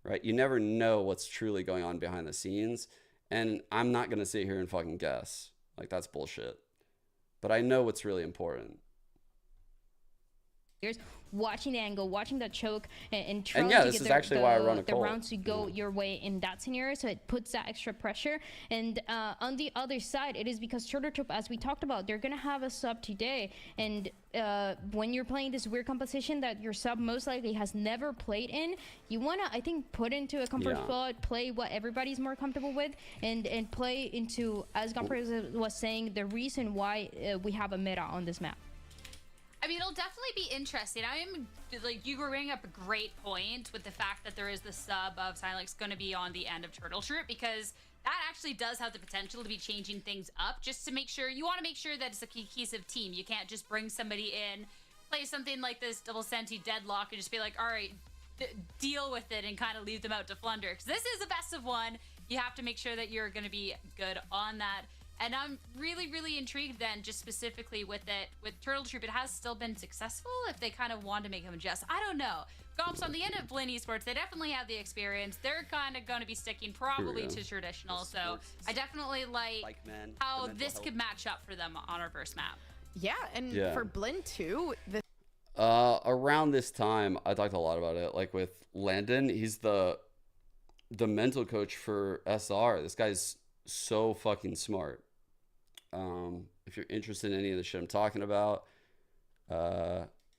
right? You never know what's truly going on behind the scenes. And I'm not going to sit here and fucking guess. Like, that's bullshit. But I know what's really important. Watching the angle, watching the choke, and trying yeah, to this get is actually why I run a the call. rounds to go your way in that scenario, so it puts that extra pressure. And on the other side, it is because Turtle Troop, as we talked about, they're gonna have a sub today, and when you're playing this weird composition that your sub most likely has never played in, you wanna, I think, put into a comfort spot, play what everybody's more comfortable with, and play into, as Gomper was saying, the reason why we have a meta on this map. I mean, it'll definitely be interesting. I'm like, you were bringing up a great point with the fact that there is the sub of Silence going to be on the end of Turtle Troop, because that actually does have the potential to be changing things up, just to make sure, you want to make sure that it's a cohesive team. You can't just bring somebody in, play something like this double senti deadlock, and just be like, all right, deal with it and kind of leave them out to flunder. Because this is a best of one. You have to make sure that you're going to be good on that. And I'm really, really intrigued then, just specifically with it, with Turtle Troop, it has still been successful if they kind of want to make them adjust. I don't know. Gomps, on the end of BLINN Esports, they definitely have the experience. They're kind of going to be sticking probably to traditional. So I definitely like how this could match up for them on our first map. Yeah, and for BLINN too, around this time, I talked a lot about it. Like with Landon, he's the mental coach for SR. This guy's so fucking smart. If you're interested in any of the shit I'm talking about,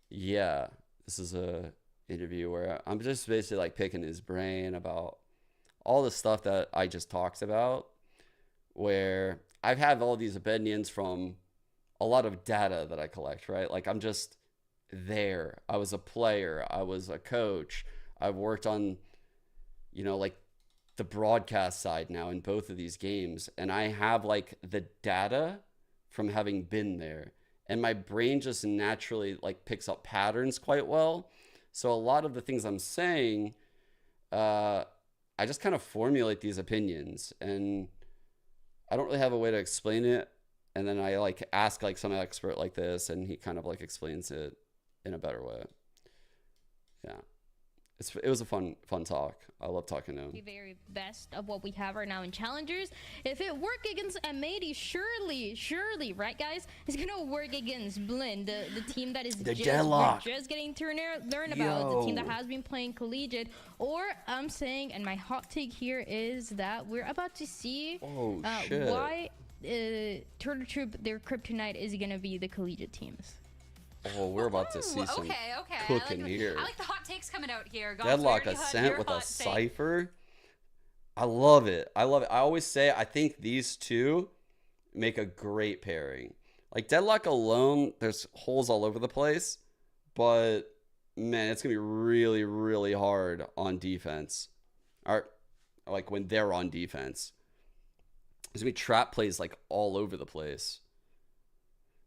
yeah, this is a interview where I'm just basically like picking his brain about all the stuff that I just talked about, where I've had all these opinions from a lot of data that I collect, right? Like, I'm just there. I was a player, I was a coach, I've worked on, you know, like the broadcast side now in both of these games, and I have like the data from having been there, and my brain just naturally like picks up patterns quite well. So a lot of the things I'm saying, I just kind of formulate these opinions, and I don't really have a way to explain it. And then I like ask like some expert like this, and he kind of like explains it in a better way. Yeah. It was a fun talk. I love talking to him. The very best of what we have right now in challengers. If it worked against M80, surely, right, guys? It's gonna work against BLINN, the team that is just getting to learn about, the team that has been playing collegiate. Or I'm saying, and my hot take here is that we're about to see why Turtle Troop, their kryptonite is gonna be the collegiate teams. Oh, we're about to see some cooking here. I like the hot takes coming out here. Goss, Deadlock Ascent with a Cypher. I love it. I love it. I always say I think these two make a great pairing. Like Deadlock alone, there's holes all over the place, but man, it's gonna be really, really hard on defense. Or like when they're on defense, there's gonna be trap plays like all over the place.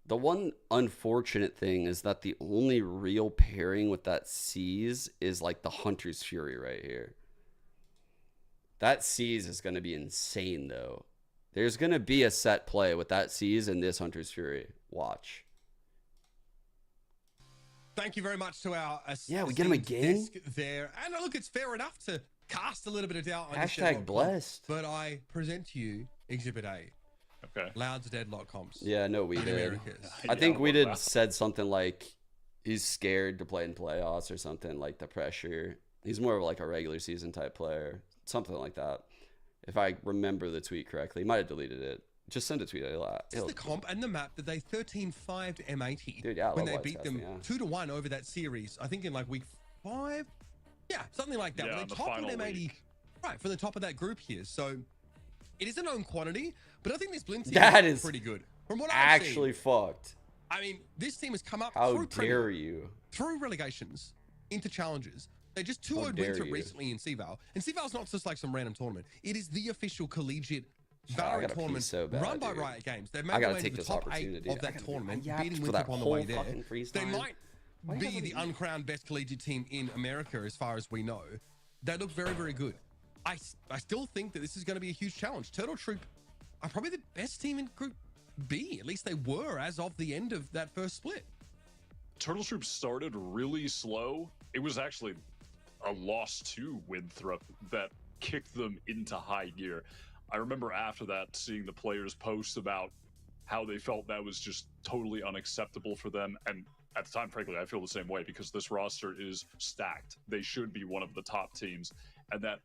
The one unfortunate thing is that the only real pairing with that Seize is like the Hunter's Fury right here. That Seize is going to be insane though. There's going to be a set play with that Seize and this Hunter's Fury. Watch. Thank you very much to our we get him again there. And look, it's fair enough to cast a little bit of doubt on Hashtag blessed. But I present to you Exhibit A. Okay. Loud's Deadlock comps. Yeah, no, we did. Americas. I think we did said something like he's scared to play in playoffs or something, like the pressure. He's more of like a regular season type player, something like that. If I remember the tweet correctly, he might have deleted it. Just send a tweet. This is the comp and the map that they 13-5'd M80 Dude, yeah, when they beat them 2-1 over that series. I think in like week 5. Yeah, something like that. Yeah, when they toppled M80 right from the top of that group here. So it is a known quantity, but I think this BLINN team is pretty good. From what I've actually seen, fucked. I mean, this team has come up How dare you? Through relegations into challenges. They just 2-0 winter recently in CVAL. And CVAL's not just like some random tournament. It is the official collegiate Valorant tournament run by Riot Games. They've made their way to the top 8 of that tournament, beating Winthrop on the way there. They might be the uncrowned best collegiate team in America as far as we know. They look very, very good. I still think that this is going to be a huge challenge. Turtle Troop are probably the best team in Group B. At least they were as of the end of that first split. Turtle Troop started really slow. It was actually a loss to Winthrop that kicked them into high gear. I remember after that seeing the players post about how they felt that was just totally unacceptable for them. And at the time, frankly, I feel the same way because this roster is stacked. They should be one of the top teams. And that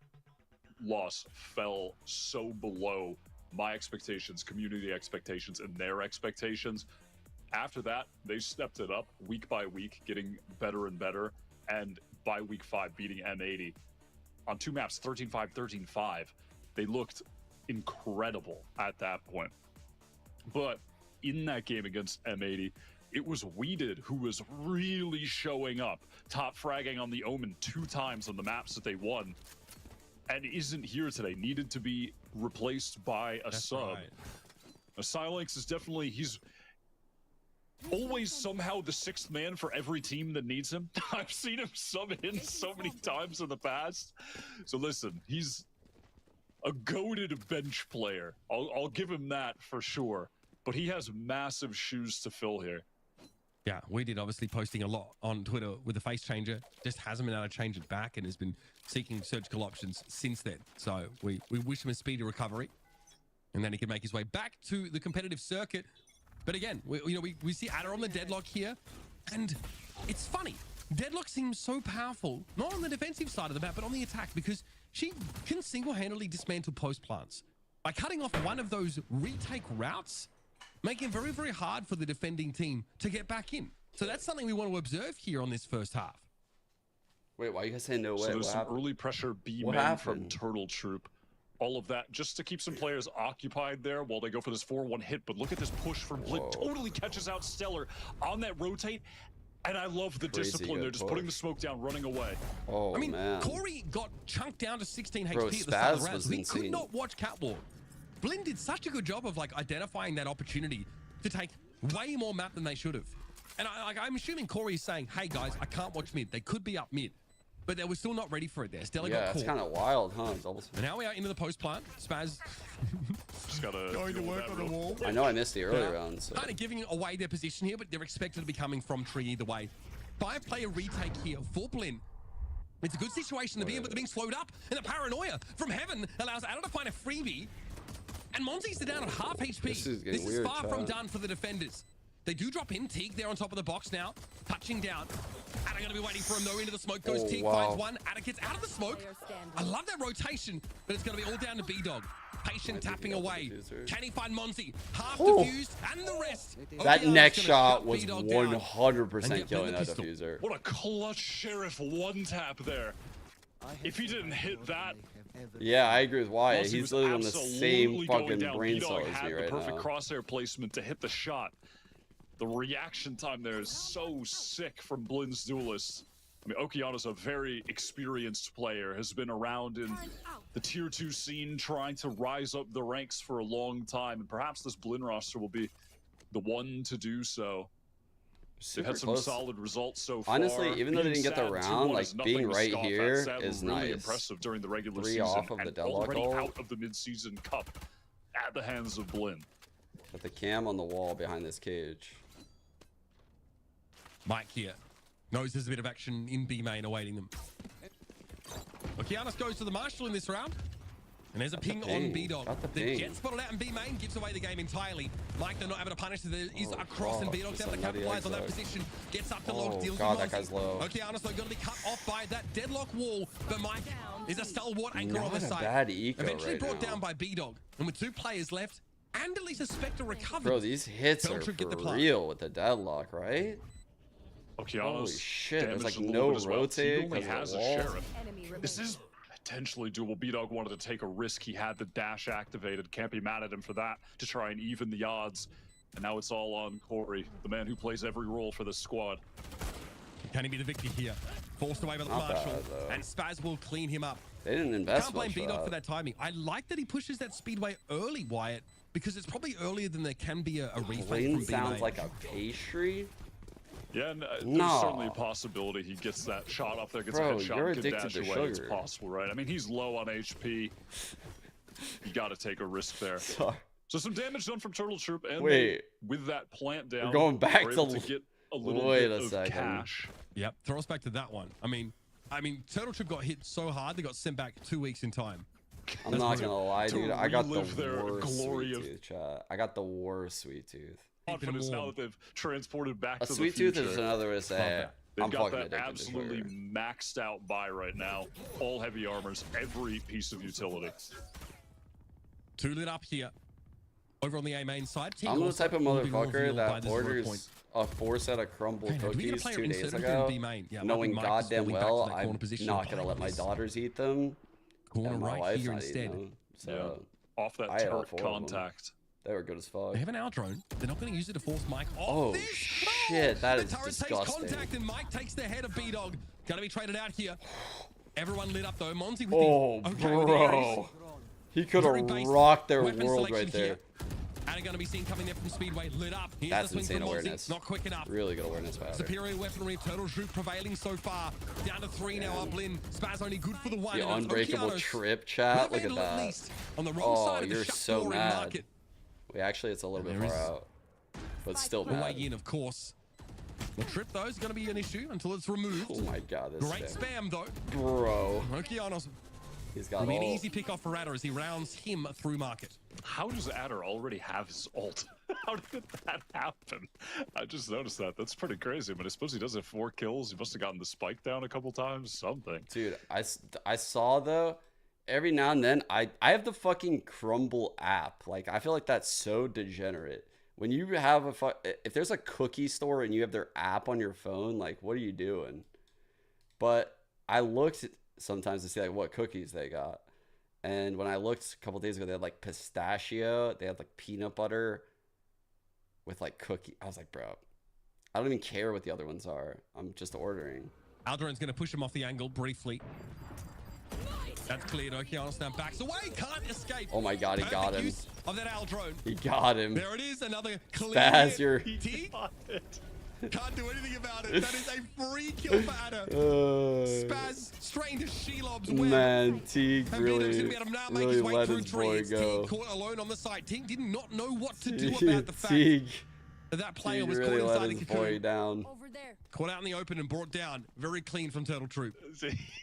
loss fell so below my expectations, community expectations, and their expectations. After that, they stepped it up week by week, getting better and better. And by week 5, beating M80 on 2 maps, 13-5, 13-5. They looked incredible at that point. But in that game against M80, it was Weeded who was really showing up, top fragging on the Omen 2 times on the maps that they won, and isn't here today. Needed to be replaced by a sub. Right. Silex is definitely, he's always somehow the 6th man for every team that needs him. I've seen him sub in so many times in the past. So listen, he's a goated bench player. I'll give him that for sure. But he has massive shoes to fill here. Yeah, we did obviously posting a lot on Twitter with the face changer. Just hasn't been able to change it back and has been seeking surgical options since then. So we wish him a speedy recovery. And then he can make his way back to the competitive circuit. But again, we see Ada on the Deadlock here. And it's funny. Deadlock seems so powerful, not on the defensive side of the map, but on the attack, because she can single-handedly dismantle post plants. By cutting off one of those retake routes, making it very, very hard for the defending team to get back in. So that's something we want to observe here on this first half. Wait, why are you guys saying no way? So there's some early pressure B-men from Turtle Troop. All of that just to keep some players occupied there while they go for this 4-1 hit. But look at this push from BLINN. Totally catches out Stellar on that rotate. And I love the discipline. They're just putting the smoke down, running away. Oh, I mean, man. Corey got chunked down to 16 HP at the start of the round. He could not watch Catwalk. BLINN did such a good job of like identifying that opportunity to take way more map than they should have. And I'm assuming Corey is saying, hey guys, I can't watch mid. They could be up mid. But they were still not ready for it there. Stella got caught. It's kind of wild, huh? And now we are into the post plant. Spaz just gotta going to work on the wall. I know I missed the early round. So. Kind of giving away their position here, but they're expected to be coming from tree either way. 5-player retake here for BLINN. It's a good situation to be in, but they're being slowed up. And the paranoia from heaven allows Ada to find a freebie. And Monty's down at half HP. This is far from done for the defenders. They do drop in. Teague there on top of the box now. Touching down. Ada going to be waiting for him though. Into the smoke goes Teague. Finds one. Ada gets out of the smoke. I love that rotation, but it's going to be all down to B-Dog. Patient tapping away. Can he find Monty? Half Oh. defused and the rest. That OKR's next gonna shot shut was B-Dog down and 100% get killing the that pistol. diffuser. What a clutch Sheriff one tap there. If he didn't hit that, Yeah, I agree with Wyatt. Monty He's was literally on the absolutely same going fucking down. brain B-Dog cell as had me the right perfect now. crosshair placement to hit the shot. The reaction time there is so sick from BLINN's duelists. I mean, Okeano's a very experienced player, has been around in the tier 2 scene, trying to rise up the ranks for a long time, and perhaps this BLINN roster will be the one to do so. They've Super had some close. solid results so far. Honestly, even though they Being didn't get the sad round, 2-1 like is nothing being to right scoff at. here Sad is really nice. impressive during the regular 3 season off of the and deadlock already goal. out of the mid-season cup at the hands of BLINN. Got the cam on the wall behind this cage. Mike here knows there's a bit of action in B main awaiting them. Okeanos goes to the Marshal in this round. And there's a ping on B-Dog. The Jet spotted out in B main, gives away the game entirely. Mike, they're not able to punish. There is a cross, and B-Dog's able to capitalize on that position. Gets up to lock, deals God, with that guy's low. Okeanos, though, going to be cut off by that deadlock wall. But Mike is a stalwart anchor on Not the a side. bad eco Eventually right brought now. down by B-Dog. And with 2 players left, and at least a Spectre recovered. Bro, these hits are Belcher get the for plug. real with the deadlock, right? Okeanos Holy shit, there's like damaged a no little bit as well. rotate He only because has of a the wall. Sheriff. This is potentially doable. B-Dog wanted to take a risk. He had the dash activated. Can't be mad at him for that, to try and even the odds. And now it's all on Corey, the man who plays every role for this squad. Can he be the victor here? Forced away by the Not bad, Marshal. though. And Spaz will clean him up. They didn't invest Can't blame much B-Dog for for that timing. I like that he pushes that speedway early, Wyatt, because it's probably earlier than there can be a refake BLINN from sounds B-Main. like a pastry. Yeah, and there's No. certainly a possibility he gets that shot up there, gets Bro, a headshot, you're and can addicted dash to away. It's sugar. possible, right? I mean, he's low on HP. You got to take a risk there. Sorry. So some damage done from Turtle Troop, and Wait. with that plant down, going back we're to able to get a little wait bit a of second. cash. Yep, throw us back to that one. I mean, Turtle Troop got hit so hard they got sent back 2 weeks in time. I'm not gonna lie, To dude. I got the relive their worst glory sweet of- tooth, chat. I got the worst sweet tooth. Confidence now that they've transported back A to sweet the future. tooth is another way to say They've I'm got fucking that addicted to absolutely sugar. maxed out buy right now. All heavy armors, every piece of utility. 2 lit up here. Over on the A main side. Team I'm the also type of will be motherfucker revealed by that the 0 point. orders a 4 set of crumble Okay, now, do we get a cookies player 2 days inserted here in ago, B main? Yeah, knowing Mike is goddamn falling back to well that corner I'm position. not gonna Oh, let my yes. daughters eat them. Corner and my right wife's here not eating instead. them. So Off that I ate all turret 4 of them. contact. They were good as fuck. They have an out drone. They're not going to use it to force Mike off Oh this. shit, that the is turret takes disgusting. contact and Mike takes the head of B-Dog. Going to be traded out here. Everyone lit up though. Monty with Oh, the... Okay, with the Ares. bro. He could Very have basic rocked their weapon world selection right there. here. And going to be seen coming there from Speedway, lit up. Here's That's the swing insane from Monty. awareness. Not quick enough. Really good awareness by her. Superior weaponry of Turtle Troop prevailing so far. Down to 3 now up BLINN. Spaz only good for the 1. The and unbreakable Okeanos trip, chat. with a Look at vandal that. least. On the wrong Oh, side of the you're shut so door in mad. market. Wait, actually, it's a little bit There far is- out, but still The way bad. in, of course. The trip, though, is going to be an issue until it's removed. Oh my god, this Great spam. spam, though. Bro. Okeanos He's got will be an all. easy pick off for Adder as he rounds him through market. How does Adder already have his ult? How did that happen? I just noticed that. That's pretty crazy. But I suppose he does have 4 kills. He must have gotten the spike down a couple times. Something. Dude, I saw though. Every now and then, I have the fucking Crumble app. Like, I feel like that's so degenerate. When you have if there's a cookie store and you have their app on your phone, like, what are you doing? But I looked sometimes to see like what cookies they got. And when I looked a couple days ago, they had like pistachio, they had like peanut butter with like cookie. I was like, bro, I don't even care what the other ones are. I'm just ordering. Aldrin's going to push him off the angle briefly. That's cleared. Okeanos now backs away. Can't escape. Oh my god, he got him. Use of that Aldrone. He got him. There it is. Another clear. Spaz, you're... T can't do anything about it. That is a free kill for Adder. Spaz straight into Shelob's web. Man, Teague And really, Vito's gonna be able to now make really his way let through his boy trees. go. Teague caught alone on the side. Teague did not know what to do about the fact Teague, that player Teague was really caught let inside the his boy cocoon. down. Caught out in the open and brought down. Very clean from Turtle Troop.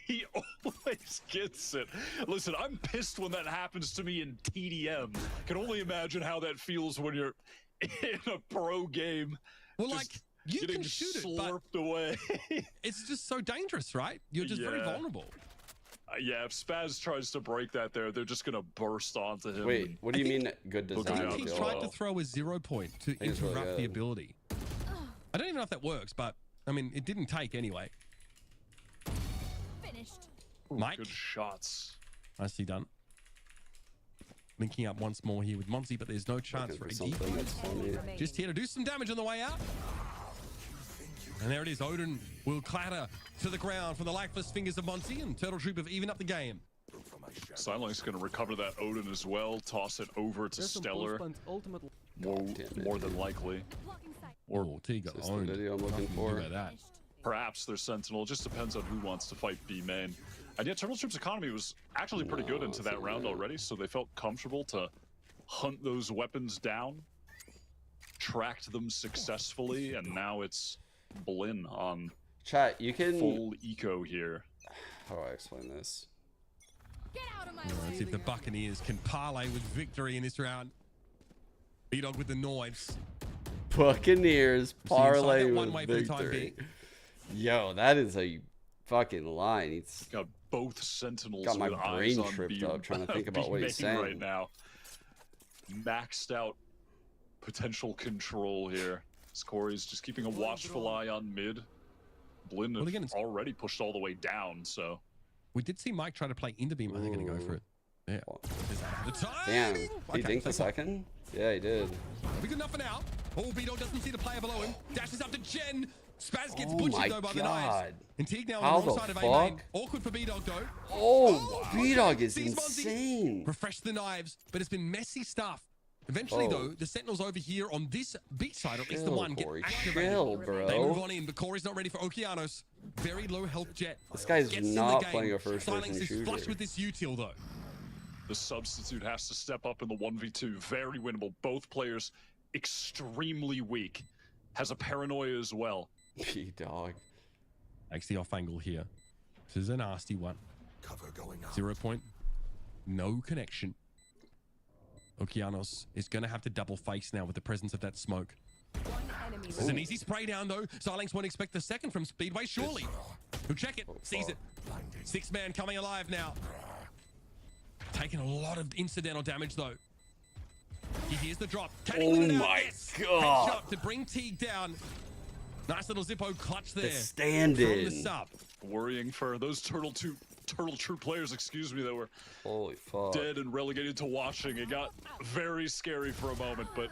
He always gets it. Listen, I'm pissed when that happens to me in TDM. Can only imagine how that feels when you're in a pro game. Well, like, you getting can shoot it, but slurped away. it's just so dangerous, right? You're just very Yeah. vulnerable. Yeah, if Spaz tries to break that there, they're just gonna burst onto him. Wait, what do you mean good Look design? at He that. tried to throw a 0 point to it's really interrupt the good. ability. I don't even know if that works, but I mean, it didn't take anyway. Finished. Mike, Good shots. nicely done. Linking up once more here with Monty, but there's no chance Looking for a for deep. something that's funny. Just here to do some damage on the way out. And there it is. Odin will clatter to the ground from the lifeless fingers of Monty, and Turtle Troop have even up the game. Silence going to recover that Odin as well. Toss it over to Stellar. More than likely. Or T got This is the owned. video I'm looking Nothing to do for. about that. Perhaps their Sentinel. Just depends on who wants to fight B main. And yet Turtle Troop's economy was actually pretty good into that round already, so they felt comfortable to hunt those weapons down, tracked them successfully, and now it's BLINN on Chat, you can. full eco here. How do I explain this? Get out of my Let's see if the Buccaneers can parlay with victory in this round. B-Dog with the knives. Buccaneers parlay that with one way for the time victory. being. Yo, that is a fucking line. It's Got both Sentinels Got my with brain eyes on tripped B up trying to think about B what he's main saying. right now. Maxed out potential control here. Corey's just keeping a watchful eye on mid. BLINN Well, again, have already pushed all the way down, so We did see Mike try to play into beam. Are they going to go for it? Yeah. Is that the time? damn. He Okay, dinked the so second? Yeah, he did. we good enough for now. Oh, B-Dog doesn't see the player below him. Dashes up to Jen. Spaz gets Oh butchered my though by the God. knives. And Teague now How on the wrong the side of A main. fuck? Awkward for B-Dog though. Oh, B-Dog is Sees Monty. insane. Refresh the knives, but it's been messy stuff. Eventually, Oh. though, the Sentinels over here on this beach side, or at least the Chill, one, get Corey, activated. chill, They move bro. on in, but Corey's not ready for Okeanos. Very low health Jet. This guy's Gets in the not game. playing a first-person Silence is shooter. flush with this util, though. the substitute has to step up in the 1v2. Very winnable. Both players extremely weak. Has a paranoia as well. B-Dog. Takes the off angle here. This is a nasty one. Cover going up. 0 point. No connection. Okeanos is going to have to double face now with the presence of that smoke. One enemy This is an easy spray down, though. Silence won't expect the second from Speedway, surely. He'll check it, sees it. Six-man coming alive now. Taking a lot of incidental damage, though. He hears the drop. Can he win it out? my Yes. God. Headshot to bring Teague down. Nice little Zippo clutch there. stand From in. the sub. Worrying for those Turtle Troop players, excuse me, that were Holy fuck. dead and relegated to watching. It got very scary for a moment, but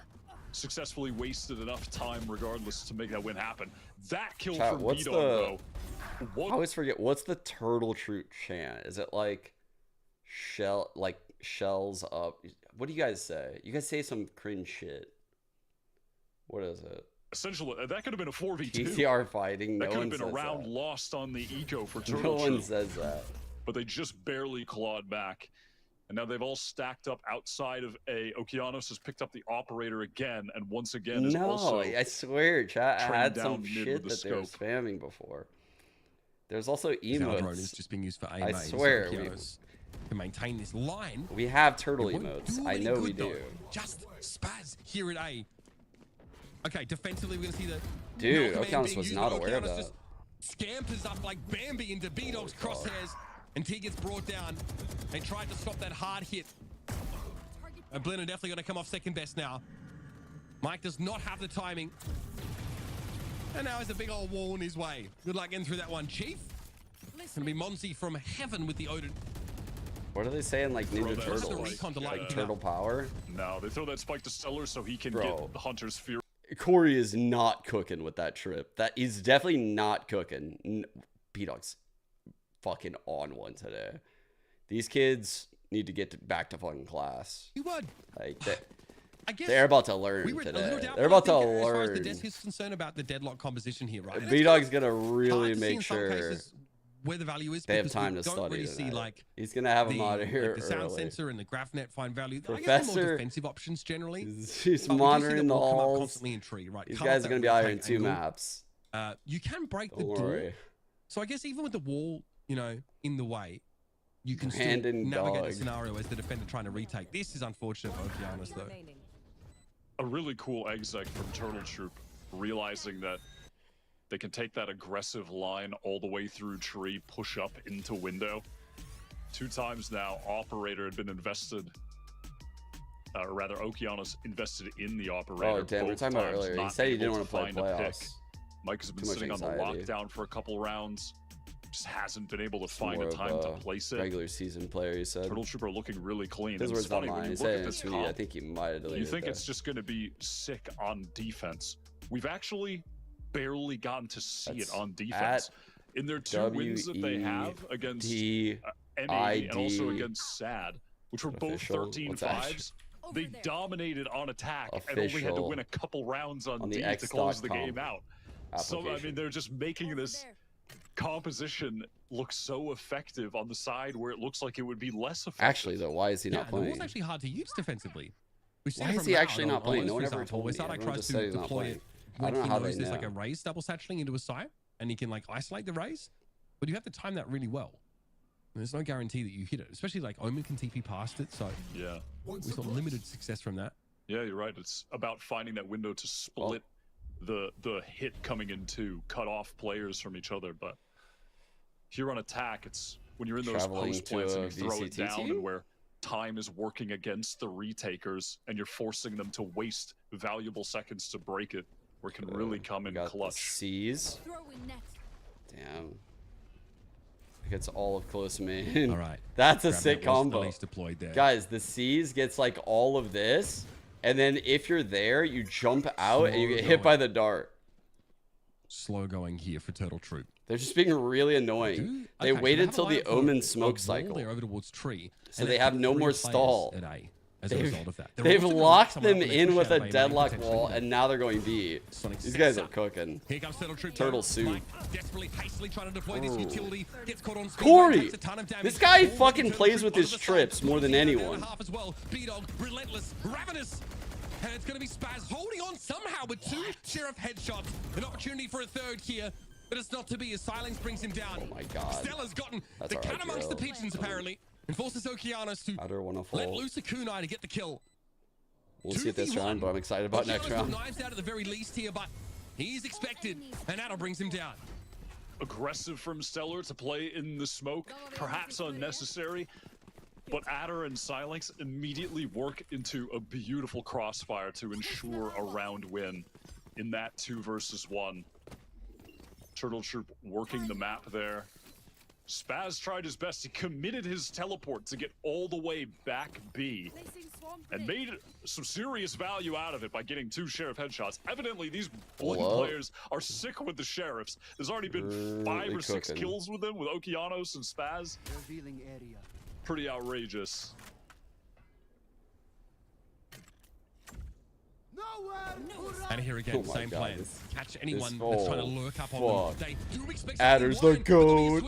successfully wasted enough time regardless to make that win happen. That kill Chat, from what's B-Dog, the- though. I What? always forget, what's the Turtle Troop chant? Is it like shells up? What do you guys say? You guys say some cringe shit. What is it? Essentially, that could have been a 4v2. PTR fighting. That No could one have been a says round that. lost on the eco for No Turtle one Troop, says that. but they just barely clawed back. And now they've all stacked up outside of A. Okeanos has picked up the operator again, and once again is No, also I swear, chat trained had down some mid shit with the that they were scope. spamming before. There's also Our drone is emotes. just being used for A I main, so swear, Okeanos can maintain this line. We have turtle It won't emotes. do I any know good, we though. do. Just Spaz here at A. Okay, defensively, we're going to see the... Dude, Milkman Okeanos being was used, not but aware of Okeanos that. just scampers up like Bambi into B-Dog's crosshairs, and T gets brought down. They tried to stop that hard hit. And BLINN are definitely going to come off second best now. Mike does not have the timing. And now has a big old wall in his way. Good luck getting through that one, Chief. It's going to be Monty from heaven with the Odin. What are they saying? Like Throw Ninja that Turtles? spike. recon to light Like it turtle power? No, they throw that spike to Stellar so he can Bro. get the Hunter's Fury. Corey is not cooking with that trip. That is definitely not cooking. B-Dog's fucking on one today. These kids need to get back to fucking class. You would. Like, I guess they're about to learn we were today. doubtful, They're I about to think, as far as the learn. desk is concerned about the deadlock composition here, right? And it's B-Dog's kind gonna of really hard to see make in some sure cases where the value is. they have because time we to don't study really see tonight. like He's gonna have the, him out of here like the sound early. sensor and the GraphNet find value. I guess they're Professor- more defensive options generally. He's but we do see monitoring them the all come up halls. constantly in tree, right? These Come up guys are that gonna be out here in retake 2 angle. maps. You can break the Don't door. worry. So I guess even with the wall, you know, in the way, you can Brandon still navigate Dog. the scenario as the defender trying to retake. This is unfortunate for Okeanos, though. remaining. A really cool exec from Turtle Troop, realizing that they can take that aggressive line all the way through tree, push up into window. 2 times now, Operator had been invested, or rather, Okeanos invested in the Operator. Oh, damn, we were talking about earlier. He said he didn't want to play playoffs. Mike has been sitting on the lockdown for a couple rounds. Just hasn't been able to find a time to place it. Regular season player, he said. Turtle Trooper looking really clean. His words not mine. He said it to me. I think he might have deleted it. You think it's just going to be sick on defense? We've actually barely gotten to see it on defense. In their 2 wins that they have against M80 and also against SAD, which were both 13-5s, they dominated on attack and only had to win a couple rounds on D to close the game out. So, I mean, they're just making this composition looks so effective on the side where it looks like it would be less effective. Actually, though, why is he not playing? It was actually hard to use defensively. Why is he actually not playing? No one ever told me. Everyone just said he's not playing. I don't know how they know. There's like a raise double satcheling into a site, and he can like isolate the raise, but you have to time that really well. And there's no guarantee that you hit it, especially like Omen can TP past it, so yeah, we saw limited success from that. Yeah, you're right. It's about finding that window to split the hit coming in to cut off players from each other. But here on attack, it's when you're in those post plants and you throw it down and where time is working against the retakers and you're forcing them to waste valuable seconds to break it, where it can really come in clutch. C's. Damn. It gets all of close main. All right. That's a sick combo. Deployed there. Guys, the C's gets like all of this, and then if you're there, you jump out and you get hit by the dart. Slow going here for Turtle Troop. They're just being really annoying. They waited till the Omen smoke cycle. Over towards tree, so they have no more stall. As a result of that. They've locked them in with a deadlock wall, and now they're going B. These guys are cooking. Here comes Turtle soup. Desperately, hastily trying to deploy this utility. Gets caught on Corey! This guy fucking plays with his trips more than anyone. As well. B-Dog, relentless, ravenous. And it's going to be Spaz holding on somehow with 2 Sheriff headshots. An opportunity for a third here. But it's not to be as Silence brings him down. Oh my god. Stella's gotten the cat amongst the pigeons, apparently. And forces Okeanos to let loose a kunai to get the kill. We'll see it this round, but I'm excited about next round. Knives out at the very least here, but he's expected, and Adder brings him down. Aggressive from Stellar to play in the smoke, perhaps unnecessary, but Adder and Silence immediately work into a beautiful crossfire to ensure a round win in that 2 versus 1. Turtle Troop working the map there. Spaz tried his best. He committed his teleport to get all the way back B and made some serious value out of it by getting 2 Sheriff headshots. Evidently, these Blinn players are sick with the Sheriffs. There's already been 5 or 6 kills with them, with Okeanos and Spaz. Pretty outrageous. And here again, same plan. Catch anyone that's trying to lurk up on them. They do expect Adder's the goat.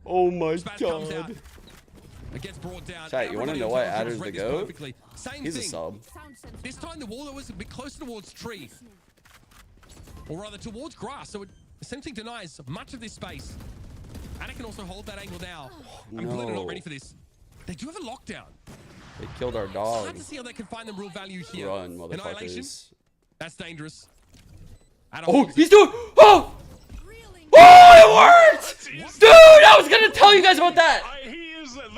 Oh my god. It gets brought down. Chat, you want to know why Adder's the goat? He's a thing. sub. This time the wall was a bit closer towards tree. Or rather towards grass, so it essentially denies much of this space. Adder can also hold that angle now. And Blinn are not ready for this. They do have a lockdown. They killed our dog. It's hard to see how they can find the real value here. Run, motherfuckers. That's dangerous. Oh, he's doing. Oh! Oh, it worked! Dude, I was gonna tell you guys about that.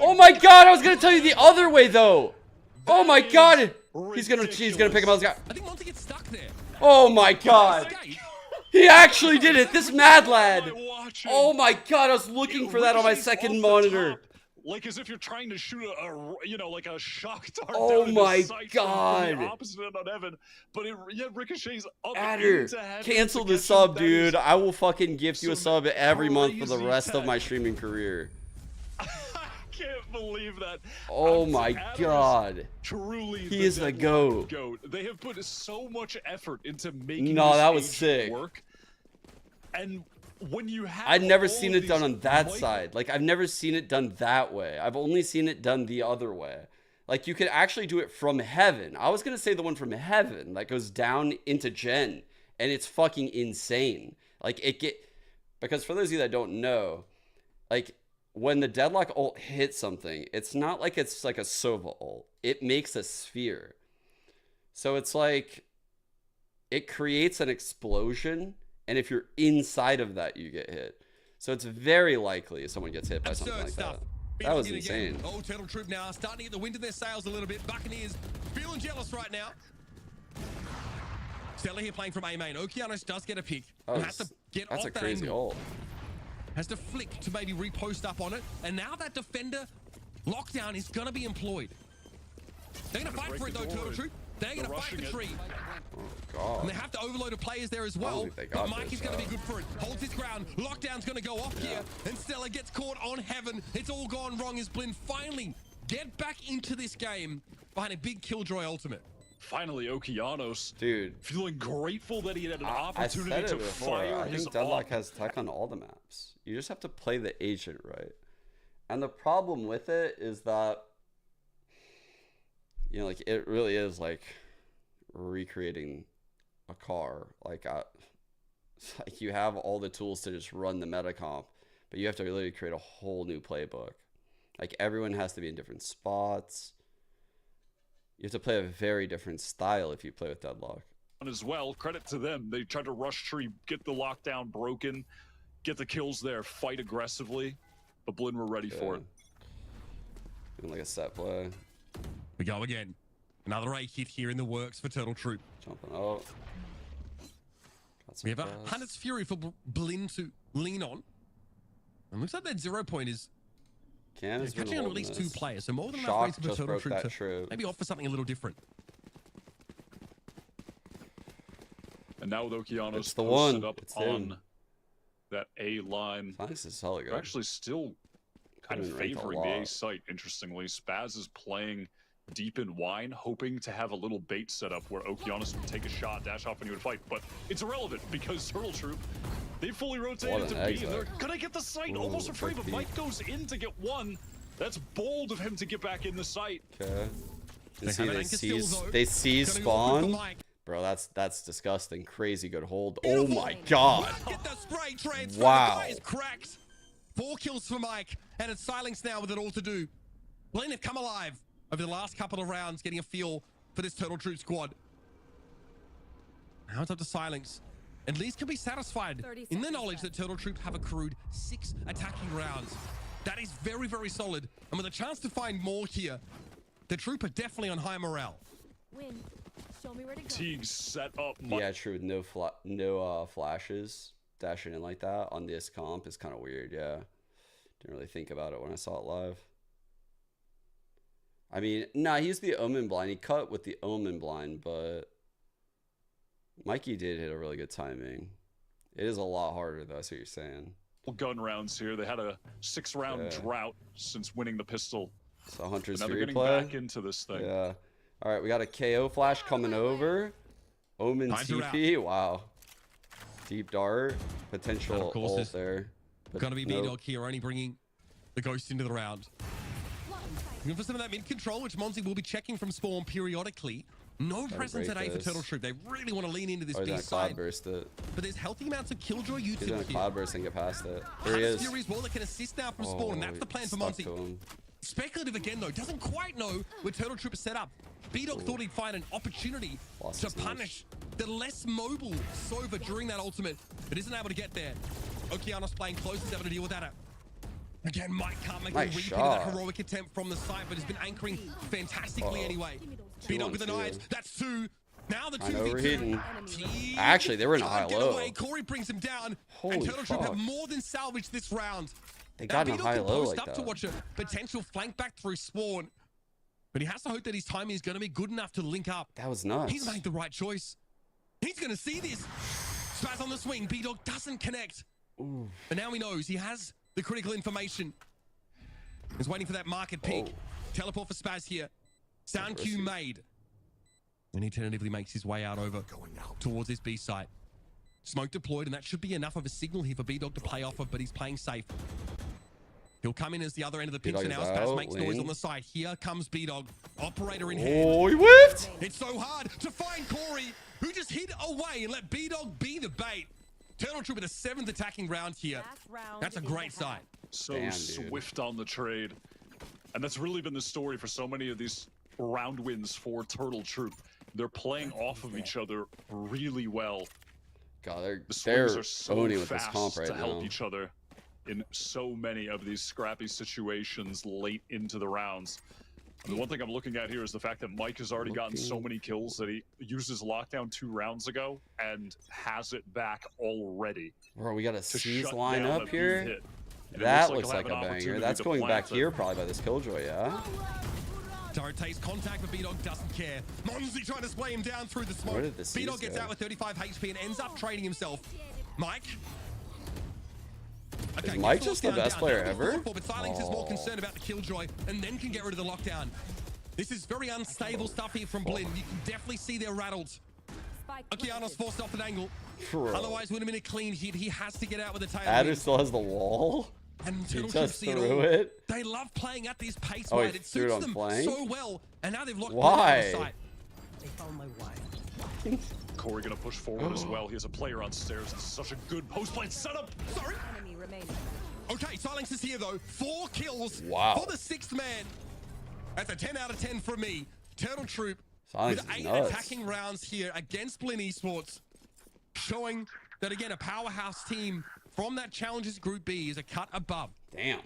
Oh my god, I was gonna tell you the other way though. Oh my god, he's gonna pick him up. I think Monty gets stuck there. Oh my god, he actually did it. This mad lad. Oh my god, I was looking for that on my second monitor. Like as if you're trying to shoot like a shock dart. Oh my god! Opposite end on Evan, but it ricochets up. Adder, cancel the sub, dude. I will fucking gift you a sub every month for the rest of my streaming career. I can't believe that. Oh my god! Truly, he is the goat. They have put so much effort into making. No, that was sick. Work, and. When you have I'd never seen it done on that side. Like, I've never seen it done that way. I've only seen it done the other way. Like, you could actually do it from heaven. I was going to say the one from heaven that goes down into Gen. And it's fucking insane. Like, because for those of you that don't know, like, when the Deadlock ult hits something, it's not like it's like a Sova ult. It makes a sphere. So it's like, it creates an explosion. And if you're inside of that, you get hit. So it's very likely someone gets hit by something like that. That was insane. Oh, Turtle Troop now starting to get the wind in their sails a little bit. Buccaneers feeling jealous right now. Stella here playing from A main. Okeanos does get a pick. Oh, Has to get that's off a that crazy angle. ult. Has to flick to maybe repost up on it. And now that defender lockdown is going to be employed. They're going to fight for it though, Turtle Troop. They're going to fight the tree. Oh, God. And they have to overload of players there as well. But Mike is going to be good for it. Holds his ground. Lockdown's going to go off here. And Stella gets caught on heaven. It's all gone wrong as BLINN finally get back into this game behind a big Killjoy ultimate. Finally, Okeanos, dude, feeling grateful that he had an opportunity I said to it before. fire I his think Deadlock op. has tech on all the maps. You just have to play the agent right. And the problem with it is that, you know, like, it really is like recreating a car. Like, like you have all the tools to just run the meta comp, but you have to really create a whole new playbook. Like, everyone has to be in different spots. You have to play a very different style if you play with Deadlock. As well, credit to them. They tried to rush tree, get the lockdown broken, get the kills there, fight aggressively, but BLINN were ready for it. Doing like a set play. We go again. Another A hit here in the works for Turtle Troop. Jumping out. We have a Hunter's Fury for BLINN to lean on. And looks like that 0 point is catching on at least 2 players. So more than enough reason for Turtle Troop to maybe offer something a little different. And now with Okeanos it's the posted one. up It's on him. that A line. This is hella good. They're actually still kind of Couldn't rank a favoring the A lot. site, interestingly. Spaz is playing deep in wine, hoping to have a little bait set up where Okeanos would take a shot, dash off, and he would fight. But it's irrelevant because Turtle Troop, they fully rotated to B. They're gonna get the site, almost afraid, but Mike goes in to get one. That's bold of him to get back in the site. Okay. They see spawn. Bro, that's disgusting. Crazy good hold. Oh my God. Get the spray transfer. Wow. The guy is cracked. 4 kills for Mike, and it's Silence now with it all to do. BLINN have come alive over the last couple of rounds, getting a feel for this Turtle Troop squad. Now it's up to Silence. At least can be satisfied in the knowledge that Turtle Troop have accrued 6 attacking rounds. That is very, very solid. And with a chance to find more here, the Troop are definitely on high morale. Win. Show me where to go. Teague set up. Yeah, true. No flashes dashing in like that on this comp is kind of weird. Yeah, didn't really think about it when I saw it live. I mean, nah, he's the Omen blind. He cut with the Omen blind, but Mikey did hit a really good timing. It is a lot harder though. I see what you're saying. Gun rounds here. They had a 6-round drought since winning the pistol. So Hunter's now they're Fury getting play. back into this thing. Yeah. All right, we got a KO flash coming over. Omen TP. Wow. Deep dart. Potential ult there. Gonna be B-Dog here, only bringing the Ghost into the round. Looking for some of that mid control, which Monty will be checking from spawn periodically. No presence at A for Turtle Troop. They really want to lean into this B side. Burst it. But there's healthy amounts of Killjoy He's YouTube gonna here. cloud burst and get past it. There he is. Fury as well that can assist now from spawn, and that's the plan for Monty. Speculative again though, doesn't quite know where Turtle Troop is set up. B-Dog thought he'd find an opportunity to punish the less mobile Sova during that ultimate, but isn't able to get there. Okeanos playing close, is able to deal with that. Again, Mike can't make a repeat of that heroic attempt from the side, but has been anchoring fantastically anyway. B-Dog with the knives, that's 2. Now the 2v2. Actually, they were in a high-low. Corey brings him down, and Turtle Troop have more than salvaged this round. They got in a high-low like up that. to watch a potential flank back through spawn, but he has to hope that his timing is going to be good enough to link up. That was nuts. He's made the right choice. He's going to see this. Spaz on the swing. B-Dog doesn't connect. Ooh. But now he knows. He has the critical information. He's waiting for that market pick. Teleport for Spaz here. Sound cue made. And he tentatively makes his way out over towards his B site. Smoke deployed, and that should be enough of a signal here for B-Dog to play off of, but he's playing safe. He'll come in as the other end of the picture now. Spaz makes noise on the side. Here comes B-Dog. Operator in hand. Oh, he whiffed! It's so hard to find Corey, who just hid away and let B-Dog be the bait. Turtle Troop with a 7th attacking round here. That's a great sign. So swift on the trade. And that's really been the story for so many of these round wins for Turtle Troop. They're playing off of each other really well. God, they're the swings are so owning with this fast comp right to help now. each other. in so many of these scrappy situations late into the rounds. And the one thing I'm looking at here is the fact that Mike has already gotten so many kills that he used his lockdown 2 rounds ago and has it back already. Bro, we got a to C's shut line down up a B here. hit. And it That looks looks like like he'll a have an banger. opportunity That's to going plant back it. here probably by this Killjoy, yeah? Turret takes contact, but B-Dog doesn't care. Monzy trying to spray him down through the Where smoke. did the B-Dog C's gets go? out with 35 HP and ends up trading himself. Mike. Is Mike just the best player ever? But Silence is more concerned about the Killjoy and then can get rid of the lockdown. This is very unstable stuff here from BLINN. You can definitely see they're rattled. Okeanos forced off an angle. Bro. Otherwise, would have been a clean hit. He has to get out with the tail. Adder still has the wall. And He Turtle just see it threw all. it. They love playing at this pace, Oh, he right? It threw it suits on them flank? so well. And now they've locked Why? BLINN out of sight. Corey gonna push forward as well. He has a player on stairs. It's such a good post-plant setup. Sorry. Okay, Silence is here though. 4 kills Wow. for the 6th man. That's a 10 out of 10 from me. Turtle Troop Silence with is 8 nuts. attacking rounds here against BLINN Esports, showing that again a powerhouse team from that Challengers Group B is a cut above. Damn.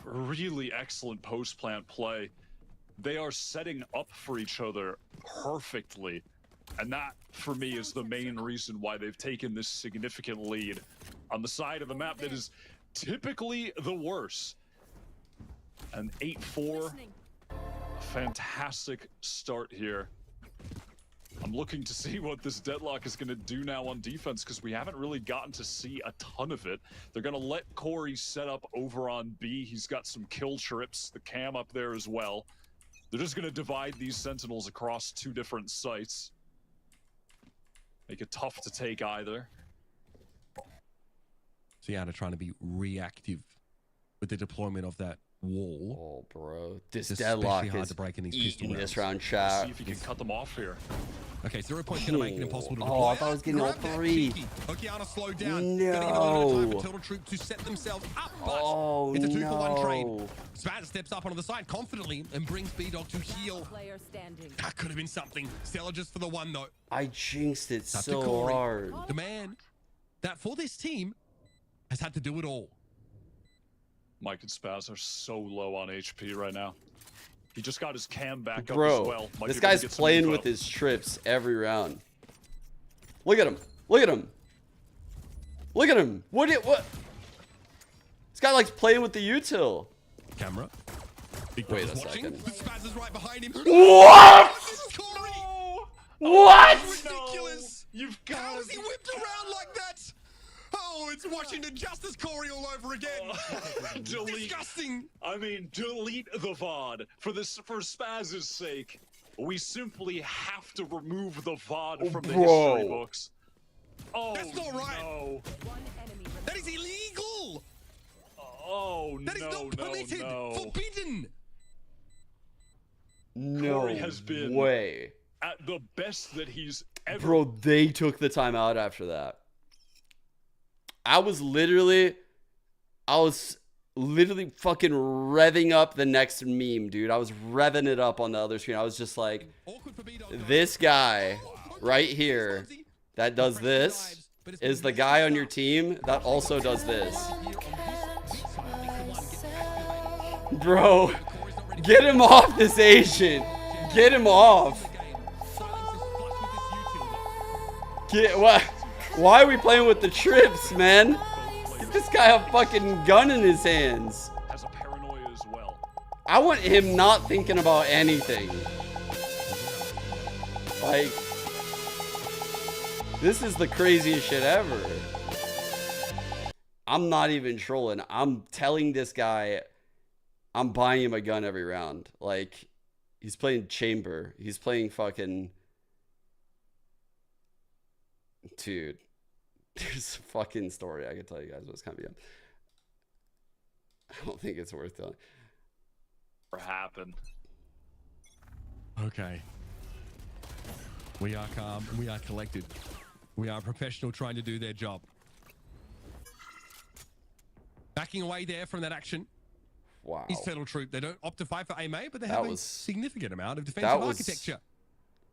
Really excellent post-plant play. They are setting up for each other perfectly. And that, for me, is the main reason why they've taken this significant lead on the side of the map that is typically the worst. An 8-4. Fantastic start here. I'm looking to see what this deadlock is going to do now on defense because we haven't really gotten to see a ton of it. They're going to let Corey set up over on B. He's got some kill trips, the cam up there as well. They're just going to divide these sentinels across 2 different sites. Make it tough to take either. Seattle trying to be reactive with the deployment of that wall. Oh, bro. This It's deadlock especially hard is to break in these pistol eating this rounds. round, See chat. if he can cut them off here. Okay, 0 point's gonna make it impossible to Oh, deploy. I thought I was getting all Grab that 3. cheeky. Okeanos slowed down. No. Gonna give a little bit of time for Turtle Troop to set themselves up, but Oh, it's a 2-for-1 trade. no. Spaz steps up onto the side confidently and brings B-Dog to heal. That could have been something. Stella just for the 1 though. I jinxed it Up to so Corey. hard. The man that for this team has had to do it all. Mike and Spaz are so low on HP right now. He just got his cam back up as Bro, well. Might this be able to guy's get some playing info. with his trips every round. Look at him. Look at him. Look at him. What? This guy likes playing with the util. Camera. Big Wait Brother's a watching. second. Spaz is right behind him. What? This is Corey. What? Ridiculous. You've How got is he whipped around like that? Oh, it's Washington Justice Corey all over again. Delete. Disgusting. I mean, delete the VOD for Spaz's sake. We simply have to remove the VOD from the bro. history books. Oh, That's not right. No. That is illegal. Oh, That is no, not permitted. no. Forbidden. No Corey has been way. at the best that he's ever. Bro, they took the time out after that. I was literally fucking revving up the next meme, dude. I was revving it up on the other screen. I was just like, this guy right here that does this is the guy on your team that also does this. Bro, get him off this agent. Get him off. Get what? Why are we playing with the trips, man? Get this guy a fucking gun in his hands. Has a paranoia as well. I want him not thinking about anything. Like, this is the craziest shit ever. I'm not even trolling. I'm telling this guy I'm buying him a gun every round. Like, he's playing chamber. He's playing fucking... Dude. There's a fucking story I can tell you guys what's coming up. I don't think it's worth telling. Happen. Okay. We are calm and we are collected. We are professional trying to do their job. Backing away there from that action. Wow. Is Turtle Troop. They don't opt to fight for AMA, but they That have a was- significant amount of that defensive was architecture.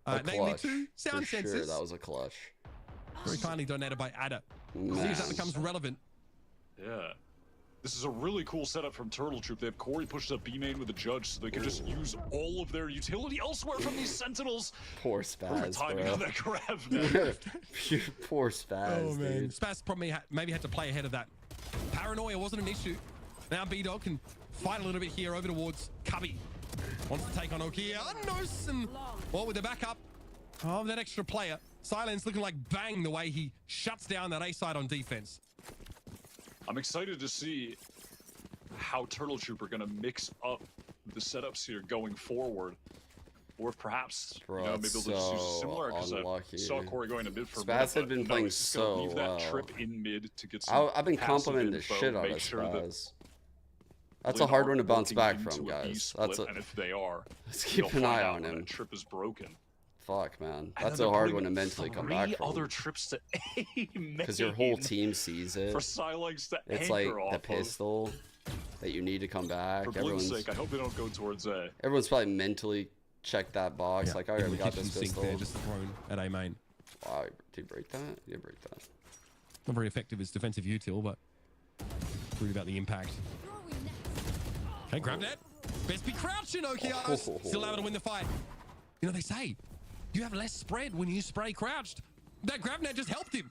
A Namely clutch, 2 sound for sensors. sure. That was a clutch. Very kindly donated by Ada. See if that becomes relevant. Yeah. This is a really cool setup from Turtle Troop. They have Corey pushed up B main with the Judge, so they can just use all of their utility elsewhere from these Sentinels. Poor Spaz, timing bro. on that grab net. Poor Spaz, Oh man, dude. Spaz probably maybe had to play ahead of that. Paranoia wasn't an issue. Now B-Dog can fight a little bit here over towards Cubby. Wants to take on Okeanos, and well, with the backup of that extra player, Silence looking like bang the way he shuts down that A side on defense. I'm excited to see how Turtle Troop are going to mix up the setups here going forward. Or if perhaps, Bro, you know, maybe they'll just use similar, because unlucky. I saw Corey going to mid for Spaz had been playing he's just gonna so leave well. that trip in mid to get some I've been passive complimenting the info, shit out make of sure that Spaz. That's Blinn a hard are one to bounce working back into from, a B guys. split, That's a, and if they are, let's keep they'll an find eye out on when him. that trip is broken. Fuck, man. And That's then a they're hard putting one to mentally come back three from. other trips to A Because your whole team sees it. for Silex to It's anchor like off the of. pistol that you need to come back. For Blinn's sake, I hope they don't go towards A. Everyone's probably mentally checked that box. Yeah, Like, oh, yeah, in we the got kitchen this sink pistol. there, just thrown at A main. Wow, did he break that? He did break that. Not very effective as defensive util, but really about the impact. Okay, grab that. Best be crouching, Okeanos. Still able to win the fight. You know, they say you have less spread when you spray crouched. That grab net just helped him.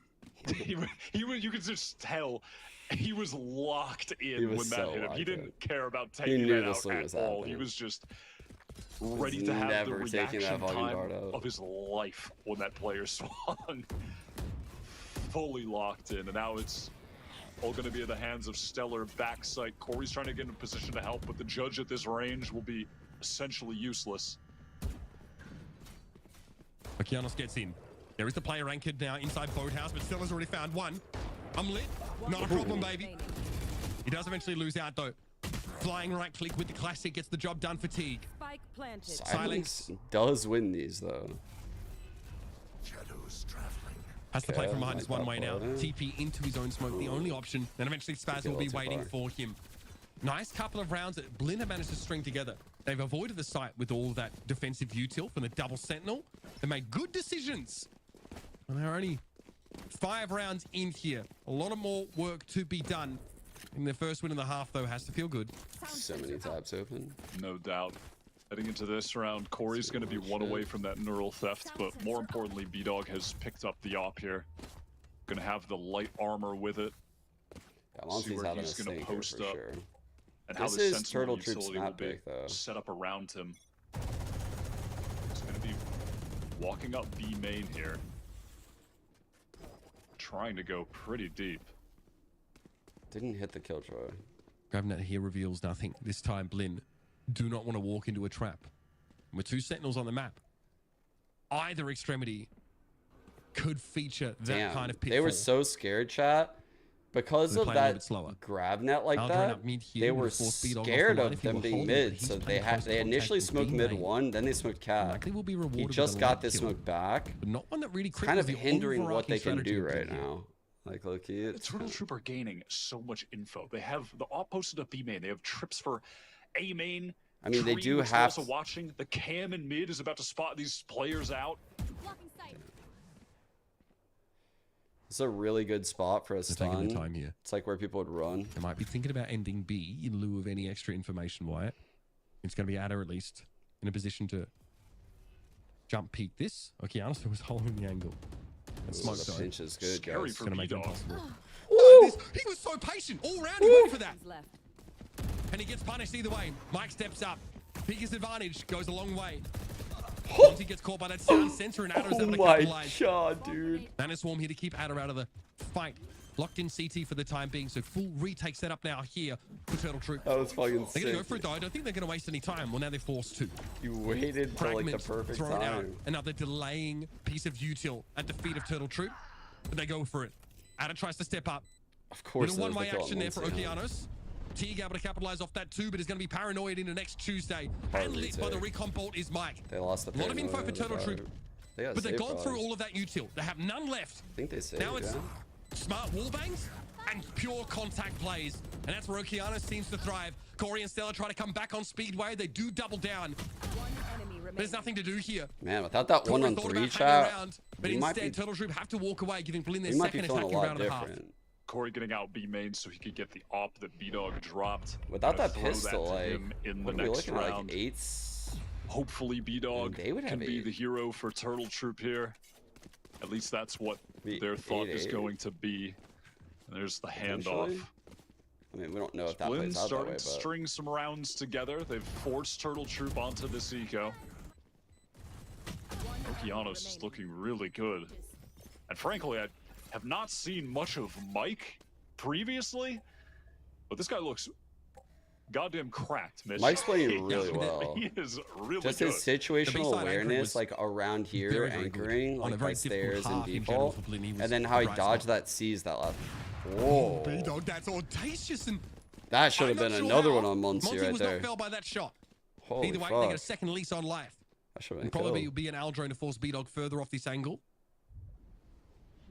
You could just tell he was locked in He was when that so hit him. He locked didn't in. care about He taking knew that this out thing at was all. He happening. was just ready to have the never taking that reaction volume time dart out. of his life when that player swung. Fully locked in, and now it's all going to be in the hands of Stellar backside. Corey's trying to get in a position to help, but the Judge at this range will be essentially useless. Okeanos gets in. There is the player anchored now inside Boathouse, but Stella's already found one. I'm lit. Not a problem, baby. He does eventually lose out, though. Flying right click with the classic gets the job done. Fatigue. Spike planted. Silence does win these, though. Shadows traveling. Has to play Okay, from behind his like one that way now. part, eh? TP into his own smoke, the only option. Then eventually Spaz will be too waiting far. for him. Nice couple of rounds that Blinn have managed to string together. They've avoided the site with all that defensive util from the double sentinel. They made good decisions. And they're only 5 rounds in here. A lot of more work to be done. In their first win in the half, though, has to feel good. So many tabs open. No doubt. Heading into this round, Corey's going to be one away from that neural theft, but more importantly, B-Dog has picked up the op here. Going to have the light armor with it. Yeah, See Monty's where having a he's gonna stinker post for up. sure. And how This the is Sentinel Turtle Troop utility will be snapback, though. set up around him. He's going to be walking up B main here. Trying to go pretty deep. Didn't hit the killjoy. Gravnet here reveals nothing. This time, Blinn do not want to walk into a trap. With 2 sentinels on the map, either extremity could feature that Damn, kind of pitfall. they were so scared, chat. Because They of play a little that bit slower. grab net like Aldrin that, up mid here they with were a force speed on off the scared line of if you them were being holding, but mid, he's so playing close they initially contact smoked with mid B-main. 1, then they smoked cap. Likely will be He rewarded just with a got light this kill, smoke back. but not one that really It's kind of cripples the hindering what overarching they can strategy do of right Blinn here. now. Like, low-key, The it's Turtle Troop are gaining so much info. They have the op posted up B main. They have trips for A main. I mean, they Tree, do which they're have also watching. The cam in mid is about to spot these players out. Blocking sight. It's a really good spot for a They're taking the stun. time here. It's like where people would run. They might be thinking about ending B in lieu of any extra information, Wyatt. It's going to be Adder at least in a position to jump peek this. Okeanos was holding the angle. And Ooh, smoke the though. pinch is good, Scary guys. for Going to make it B-Dog. impossible. Ooh! He was so patient all round. He went for that. He's left. And he gets punished either way. Mike steps up. Biggest advantage goes a long way. Once he gets caught by that sound sensor and Adder's Oh able to my capitalize. god, dude. Nanoswarm here to keep Adder out of the fight. Locked in CT for the time being, so full retake set up now here for Turtle Troop. That was fucking They're going to go sick. for it though. I don't think they're going to waste any time. Well, now they're forced to. You waited for like the Fragment perfect thrown out. time. Another delaying piece of util at the feet of Turtle Troop. But they go for it. Adder tries to step up. Of course, Little there's one-way the kill action there for Monty, huh? Okeanos. Teague able to capitalize off that too, but is going to be paranoid into next Tuesday. Hard And lit by the retake. recon bolt is Mike. They lost the A lot of info for paranoia, Turtle they Troop. got- They got But they've saved, gone through probably. all of that util. They have none left. I think they saved, Now it's yeah. smart wallbangs and pure contact plays. And that's where Okeanos seems to thrive. Corey and Stella try to come back on Speedway. They do double down. One enemy remaining. There's nothing to do here. Man, without that Corey 1-on-3 thought about hanging chat, around, but we might instead be, Turtle Troop have to walk away, giving Blinn their we might be second feeling a attacking lot round and a half. different. Corey getting out B main so he could get the op that B-Dog dropped. Without Gonna that throw pistol, to like, him in the what are we next looking at, round. like 8s? Hopefully B-Dog They would can have be 8. the hero for Turtle Troop here. At least that's what their thought is 8-8. going to be. And there's the Potentially? handoff. I mean, we don't know if that BLINN plays out that way, starting but to string some rounds together. They've forced Turtle Troop onto this eco. Okeanos is looking really good. And frankly, I have not seen much of Mike previously, but this guy looks goddamn cracked, Mitch. Mike's playing really well. He is really just good. his situational baseline anchoring awareness, was like around here, very, very anchoring, good. On a like very by stairs difficult and half in general default, for BLINN, he was and then how he bright dodged spot. that sees that left. Whoa, B-Dog, that's audacious, and that should have I'm been not sure another how. one on Monty right was there. not felled by that shot. Holy Either way, fuck. they get a second lease on life. That should have been And probably killed. will be an Aldrone to force B-Dog further off this angle.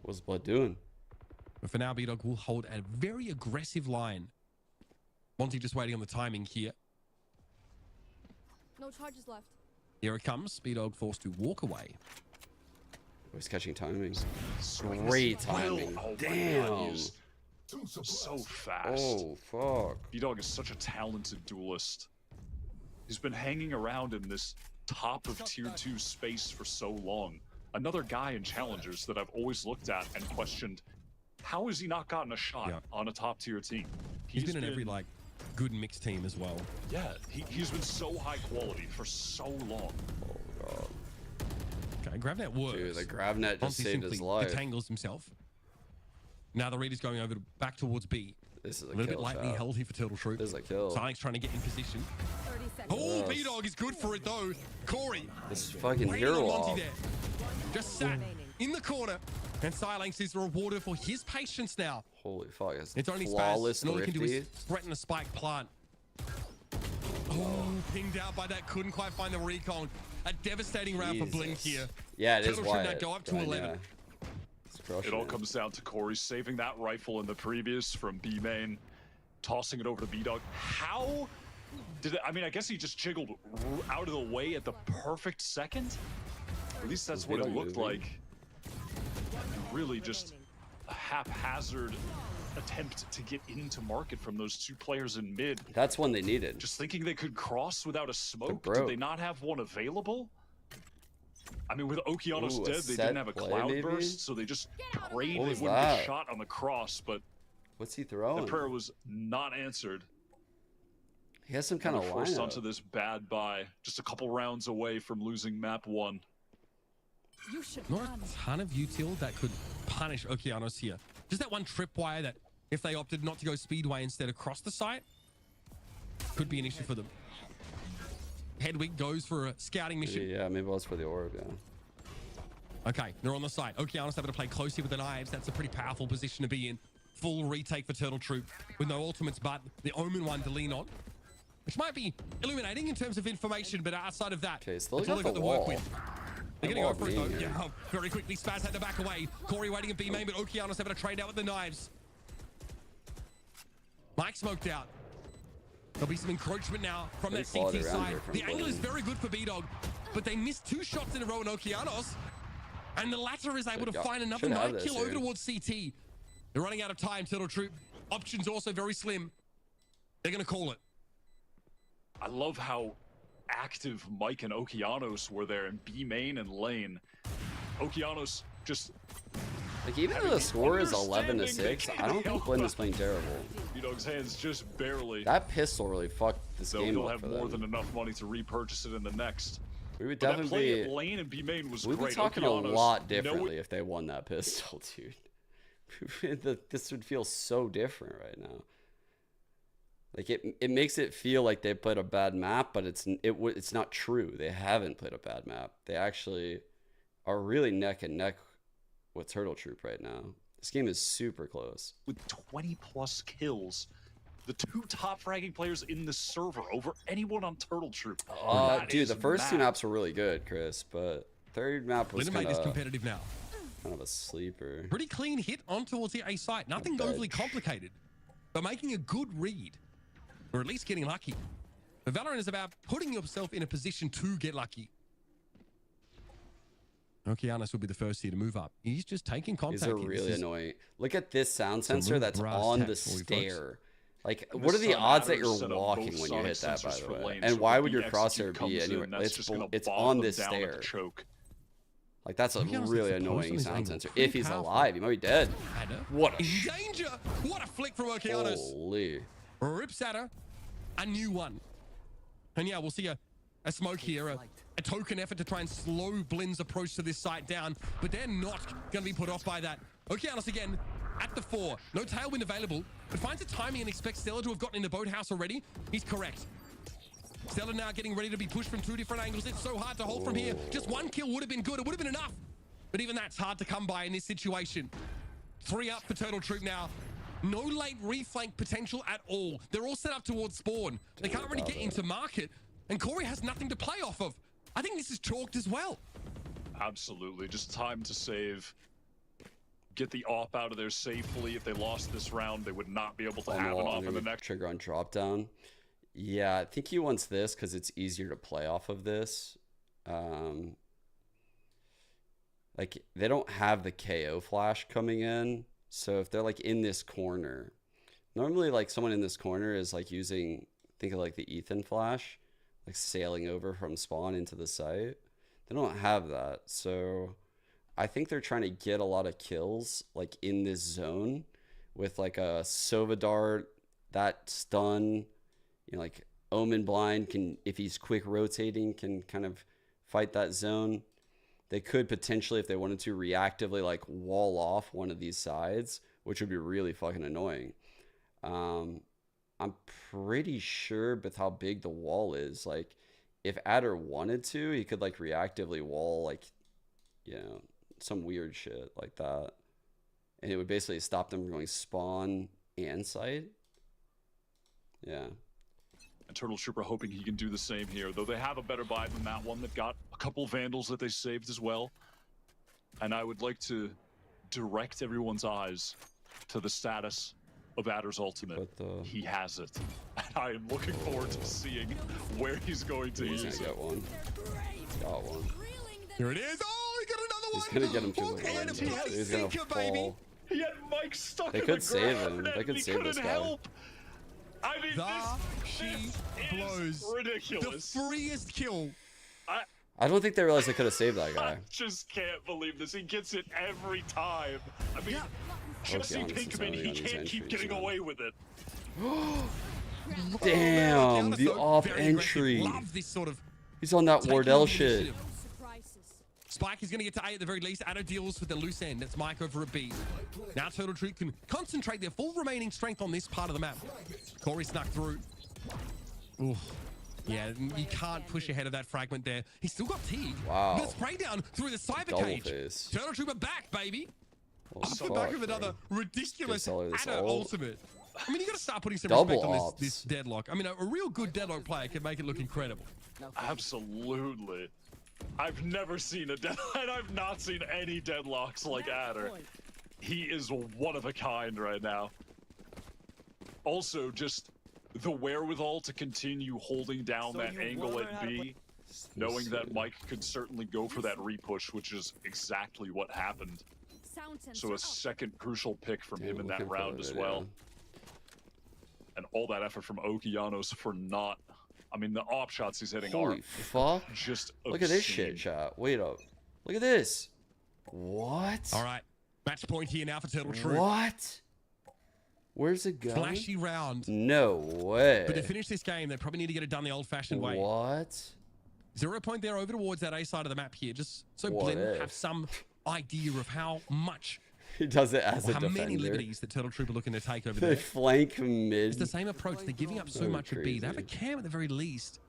What's Blood doing? But for now, B-Dog will hold a very aggressive line. Monty just waiting on the timing here. No charges left. Here it comes. B-Dog forced to walk away. He's catching timing. Swings Great well. timing. Oh my God, Damn. he is so fast. Oh, fuck. B-Dog is such a talented duelist. He's been hanging around in this top of tier 2 space for so long. Another guy in challengers that I've always looked at and questioned, how has he not gotten a shot on a top tier team? He's been in every like good mixed team as well. Yeah, he's been so high quality for so long. Oh, God. Okay, GravNet works. Dude, the GravNet just Monty saved his simply life. detangles himself. Now the read is going over back towards B. This is a little bit kill, lightly chat. held here for Turtle Troop. This is a kill. Silex trying to get in position. 30 seconds. Oh, Yes. B-Dog is good for it though. Corey, This fucking waiting hero on Monty off. there. Just sat in the corner. And Silex is rewarded for his patience now. Holy fuck. It's only flawless Spaz, and all he can do thrifty. is threaten a spike plant. Oh, pinged out by that. Couldn't quite find the recon. A devastating round for BLINN Jesus. here. Yeah, it is Turtle should Wyatt. not go up to Right, 11. yeah. It's crushing It all it. comes down to Corey saving that rifle in the previous from B main, tossing it over to B-Dog. How did it, I mean, I guess he just jiggled out of the way at the perfect second? Or at least that's what it B-Dog looked moving? like. Really just a haphazard attempt to get into market from those two players in mid. That's one they needed. Just thinking they could cross without a smoke. broke. Did they not have one available? I mean, with Okeanos Ooh, a dead, they set didn't have a play, cloud maybe? burst, so they just prayed What they was wouldn't that? get shot on the cross, but What's he the throwing? prayer was not answered. He has some kind of They're forced lineup. onto this bad buy, just a couple rounds away from losing map 1. You should Not run. a ton of util that could punish Okeanos here. Just that one tripwire that if they opted not to go speedway instead across the site, could be an issue for them. Hedwig goes for a scouting mission. Yeah, maybe it was for the orb, yeah. Okay, they're on the site. Okeanos having to play close here with the knives. That's a pretty powerful position to be in. Full retake for Turtle Troop with no ultimates, but the Omen one to lean on, which might be illuminating in terms of information, but outside of that, Okay, still that's all got they've the got to work wall. with. They're That going to go wall for it though. being here. Yeah, very quickly, Spaz had to back away. Corey waiting at B main, but Okeanos having to trade out with the knives. Mike smoked out. There'll be some encroachment now from Pretty that quality CT round side. here from The angle is BLINN. very good for B-Dog, but they missed 2 shots in a row in Okeanos. And the latter is able to got- find another should have 9 this kill here. over towards CT. They're running out of time, Turtle Troop. Options also very slim. They're going to call it. I love how active Mike and Okeanos were there in B main and lane. Okeanos just Like, even though having the score is 11 to understanding 6, they I don't think can't BLINN help is playing terrible. B-Dog's hands just barely. That pistol really fucked this Though game he'll up have for more them. than enough money to repurchase it in the next. We would But that definitely play be... at lane and B main was We'd be great. talking a Okeanos, lot no- differently if they won that pistol, dude. This would feel so different right now. Like, it makes it feel like they played a bad map, but it's not true. They haven't played a bad map. They actually are really neck and neck with Turtle Troop right now. This game is super close. with 20 plus kills. The 2 top fragging players in the server over anyone on Turtle Troop. That Dude, is the first 2 mad. maps were really good, Chris, but third map was BLINN kind made this of competitive now. a sleeper. Pretty clean hit on towards the A site. Nothing Not bad. overly complicated, but making a good read, or at least getting lucky. But Valorant is about putting yourself in a position to get lucky. Okeanos will be the first here to move up. He's just taking contact. These are here. really This is annoying. Look at this sound sensor real that's brass on the tacks for you folks. stair. Like, And what are this the time odds that Adder's you're set up walking both when you hit sonic that, by sensors the for way? lane, And so why if would the your crosshair execute be comes in, anywhere? that's just gonna It's bog on them this down at the stair. choke. Like, that's a Okeanos really gets the post on annoying his sound angle. sensor. Pretty If he's powerful. alive, he might be dead. Adder What a in danger. What a flick from Okeanos. Holy. Rips at her. A new one. And yeah, we'll see a smoke here. A token effort to try and slow BLINN's approach to this site down, but they're not going to be put off by that. Okeanos again at the 4. No tailwind available, but finds a timing and expects Stella to have gotten in the boathouse already. He's correct. Stella now getting ready to be pushed from 2 different angles. It's so hard to hold from here. Just 1 kill would have been good. It would have been enough. But even that's hard to come by in this situation. 3 up for Turtle Troop now. No late reflank potential at all. They're all set up towards spawn. They can't really get into market, and Corey has nothing to play off of. I think this is chalked as well. Absolutely. Just time to save. Get the op out of there safely. If they lost this round, they would not be able to have an op in the next. Trigger on drop down. Yeah, I think he wants this because it's easier to play off of this. Like, they don't have the KO flash coming in. So if they're like in this corner, normally like someone in this corner is like using, think of like the Ethan flash, like sailing over from spawn into the site. They don't have that. So I think they're trying to get a lot of kills like in this zone with like a Sova dart, that stun, you know, like Omen Blind can, if he's quick rotating, can kind of fight that zone. They could potentially, if they wanted to, reactively like wall off one of these sides, which would be really fucking annoying. I'm pretty sure with how big the wall is, like if Adder wanted to, he could like reactively wall like, you know, some weird shit like that. And it would basically stop them from going spawn and site. Yeah. And Turtle Trooper hoping he can do the same here, though they have a better buy than that one. They've got a couple Vandals that they saved as well. And I would like to direct everyone's eyes to the status of Adder's ultimate. He has it. And I am looking forward to seeing where he's going to use it. He's gonna get one. Got one. Here it is. Oh, he got another one. He's gonna get him to the line. He's gonna fall. He had Mike stuck They in could the save ground him. They and could he save this couldn't guy. help. I mean, this blows. is ridiculous. The freest kill. I don't think they realized they could have saved that guy. I just can't believe this. He gets it every time. I mean, Jesse Pinkman, he can't keep getting away with it. Damn, the off entry. Love this sort of He's on that Wardell shit. Spike is going to get to A at the very least. Addo deals with the loose end. That's Mike over at B. Now Turtle Troop can concentrate their full remaining strength on this part of the map. Corey snuck through. Oof. Yeah, you can't push ahead of that fragment there. He's still got Teague. Wow. Got spray down through the cyber Double cage. face. Turtle Trooper back, baby. Well, Off the back of another ridiculous Addo Addo ultimate. I mean, you got to start putting some Double respect on ops. this deadlock. I mean, a real good deadlock player can make it look incredible. Absolutely. I've never seen a deadlock. I've not seen any deadlocks like Adder. He is one of a kind right now. Also, just the wherewithal to continue holding down that angle at B, knowing that Mike could certainly go for that repush, which is exactly what happened. So a second crucial pick from him in that round as well. And all that effort from Okeanos for not... I mean, the op shots he's hitting Holy are fuck. just Look at this obscene. shit, chat. Wait up. Look at this. What? All right. Match point here now for Turtle Troop. What? Where's it going? Flashy round. No way. But to finish this game, they probably need to get it done the old-fashioned way. What? 0 point there over towards that A side of the map here, just so What BLINN if? have some idea of how much, He does it as or a how defender. many liberties that Turtle Troop are looking to take over They there. flank mid. It's the same approach. They're giving up so Oh, much at B. They have a crazy. cam at the very least.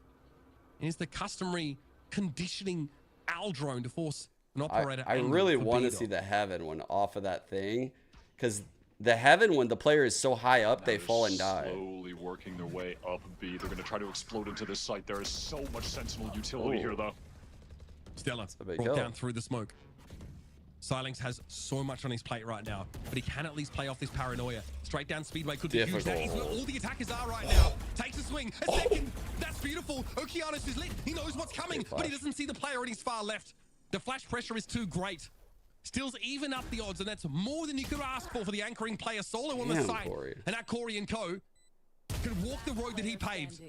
And it's the customary conditioning Al drone to force an operator. I angle really for want to B-Dog. see the heaven one off of that thing, because the heaven one, the player is so high up, they They're fall and die. slowly working their way up B. They're going to try to explode into this site. There is so much Sentinel utility here, though. Stella a big brought kill. down through the smoke. Silence has so much on his plate right now, but he can at least play off this paranoia. Straight down Speedway could diffuse that. He's where all the attackers are right now. Takes a swing. A second. That's beautiful. Okeanos is lit. He knows what's coming, but he doesn't see the player and he's far left. The flash pressure is too great. Stills even up the odds, and that's more than you could ask for the anchoring player solo on the side. Corey. And that Corey and co. could walk the road that he paved.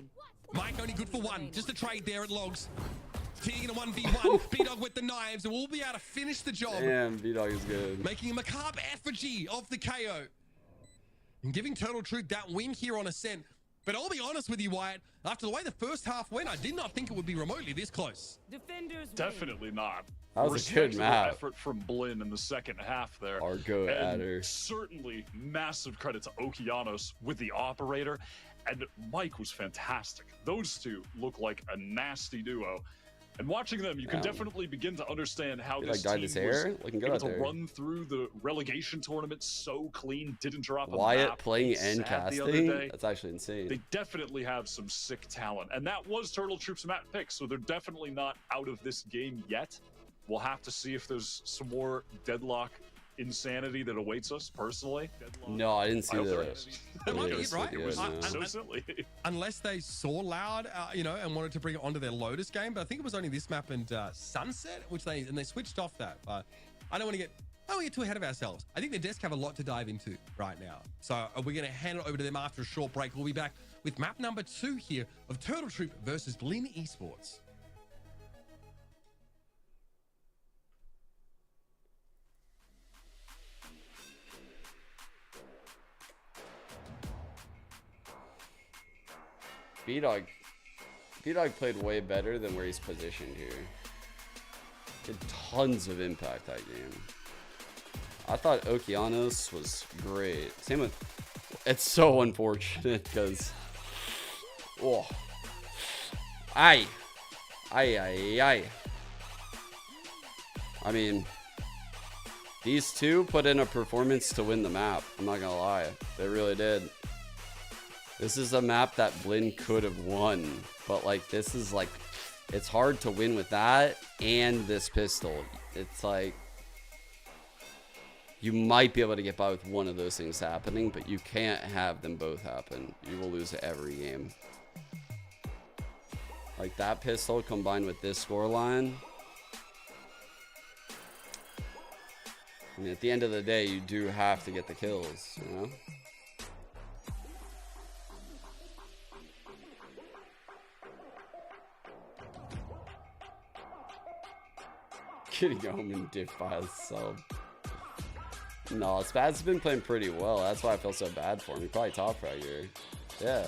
Mike only good for one. Just a trade there at Logs. Teague in a 1v1. B-Dog with the knives, and we'll be able to finish the job. Damn, B-Dog is good. Making a macabre effigy of the KO. And giving Turtle Troop that win here on Ascent. But I'll be honest with you, Wyatt. After the way the first half went, I did not think it would be remotely this close. Defenders Definitely not. That was a good map. Effort from BLINN in the second half there. Argo adder. Certainly massive credit to Okeanos with the operator. And Mike was fantastic. Those two look like a nasty duo. And watching them, you can definitely begin to understand how this team was able to run through the relegation tournament so clean, didn't drop a Wyatt map, playing and casting? That's actually insane. They definitely have some sick talent. And that was Turtle Troop's map pick, so they're definitely not out of this game yet. We'll have to see if there's some more deadlock insanity that awaits us personally. No, I didn't see that. That might be it, right? It was so silly. Unless they saw Loud, you know, and wanted to bring it onto their Lotus game, but I think it was only this map and Sunset, which they switched off that. But I don't want to get too ahead of ourselves. I think the desk have a lot to dive into right now, so we're going to hand it over to them after a short break. We'll be back with map number 2 here of Turtle Troop versus BLINN Esports. B-Dog played way better than where he's positioned here. Did tons of impact that game. I thought Okeanos was great. Same with... It's so unfortunate because... Oh. Aye. I mean... These two put in a performance to win the map. I'm not gonna lie. They really did. This is a map that BLINN could have won, but like this is like, it's hard to win with that and this pistol. It's like, you might be able to get by with one of those things happening, but you can't have them both happen. You will lose every game. Like that pistol combined with this scoreline. I mean, at the end of the day, you do have to get the kills, you know? Getting home and diff by himself. No, Spad's been playing pretty well. That's why I feel so bad for him. He probably top right here. Yeah.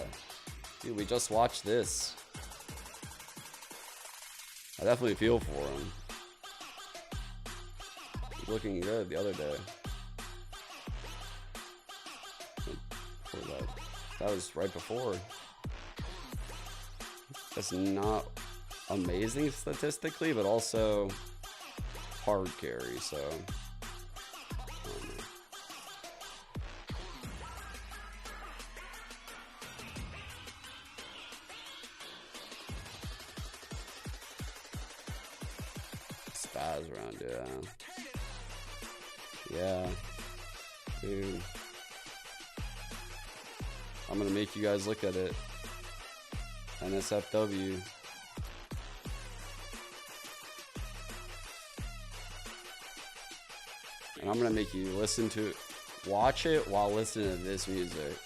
Dude, we just watched this. I definitely feel for him. He's looking good the other day. That was right before. That's not amazing statistically, but also hard carry, so spaz around, yeah, dude. I'm gonna make you guys look at it. NSFW. And I'm gonna make you listen to it, watch it while listening to this music.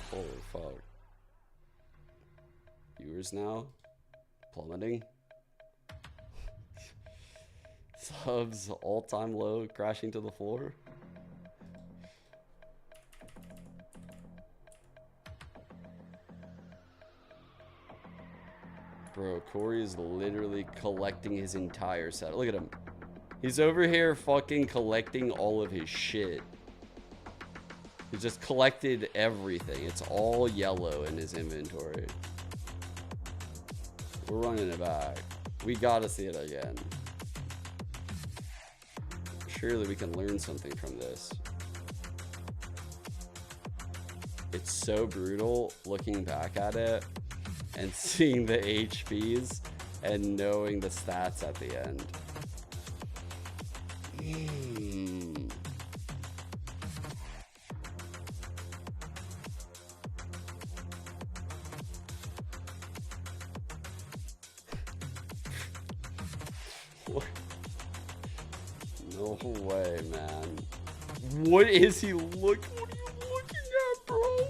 Holy fuck. Viewers now plummeting. Subs all-time low, crashing to the floor. Bro, Corey is literally collecting his entire set. Look at him. He's over here fucking collecting all of his shit. He just collected everything. It's all yellow in his inventory. We're running it back. We gotta see it again. Surely we can learn something from this. It's so brutal looking back at it and seeing the HPs and knowing the stats at the end. No way, man. What is he what are you looking at, bro?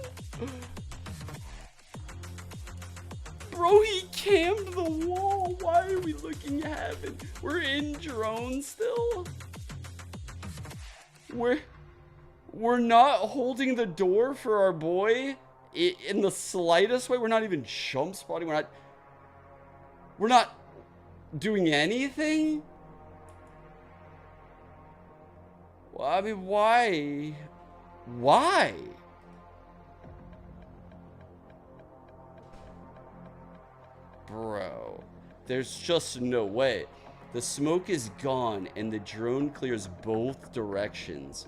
Bro, he cammed the wall. Why are we looking at heaven? We're in drone still? We're not holding the door for our boy in the slightest way. We're not even jump spotting. We're not doing anything? Well, I mean, why? Why? Bro, there's just no way. The smoke is gone and the drone clears both directions.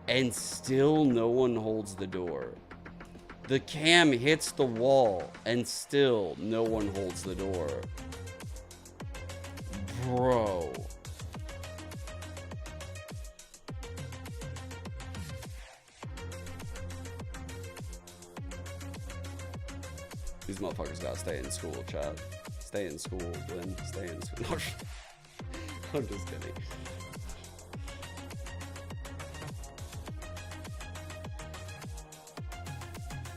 And still no one holds the door. The cam hits the wall and still no one holds the door. Bro. These motherfuckers gotta stay in school, Chad. Stay in school, Blinn. Stay in school. No, I'm just kidding.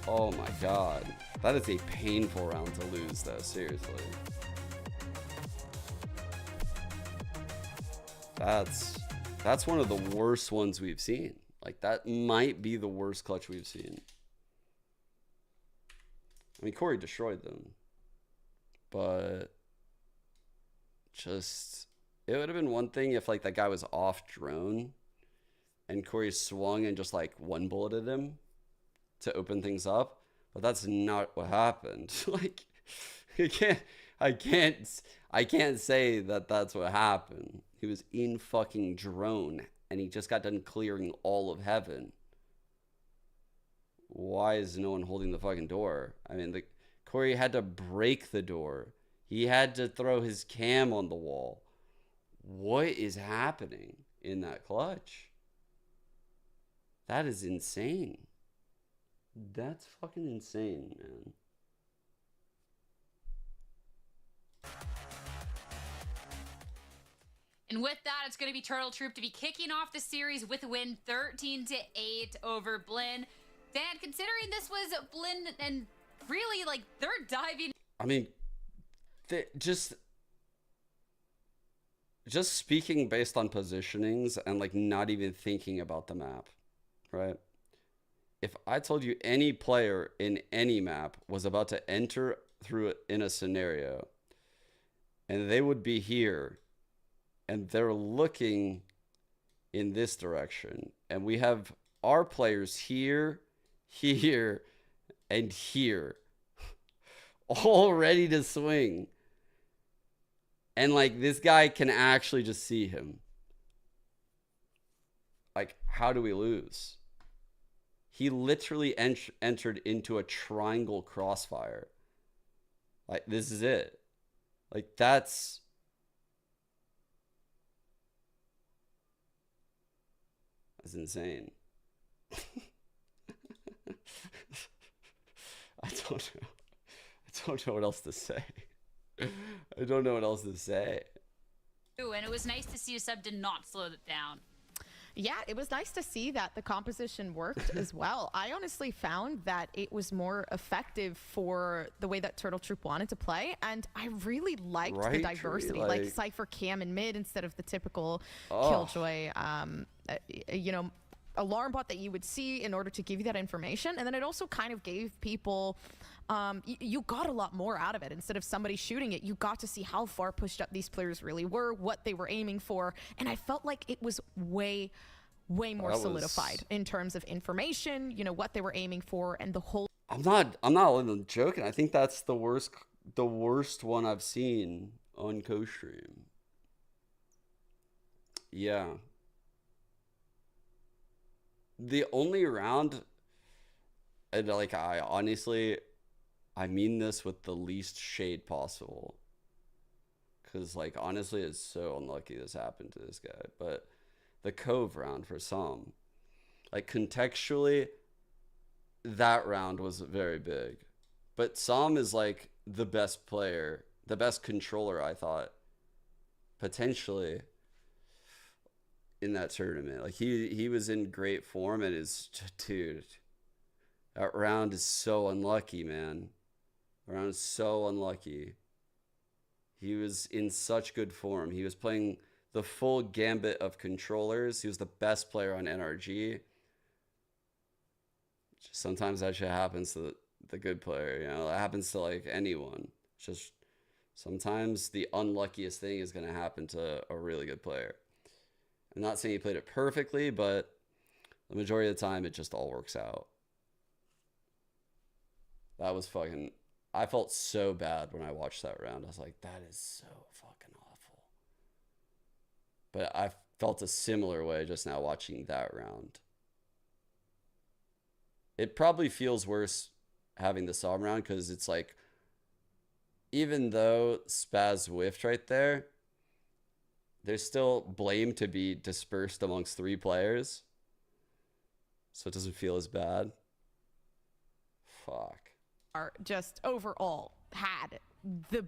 Oh my god. That is a painful round to lose, though, seriously. That's one of the worst ones we've seen. Like, that might be the worst clutch we've seen. I mean, Corey destroyed them. But just, it would have been one thing if, like, that guy was off drone and Corey swung and just, like, one-bulleted him to open things up. But that's not what happened. Like, I can't say that that's what happened. He was in fucking drone and he just got done clearing all of heaven. Why is no one holding the fucking door? I mean, Corey had to break the door. He had to throw his cam on the wall. What is happening in that clutch? That is insane. That's fucking insane, man. And with that, it's going to be Turtle Troop to be kicking off the series with a win 13-8 over BLINN. Dan, considering this was BLINN and really, like, they're diving. I mean, just speaking based on positionings and, like, not even thinking about the map, right? If I told you any player in any map was about to enter through it in a scenario and they would be here and they're looking in this direction and we have our players here, here, and here all ready to swing. And, like, this guy can actually just see him. Like, how do we lose? He literally entered into a triangle crossfire. Like, this is it. Like, that's insane. I don't know what else to say. I don't know what else to say. And it was nice to see a sub did not slow it down. Yeah, it was nice to see that the composition worked as well. I honestly found that it was more effective for the way that Turtle Troop wanted to play, and I really liked the diversity, like Cypher Cam in mid instead of the typical Killjoy, you know, alarm bot that you would see in order to give you that information. And then it also kind of gave people, you got a lot more out of it. Instead of somebody shooting it, you got to see how far pushed up these players really were, what they were aiming for. And I felt like it was way more solidified in terms of information, you know, what they were aiming for and the whole. I'm not even joking. I think that's the worst one I've seen on co-stream. Yeah. The only round, and like, I mean this with the least shade possible, because, like, honestly, it's so unlucky this happened to this guy, but the Cove round for some, like, contextually, that round was very big, but Sam is, like, the best player, the best controller, I thought, potentially in that tournament. Like he was in great form, and dude, that round is so unlucky, man. That round is so unlucky. He was in such good form. He was playing the full gambit of controllers. He was the best player on NRG. Just sometimes that shit happens to the good player, you know. It happens to like anyone. It's just sometimes the unluckiest thing is going to happen to a really good player. I'm not saying he played it perfectly, but the majority of the time it just all works out. That was fucking... I felt so bad when I watched that round. I was like, that is so fucking awful. But I felt a similar way just now watching that round. It probably feels worse having the Sovereign round because it's like, even though Spaz whiffed right there, there's still blame to be dispersed amongst 3 players. So it doesn't feel as bad. Fuck. Are just overall had the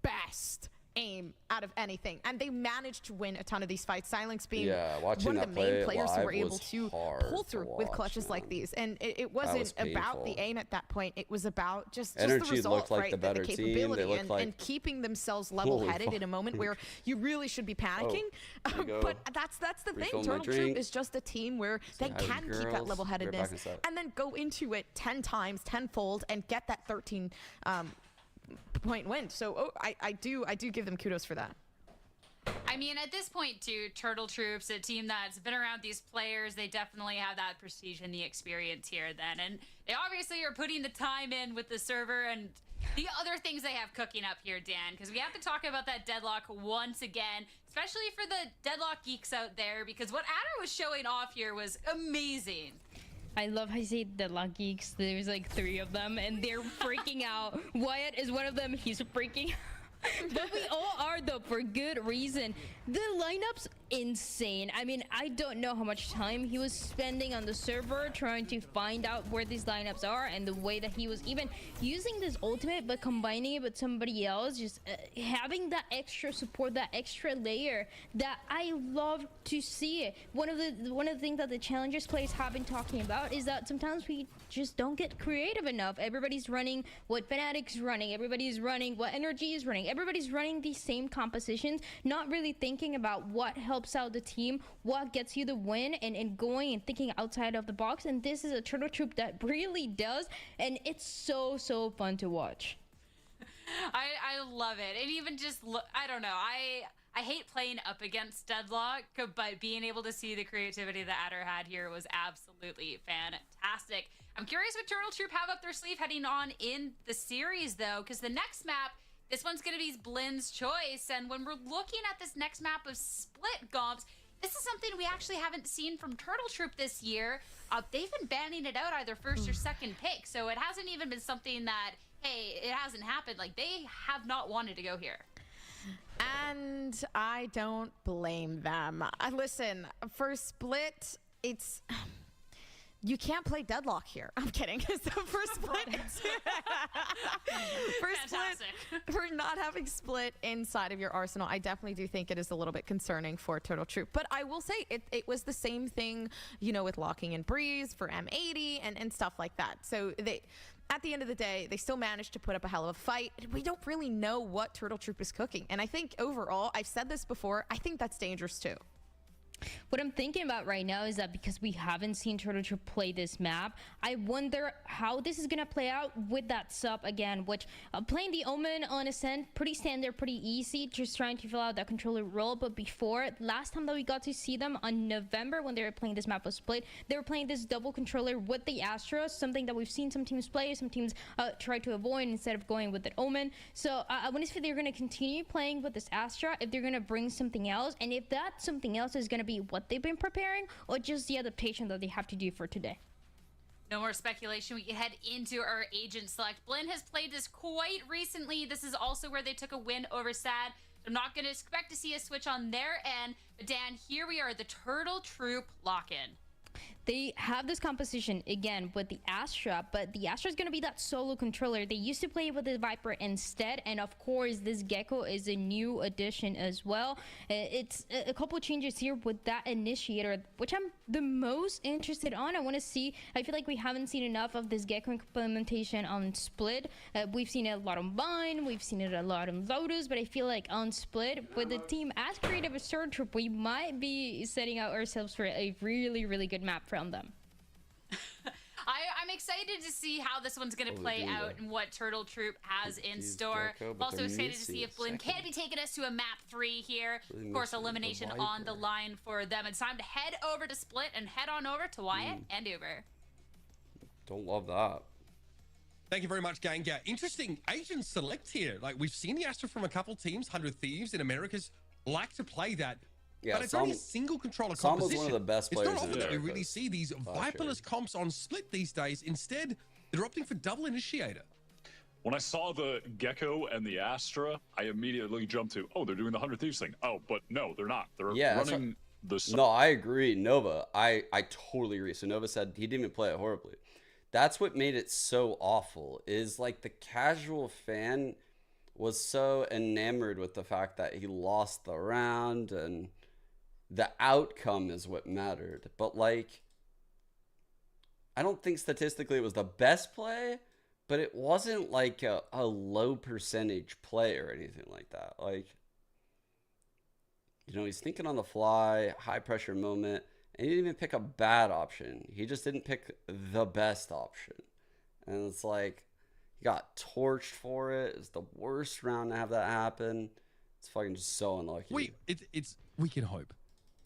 best aim out of anything, and they managed to win a ton of these fights. Silence being one of the main players who were able to pull through with clutches like these, and it wasn't about the aim at that point. It was about just the result, like right? The capability and keeping themselves level-headed in a moment where you really should be panicking. But that's the thing. Turtle Troop is just a team where they can keep that level-headedness and then go into it 10 times, tenfold, and get that 13 point win. So I do give them kudos for that. I mean, at this point too, Turtle Troop's a team that's been around these players. They definitely have that prestige and the experience here then, and they obviously are putting the time in with the server and the other things they have cooking up here, Dan, because we have to talk about that deadlock once again, especially for the deadlock geeks out there, because what Adder was showing off here was amazing. I love how you say deadlock geeks. There's like 3 of them, and they're freaking out. Wyatt is one of them. He's freaking out. But we all are, though, for good reason. The lineup's insane. I mean, I don't know how much time he was spending on the server trying to find out where these lineups are, and the way that he was even using this ultimate but combining it with somebody else, just having that extra support, that extra layer that I love to see. One of the things that the challengers players have been talking about is that sometimes we just don't get creative enough. Everybody's running what Fnatic's running, everybody's running what Energy is running, everybody's running these same compositions, not really thinking about what helps out the team, what gets you the win, and going and thinking outside of the box. And this is a Turtle Troop that really does, and it's so fun to watch. I love it. And even just look, I don't know, I hate playing up against Deadlock, but being able to see the creativity that Adder had here was absolutely fantastic. I'm curious what Turtle Troop have up their sleeve heading on in the series, though, because the next map, this one's going to be BLINN's choice. And when we're looking at this next map of Split Gomps, this is something we actually haven't seen from Turtle Troop this year. They've been banning it out either first or second pick, so it hasn't even been something that, hey, it hasn't happened. Like, they have not wanted to go here. And I don't blame them. Listen, for Split, it's... You can't play Deadlock here. I'm kidding. So for Split, for not having Split inside of your arsenal, I definitely do think it is a little bit concerning for Turtle Troop. But I will say it was the same thing, you know, with locking in Breeze for M80 and stuff like that. So they, at the end of the day, they still managed to put up a hell of a fight. We don't really know what Turtle Troop is cooking. And I think overall, I've said this before, I think that's dangerous too. What I'm thinking about right now is that because we haven't seen Turtle Troop play this map, I wonder how this is gonna play out with that sub again, which playing the Omen on Ascent, pretty standard, pretty easy, just trying to fill out that controller role. But before, last time that we got to see them on November when they were playing this map of Split, they were playing this double controller with the Astra, something that we've seen some teams play, some teams try to avoid instead of going with the Omen. So I want to see if they're gonna continue playing with this Astra, if they're gonna bring something else, and if that something else is gonna be what they've been preparing or just the adaptation that they have to do for today. No more speculation. We can head into our agent select. BLINN has played this quite recently. This is also where they took a win over SAD. I'm not going to expect to see a switch on their end. But Dan, here we are, the Turtle Troop lock-in. they have this composition again with the Astra, but the Astra is going to be that solo controller. They used to play with the Viper instead, and of course this Gecko is a new addition as well. It's a couple changes here with that initiator, which I'm the most interested on. I want to see. I feel like we haven't seen enough of this Gecko implementation on Split. We've seen it a lot on Vine, we've seen it a lot on Lotus, but I feel like on Split, with a team as creative as Turtle Troop, we might be setting out ourselves for a really, really good map from them. I'm excited to see how this one's going to play out and what Turtle Troop has in store. Also excited to see if BLINN can be taking us to a map 3 here. Of course, elimination on the line for them. It's time to head over to Split and head on over to Wyatt and Uber. Don't love that. Thank you very much, gang. Yeah, interesting agent select here. Like, we've seen the Astra from a couple teams. 100 Thieves in Americas like to play that. Yeah, but it's only a single controller Sam composition. was one of the best players. It's not often in that we America. really see these Viperless comps on Split these days. Instead, they're opting for double initiator. When I saw the Gecko and the Astra, I immediately jumped to, oh, they're doing the 100 Thieves thing. Oh, but no, they're not. They're running the... No, I agree. Nova, I totally agree. So Nova said he didn't even play it horribly. That's what made it so awful, is like the casual fan was so enamored with the fact that he lost the round, and the outcome is what mattered. But like, I don't think statistically it was the best play, but it wasn't like a low percentage play or anything like that. Like, you know, he's thinking on the fly, high pressure moment, and he didn't even pick a bad option. He just didn't pick the best option. And it's like, he got torched for it. It's the worst round to have that happen. It's fucking just so unlucky. We can hope.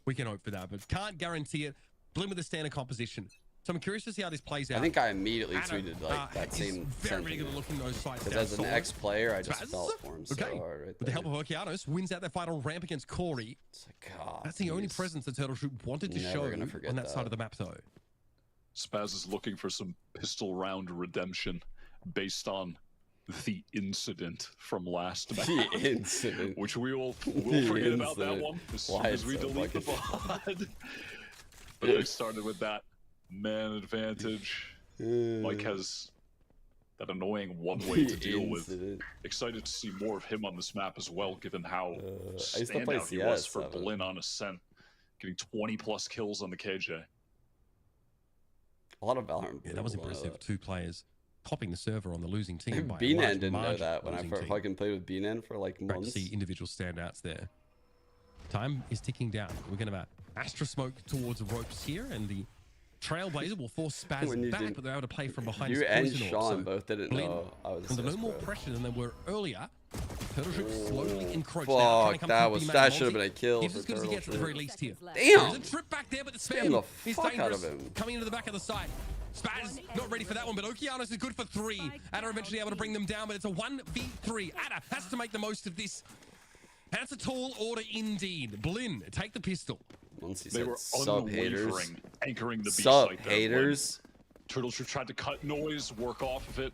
We can hope for that, but can't guarantee it. BLINN with the standard composition. So I'm curious to see how this plays out. I think I immediately tweeted like that same very good looking those sides. Because as an ex-player, I just felt for him so hard right there. With the help of Okeanos, wins out their final ramp against Corey. It's like, God, that's the only presence the Turtle Troop wanted to show on that side of the map, though. Spaz is looking for some pistol round redemption based on the incident from last match. The incident. Which we'll forget about that one as soon as we delete the VOD. But they started with that man advantage. Mike has that annoying one way to deal with. Excited to see more of him on this map as well, given how standout he was for BLINN on Ascent, getting 20+ kills on the KJ. A lot of Valorant. Yeah, that was impressive. 2 players topping the server on the losing team. BLINN didn't know that when I fucking played with BLINN for like months. Great to see individual standouts there. Time is ticking down. We're going to Astra smoke towards the ropes here, and the Trailblazer will force Spaz back, but they're able to play from behind. You and Sean both didn't know I was under no more pressure than they were earlier. Turtle Troop slowly encroached. Fuck, that should have been a kill. He's as good as he gets at the very least here. Damn! There's a trip back there, but the spam is dangerous. Coming into the back of the side. Spaz not ready for that one, but Okeanos is good for 3. Ada eventually able to bring them down, but it's a 1v3. Ada has to make the most of this. That's a tall order indeed. BLINN, take the pistol. They were unwavering, anchoring the B site. Sub haters. Turtle Troop tried to cut noise, work off of it,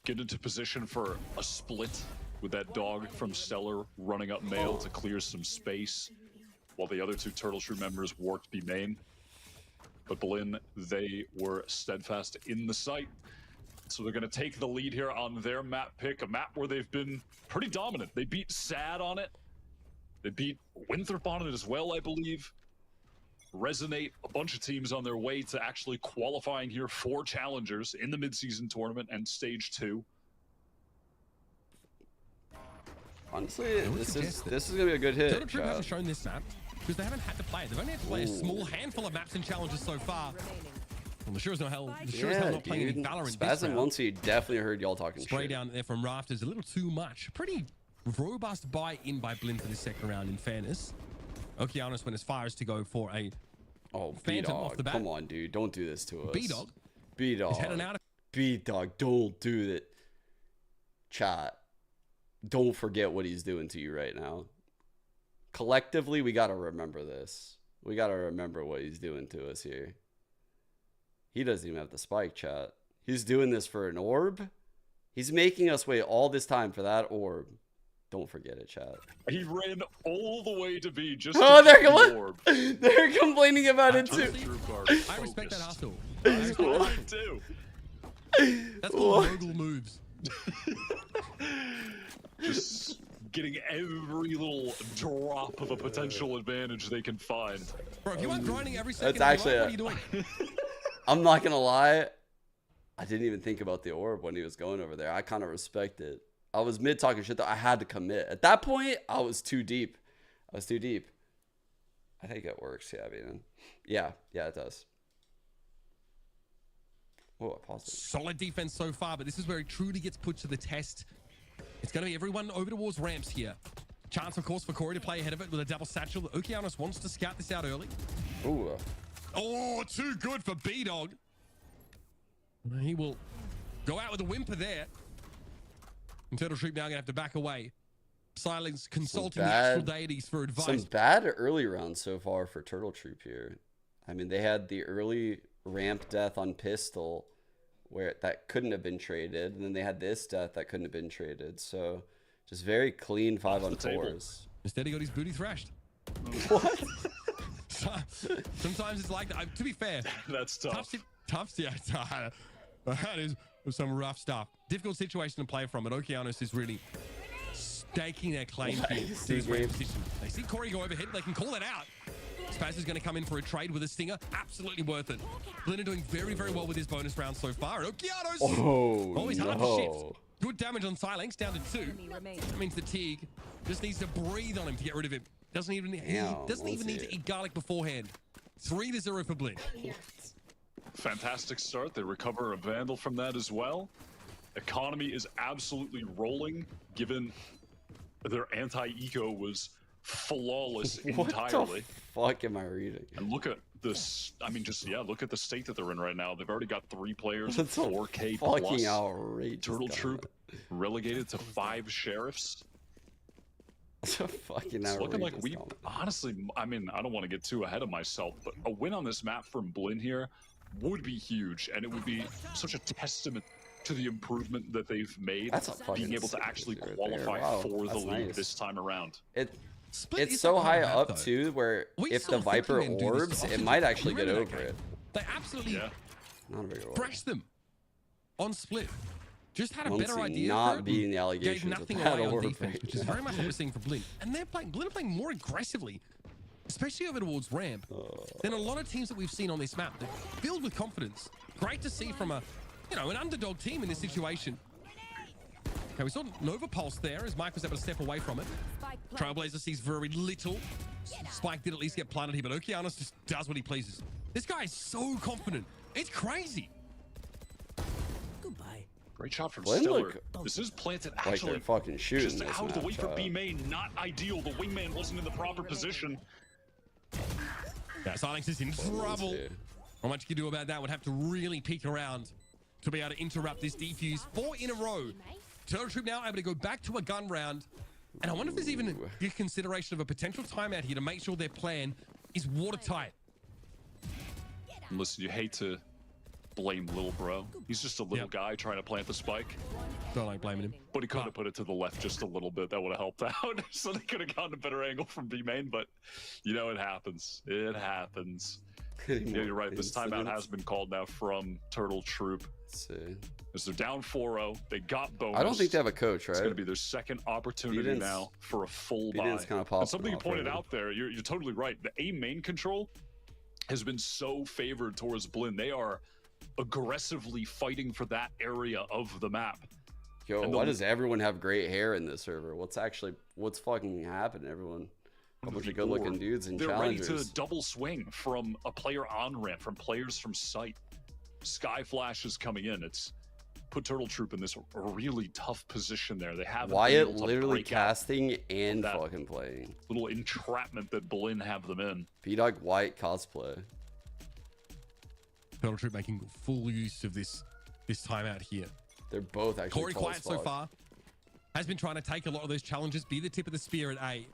get into position for a split with that dog from Stellar running up mail to clear some space, while the other 2 Turtle Troop members worked B main. But BLINN, they were steadfast in the site. So they're going to take the lead here on their map pick, a map where they've been pretty dominant. They beat SAD on it. They beat Winthrop on it as well, I believe. Resonate, a bunch of teams on their way to actually qualifying here for challengers in the midseason tournament and stage 2. Honestly, this is gonna be a good hit. Turtle Troop hasn't shown this map because they haven't had to play it. They've only had to play a small handful of maps and challenges so far. Well, the sure is no hell. The sure is hell not playing any Valorant. Spaz and Once definitely heard y'all talking Spray shit. down there from Rafters, a little too much. Pretty robust buy-in by BLINN for the second round, in fairness. Okeanos went as far as to go for a Phantom off the bat. Come on, dude. Don't do this to us. B-Dog. B-Dog. B-Dog, don't do it. Chat. Don't forget what he's doing to you right now. Collectively, we got to remember this. We got to remember what he's doing to us here. He doesn't even have the spike, chat. He's doing this for an orb? He's making us wait all this time for that orb. Don't forget it, chat. He ran all the way to B just Oh, to they're complaining about it too. I respect that hustle. I do. That's called mogul moves. Just getting every little drop of a potential advantage they can find. Bro, if you aren't grinding every second, That's actually what are you doing? I'm not gonna lie. I didn't even think about the orb when he was going over there. I kind of respect it. I was mid talking shit though. I had to commit. At that point, I was too deep. I think it works. Yeah, I mean, yeah, it does. Oh, I paused it. Solid defense so far, but this is where it truly gets put to the test. It's going to be everyone over towards ramps here. Chance, of course, for Corey to play ahead of it with a double satchel. Okeanos wants to scout this out early. Ooh. Oh, too good for B-Dog. He will go out with a whimper there. And Turtle Troop now going to have to back away. Silence consulting the astral deities for advice. Some bad early rounds so far for Turtle Troop here. I mean, they had the early ramp death on Pistol where that couldn't have been traded. And then they had this death that couldn't have been traded. So just very clean 5-on-4s. Instead, he got his booty thrashed. What? Sometimes it's like that. To be fair, that's tough. Yeah, that is some rough stuff. Difficult situation to play from, but Okeanos is really staking their claim to this ramp position. They see Corey go overhead, they can call it out. Spaz is going to come in for a trade with a stinger. Absolutely worth it. BLINN doing very, very well with his bonus round so far. Okeanos! He's hard to shift. Good damage on Silenx, down to 2. That means the Tig just needs to breathe on him to get rid of him. Doesn't even need to eat garlic beforehand. 3-0 for BLINN. Fantastic start. They recover a Vandal from that as well. Economy is absolutely rolling, given their anti-eco was flawless entirely. What the fuck am I reading? And look at this. I mean, look at the state that they're in right now. They've already got 3 players, 4K plus. Fucking outrageous. Turtle Troop relegated to 5 sheriffs. It's a fucking outrageous. It's looking like we honestly. I mean, I don't want to get too ahead of myself, but a win on this map from BLINN here would be huge, and it would be such a testament to the improvement that they've made, being able to actually qualify for the league this time around. It's so high up too, where if the Viper orbs, it might actually get over it. They absolutely thrashed them on Split. Just had a better idea. Not beating the allegations. Gave nothing away on defense, which is very much what we're seeing from BLINN. And BLINN are playing more aggressively, especially over towards ramp, than a lot of teams that we've seen on this map. They're filled with confidence. Great to see from an underdog team in this situation. Okay, we saw Nova Pulse there as Mike was able to step away from it. Trailblazer sees very little. Spike did at least get planted here, but Okeanos just does what he pleases. This guy is so confident. It's crazy. Goodbye. Great shot from Stellar. This is planted actually. Like they're fucking shooting just this out of the way match, for B main. Not ideal. The wingman wasn't in the proper position. Yeah, Silenx is in trouble. Not much you can do about that. Would have to really peek around to be able to interrupt this defuse. 4 in a row. Turtle Troop now able to go back to a gun round. And I wonder if there's even a consideration of a potential timeout here to make sure their plan is watertight. Listen, you hate to blame little bro. He's just a little guy trying to plant the spike. Don't like blaming him. But he could have put it to the left just a little bit. That would have helped out. So they could have gotten a better angle from B main. But, you know, it happens. It happens. Yeah, you're right. This timeout has been called now from Turtle Troop. Let's see. As they're down 4-0, they got bonus. I don't think they have a coach, right? It's going to be their second opportunity now for a full buy. Kind of and something you pointed out there, you're totally right. The A main control has been so favored towards BLINN. They are aggressively fighting for that area of the map. Yo, why does everyone have great hair in this server? What's fucking happening, everyone? A bunch of good-looking dudes and challengers. They're ready to double swing from a player on ramp, from players from site. Sky Flash is coming in. It's put Turtle Troop in this really tough position there. They have Wyatt literally casting and fucking playing. Little entrapment that BLINN have them in. B-Dog White cosplay. Turtle Troop making full use of this timeout here. They're both actually Corey Quiet so far has been trying to take a lot of those challenges, be the tip of the spear at A.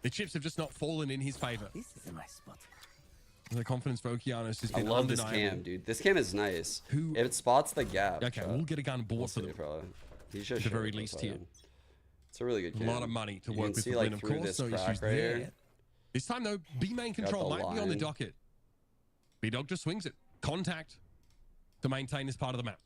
The chips have just not fallen in his favor. This is a nice spot. The confidence for Okeanos has been I love undeniable. this cam, dude. This cam is nice. It spots the gap. Okay, we'll get a gun board for them. Probably. At the very least here. It's a really good A game. lot of money to You work can with see for like BLINN, of through course. this No crack issues right there. here. This time, though, B main control the might be on the line. docket. B-Dog just swings it. Contact to maintain this part of the map.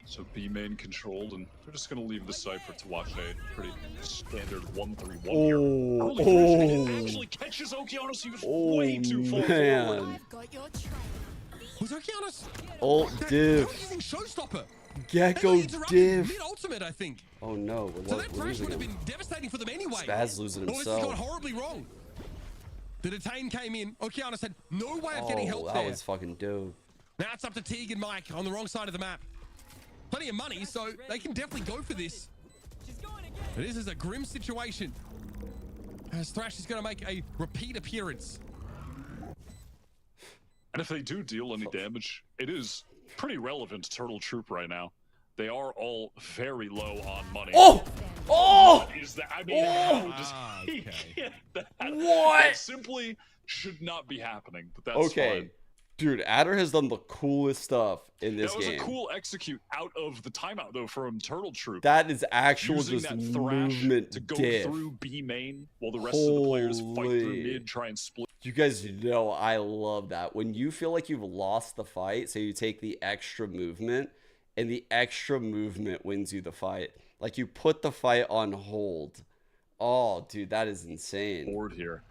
So B main controlled, and they're just going to leave the Cypher to watch a pretty standard 1-3-1 here. Early version, it actually catches Okeanos. He was way too far forward. Man. Was Okeanos? Ult They were diff. using Showstopper. Gecko diff. Mid-ultimate, I think. Oh no, we're So that flash losing would have him. been devastating for them anyway. Spaz losing Well, this has gone himself. horribly wrong. The detain came in. Okeanos had no way of getting help that there. was fucking dope. Now it's up to Teague and Mike on the wrong side of the map. Plenty of money, so they can definitely go for this. But this is a grim situation, as Thrash is going to make a repeat appearance. And if they do deal any damage, it is pretty relevant to Turtle Troop right now. They are all very low on money. Oh! Oh! What is that? I mean, how does he okay. get that? What? That simply should not be happening, but that's Okay. fine. Dude, Adder has done the coolest stuff in this That was game. a cool execute out of the timeout, though, from Turtle Troop. That is actual Using just that thrash movement to go diff. through B main while the rest of the players fight through Holy. mid, try and split. You guys know I love that. When you feel like you've lost the fight, so you take the extra movement, and the extra movement wins you the fight. Like you put the fight on hold. Oh, dude, that is insane. Board here.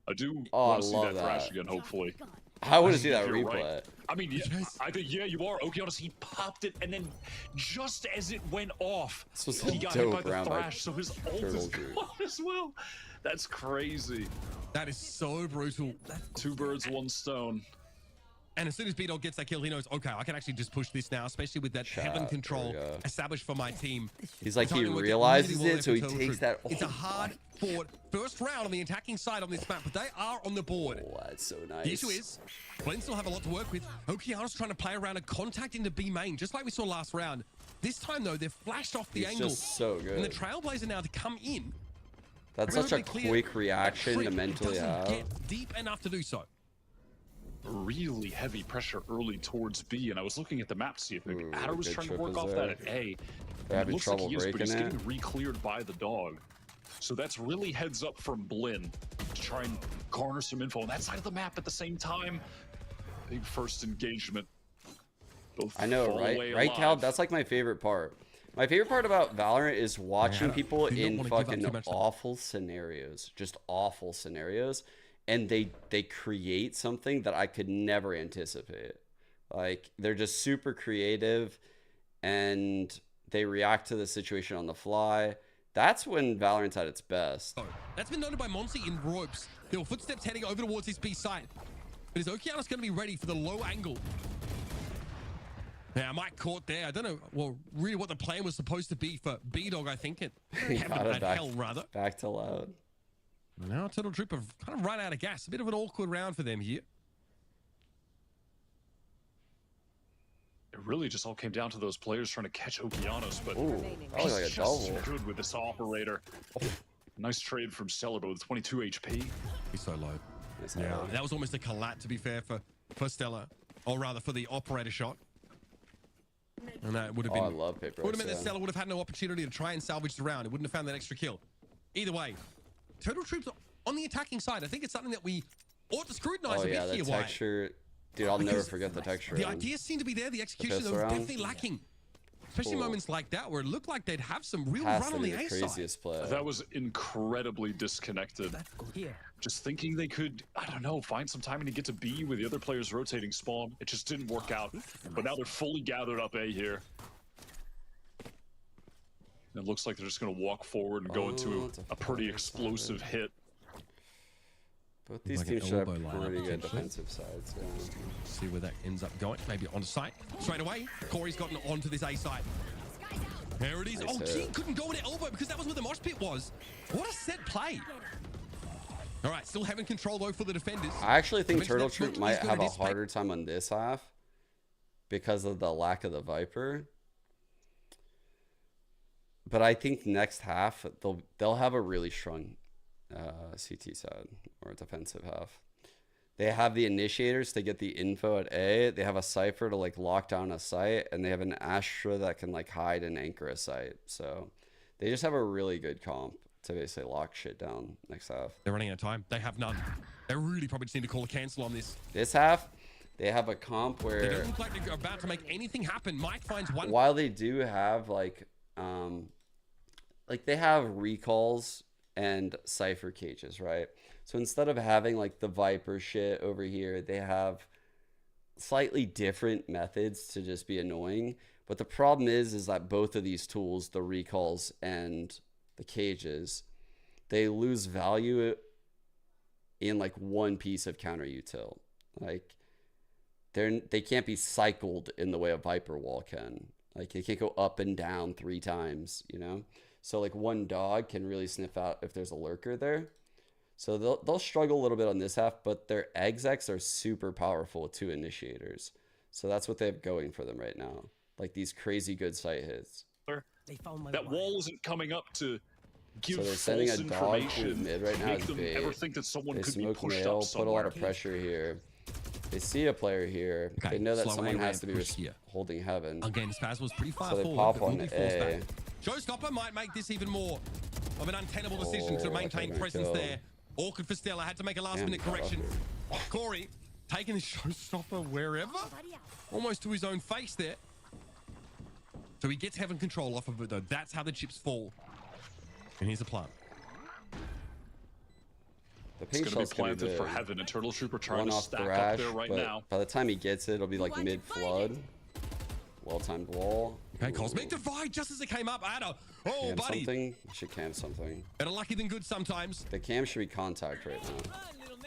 I do Oh, want to see I love that thrash that. again, hopefully. I want to see that You're replay. right. I mean, yeah, I think, yeah, you are. Okeanos, he popped it, and then just as it went off, This was he got hit by dope the round by thrash, so his ult Turtle is Troop. gone as well. That's crazy. That is so brutal. Two birds, one stone. And as soon as B-Dog gets that kill, he knows, okay, I can actually just push this now, especially with that heaven Chat, control there we go. established for my team. He's like, he Timing worked realizes really well it, so there he for Turtle takes Troop. that. It's a Oh, hard-fought first round on the attacking side on this map, but they are on the board. oh, that's so The nice. issue is, BLINN still have a lot to work with. Okeanos trying to play around a contact into B main, just like we saw last round. This time, though, they've flashed off the He's angle. just so And the good. Trailblazer now to come in. That's such a relatively clear. quick reaction to Trick mentally doesn't have. get deep enough to do so. Really heavy pressure early towards B, and I was looking at the map to see if maybe Ooh, Adder was good trying to trip work is off there. that at A. They're And having it looks trouble like he is, but he's breaking getting re-cleared by the dog. So that's really heads up from BLINN to try and garner some info on that side of the map at the same time. Big first engagement. Both I know, fall right? away Right, Cal? alive. That's like my favorite part. My favorite part about Valorant is watching Yeah, people they don't in wanna give up fucking too much time. awful scenarios, just awful scenarios, and they create something that I could never anticipate. Like they're just super creative, and they react to the situation on the fly. That's when Valorant's at its best. Oh, that's been noted by Monty in ropes. There were footsteps heading over towards his B site. But is Okeanos going to be ready for the low angle? Now, Mike caught there. I don't know, well, really what the plan was supposed to be for B-Dog, I think. It Got it hell, rather. back to loud. Now, Turtle Troop have kind of run out of gas. A bit of an awkward round for them here. It really just all came down to those players trying to catch Okeanos, but Ooh, that was like a he's just double. good with this operator. Nice trade from Stellar, with 22 HP. He's so low. Nice Yeah, highlight. that was almost a collat, to be fair, for Stella. Or rather, for the operator shot. And that would have Oh, been... I love paper. would have meant that yeah. Stella would have had no opportunity to try and salvage the round. It wouldn't have found that extra kill. Either way, Turtle Troops on the attacking side. I think it's something that we ought to scrutinize Oh a yeah, bit the here, Wyatt. texture. Dude, I'll never Because forget the texture. The round. ideas seem to be there. The execution pistol though, is round? definitely lacking. Especially Cool. moments like that where it looked like they'd have some real Has run to on be the the A side. craziest play. That was incredibly disconnected. Just thinking they could, I don't know, find some timing to get to B with the other players rotating spawn. It just didn't work out. But now they're fully gathered up A here. And it looks like they're just going to walk forward and go Oh, into it's a a pretty fire explosive side. hit. Both these Like an teams should have elbow lineup, pretty good potentially. defensive sides. Yeah. See where that ends up going. Maybe onto site. Straight away, Corey's gotten onto this A side. There it is. Nice Oh, hit. gee, couldn't go into elbow because that was where the mosh pit was. What a set play. All right, still having control though for the defenders. I actually think Eventually Turtle that Troop smoke might is gonna have a dissipate. harder time on this half because of the lack of the Viper. But I think next half they'll have a really strong CT side or defensive half. They have the initiators to get the info at A. They have a Cypher to like lock down a site, and they have an Astra that can like hide and anchor a site. So they just have a really good comp to basically lock shit down next half. They're running out of time. They have none. They really probably just need to call a cancel on this. This half, they have a comp where they don't look like they're about to make anything happen. Mike finds one. While they do have like they have recalls and Cypher cages, right? So instead of having like the Viper shit over here, they have slightly different methods to just be annoying. But the problem is that both of these tools, the recalls and the cages, they lose value in like one piece of counter util. Like they can't be cycled in the way a Viper wall can. Like they can't go up and down 3 times, you know? So like one dog can really sniff out if there's a lurker there. So they'll struggle a little bit on this half, but their execs are super powerful with 2 initiators. So that's what they have going for them right now. Like these crazy good sight hits. That wall isn't coming up to give so they're sending false a dog information through mid right now. make As them bait. ever think that someone They could be smoke pushed mail, up put somewhere. a lot of pressure here. They see a player here. Okay, They know that slow someone A-ramp has to be push here. holding heaven. Again, Spaz was pretty far So they forward. pop but will on be forced A. back. Showstopper might make this even more of an untenable decision to maintain presence kill. there. Awkward for Stella. Had to make a last-minute correction. Corey taking the showstopper wherever, almost to his own face there. So he gets heaven control off of it though. That's how the chips fall. And here's a plant. The It's going to be planted for heaven. A Turtle Trooper trying to stack up there right now. By the time he gets it, it'll be like mid-flood. Well-timed wall. Okay, Cosmic Divide just as it came up. Ada. Oh, Cam buddy. something? Should cam something. Better lucky than good sometimes. The cam should be contact right now.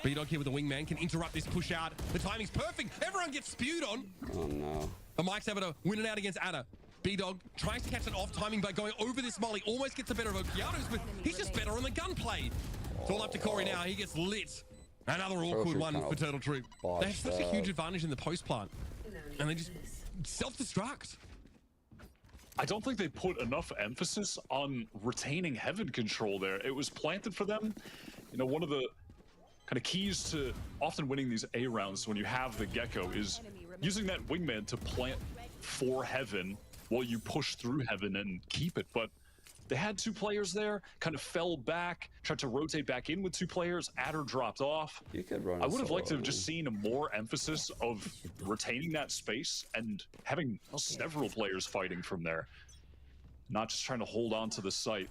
B-Dog here with the wingman can interrupt this push out. The timing's perfect. Everyone gets spewed on. Oh no. The Mike's able to win it out against Ada. B-Dog tries to catch an off timing by going over this molly. Almost gets the better of Okeanos, but he's just better on the gunplay. It's all up to Corey now. He gets lit. Another awkward one for Turtle Troop. They have such a huge advantage in the post plant. And they just self-destruct. I don't think they put enough emphasis on retaining heaven control there. It was planted for them. You know, one of the kind of keys to often winning these A rounds when you have the Gecko is using that wingman to plant for heaven while you push through heaven and keep it. But they had 2 players there, kind of fell back, tried to rotate back in with 2 players. Adder dropped off. You could run. I would have liked to have just seen a more emphasis of retaining that space and having several players fighting from there, not just trying to hold on to the site.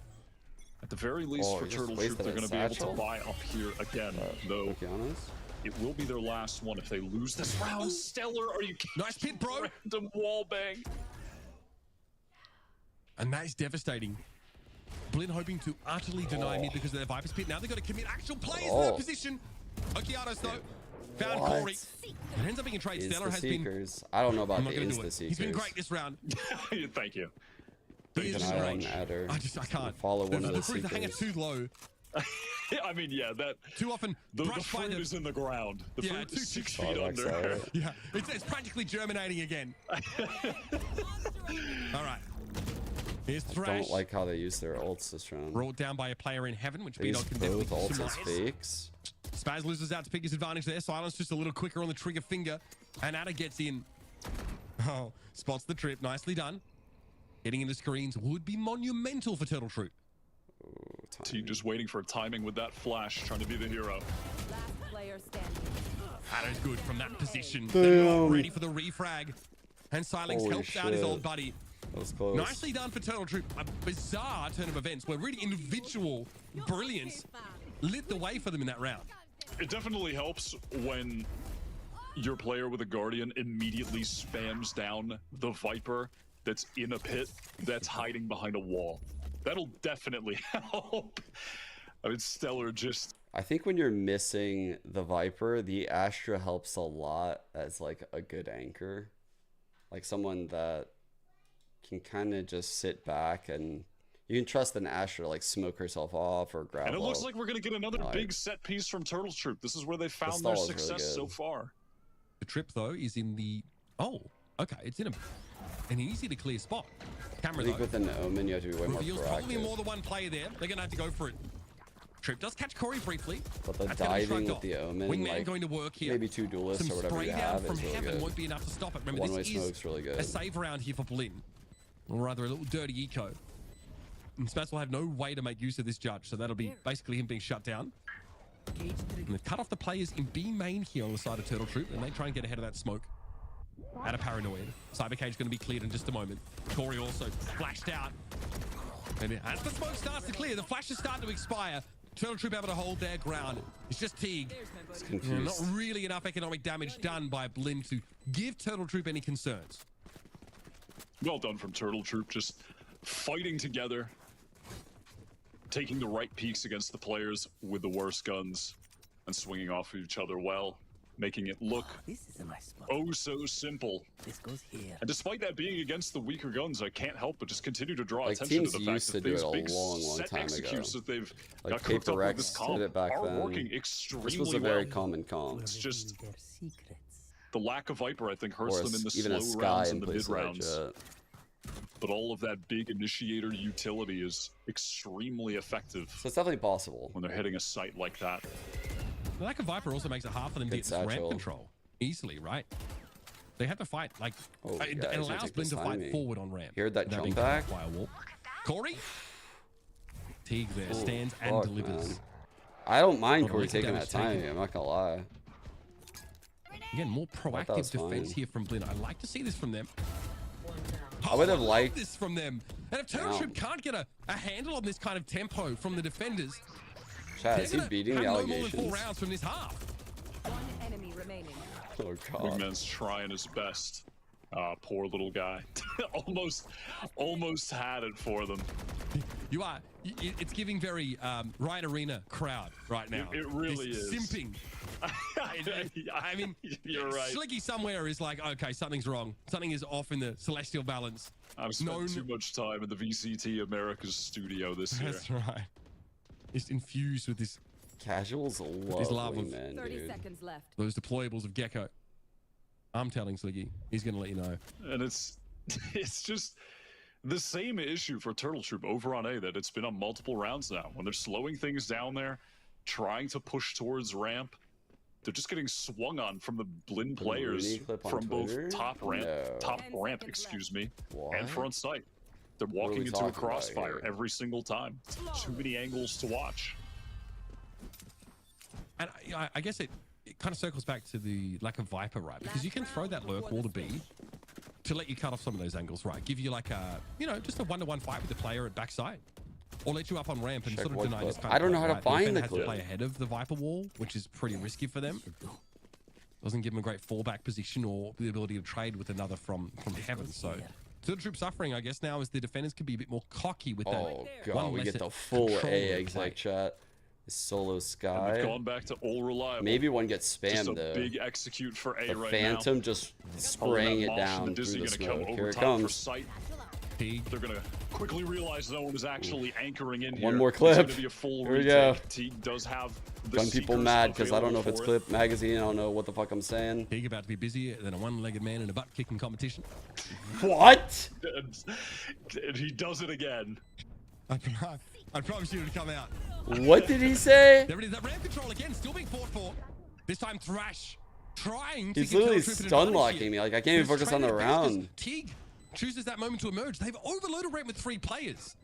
At the very least, for Turtle Troop, they're going to be able to buy up here again, though. It will be their last one if they lose this round. Stellar, are you kidding? Nice pit, bro. Random wall bang. And that is devastating. BLINN hoping to utterly deny mid because of their Viper's pit. Now they've got to commit actual players in that position. Okeanos, though, found Corey. It ends up being a trade. Stellar has been... I don't know about I'm the not gonna do it. Insta-Seekers. He's been great this round. Thank you. He is Keep an eye on great. Adder. I can't. Follow one of the The hanger Seekers. too low. I mean, yeah, that Too often the brushed by fruit is in the ground. The Yeah, fruit is 6 Oh, feet that's under. all right. Yeah, it's practically germinating again. All right. Here's Thrash. Don't like how they use their ults this round. Brought down by a player in heaven, which They use B-Dog can definitely both ults as surmise. fakes. Spaz loses out to pick his advantage there. Silence just a little quicker on the trigger finger. And Ada gets in. Oh, spots the trip. Nicely done. Getting into screens would be monumental for Turtle Troop. Team just waiting for timing with that flash, trying to be the hero. Last player standing. Ada's good from that position. They're not ready for the refrag. And Silence Holy helps out his shit. old buddy. That was close. Nicely done for Turtle Troop. A bizarre turn of events where really individual brilliance lit the way for them in that round. It definitely helps when your player with a Guardian immediately spams down the Viper that's in a pit that's hiding behind a wall. That'll definitely help. I mean, Stellar just... I think when you're missing the Viper, the Astra helps a lot as like a good anchor. Like someone that can kind of just sit back and you can trust an Astra to like smoke herself off or grab. And it looks like we're going to get another big set piece from Turtle Troop. This is where they found their stall is really success so good. far. The trip, though, is in the... Oh, okay. It's in an easy to clear spot. I Camera, think though. with an Omen, you have to be way more Reveals probably proactive. more than one player there. They're going to have to go for it. Trip does catch Corey briefly. But the That's gonna be diving shrugged with off. the Omen, Wingman like, going to work here. maybe 2 duelists Some or whatever spray you down have from is really heaven good. won't be enough to stop it. Remember, One-way this is smoke's really good. a save round here for BLINN. Or rather, a little dirty eco. And Spaz will have no way to make use of this judge, so that'll be basically him being shut down. And they've cut off the players in B main here on the side of Turtle Troop, and they try and get ahead of that smoke. Out of Paranoid. Cybercage going to be cleared in just a moment. Corey also flashed out. And as the smoke starts to clear, the flashes start to expire. Turtle Troop able to hold their ground. It's just Teague. It's confused. Not really enough economic damage done by BLINN to give Turtle Troop any concerns. Well done from Turtle Troop, just fighting together, taking the right peaks against the players with the worst guns, and swinging off of each other well, making it look oh so simple. This goes here. And despite that being against the weaker guns, I can't help but just continue to draw Like, attention teams to the fact used to that do these it a big long set time ago. executes that they've Like got cooked Paper up with Rex this did comp it back are then. working This extremely was a very well. common comp. It's just Their secrets. the lack of Viper, I think, hurts Or them in the even a slow Sky rounds in and the places mid like rounds. Jet. But all of that big initiator utility is extremely effective So it's definitely possible. when they're hitting a site like that. The lack of Viper also makes it hard for them to Good get this ramp satchel. control easily, right? They have to fight, like, Oh, yeah, it he's gonna allows take BLINN this to fight timing. forward on ramp. Heard that without jump being back? blocked by a wall. Corey? Teague there Ooh, stands and fuck, delivers. man. I don't mind Hold on, Corey look at taking that damage taken. timing, I'm not gonna lie. Again, more thought that proactive was defense fine. here from BLINN. I like to see this from them. I would have love liked- this from them. And if Turtle Down. Troop can't get a handle on this kind of tempo from the defenders, Chad, they're is he gonna beating have the no more than 4 allegations? rounds from this half. One enemy remaining. Oh god. Wingman's trying his best. Poor little guy. almost had it for them. You are. It's giving very Riot Arena crowd right now. It really This is. Simping. I mean, You're right. Sliggy somewhere is like, okay, something's wrong. Something is off in the celestial balance. I've spent Known- too much time in the VCT America's studio this year. That's right. It's infused with this Casuals love love of- Wingman, 30 dude. seconds left. those deployables of Gecko. I'm telling Sliggy, he's gonna let you know. And it's just the same issue for Turtle Troop over on A that it's been on multiple rounds now. When they're slowing things down there, trying to push towards ramp, they're just getting swung on from the BLINN players Rooney clip on from Twitter? both top ramp, No. top 10 ramp, seconds excuse me, What? and front sight. They're What are walking we into a talking about crossfire here? every single time. Too many angles to watch. And I guess it kind of circles back to the lack of Viper, right? Because you can throw that lurk wall to B to let you cut off some of those angles, right? Give you like a, just a 1-to-1 fight with the player at backside. Or let you up on ramp and Check sort of what deny clip. this kind I of don't know play, how to right? find defender the has clip. to play ahead of the Viper wall, which is pretty risky for them. Doesn't give them a great fallback position or the ability to trade with another from heaven. So Turtle Troop suffering, I guess, now as the defenders can be a bit more cocky with that. Oh god, one we less get the at full control A of exec play. chat. Solo And Sky. they've gone back to all reliable. Maybe one gets Just a spammed though. big execute for A The right Phantom now. just Following spraying that it Mosh and down the Dizzy through the gonna come smoke. over Here it top for comes. sight. Teague. They're gonna quickly realize no one is actually anchoring in here. One more It's clip. gonna be a full Here we go. retake. Teague does have the Gun people Seekers mad because I don't know if it's available for clip magazine. I don't know what the fuck I'm saying. Teague about to be busier than a one-legged man in a butt-kicking competition. What? it. And he does it again. I promise you to come out. What did he say? There it is. That ramp control again, still being fought for. This time Thrash trying to He's give literally Turtle Troop an stun advantage locking here. me. Like I can't even He's focus on trading the it best 'cause round. Teague chooses that moment to emerge. They've overloaded ramp with 3 players.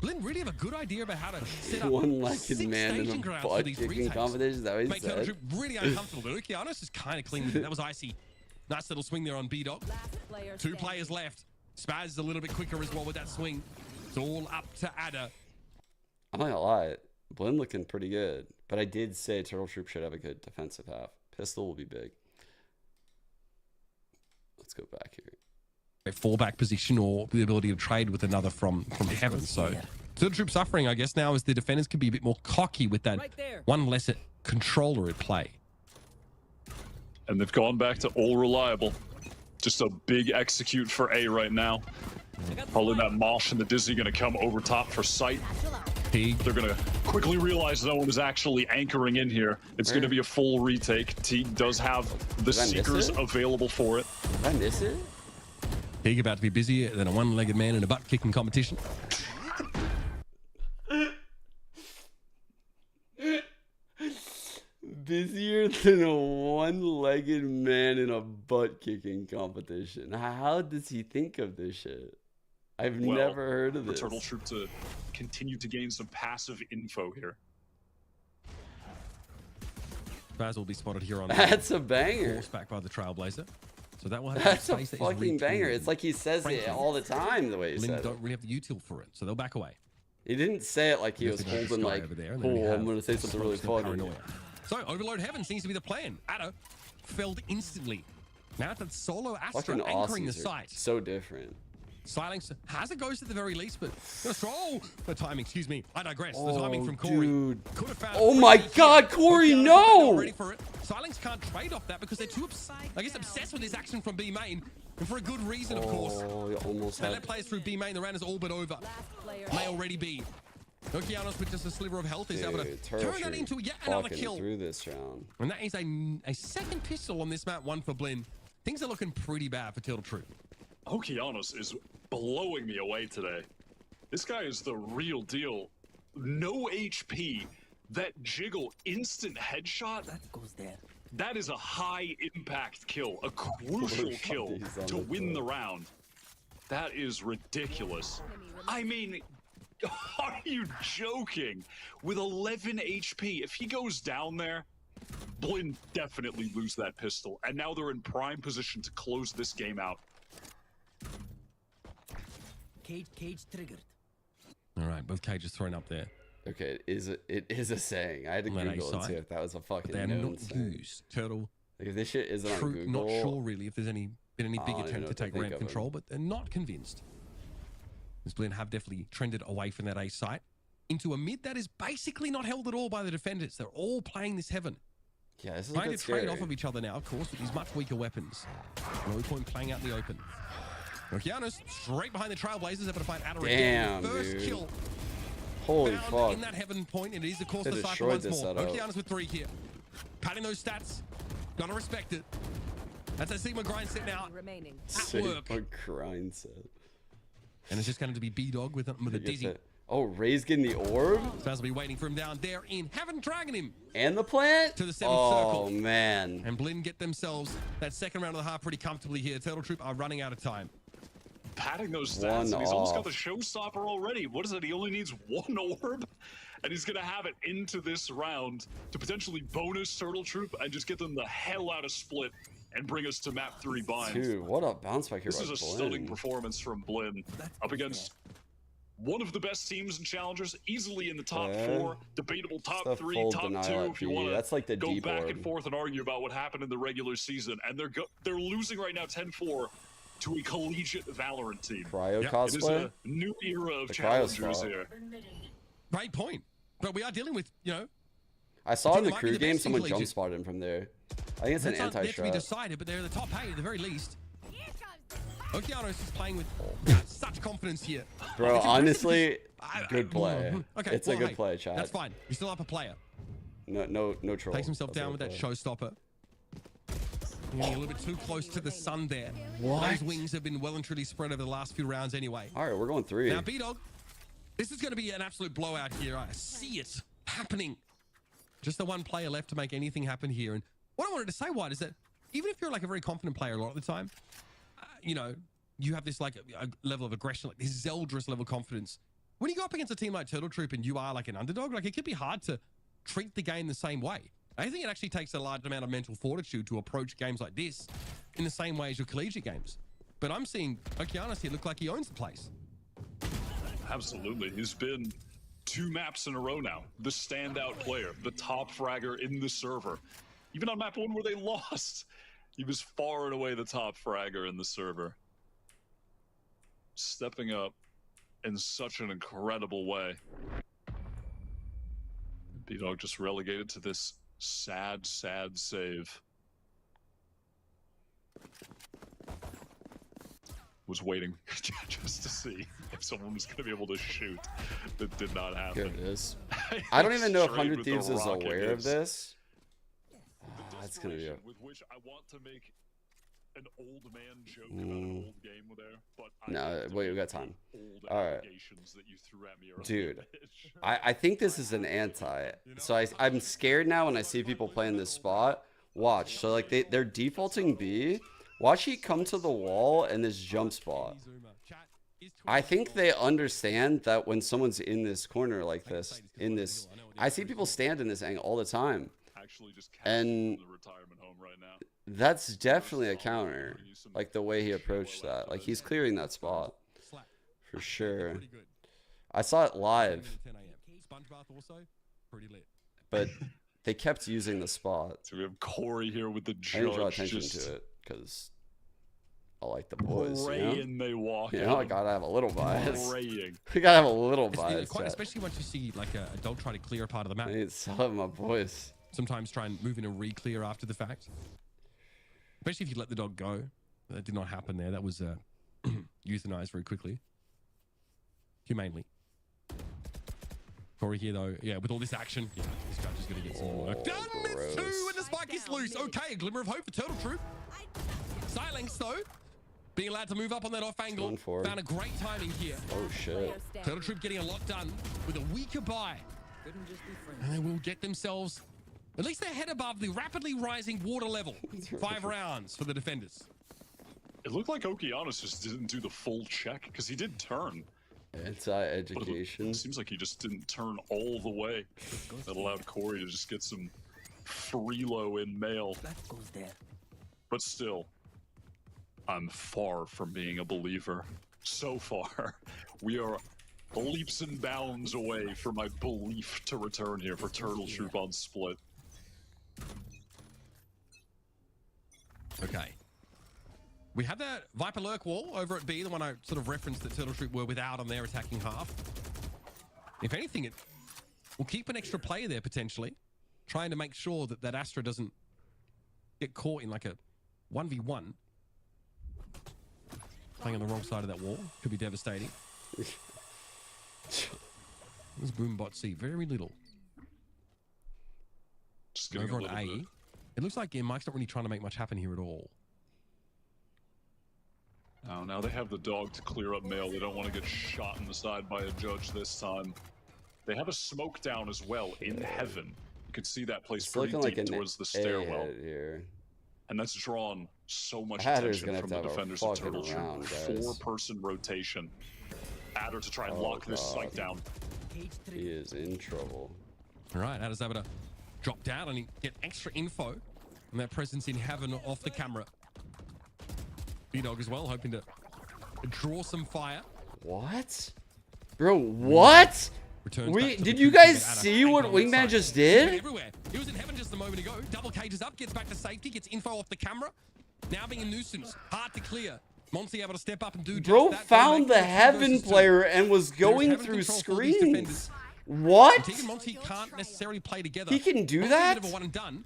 BLINN really have a good idea about how to set up One-legged 6 man in staging a grounds for butt these kicking retakes. competition. Is that what he Make Turtle said? Troop really uncomfortable. But Okeanos is kind of clean with it. That was icy. Nice little swing there on B-Dog. Last player 2 standing. players left. Spaz is a little bit quicker as well with that swing. It's all up to Ada. I'm not gonna lie. BLINN looking pretty good. But I did say Turtle Troop should have a good defensive half. Pistol will be big. Let's go back here. A fallback position or the ability to trade with another from heaven. So Turtle Troop suffering, I guess, now as the defenders can be a bit more cocky with that one less controller at play. And they've gone back to all reliable. Just a big execute for A right now. Probably that Mosh and the Dizzy gonna come over top for sight. Teague. They're gonna quickly realize no one is actually anchoring in here. It's gonna be a full retake. Teague does have the Did I miss Seekers it? available for it. Did I miss it? Teague about to be busier than a one-legged man in a butt-kicking competition. busier than a one-legged man in a butt-kicking competition. How does he think of this shit? I've never heard of this. For Turtle Troop to continue to gain some passive info here. Baz will be spotted here on. That's a banger. Force back by the Trailblazer. So that will have That's a space that is fucking banger. retweeted. It's like he says it all the time, the way he BLINN said it. don't really have the util for it, so they'll back away. He didn't say it like he was There's holding Sky like, over there, and then we oh, I'm have gonna say something really Smokes and funny. Paranoia. So Overload Heaven seems to be the plan. Addo felled instantly. Now that solo Astra Fucking anchoring the Aussies are site. so different. Silence has a ghost at the very least, but gonna throw the timing. Excuse me, I digress. The timing from Corey. Dude. Could have found Oh my God, Corey, no! Ready for it. Silence can't trade off that because they're too obsessed with this action from B main, and for a good reason, of course. Oh, you almost They had let players through B main. The round is all but over. May already be. Okeanos with just a sliver of health is able to turn that into yet another kill. Through this round. And that is a second pistol on this map, one for BLINN. Things are looking pretty bad for Turtle Troop. Okeanos is blowing me away today. This guy is the real deal. No HP. That jiggle instant headshot. That goes there. That is a high impact kill, a crucial kill to win the round. That is ridiculous. I mean, are you joking? With 11 HP, if he goes down there, BLINN definitely lose that pistol. And now they're in prime position to close this game out. Cage triggered. All right, both cages thrown up there. Okay, it is a saying. I had to Google it too if that was a fucking They're known not saying. used. Turtle. Like if this shit isn't on Troop, Google, not sure really if there's been any big don't even know attempt to what to take think ramp of control, them. but they're not convinced. As BLINN have definitely trended away from that A site into a mid that is basically not held at all by the defenders. They're all playing this heaven. yeah, this is a Trying bit to trade scary. off of each other now, of course, with these much weaker weapons. No point playing out in the open. Okeanos straight behind the Trailblazers, able to find Adder Damn, again. First dude. kill Holy found fuck. in that heaven point. It is, of course, They the cycle destroyed once this more. setup. Okeanos with 3 here. Padding those stats. Gotta respect it. That's a Sigma grind set now. Remaining. At work. Sigma grind set. And it's just going to be B-Dog with a dizzy. Oh, Ray's getting the orb? Spaz will be waiting for him down there in heaven, dragging him And the plant? to the 7th Oh, circle. man. And BLINN get themselves that second round of the half pretty comfortably here. Turtle Troop are running out of time. Padding those stats, and he's almost got the showstopper already. What is it? He only needs 1 orb, and he's gonna have it into this round to potentially bonus Turtle Troop and just get them the hell out of split and bring us to map 3 bind. Dude, what a bounce back here This by is a BLINN. stunning performance from BLINN up against one of the best teams and challengers, easily in the top 4, debatable top the 3, full top denial 2 at if you B. want to That's like the go deep back orb. and forth and argue about what happened in the regular season. And they're losing right now 10-4 to a collegiate Valorant team. Cryo Yep. It is cosplay? a new era of The cryo's challengers fault. here. Great point. But we are dealing with, I saw in the might be crew the game best in someone jump collegiate. spotted him from there. I think it's an that's not yet to be anti-strat. decided, but they're the top 8 at the very least. Okeanos is playing with such confidence here. Bro, It's impressive honestly, because- good play. Okay, It's well, a good hey, play, chat. That's fine. You're still up a player. No troll. Takes himself That's a down with good that play. showstopper. Getting a little bit too close to the sun there. What? Those wings have been well and truly spread over the last few rounds anyway. All right, we're going 3. Now, B-Dog, this is going to be an absolute blowout here. I see it happening. Just the one player left to make anything happen here. And what I wanted to say, White, is that even if you're like a very confident player a lot of the time, you have this like a level of aggression, like this Zeldris level confidence. When you go up against a team like Turtle Troop and you are like an underdog, like it can be hard to treat the game the same way. I think it actually takes a large amount of mental fortitude to approach games like this in the same way as your collegiate games. But I'm seeing Okeanos here look like he owns the place. Absolutely. He's been 2 maps in a row now. The standout player, the top fragger in the server. Even on map 1 where they lost, he was far and away the top fragger in the server. Stepping up in such an incredible way. B-Dog just relegated to this sad, sad save. Was waiting just to see if someone was going to be able to shoot. That did not happen. Here it is. I don't even know if Straight 100 with the Thieves is rocket aware of is this. the That's gonna be a... desperation with which I want to make an old man joke about an old game there, but I No, have to wait, we make got time. an old All right. allegations that you threw at me earlier, Dude, bitch. I think this is an anti. So I'm scared now when I see people playing this spot. Watch. So like they're defaulting B. Watch he come to the wall and this jump spot. I think they understand that when someone's in this corner like this, I see people stand in this angle all the time. And that's definitely a counter. Like the way he approached that. Like he's clearing that spot. For sure. I saw it live. But they kept using the spot. So we have Corey here with the judge. I didn't draw attention to it because I like the boys. Praying they walk. You know, I gotta have a little bias. Praying. We gotta have a little bias. Especially once you see like a dog try to clear a part of the map. I need to sell my boys. Sometimes try and move in a re-clear after the fact. Especially if you let the dog go. That did not happen there. That was euthanized very quickly. Humanely. Corey here though, yeah, with all this action, yeah, this judge is going to get some work done. It's 2 and the spike is loose. Okay, a glimmer of hope for Turtle Troop. Silence though, being allowed to move up on that off angle. Found a great timing here. Oh shit. Turtle Troop getting a lot done with a weaker buy. And they will get themselves, at least their head above the rapidly rising water level. 5 rounds for the defenders. It looked like Okeanos just didn't do the full check because he did turn. Anti-education. It seems like he just didn't turn all the way. That allowed Corey to just get some freelo in mail. But still, I'm far from being a believer. So far, we are leaps and bounds away from my belief to return here for Turtle Troop on split. Okay. We have that Viper Lurk wall over at B, the one I sort of referenced that Turtle Troop were without on their attacking half. If anything, it will keep an extra player there potentially, trying to make sure that that Astra doesn't get caught in like a 1v1. Playing on the wrong side of that wall could be devastating. This Boombot C, very little. Just over on A. It looks like Mike's not really trying to make much happen here at all. Oh, now they have the dog to clear up mail. They don't want to get shot in the side by a judge this time. They have a smoke down as well in heaven. You can see that place pretty deep like towards the stairwell. Here. And that's drawn so much attention from the defenders of Turtle Troop. 4-person rotation. Adder to try and lock this site down. He is in trouble. All right, Adder's able to drop down and get extra info on that presence in heaven off the camera. B-Dog as well, hoping to draw some fire. What? Bro, what? Did you guys see what Wingman just did? Everywhere. He was in heaven just a moment ago. Double cages up, gets back to safety, gets info off the camera. Now being a nuisance, hard to clear. Monty able to step up and do Bro just that. found the heaven player and was going through screens. What? Teague and Monty can't necessarily play together. He can do that? A bit of a one and done.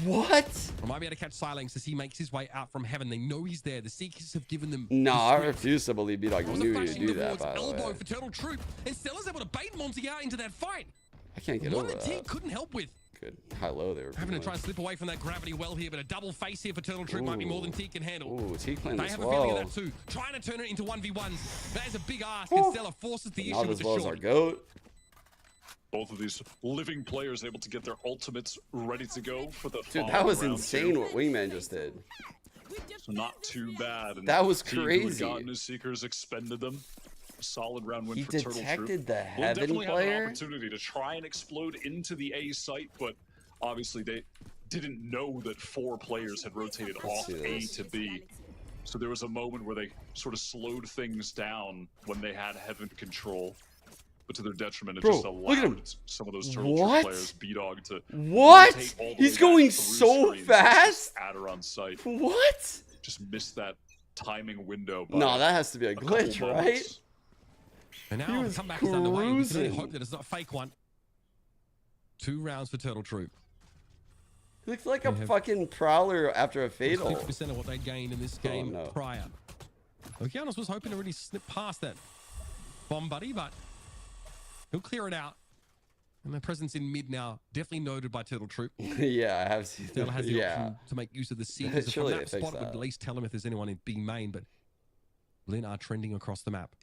What? I might be able to catch Silence as he makes his way out from heaven. They know he's there. The Seekers have given them. No, I refuse to believe B-Dog knew you do that, by the elbow way. for Turtle Troop, and Stella's able to bait Monty out into that fight. I can't get over that. Teague couldn't help with. Good. High-low they were having to try and slip away from that gravity well here, but a double face here for Turtle Troop might be more than Teague can handle. Ooh, Teague playing they this have well. a feeling of that too. Trying to turn it into 1v1s. That is a big ask, and Stella forces the issue with the short. Not as well as our GOAT. Both of these living players able to get their ultimates ready to go for the Dude, that was insane what Wingman just did. So not too bad. And that was Teague, crazy. who had gotten his Seekers, expended them. Solid round win for Turtle Troop. He detected the heaven definitely player. Have an opportunity to try and explode into the A site, but obviously they didn't know that 4 players had rotated off A to B. So there was a moment where they sort of slowed things down when they had heaven control. But to their detriment, it just allowed some of those Turtle Troop players, B-Dog, to What? He's going so fast? Adder on site. What? Just missed that timing window. No, that has to be a glitch, right? And now the comeback is underway. We can only hope that it's not a fake one. 2 rounds for Turtle Troop. He looks like a fucking prowler after a fatal. 50% of what they gained in this game prior. Okeanos was hoping to really slip past that bomb buddy, but he'll clear it out. And their presence in mid now definitely noted by Turtle Troop. Yeah, I have seen Stella has the option to make use of the Seekers from that spot. It would at least tell him if there's anyone in B main, but BLINN are trending across the map.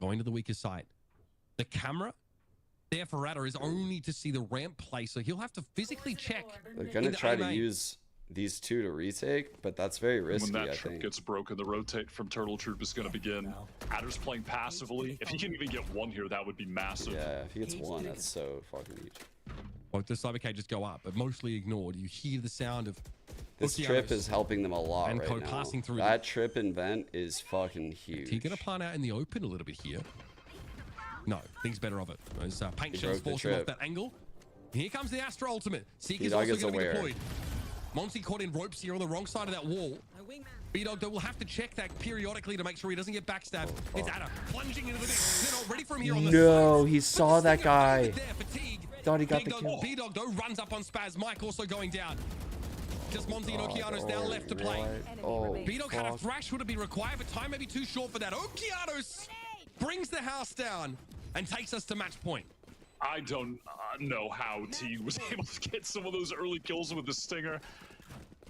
going to the weaker side. The camera there for Rada is only to see the ramp play, so he'll have to physically check. They're gonna try to use these two to retake, but that's very risky. When that I trip think gets broken, the rotate from Turtle Troop is going to begin. Adder's playing passively. If he can even get one here, that would be massive. Yeah, if he gets one, that's so fucking huge. Both the cyber cages go up, but mostly ignored. You hear the sound of this trip is helping them a lot and right code now. passing through that trip and vent is fucking huge. He gonna plant out in the open a little bit here. No, thinks better of it. Those paint shells forcing off that angle. Here comes the Astra ultimate. Seeker's also going to be deployed. Monty caught in ropes here on the wrong side of that wall. B-Dog, though, will have to check that periodically to make sure he doesn't get backstabbed. It's Adder plunging into the mix. They're not ready for him here on the No, he saw that guy. Thought he got the kill. B-Dog, though, runs up on Spaz. Mike also going down. Just Monty and Okeanos now left to play. B-Dog had a thrash, would have been required, but time may be too short for that. Okeanos brings the house down and takes us to match point. I don't know how Teague was able to get some of those early kills with the Stinger.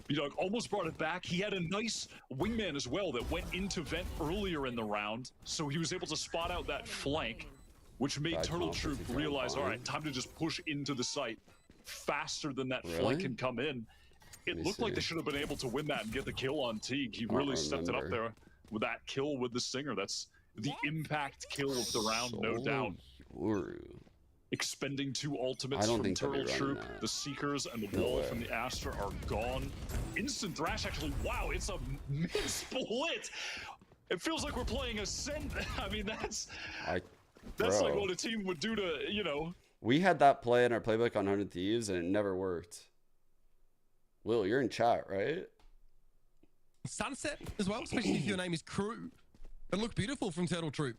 B-Dog almost brought it back. He had a nice wingman as well that went into vent earlier in the round, so he was able to spot out that flank, which made Turtle Troop realize, all right, time to just push into the site faster than that flank can come in. It looked like they should have been able to win that and get the kill on Teague. He really stepped it up there with that kill with the Stinger. That's the impact kill of the round, no doubt. Expending 2 ultimates from Turtle Troop, the Seekers and the Wall from the Astra are gone. Instant thrash, actually, wow, it's a mid-split. It feels like we're playing Ascent. I mean, that's like what a team would do to, you know. We had that play in our playbook on 100 Thieves and it never worked. Will, you're in chat, right? Sunset as well, especially if your name is Crew. It looked beautiful from Turtle Troop.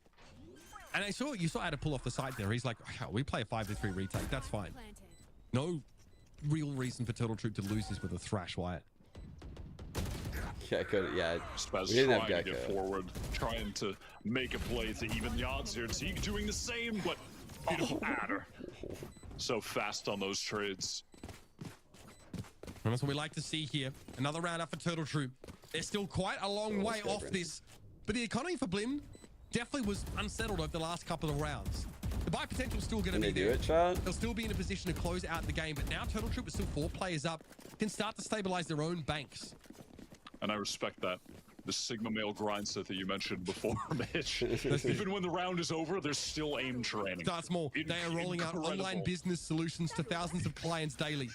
And you saw how to pull off the side there. He's like, oh, we play a 5-3 retake. That's fine. No real reason for Turtle Troop to lose this with a thrash, Wyatt. Yeah, Spaz we didn't have trying to get forward, trying to make a play to even the odds here. Teague doing the same, but Adder so fast on those trades. And that's what we like to see here. Another round up for Turtle Troop. They're still quite a long way off this, but the economy for BLINN definitely was unsettled over the last couple of rounds. The buy potential is still going to be there. They'll still be in a position to close out the game, but now Turtle Troop is still 4 players up, can start to stabilize their own banks. And I respect that. The Sigma male grind set that you mentioned before, Mitch. Even when the round is over, there's still aim training. Starts more. They are rolling out online business solutions to thousands of clients daily.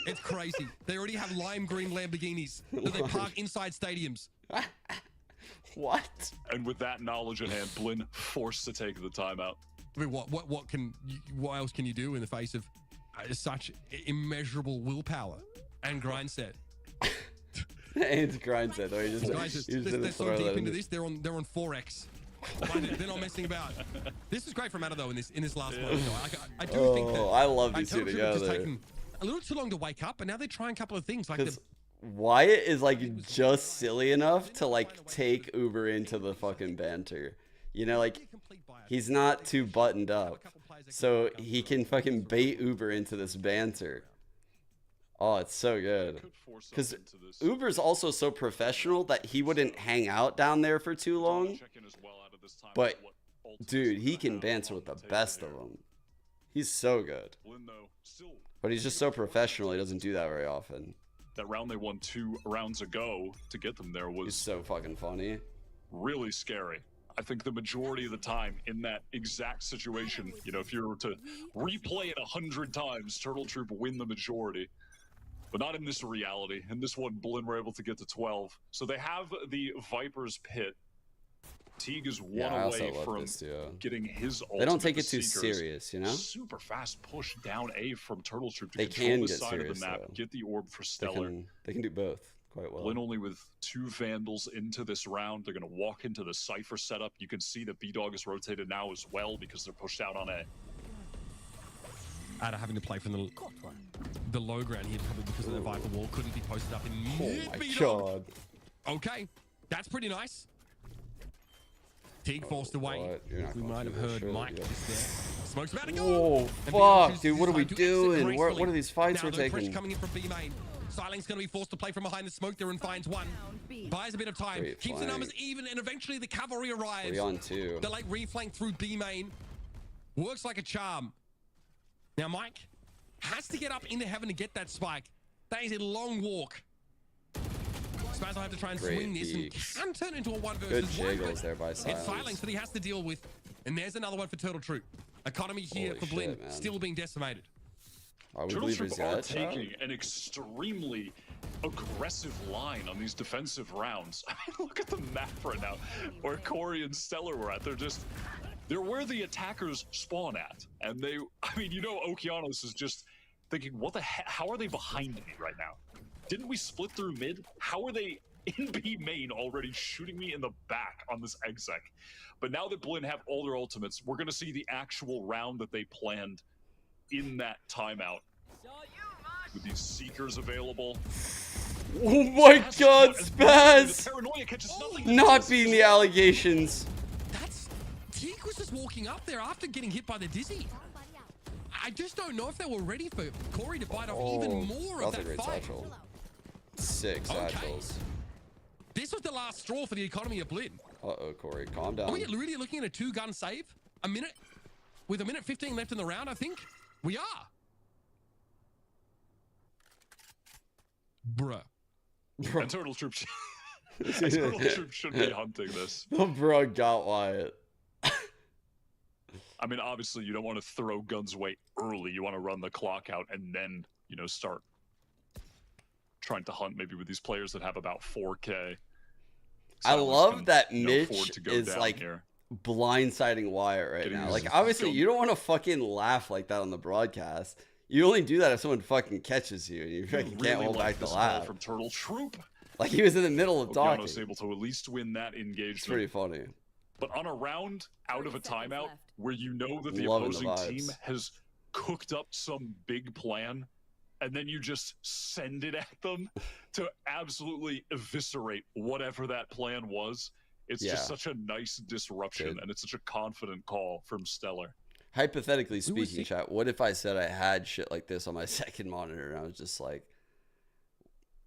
It's crazy. They already have lime green Lamborghinis that they park inside stadiums. What? And with that knowledge at hand, BLINN forced to take the timeout. I mean, what else can you do in the face of such immeasurable willpower and grind set? And grind set. They're so deep into this. They're on 4x. They're not messing about. This is great from Adder though in this last one. I do think that. I love these two together. Just taken a little too long to wake up, but now they're trying a couple of things like the. Wyatt is like just silly enough to like take Uber into the fucking banter. You know, like he's not too buttoned up. So he can fucking bait Uber into this banter. Oh, it's so good. Because Uber's also so professional that he wouldn't hang out down there for too long. But dude, he can banter with the best of them. He's so good. But he's just so professional, he doesn't do that very often. That round they won 2 rounds ago to get them there was so fucking funny. Really scary. I think the majority of the time in that exact situation, you know, if you were to replay it 100 times, Turtle Troop win the majority. But not in this reality. In this one, BLINN were able to get to 12. So they have the Viper's Pit. Teague is one away from getting his ultimate. They don't take it too serious, you know? Super fast push down A from Turtle Troop to they control the get side serious, of the map, though. get the orb for Stellar. They can do both quite well. BLINN only with 2 Vandals into this round. They're going to walk into the Cypher setup. You can see that B-Dog is rotated now as well because they're pushed out on A. Adder having to play from the low ground here probably because of the Viper wall. Couldn't be posted up in mid. Oh my god. Okay, that's pretty nice. Teague forced away. We might have heard Mike just there. Smoke's about to go. Oh, fuck, dude, what are we doing? What are these fights we're taking? Coming in from B main. Siling's going to be forced to play from behind the smoke there and finds one. Buys a bit of time, Great keeps the flank. numbers even, and eventually the cavalry arrives. 3 on 2. The late reflank through B main. Works like a charm. Now Mike has to get up into heaven to get that spike. That is a long walk. Spaz will have to try and Great swing this peaks. and can turn into a 1 Good versus 1. jiggles there by It's Silence. Silence that he has to deal with. And there's another one for Turtle Troop. Economy here Holy for shit, BLINN, man. still being decimated. Are we Turtle Troop believers are yet? taking an extremely aggressive line on these defensive rounds. I mean, look at the map right now where Corey and Stellar were at. They're where the attackers spawn at. And they, I mean, you know, Okeanos is just thinking, what the heck? How are they behind me right now? Didn't we split through mid? How are they in B main already shooting me in the back on this exec? But now that BLINN have all their ultimates, we're going to see the actual round that they planned in that timeout. With these seekers available. Oh my god, The Spaz! paranoia catches nothing. Not being the allegations. That's... Teak was just walking up there after getting hit by the Dizzy. I just don't know if they were ready for Corey to bite off even more of That's a that great fight. satchel. 6 Okay. satchels. This was the last straw for the economy of BLINN. Uh-oh, Corey, calm down. Are we really looking at a 2-gun save? A minute? With a minute 15 left in the round, I think? We are. Bruh. And Turtle Troop should be hunting this. The bro got Wyatt. I mean, obviously, you don't want to throw guns away early. You want to run the clock out and then, you know, start trying to hunt maybe with these players that have about 4K. I love that afford Mitch to go is down like here. blindsiding Wyatt right Getting now. his Like, obviously, film. you don't want to fucking laugh like that on the broadcast. You only do that if someone fucking catches you and you fucking can't hold like back the this call laugh. from Turtle Troop. Like, he was in the middle of talking. Okeanos able to at least win that engagement. It's pretty funny. But on a round out of a timeout where you know that the Loving the opposing team vibes. has cooked up some big plan, and then you just send it at them to absolutely eviscerate whatever that plan was. It's just such a nice disruption, and it's such a confident call from Stellar. Hypothetically speaking, chat, what if I said I had shit like this on my second monitor and I was just like,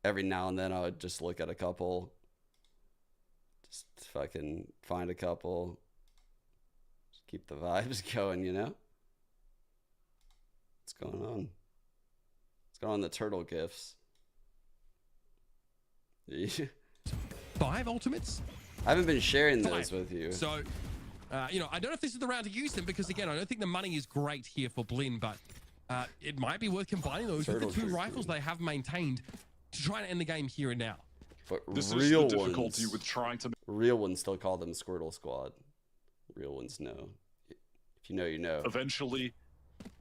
every now and then I would just look at a couple, just fucking find a couple, just keep the vibes going, you know? What's going on? What's going on in the turtle gifts? 5 ultimates? I haven't been sharing those with you. So, you know, I don't know if this is the round to use them because, again, I don't think the money is great here for BLINN, but it might be worth combining those with the 2 rifles they have maintained to try and end the game here and now. But This real is the difficulty ones, with trying to... Real ones still call them Squirtle Squad. Real ones know. If you know, you know. Eventually,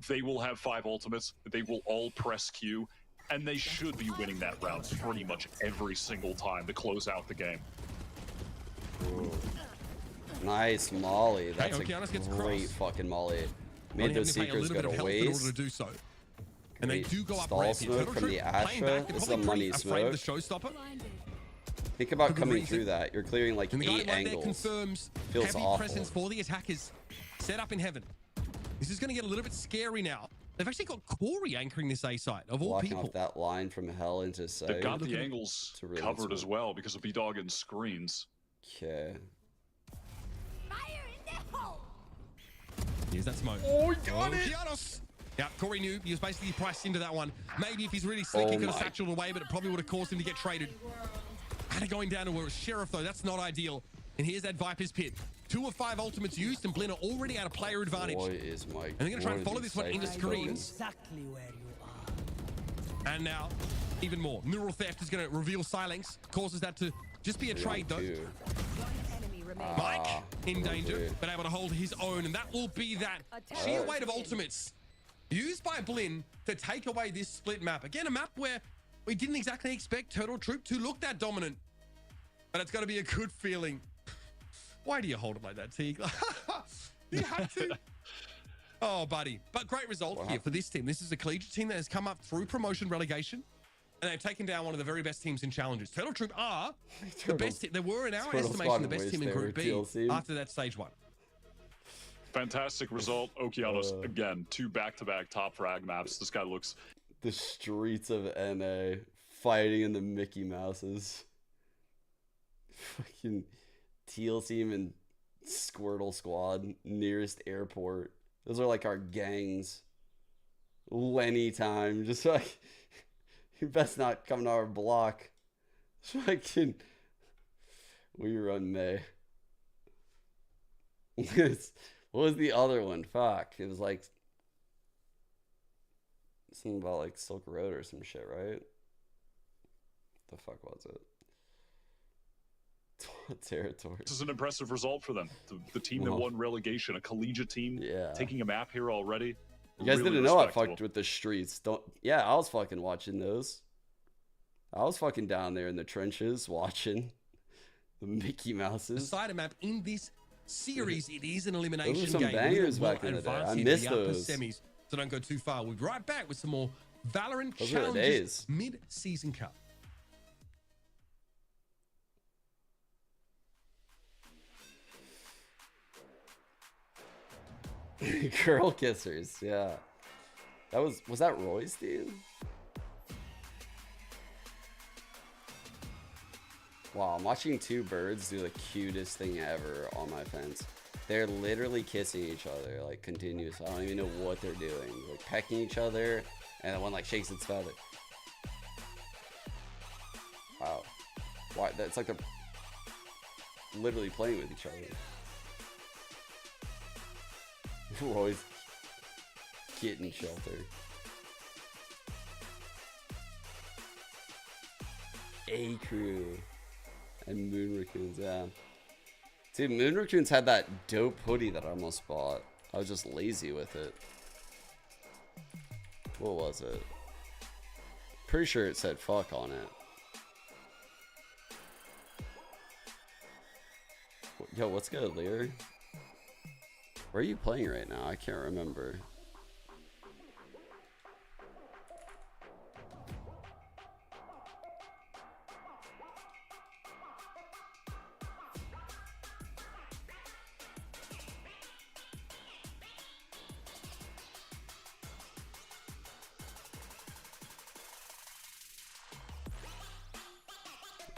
they will have 5 ultimates. They will all press Q, and they should be winning that round pretty much every single time to close out the game. Ooh. Nice molly. That's Okeanos a gets great cross. fucking molly. Only Made those having to pay a seekers little go bit of to health in order waste. to do so. And they Great do go up stall ramp here. smoke Turtle from Troop the playing Astra. back. They're This is probably a money pretty afraid of the smoke. showstopper. Think about For good coming reason. through that. You're clearing like And the guy 8 right there angles. confirms Feels heavy awful. presence for the attackers. Set up in heaven. This is going to get a little bit scary now. They've actually got Corey anchoring this A site, of all Blocking people. off that line from hell into sight. They've got the angles It's a really covered good as well because of B-Dog and screens. Okay. Here's that smoke. Oh, he got it! Okeanos. Yeah, Corey knew he was basically priced into that one. Maybe if he's really slick, he could have satcheled away, but it probably would have caused him to get traded. Kind of going down to a sheriff, though. That's not ideal. And here's that Viper's Pit. 2 of 5 ultimates used, and BLINN are already at a player advantage. Boy, is Mike. And they're going to try and follow this one into screens. Exactly where you are. And now, even more. Neural Theft is going to reveal Silence. Causes that to just be a trade, though. Mike in danger, but able to hold his own. And that will be that sheer weight of ultimates used by BLINN to take away this split map. Again, a map where we didn't exactly expect Turtle Troop to look that dominant. But it's going to be a good feeling. Why do you hold it like that, Teague? You have to. Oh, buddy. But great result here for this team. This is a collegiate team that has come up through promotion relegation. And they've taken down one of the very best teams in challenges. Turtle Troop are the best team. They were, in our estimation, the best team in Group B after that stage 1. Fantastic result. Okeanos, again, 2 back-to-back top frag maps. This guy looks... The streets of NA fighting in the Mickey Mouses. Fucking Teal Team and Squirtle Squad, nearest airport. Those are like our gangs. Lenny time. Just like, you best not come to our block. Fucking, we run May. What was the other one? Fuck. It was like something about like Silk Road or some shit, right? The fuck was it? Territory. This is an impressive result for them. The team that won relegation, a collegiate team, taking a map here already. You guys really didn't know I respectable. fucked with the streets. Yeah, I was fucking watching those. I was fucking down there in the trenches watching the Mickey Mouses. Decided map in this series, it is an elimination Those were some game. bangers back in the day. I missed those. Semis, so don't go too far. We'll be right back with some more Valorant Those were the Challenges days. Mid-Season Cup. Girl kissers, yeah. That was that Roy's team? Wow, I'm watching two birds do the cutest thing ever on my fence. They're literally kissing each other, like, continuous. I don't even know what they're doing. Like, pecking each other, and the one, like, shakes its feather. Wow. Why? It's like they're literally playing with each other. Roy's kitten shelter. A Crew. And Moon Raccoons, yeah. Dude, Moon Raccoons had that dope hoodie that I almost bought. I was just lazy with it. What was it? Pretty sure it said fuck on it. Yo, what's good, Lear? Where are you playing right now? I can't remember.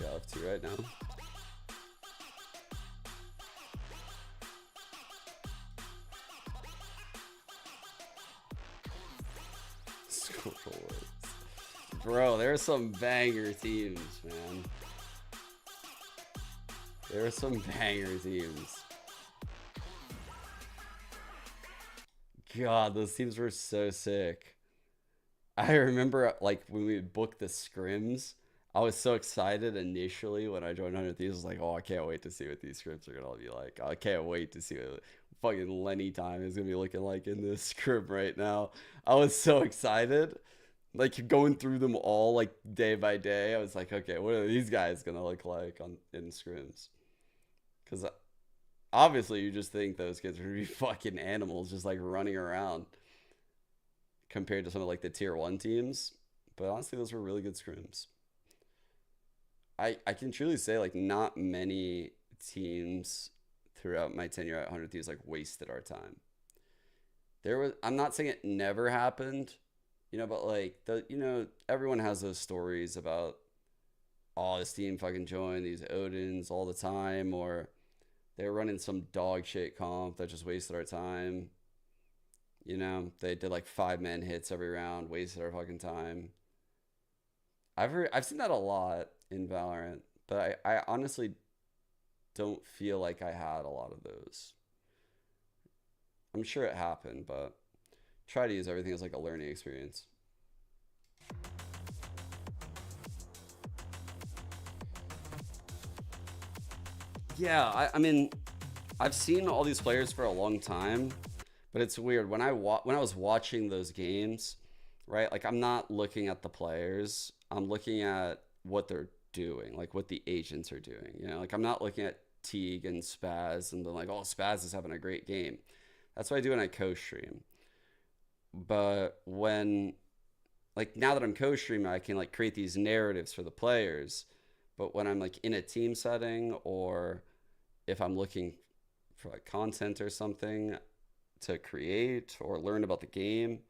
Yeah, I have two right now. Bro, there are some banger teams, man. There are some banger teams. God, those teams were so sick. I remember, like, when we would book the scrims, I was so excited initially when I joined 100 Thieves. I was like, oh, I can't wait to see what these scrims are going to be like. I can't wait to see what fucking Lenny time is going to be looking like in this script right now. I was so excited. Like, going through them all, like, day by day, I was like, okay, what are these guys gonna look like in scrims? Because obviously you just think those kids are gonna be fucking animals just, like, running around compared to some of, like, the tier 1 teams. But honestly, those were really good scrims. I can truly say, like, not many teams throughout my tenure at 100 Thieves, like, wasted our time. I'm not saying it never happened, you know, but, like, everyone has those stories about, oh, this team fucking joined these Odins all the time, or they're running some dog shit comp that just wasted our time. You know, they did like 5-man hits every round, wasted our fucking time. I've seen that a lot in Valorant, but I honestly don't feel like I had a lot of those. I'm sure it happened, but try to use everything as like a learning experience. Yeah, I mean, I've seen all these players for a long time, but it's weird when I was watching those games, right? Like, I'm not looking at the players. I'm looking at what they're doing, like what the agents are doing. You know, like, I'm not looking at Teague and Spaz and then like, oh, Spaz is having a great game. That's what I do when I co-stream. But when, like, now that I'm co-streaming, I can like create these narratives for the players. But when I'm like in a team setting, or if I'm looking for like content or something to create or learn about the game,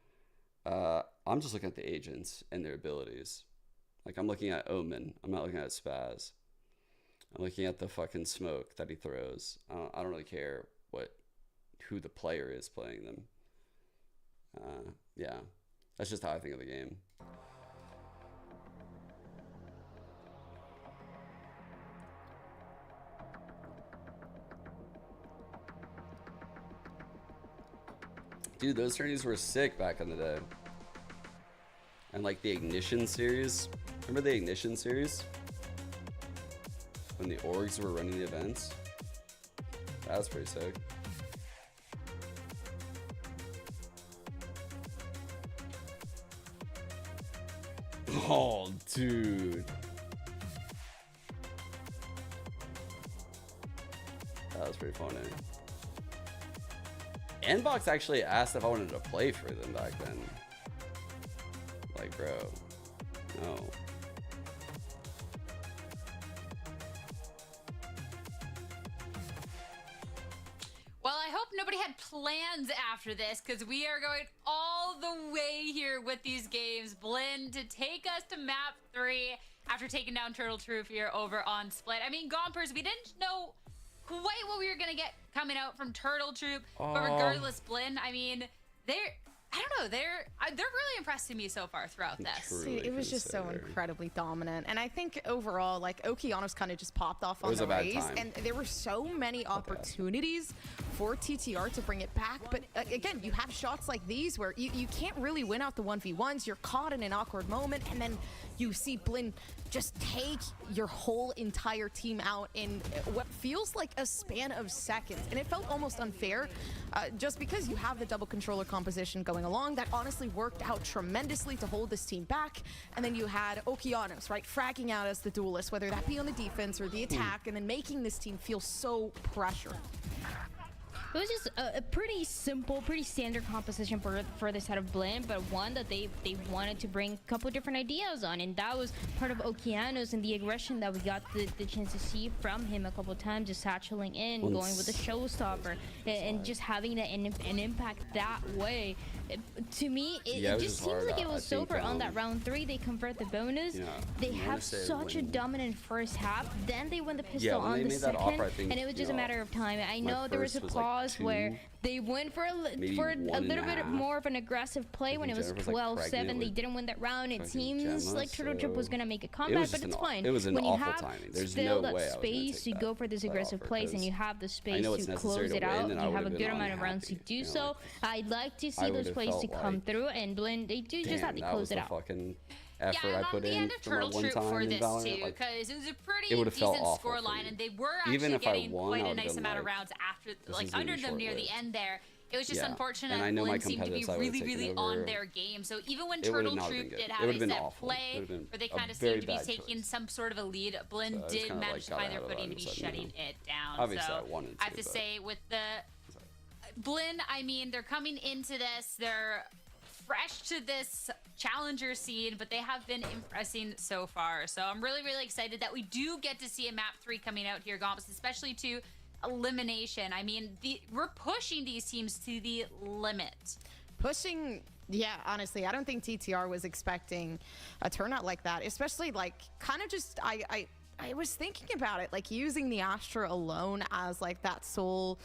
I'm just looking at the agents and their abilities. Like, I'm looking at Omen. I'm not looking at Spaz. I'm looking at the fucking smoke that he throws. I don't really care who the player is playing them. Yeah, that's just how I think of the game. Dude, those tourneys were sick back in the day. And like the Ignition series. Remember the Ignition series? When the orgs were running the events? That was pretty sick. Oh, dude. That was pretty funny. Nbox actually asked if I wanted to play for them back then. Like, bro, no. Well, I hope nobody had plans after this, because we are going all the way here with these games. BLINN to take us to map 3 after taking down Turtle Troop here over on Split. I mean, Gompers, we didn't know quite what we were going to get coming out from Turtle Troop, but regardless, BLINN, I mean, I don't know, they're really impressing me so far throughout this. See, it was just so incredibly dominant, and I think overall, like, Okeanos kind of just popped off on the race, and there were so many opportunities for TTR to bring it back. But again, you have shots like these where you can't really win out the 1v1s. You're caught in an awkward moment, and then you see BLINN just take your whole entire team out in what feels like a span of seconds. And it felt almost unfair just because you have the double controller composition going along. That honestly worked out tremendously to hold this team back. And then you had Okeanos, right, fragging out as the duelist, whether that be on the defense or the attack, and then making this team feel so pressured. It was just a pretty simple, pretty standard composition for this set of BLINN, but one that they wanted to bring a couple different ideas on, and that was part of Okeanos and the aggression that we got the chance to see from him a couple times, just satcheling in, going with the showstopper, and just having an impact that way. To me, it just seems like it was over on that round 3. They convert the bonus. Yeah, they have such a dominant first half. Then they win the pistol on the second, and it was just a matter of time. I know there was a pause where they went for a little bit more of an aggressive play when it was 12-7. They didn't win that round. It seems like Turtle Troop was going to make a comeback, but it's fine. It was an when you awful have timing. There's still no way that space to go for this aggressive plays, and you have the space to close it out, you have a good amount of rounds to do so. I'd like to see those plays to come through, and BLINN, they do just have to close it out. Effort I put in for my one time for in this Valorant, too, like, because it was a pretty decent scoreline, and they were actually getting quite a nice amount of rounds after, like, under them near the end there. It was just unfortunate that BLINN seemed to be really on their game. So even when Turtle Troop did have a set play where they kind of seemed to be taking some sort of a lead, BLINN did manage to find their footing to be shutting it down. Obviously, so I have to say, with the BLINN, I mean, they're coming into this, they're fresh to this challenger scene, but they have been impressing so far. So I'm really excited that we do get to see a map 3 coming out here, Gomps, especially to elimination. I mean, we're pushing these teams to the limit. Pushing, yeah, honestly, I don't think TTR was expecting a turnout like that, especially, like, kind of just, I was thinking about it, like, using the Astra alone as, like, that sole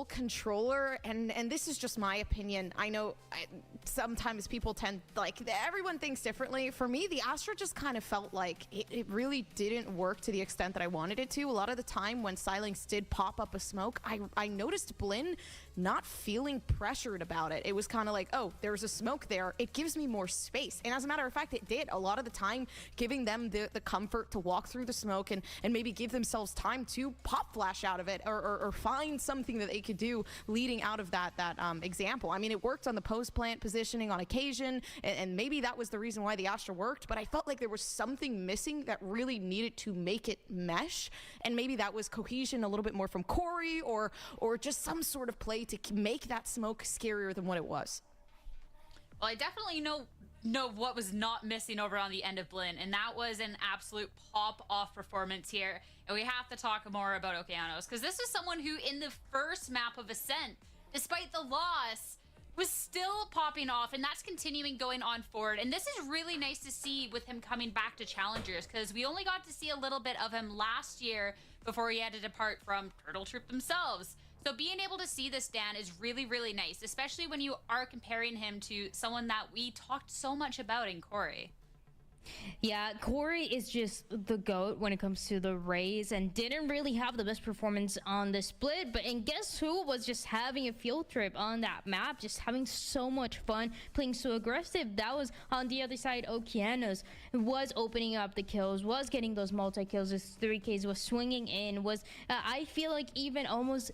controller, and this is just my opinion. I know sometimes people tend, like, everyone thinks differently. For me, the Astra just kind of felt like it really didn't work to the extent that I wanted it to. A lot of the time when Silence did pop up a smoke, I noticed BLINN not feeling pressured about it. It was kind of like, oh, there's a smoke there, it gives me more space. And as a matter of fact, it did a lot of the time, giving them the comfort to walk through the smoke and maybe give themselves time to pop flash out of it, or find something that they could do leading out of that example. I mean, it worked on the post plant positioning on occasion, and maybe that was the reason why the Astra worked, but I felt like there was something missing that really needed to make it mesh, and maybe that was cohesion a little bit more from Corey, or just some sort of play to make that smoke scarier than what it was. Well, I definitely know what was not missing over on the end of BLINN, and that was an absolute pop-off performance here. And we have to talk more about Okeanos, because this is someone who, in the first map of Ascent, despite the loss, was still popping off, and that's continuing going on forward. And this is really nice to see with him coming back to Challengers, because we only got to see a little bit of him last year before he had to depart from Turtle Troop themselves. So being able to see this, Dan, is really, really nice, especially when you are comparing him to someone that we talked so much about in Corey. Yeah, Corey is just the GOAT when it comes to the Rays and didn't really have the best performance on the split. But and guess who was just having a field trip on that map, just having so much fun, playing so aggressive. That was on the other side. Okeanos was opening up the kills, was getting those multi-kills, his 3Ks, was swinging in, was I feel like even almost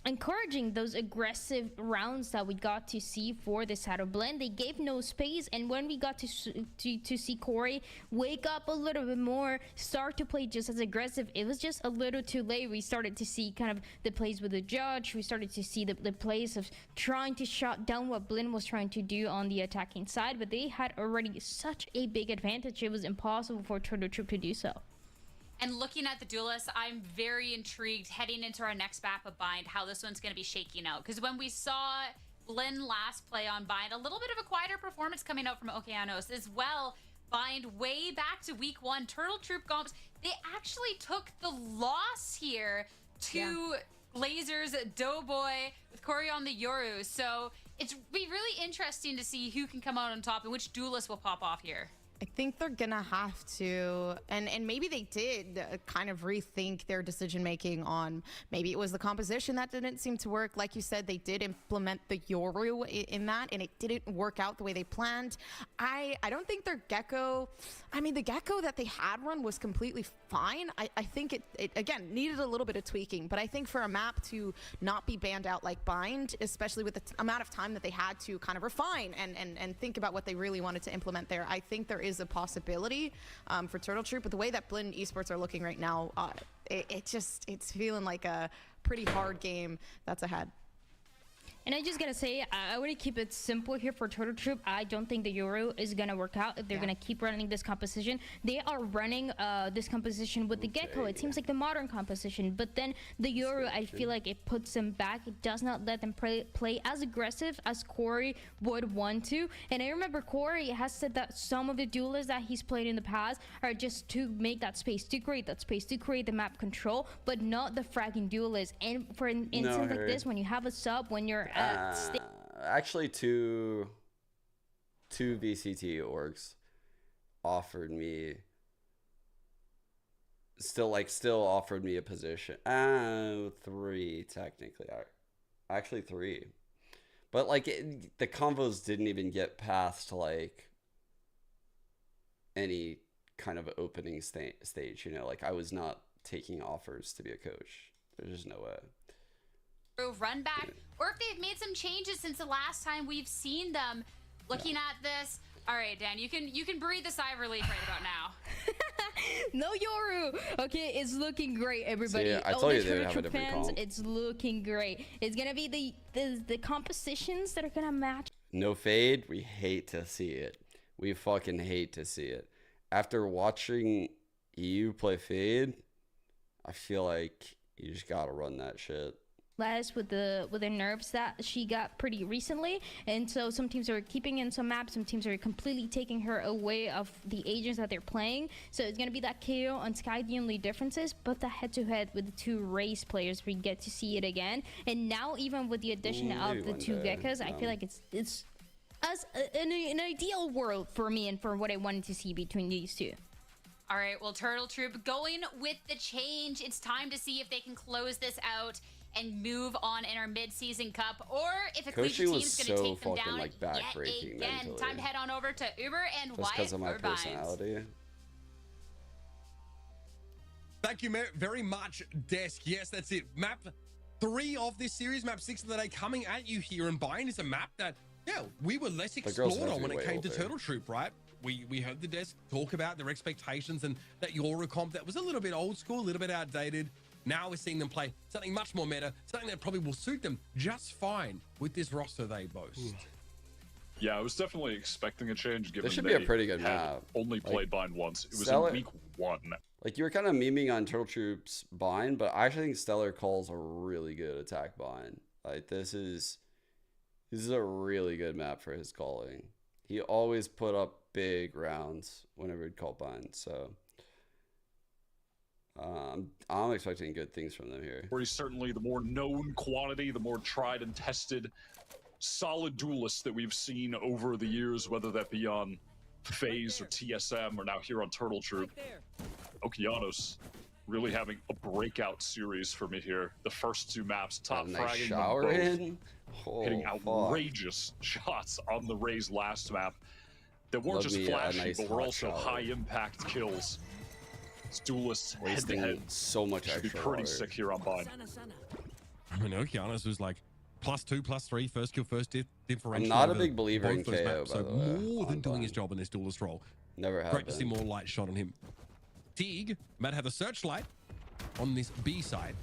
encouraging those aggressive rounds that we got to see for the Shadow Blend. They gave no space, and when we got to see Corey wake up a little bit more, start to play just as aggressive, it was just a little too late. We started to see kind of the plays with the judge. We started to see the plays of trying to shut down what BLINN was trying to do on the attacking side, but they had already such a big advantage. It was impossible for Turtle Troop to do so. And looking at the duelists, I'm very intrigued heading into our next map of Bind, how this one's going to be shaking out. Because when we saw BLINN last play on Bind, a little bit of a quieter performance coming out from Okeanos as well. Bind way back to week 1. Turtle Troop Gomps, they actually took the loss here to Lasers Doughboy with Corey on the Yoru. So it's be really interesting to see who can come out on top and which duelist will pop off here. I think they're gonna have to, and maybe they did kind of rethink their decision making on, maybe it was the composition that didn't seem to work. Like you said, they did implement the Yoru in that, and it didn't work out the way they planned. I don't think their Gecko, I mean, the Gecko that they had run was completely fine. I think it again needed a little bit of tweaking, but I think for a map to not be banned out like Bind, especially with the amount of time that they had to kind of refine and think about what they really wanted to implement there, I think there is a possibility for Turtle Troop. But the way that BLINN esports are looking right now, it's feeling like a pretty hard game that's ahead. And I just gotta say, I want to keep it simple here for Turtle Troop. I don't think the Yoru is gonna work out if they're gonna keep running this composition. They are running this composition with the Gecko. It seems like the modern composition, but then the Yoru, I feel like it puts them back. It does not let them play as aggressive as Corey would want to. And I remember Corey has said that some of the duelists that he's played in the past are just to make that space, to create that space, to create the map control, but not the fragging duelists. And for an instance like this, when you have a sub, when you're actually two VCT orgs offered me still offered me a position. 3 technically, actually 3, but like the convos didn't even get past like any kind of opening stage, you know, like I was not taking offers to be a coach. There's just no way. Run back, or if they've made some changes since the last time we've seen them. Looking at this, all right, Dan, you can breathe a sigh of relief right about now. No Yoru. Okay, it's looking great, everybody. See, I told you they would have a different fans, comp. it's looking great. It's gonna be the compositions that are gonna match. No fade. We hate to see it. We fucking hate to see it. After watching EU play fade, I feel like you just gotta run that shit. Less with the nerfs that she got pretty recently, and so some teams are keeping in some maps, some teams are completely taking her away of the agents that they're playing. So it's gonna be that KO on Sky, the only differences, but the head-to-head with the 2 race players, we get to see it again. And now even with the addition of the 2 Geckos, I feel like it's as an ideal world for me and for what I wanted to see between these 2. All right, well, Turtle Troop going with the change. It's time to see if they can close this out and move on in our mid-season cup, or if a collegiate team's going to take them down like yet backbreaking again. mentally. Time to head on over to Uber and Just Wyatt because of my for Bind. personality. Thank you very much, Desk. Yes, that's it. Map 3 of this series, map 6 of the day, coming at you here. And Bind is a map that, we were less explored on when it came to Turtle Troop, right? We heard the Desk talk about their expectations and that Yoru comp that was a little bit old school, a little bit outdated. Now we're seeing them play something much more meta, something that probably will suit them just fine with this roster they boast. Yeah, I was definitely expecting a change given This should they be a pretty good map. Only played Bind once. It was Stellar, in week 1. Like you were kind of memeing on Turtle Troop's Bind, but I actually think Stellar calls a really good attack Bind. Like this is This is a really good map for his calling. He always put up big rounds whenever he'd call bind, so I'm expecting good things from them here. Where he's certainly the more known quantity, the more tried and tested, solid duelist that we've seen over the years, whether that be on FaZe or TSM or now here on Turtle Troop. Okeanos really having a breakout series for me here. The first two maps, top fragging shower them both, in. hitting outrageous shots on the Raze last map that weren't just flashy, but were also high impact kills. Duelists wasting head-to-head so much should be extra pretty water. sick here on bind. I mean, Okeanos was like +2, +3, first kill, first differential. I'm not a over big believer in both those KO, maps, by so the way, more than on doing bind. his job in this duelist role. Never have Great to see been. more light shot on him. Teague might have a searchlight on this B side.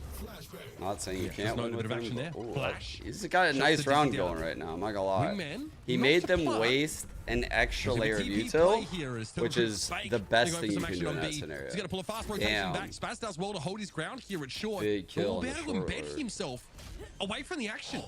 Not saying you Yeah, can't there's win no with bit of him, action there. but- ooh, Flash. he's got a Shots nice to round DC going down. right now. I'm not gonna lie. Wingman, He not made the them plant. waste an extra There's a layer of TP util, play here as Turtle which Troop is fake. the best They're thing going you for can some do in action that on B. scenario. He's going to pull a fast rotation Damn. back. Spaz does well to hold his ground here at short. Big kill on But the will be able to short embed order. himself away from the action.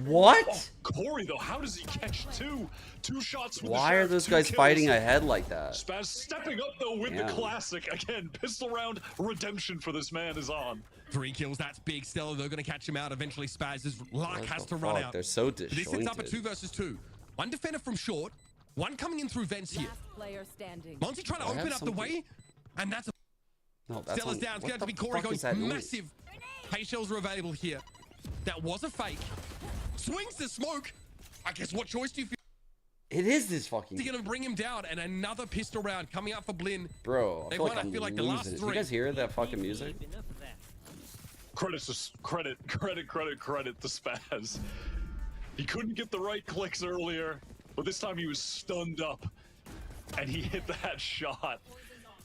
What? Corey, though, how does he catch two? Two shots with the Why are Sheriff, those two guys kills. fighting ahead like that? Spaz stepping up, though, with Damn. the classic. Again, pistol round redemption for this man is on. 3 kills, that's big. Stella, they're going to catch him out. Eventually, Spaz's luck What has the to run fuck? out. They're so But this sets up a disjointed. 2 versus 2. One defender from short, one coming in through vents here. Last player standing. Monty trying to I have open up the something. way, and that's a No, that's Stella's on- down. It's what going to be the Corey fuck going is that noise? massive. Hay shells are available here. That was a fake. Swings the smoke. I guess what choice do you feel? It is this fucking They're going to bring him down, and another pistol round coming up for BLINN. bro. I They feel like won, I I'm feel like the losing last it. Do 3. you guys hear that fucking music? Credit to Spaz. He couldn't get the right clicks earlier, but this time he was stunned up, and he hit that shot.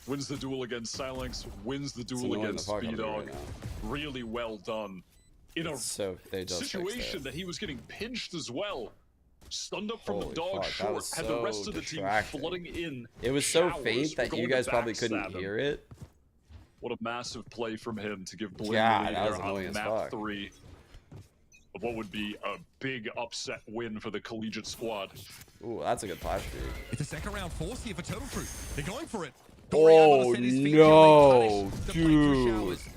Wins the duel against Silence, wins the duel annoying against the fuck out of me Speeddog. right now. Really well done. In a So they just fixed situation it. that he was getting pinched as well. Stunned up from Holy the dog fuck, that short, was had the so rest of the team distracting. flooding in. It was so showers, faint that going you to guys probably backstab couldn't him. hear it. What a massive play from him to give BLINN Yeah, the lead that was here annoying on as map fuck. 3 of what would be a big upset win for the collegiate squad. Ooh, that's a good flash feed. It's a second round force here for Turtle Troop. They're going for it. Oh, able to set his feet no, here, they punish the breakthrough dude. showers.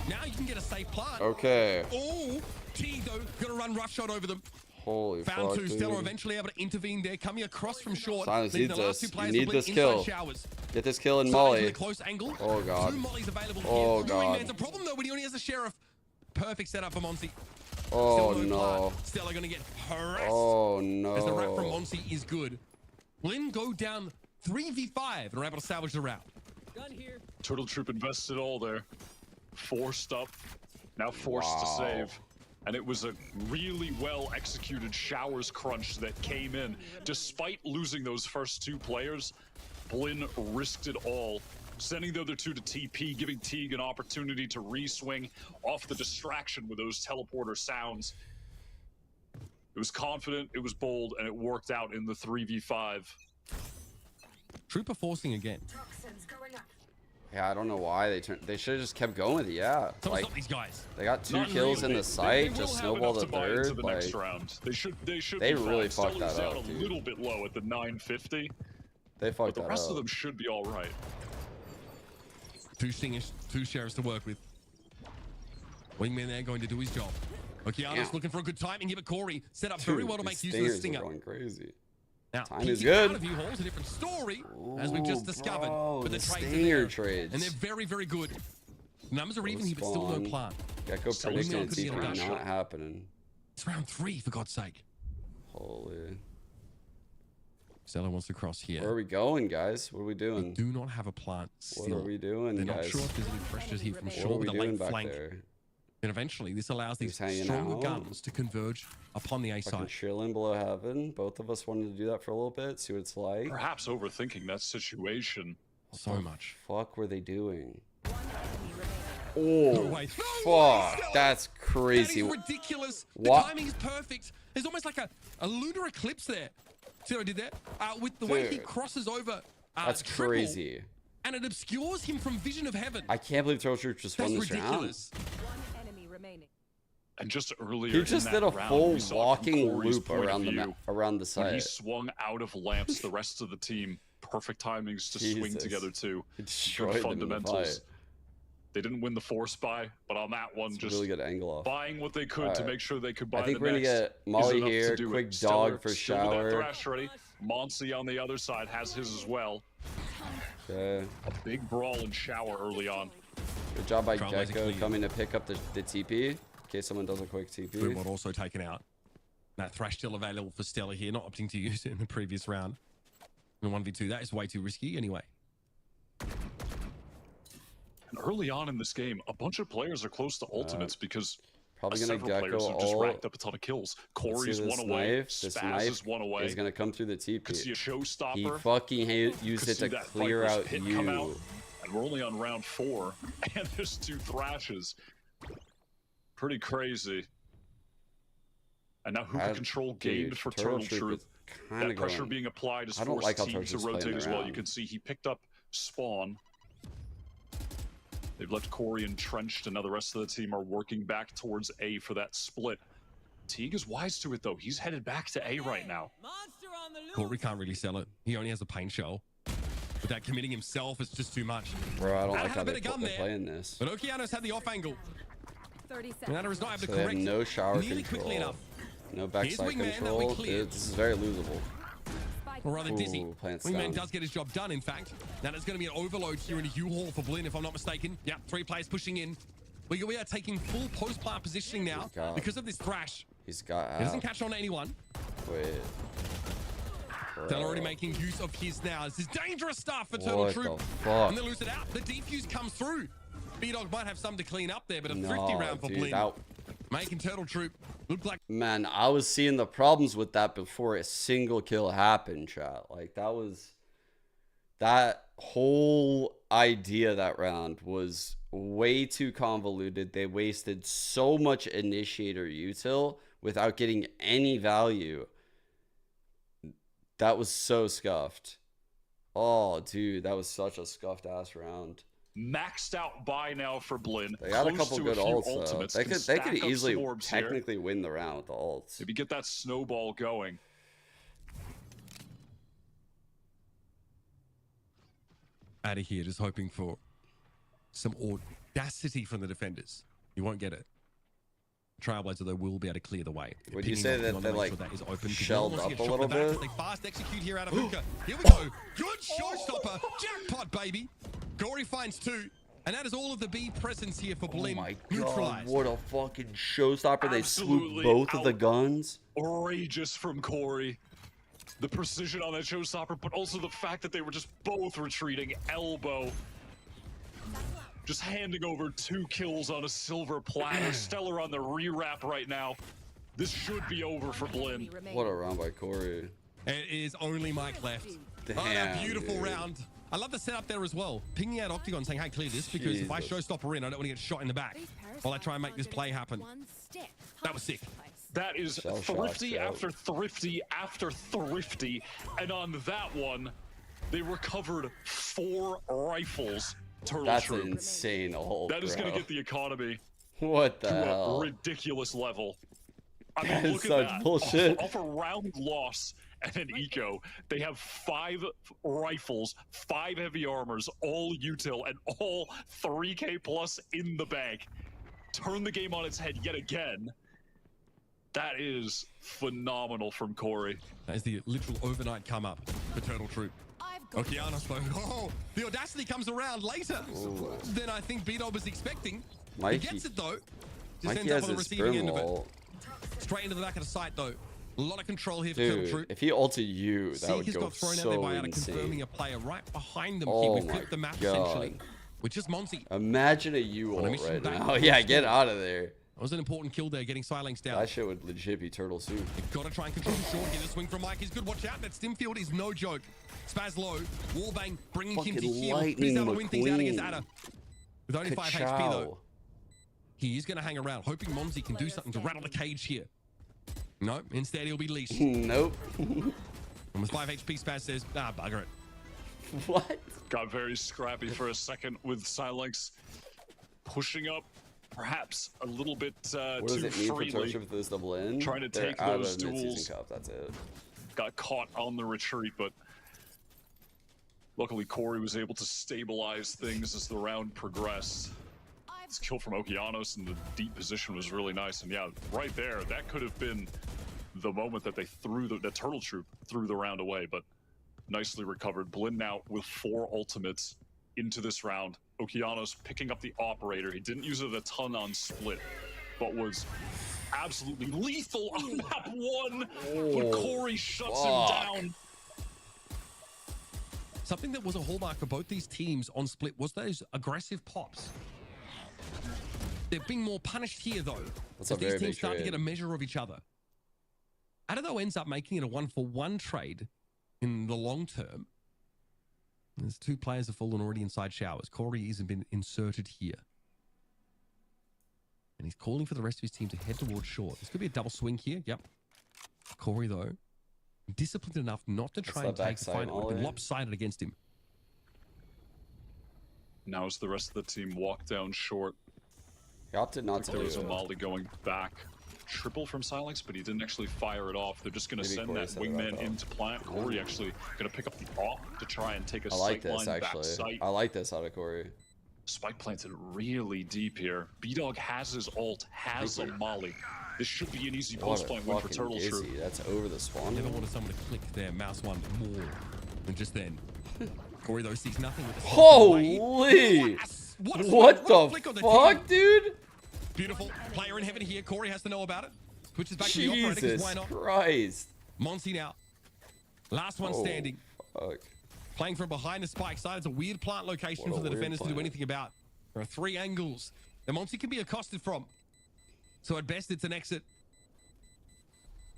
Now you can get a safe plant. Okay. Oh, T though, gonna run rough shot over them. Holy Found fuck, 2. Stella dude. eventually able to intervene there, coming across from short. Silence leaving needs the last this. 2 You players need to blink this inside kill. showers. Get this kill in Silence Molly. with a close angle. Oh, God. 2 mollies available Oh, here. God. Wingman's a problem though when he only has a sheriff. Perfect setup for Monty. Oh, Still no. plant. Stella gonna get harassed. Oh, As the wrap from no. Monty is good. BLINN go down 3v5 and are able to salvage the round. Gun here. Turtle Troop invested all there. Forced up, now forced to Wow. save. And it was a really well executed showers crunch that came in. Despite losing those first 2 players, BLINN risked it all, sending the other 2 to TP, giving Teague an opportunity to re-swing off the distraction with those teleporter sounds. It was confident, it was bold, and it worked out in the 3v5. Trooper forcing again. Yeah, I don't know why they turned. They should have just kept going with it. Yeah, Someone like stop these guys. they got 2 Not kills really. in the They site, will just have snowballed enough a to buy into third. the Like next round. They should They be really fine. fucked that Stella's up, out a dude. little bit low at the 950, they but fucked the that rest up. of them should be all right. 2 stingers, 2 sheriffs to work with. Wingman there going to do his job. Okeanos Damn. looking for a good timing here, but Corey set up very Dude, well to these make use of the stingers are stinger. going crazy. Now, Time is peeking good. out of U-Hall's a different story, as we've just Ooh, discovered. bro, But the the trades are stinger there, trades. and they're very, very good. Numbers are even here, but still no Spawn. plant. Gecko Still predicted no it's good deal not about shot. happening. It's round 3, for God's sake. Holy. Stella wants to cross here. Where are we going, guys? What are we They doing? do not have a plant What still. are we doing, They're not guys? sure if there's any pressures here from What are short we with a doing late back flank. there? And eventually, this allows these Just hanging stronger out. guns to converge upon the A Fucking side. chilling below heaven. Both of us wanted to do that for a little bit, see what it's like. Perhaps overthinking that situation. So much. Fuck were they doing? No Oh, way. fuck. No way, Stella! That's That crazy. is ridiculous. What? The timing is perfect. There's almost like a lunar eclipse there. See what I did there? With the way he Dude. crosses over. That's triple, crazy. And it obscures him from vision of heaven. I can't believe Turtle Troop just That's won this round. ridiculous. One enemy remaining. And just earlier, He just in did that a round, full we saw from walking Corey's loop point of around the view, around the when he site. swung out of lamps, the rest of the team, perfect timings to swing Jesus. together too. He Good destroyed them in the fundamentals. fight. They didn't win the force buy, but on that one, It's a just really good angle off. buying what they could to make sure they could buy I think the we're next. gonna get is Molly enough to here, do quick it. dog Stiller for still with that shower. thrash ready. Monsi on the other side has his as well. Okay. A big brawl and shower early on. Good job by Trailblazer Gecko clean. coming to pick up the TP in case someone does a quick TP. Boomot also taken out. That thrash still available for Stella here, not opting to use it in the previous round. In 1v2, that is way too risky anyway. And early on in this game, a bunch of players are close to ultimates because Probably gonna several Gecko players have just all. racked up a ton of kills. Let's see Corey's this one away. knife. This Spaz knife is one away. is gonna come through the Could see a TP. showstopper. He fucking used Could it see to that clear Viper's out pit come out. you. And we're only on round 4, and there's 2 thrashes. Pretty crazy. And now who can control gained for Turtle Truth? That pressure being applied is I don't forced like how team Turtle to Truth's playing rotate as well. You around. can see he picked up Spawn. They've left Corey entrenched, and now the rest of the team are working back towards A for that split. Teague is wise to it, though. He's headed back to A right now. Corey can't really sell it. He only has a paint shell. Without committing himself, it's just too much. Bro, I don't Had like a how bit they're of gun there, playing this. But Okeanos had the off angle. 30 seconds. And Nana is not able So to they have correct no shower nearly quickly control. enough. No backside Wingman that we control. cleared. This is very losable. Or rather, Dizzy. Ooh, plants Wingman down. does get his job done, in fact. Now there's going to be an overload here in a U-Haul for BLINN, if I'm not mistaken. Yeah, 3 players pushing in. We are taking full post-plant positioning now because of this thrash. He's got He doesn't catch on to anyone. Wait. They're already making use of his now. This is dangerous stuff for Turtle What Troop. the fuck? And they lose it out. The defuse comes through. B-Dog might have some to clean up there, but a thrifty No, round for dude, BLINN. that- Making Turtle Troop look like... Man, I was seeing the problems with that before a single kill happened, chat. Like, that whole idea that round was way too convoluted. They wasted so much initiator util without getting any value. That was so scuffed. Oh, dude, that was such a scuffed ass round. Maxed out buy now for BLINN. They got a Close couple to good few ults. ultimates. They Can could stack up easily some orbs here. technically win the round with the ults. Maybe get that snowball going. Out of here, just hoping for some audacity from the defenders. You won't get it. Trailblazer, though, will be able to clear the way. Would you Pinging say off, that we wanna they make like sure that is open, 'cause shelled we don't up wanna a get little shot in the bit? back. They fast execute here out of Hookah. Here we go. Good showstopper. Jackpot, baby. Gory finds 2. And that is all of the B presence here for BLINN. Oh my god, neutralized. what a fucking showstopper. They Absolutely swooped both of the guns. Outrageous from Corey. The precision on that showstopper, but also the fact that they were just both retreating elbow. Just handing over 2 kills on a silver platter. Stellar on the rewrap right now. This should be over for BLINN. What a round by Corey. It is only Mike left. Damn, oh, that beautiful dude. round. I love the setup there as well. Pinging out Octagon saying, hey, clear this, because if I Jesus. showstopper in, I don't want to get shot in the back while I try and make this play happen. That was sick. That is Shell shock, thrifty shell. after thrifty after thrifty. And on that one, they recovered 4 rifles. Turtle That's Troop. an insane ult, That is going to bro. get the economy What the to a hell? ridiculous level. I That mean, is look at such that. bullshit. Off a round loss and an eco, they have 5 rifles, 5 heavy armors, all util, and all 3k plus in the bank. Turn the game on its head yet again. That is phenomenal from Corey. That is the literal overnight come up for Turtle Troop. Okeanos, though. Oh, the audacity comes around later than I think B-Dog was expecting. Mikey, He gets it, though. Just Mikey ends up has on the his receiving end sperm of it. ult. Straight into the back of the site, though. A lot of control here for Turtle Dude, Troop. if he ulted you, that Seek would has go got thrown out there so by Ada, confirming insane. a player right behind them. Oh Here we my flip the map, God. essentially. With just Monty. Imagine a U On a ult mission right back now. towards Yeah, the get score. out of there. That was an important kill there, getting Silenced down. That shit would legit be turtle soup. You've got to try and control the short here. The swing from Mike is good. Watch out. That stim field is no joke. Spaz low. Wallbang bringing him to Fucking heal. Lightning He's able to win things out against McQueen. Ada. With only 5 HP, Ka-chow. though. He is going to hang around, hoping Monzi can do something to rattle the cage here. No, instead he'll be leashed. Nope. And with 5 HP, Spaz says, ah, bugger it. What? Got very scrappy for a second with Silex pushing up perhaps a little bit What does too it mean for freely. Torture for this double in? Trying to They're take out those of mid-season duels. cup, that's it. Got caught on the retreat, but luckily Corey was able to stabilize things as the round progressed. This kill from Okeanos in the deep position was really nice, and yeah, right there, that could have been the moment that they threw the Turtle Troop threw the round away, but nicely recovered. BLINN now with 4 ultimates into this round. Okeanos picking up the operator. He didn't use it a ton on split, but was absolutely lethal on map 1 when Corey shuts him down. Something that was a hallmark for both these teams on split was those aggressive pops. They're being more punished here, though, as these teams start to get a measure of each other. Adado ends up making it a 1-for-1 trade in the long term. There's 2 players have fallen already inside showers. Corey hasn't been inserted here. And he's calling for the rest of his team to head towards short. This could be a double swing here. Yep. Corey, though, disciplined enough not to try and take the fight. It would have been lopsided against him. Now as the rest of the team walk down short. He opted not to do it. There was a Molly going back. Triple from Silence, but he didn't actually fire it off. They're just going to send that wingman into plant. Corey actually going to pick up the op to try and take a sight line back sight. I like this out of Corey. Spike planted really deep here. B-Dog has his ult, has a Molly. This should be an easy post plant win for Turtle Troop. That's over the spawn. Never wanted someone to click their mouse one more than just then. Corey, though, sees nothing with the holy! What the fuck, dude? Beautiful. Player in heaven here. Corey has to know about it. Switches back to the operator, because why not? Christ. Monty now. Last one standing. Fuck. Playing from behind the spike side. It's a weird plant location for the defenders to do anything about. There are 3 angles that Monty can be accosted from. So at best, it's an exit.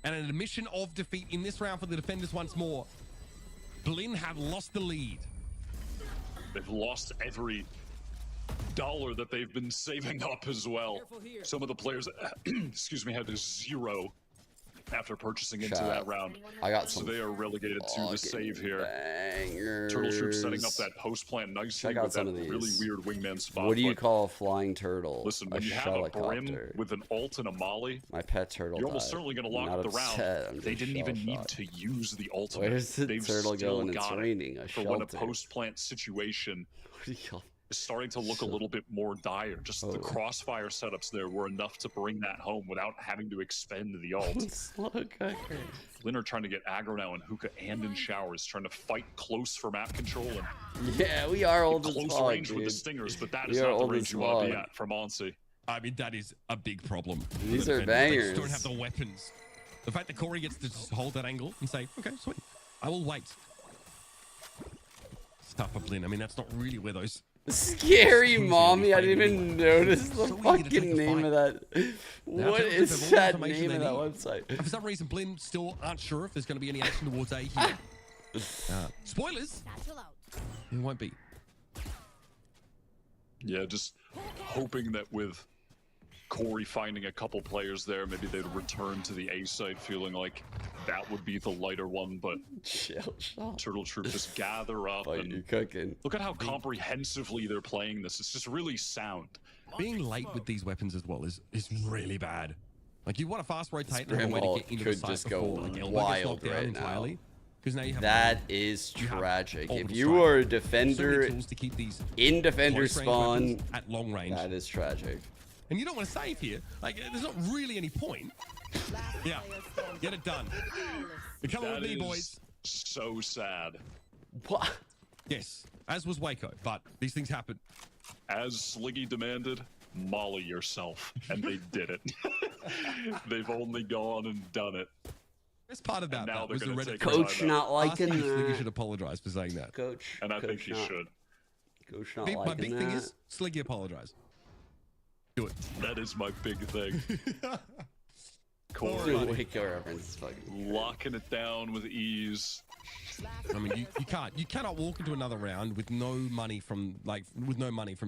And an admission of defeat in this round for the defenders once more. BLINN have lost the lead. They've lost every dollar that they've been saving up as well. Some of the players, excuse me, had a 0 after purchasing into that round. I got some. So they are relegated to the save here. Bangers. Turtle Troop setting up that post plant nicely with that really weird wingman spot. What do you call a flying turtle? Listen, when you have a Brim with an ult and a Molly, my pet turtle you're almost certainly going to lock the round. They didn't even need to use the ultimate. Where's the turtle going? It's raining. For when a post plant situation is starting to look a little bit more dire. Just the crossfire setups there were enough to bring that home without having to expend the ult. BLINN are trying to get aggro now in hookah and in showers, trying to fight close for map control. And yeah, we are old as fuck, close range with the stingers, but that is not the range you want to be at from Onsi. I mean, that is a big problem. These are bangers. They just don't have the weapons. The fact that Corey gets to just hold that angle and say, okay, sweet, I will wait. It's tough for BLINN. I mean, that's not really where those... Scary mommy, I didn't even notice the fucking name of that. What is that name of that website? For some reason, BLINN still aren't sure if there's going to be any action towards A here. Spoilers! It won't be. Yeah, just hoping that with Corey finding a couple players there, maybe they'd return to the A side feeling like that would be the lighter one, but Turtle Troop just gather up and look at how comprehensively they're playing this. It's just really sound. Being late with these weapons as well is really bad. Like, you want to fast rotate and have a way to get into the site just before, go like, wild down right entirely. now. Now you have that is tragic. If you are a defender in defender spawn, at long range, that is tragic. And you don't want to save here. Like, there's not really any point. Yeah, get it done. Come on with me, boys. So sad. What? Yes, as was Waco, but these things happen. As Sliggy demanded, molly yourself, and they did it. They've only gone and done it. Best part about that was the Reddit coach not liking that. Sliggy should apologize for saying that. Coach, and I think he should. Coach not liking that. My big thing is Sliggy apologize. Do it. That is my big thing. Corey, Waco reference is fucking locking it down with ease. I mean, you cannot walk into another round with no money from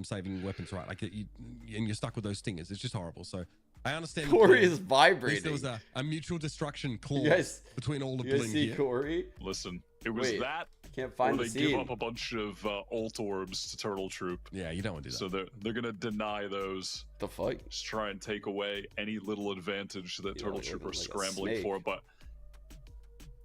saving weapons, right? Like, and you're stuck with those stingers. It's just horrible. So I understand. Corey is vibrating. There was a mutual destruction clause between all the BLINN here. Corey? Listen, it was that Can't find or the they give scene. up a bunch of ult orbs to Turtle Troop. Yeah, you don't want to do that. So they're gonna deny those. The fuck? Just try and take away any little advantage that Turtle Troop are like a scrambling snake. for. But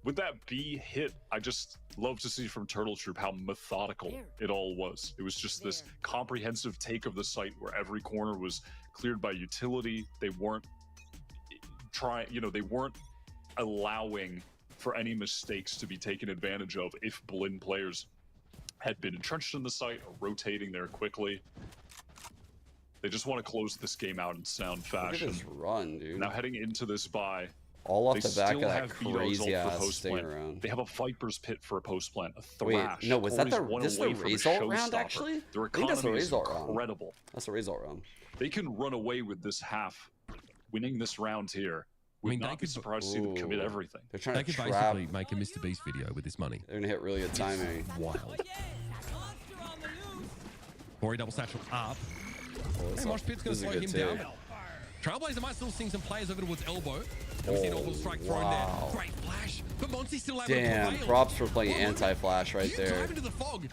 with that B hit, I just love to see from Turtle Troop how methodical it all was. It was just this comprehensive take of the site where every corner was cleared by utility. They weren't they weren't allowing for any mistakes to be taken advantage of if BLINN players had been entrenched in the site or rotating there quickly. They just want to close this game out in sound fashion. Look at this run, dude. Now heading into this bye, all off they the back of still that have B-Dog's crazy ult for ass post sting plant. around. They have a Viper's Pit for a post plant, a Wait, Thrash. no, was that Corey's this the one away from a result round showstopper. actually? Their I think that's the economy is result round. incredible. That's the result round. They can run away with this half, winning this round here. I mean, Would they not be could- surprised to see them commit Ooh. everything. They're trying They to could trap. basically make a Mr. Beast video with this money. They're gonna hit really good timing. Wild. Corey double satchel up. Oh, Hey, Mosh Pit's going this to is a slow good him down. take. Trailblazer might still sing some players over towards elbow. And we see an orbital strike thrown wow. there. Great flash. But Monty still able to Damn, prevail. props for playing anti-flash right You there. dive into the fog.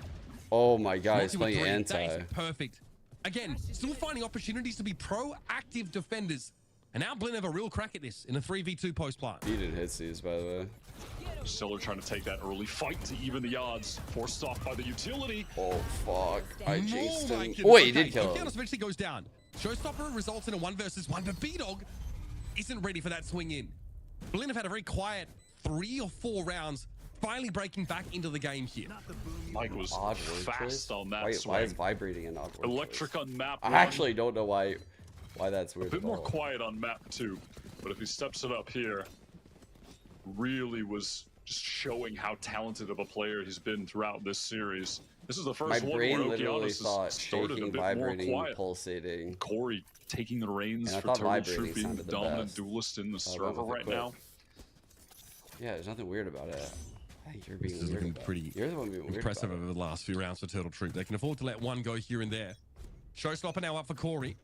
Oh my god, he's Monty with playing three. That anti. is perfect. Again, still finding opportunities to be proactive defenders. And now BLINN have a real crack at this in a 3v2 post plant. He didn't hit these, by the way. Stellar trying to take that early fight to even the odds. Forced off by the utility. Oh fuck, I chased him. Like Oh wait, he did kill Kianos him. eventually goes down. Showstopper results in a 1 versus 1, but B-Dog isn't ready for that swing in. BLINN have had a very quiet 3 or 4 rounds, finally breaking back into the game here. Mike was Odd word fast choice? on that Why swing. is vibrating an odd word Electric choice? on map I one. actually don't know why that's weird. A bit at more all. quiet on map 2, but if he steps it up here, really was just showing how talented of a player he's been throughout this series. This is the My first one brain where literally Okeanos thought has started a shaking, bit more vibrating, quiet. pulsating. Corey taking the reins And I for thought Turtle vibrating Troop being the sounded the dominant best. duelist in the I server went with it right quick. now. Yeah, there's nothing weird about it. I think you're being This is weird looking about pretty it. You're the one being weird impressive about over it. the last few rounds for Turtle Troop. They can afford to let one go here and there. Showstopper now up for Corey.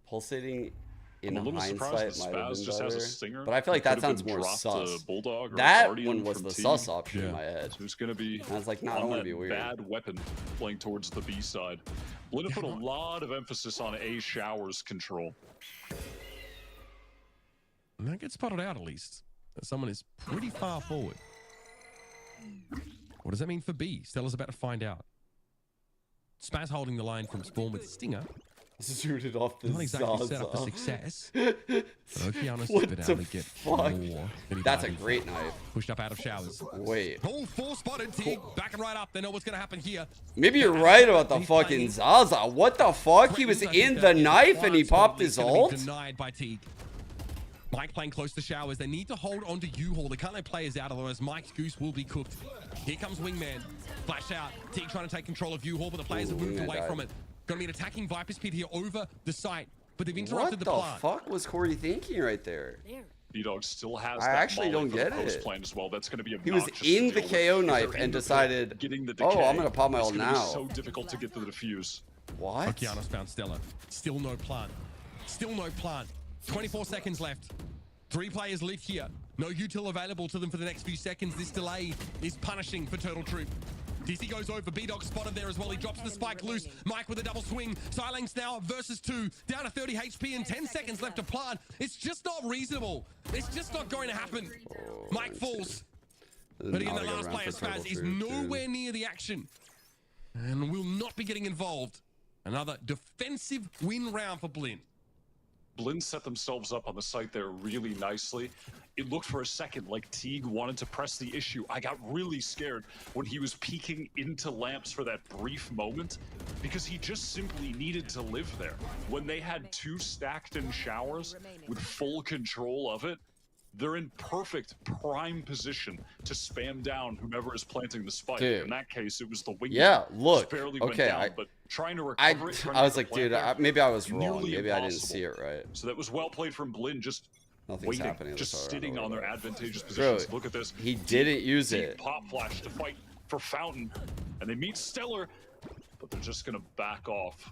Pulsating in I'm a little hindsight surprised might that have Spaz been just has a better, stinger. but I feel like It that could have sounds been more dropped sus. to Bulldog or That Guardian one was from the Teague. sus option in Yeah. my head. Who's going to be I was like, nah, I don't on want to that be weird. bad weapon playing towards the B side? BLINN have put a lot of emphasis on A showers control. And that gets spotted out at least. That someone is pretty far forward. What does that mean for B? Stella's about to find out. Spaz holding the line from Spawn with Stinger. Zooted off the Not exactly set up for Zaza. success. But Okeanos What has been the able to get fuck? more than he That's a bargained great for. knife. Pushed up out of showers. Wait, Oh, 4 spotted. Teague backing right up. They know what's going to happen here. maybe you're right about the He's fucking playing. Zaza. What the fuck? He was Threatens, I think, in that the is knife and he Clarence, but popped at least his gonna be ult? Denied by Teague. Mike playing close to showers. They need to hold on to U-Haul. They can't let players out, otherwise Mike's goose will be cooked. Here comes Wingman. Flash out. Teague trying to take control of U-Haul, but the players have moved Wingman away died. from it. Going to be an attacking Viper's Pit here over the site, but they've What interrupted the the plant. fuck was Corey thinking right there? B-Dog still has I that actually molly don't for the get post it. plan as well. That's going to be He was obnoxious in to the deal KO with. knife They're in and the pit, decided, getting the oh, decay. I'm gonna pop my It's ult gonna be now. so difficult to get the defuse. What? Okeanos found Stella. Still no plant. Still no plant. 24 seconds left. 3 players lit here. No util available to them for the next few seconds. This delay is punishing for Turtle Troop. DC goes over. B-Dog spotted there as well. He drops the spike loose. Mike with a double swing. Silence now versus 2. Down to 30 HP and 10 seconds left to plant. It's just not reasonable. It's just not going to happen. Mike falls. But again, the last player, Spaz, is nowhere near the action. And will not be getting involved. Another defensive win round for BLINN. BLINN set themselves up on the site there really nicely. It looked for a second like Teague wanted to press the issue. I got really scared when he was peeking into lamps for that brief moment because he just simply needed to live there. When they had 2 stacked in showers with full control of it, they're in perfect prime position to spam down whomever is planting the spike. Dude. In that case, it was the wing. Yeah, look. Barely Okay, went down, but trying to I recover it. trying I to was get like, the plant dude, there, maybe I was wrong. nearly Maybe I didn't impossible. see it right. So that was well played from BLINN, just Nothing's waiting, happening. just That's all right, sitting don't on worry their about it. advantageous Bro, positions. Look at this. he didn't use Teague it. Pop flash to fight for Fountain, and they meet Stellar, but they're just gonna back off.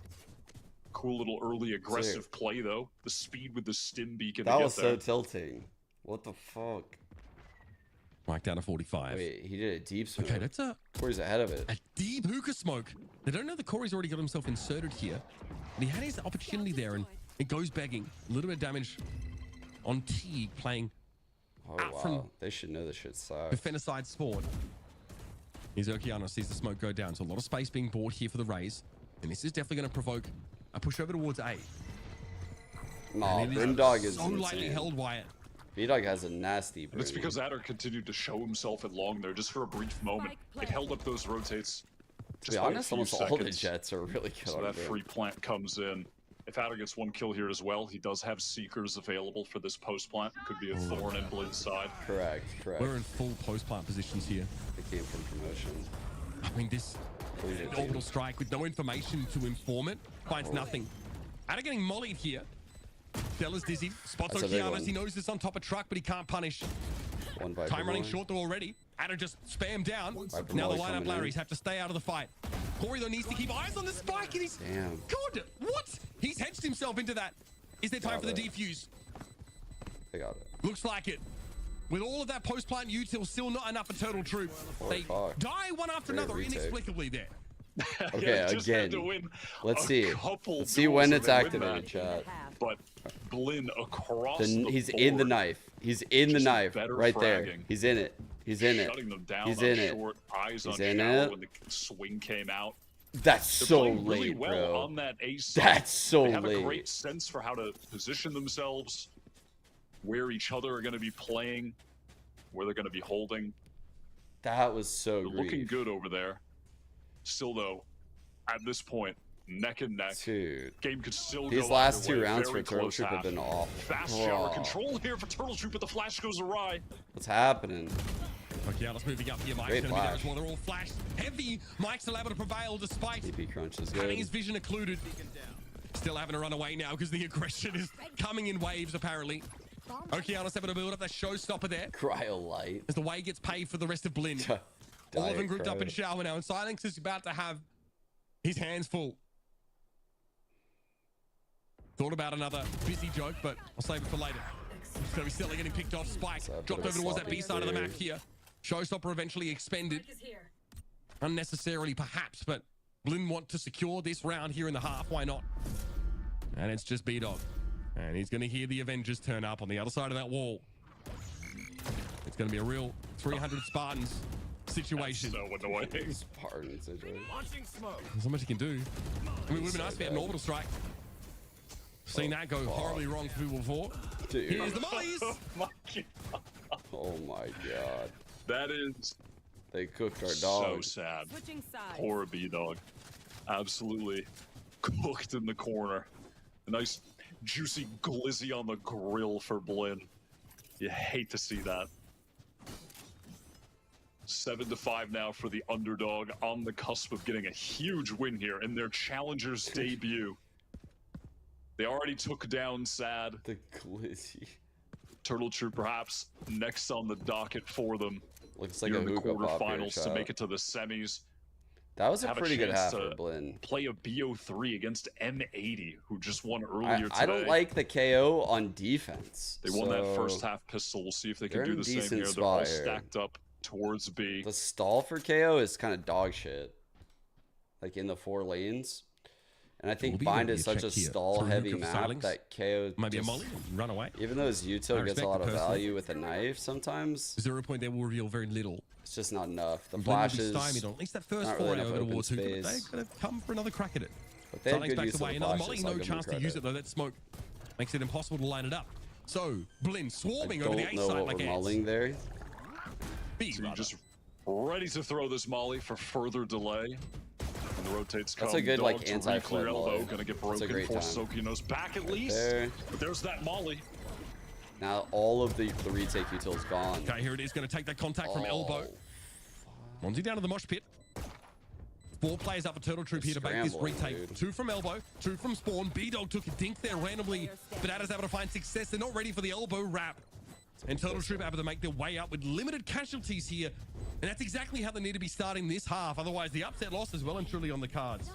Cool little early aggressive play though. The speed with the stim beacon. That to was get there. so tilting. What the fuck? Right down to 45. Wait, he did a deep smoke. Okay, that's Corey's ahead of it. a deep hookah smoke. They don't know that Corey's already got himself inserted here. And he had his opportunity there, and it goes begging. A little bit of damage on Teague playing Oh, out wow. from They should know this shit sucks. defender side spawn. Here's Okeanos, sees the smoke go down. So a lot of space being bought here for the Rays. And this is definitely going to provoke a push over towards A. Nah, And it is Brindog is so lightly insane. held by it. B-Dog has a nasty And it's brain. because Adder continued to show himself at long there just for a brief moment. It held up those rotates. To be by a honest, few almost all the seconds. Jets are really good So on that Brin. free plant comes in. If Adder gets one kill here as well, he does have Seekers available for this post plant. Could be a thorn in Blinn's side. Correct. We're in full post plant positions here. They came from promotion. I mean, this orbital strike with no information to inform it finds nothing. Adder getting mollied here. Stella's dizzy. Spots That's a big Okeanos. one. He knows it's on top of truck, but he can't punish. One by Time running Molly. short though already. Adder just spammed down. Viper Now the Molly lineup coming in. Larrys have to stay out of the fight. Corey though needs to keep eyes on the spike, and he's Damn. good. What? He's hedged himself into that. Is there time Got for the it. defuse? They got it. Looks like it. With all of that post plant util, still not enough for Turtle Troop. They fuck. die one after Great another retake. inexplicably there. Okay, Just had to again. win Let's a see. couple Let's see duels when and it's then win activated, that. chat. But Blinn across He's the in the board, knife. He's in the Just knife. better Right there. fragging. He's in it. He's in it. shutting them down He's on in it. short, eyes He's on in shallow it. when the swing came out. That's They're so playing really late, well bro. on that ace side. That's so They have a late. great sense for how to position themselves, where each other are going to be playing, where they're going to be holding. That was so They're looking grief. good over there. Still, though, at this point, neck and neck. Dude. Game could still These go last either two way. rounds Very for Turtle close Troop have half. been awful. Fast shower Bro. control here for Turtle Troop, but the flash goes awry. What's happening? Okeanos moving up here. Mike's Great going to be there as flash. well. They're all flashed. Heavy. Mike's still able to prevail despite TP crunch is having good. his vision occluded. Still having to run away now because the aggression is coming in waves, apparently. Okeanos able to build up that showstopper there Cryo light. as the way gets paid for the rest of Blinn. All of them grouped up in shower now, and Silence is about to have his hands full. Thought about another busy joke, but I'll save it for later. So he's still getting picked off. Spike So a bit dropped of a over towards that sloppy B side of the map save. here. Showstopper eventually expended. Unnecessarily, perhaps, but Blinn want to secure this round here in the half. Why not? And it's just B-Dog. And he's going to hear the Avengers turn up on the other side of that wall. It's going to be a real 300 Spartans situation. So annoying. Spartan situation. Launching smoke. There's not much he can do. I mean, it would have been nice if he had an orbital strike. Seen that go horribly wrong for people before. Dude. Here's the mollies. My God. Oh my god. That is They cooked our so dog. sad. Switching sides. Poor B-Dog. Absolutely cooked in the corner. A nice juicy glizzy on the grill for Blinn. You hate to see that. 7-5 now for the underdog, on the cusp of getting a huge win here in their Challengers debut. They already took down Sad. The glizzy. Turtle Troop perhaps next on the docket for them. Looks like here a in the hookah pop here, quarterfinals to chat. make it to the semis. That was a have a pretty good chance half to for Blinn. Play a BO3 against M80, who just won earlier today. I don't like the KO on defense. They won that so first half pistol. We'll see if they can they're do in the a same decent here. They're all spot here. stacked up towards B. The stall for KO is kind of dog shit. Like in the 4 lanes. And I think Will be Bind ready is to such a check here. stall Through heavy hookah for map Silence. that KO Maybe a just, molly and run away. even though his I util gets respect a lot it of personally. value with a knife sometimes, 0 point there will reveal very little. it's just not enough. The Blinn will be flashes, stymied on at least that first not foray really enough over open towards Hookah, but space. they're going to come for another crack at it. but they had Silence good backs use of away. the Another flashes, molly, so I'll no give them chance to use it credit. though. That smoke makes it impossible to line it up. So Blinn I swarming over the don't A know side what like we're ants. mulling there. B, So you rather. just ready to throw this molly for further delay. And the rotates come. That's a good, Dog like, to anti-flare re-clear elbow. molly. Gonna get That's a broken. great Force time. Sokino's back at Right least. there. But there's that molly. Now all of the retake util's gone. Okay, here it is. Going to take that contact from Oh, elbow. Monty down to the mosh pit. 4 players up for Turtle Troop here to make this Scrambling, retake. dude. 2 from elbow, 2 from spawn. B-Dog took a dink there randomly, but Adder's able to find success. They're not ready for the elbow wrap. And Turtle Troop able to make their way up with limited casualties here. And that's exactly how they need to be starting this half. Otherwise, the upset loss is well and truly on the cards.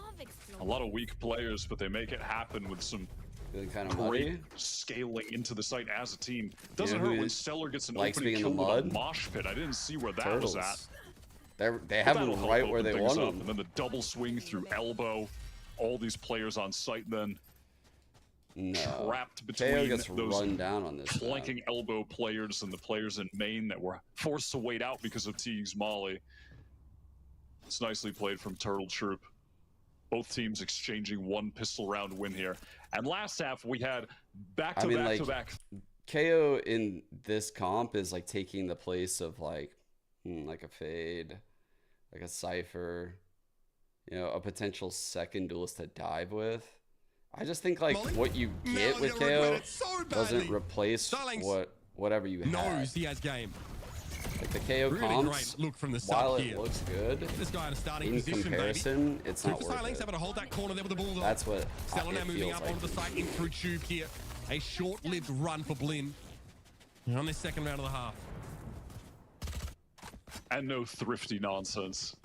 A lot of weak players, but they make it happen with some Feeling kind of muddy. Scaling into the site as a team. Doesn't You know hurt who when Stellar gets an likes opening being in kill the with a mud? mosh pit. I didn't see where that Turtles. was at. They have That'll them help right where open they things want up. them. And then the double swing through elbow. All these players on site then No. trapped KO between gets those run down on this. flanking elbow players and the players in main that were forced to wait out because of Teague's molly. It's nicely played from Turtle Troop. Both teams exchanging one pistol round win here. And last half we had back-to-back-to-back. KO in this comp is like taking the place of like a Fade, like a Cypher, you know, a potential second duelist to dive with. I just think like what you get with KO doesn't replace whatever you have. Knows he has game. Like the KO Really comps, great look from the while sub it here. looks good, Get this guy in a starting in position, comparison, baby. it's not worth Silence it. having to hold that corner there with the bulldog. That's what Stellar now it moving feels up like onto the to site me. in through Tube here. A short-lived run for BLINN on this second round of the half. And no thrifty nonsense.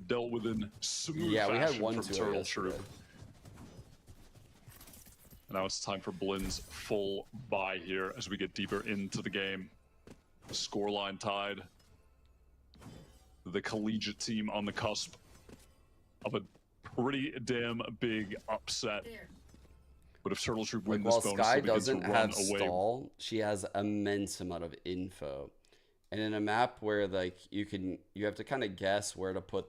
Dealt with in smooth Yeah, we had fashion 1-2 from Turtle yesterday. Troop. Now it's time for BLINN's full buy here as we get deeper into the game. The scoreline tied. The collegiate team on the cusp of a pretty damn big upset. But if Turtle Troop win Like, this while bonus, Sky they begin doesn't to run have away. stall, she has immense amount of info. And in a map where like you have to kind of guess where to put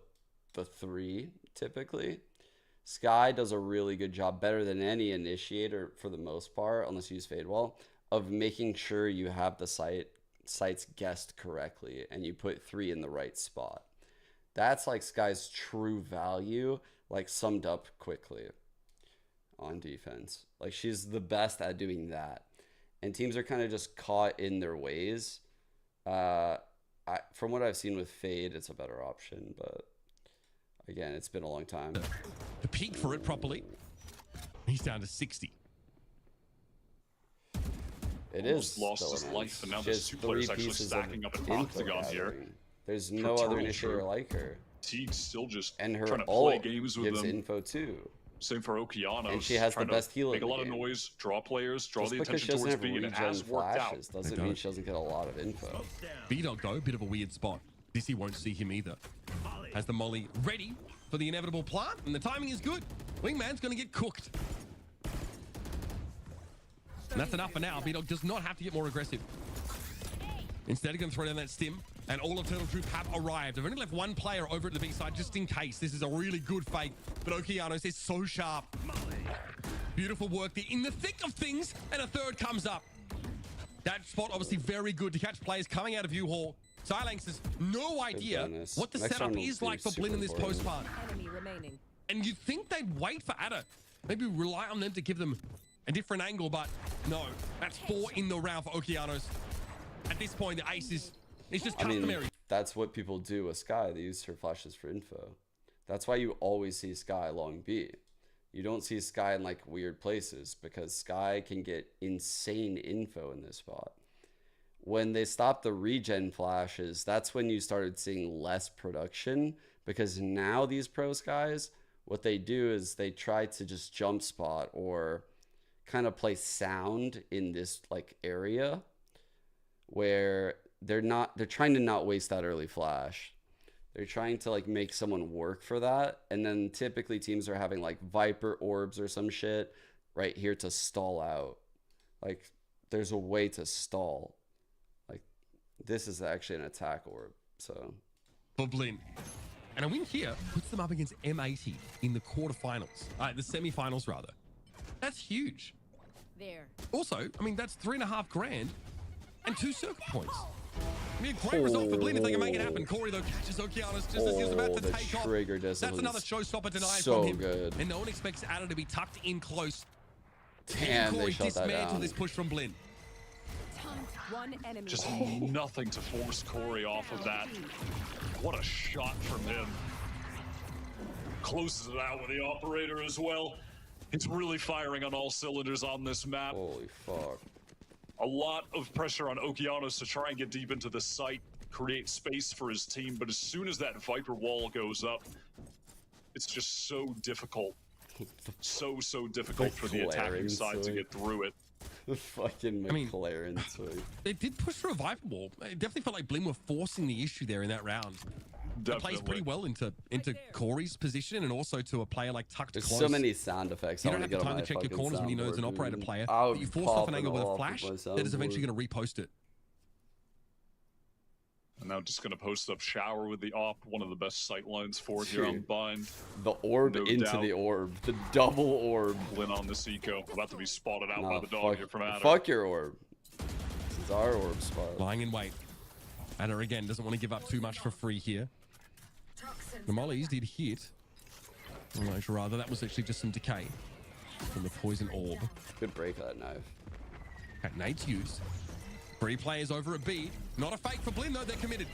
the 3 typically, Sky does a really good job, better than any initiator for the most part, unless you use Fade Wall, of making sure you have the sites guessed correctly and you put 3 in the right spot. That's like Sky's true value, like summed up quickly on defense. Like she's the best at doing that. And teams are kind of just caught in their ways. From what I've seen with Fade, it's a better option, but again, it's been a long time. The peak for it properly. He's down to 60. It Almost is lost still his immense. life, and now She there's has 2 players 3 actually pieces stacking of up an info octagon here. gathering. There's For no other Turtle initiator Troop. like her. Teague still just And her trying to ult play games with gives them. info too. Same for Okeanos. And she has the trying to best heal in Make a the lot of game. noise, draw players, draw Just the because she attention doesn't towards have B, and it regen has worked out. flashes doesn't mean she doesn't get a lot of info. B-Dog though, bit of a weird spot. Dizzy won't see him either. Has the molly ready for the inevitable plant, and the timing is good. Wingman's gonna get cooked. And that's enough for now. B-Dog does not have to get more aggressive. Instead, he's gonna throw down that stim, and all of Turtle Troop have arrived. I've only left 1 player over at the B side just in case. This is a really good fake, but Okeanos is so sharp. Beautiful work there in the thick of things, and a 3rd comes up. That spot obviously very good to catch players coming out of U-Haul. Silanx has no idea bonus. what the Next setup round will is be like for super BLINN in this important. post-part. Enemy remaining. And you'd think they'd wait for Ada. Maybe rely on them to give them a different angle, but no. That's 4 in the round for Okeanos. At this point, the ace is just I mean, customary. that's what people do with Sky. They use her flashes for info. That's why you always see Sky long B. You don't see Sky in like weird places because Sky can get insane info in this spot. When they stopped the regen flashes, that's when you started seeing less production, because now these pro Skies, what they do is they try to just jump spot or kind of play sound in this like area where they're trying to not waste that early flash. They're trying to like make someone work for that. And then typically teams are having like Viper orbs or some shit right here to stall out. Like there's a way to stall. Like this is actually an attack orb. So For BLINN. And a win here puts them up against M80 in the quarterfinals. The semifinals rather. That's huge. There. Also, I mean, that's 3.5 grand and 2 circuit points. I mean, a great result for BLINN if they can make it happen. Corey, though, catches Okeanos just as he was about to the take off. trigger That's discipline another is showstopper denied so from him. good. And no one expects Ada to be tucked in close. Damn, Corey they shut that dismantled down. this push from BLINN. One enemy. Just nothing to force Corey off of that. What a shot from him. Closes it out with the operator as well. He's really firing on all cylinders on this map. Holy fuck. A lot of pressure on Okeanos to try and get deep into the site, create space for his team, but as soon as that Viper wall goes up, it's just so difficult So difficult for the attacking side to get through it. The fucking McLaren swing. They did push through a Viper wall. It definitely felt like BLINN were forcing the issue there in that round. It plays pretty well into Corey's position and also to a player like tucked There's close. so many sound effects. You don't have the time to check your corners when you know there's an operator player. But you force off an angle with a flash that is eventually going to repost it. And now just going to post up shower with the op. One of the best sight lines for it here on Bind. The orb into the orb. The double orb. BLINN on this eco. About to be spotted out by the dog here from Adder. Fuck your orb. This is our orb spot. Lying in wait. Adder again doesn't want to give up too much for free here. The mollies did hit. Or rather, that was actually just some decay from the poison orb. Good break that knife. Okay, nade's used. 3 players over at B. Not a fake for BLINN though, they're committed.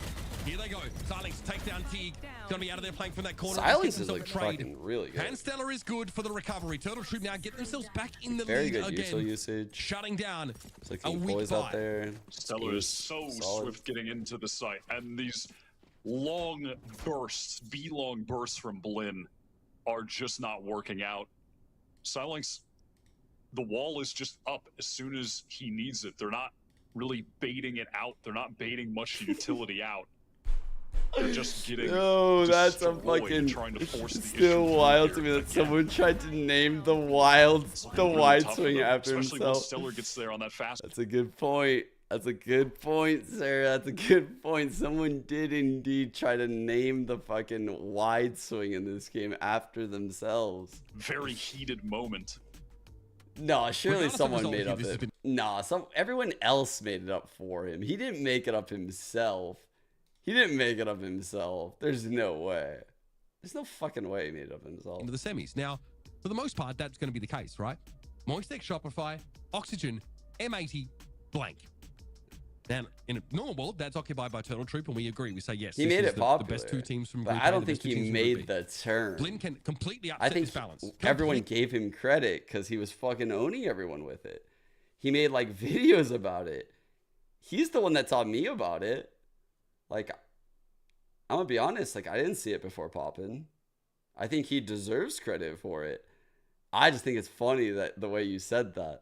Here they go. Silence take down Teague. Gonna be out of there playing from that corner. Silence is like fucking really good. And Stellar is good for the recovery. Turtle Troop now get themselves back in the Very lead good again. usual usage. Shutting down it's like a weak boys out there. Stellar is so swift getting into the site. And these long bursts, V-long bursts from BLINN are just not working out. Silence, the wall is just up as soon as he needs it. They're not really baiting it out. They're not baiting much utility out. They're just getting that's a fucking trying to force the still wild to me that someone tried to name the wide swing after especially himself. when Stellar gets there on that fast. That's a good point. That's a good point, sir. That's a good point. Someone did indeed try to name the fucking wide swing in this game after themselves. Very heated moment. No, surely someone made up it. Nah, everyone else made it up for him. He didn't make it up himself. He didn't make it up himself. There's no way. There's no fucking way he made it up himself. Into the semis. Now, for the most part, that's going to be the case, right? Moistek, Shopify, Oxygen, M80, blank. Now, in a normal world, that's occupied by Turtle Troop, and we agree. We say yes. He made it popular. The best 2 teams from but Group I A, don't think he made the turn. BLINN can completely upset this balance. Everyone gave him credit because he was fucking owning everyone with it. He made like videos about it. He's the one that taught me about it. Like, I'm gonna be honest, like I didn't see it before popping. I think he deserves credit for it. I just think it's funny that the way you said that.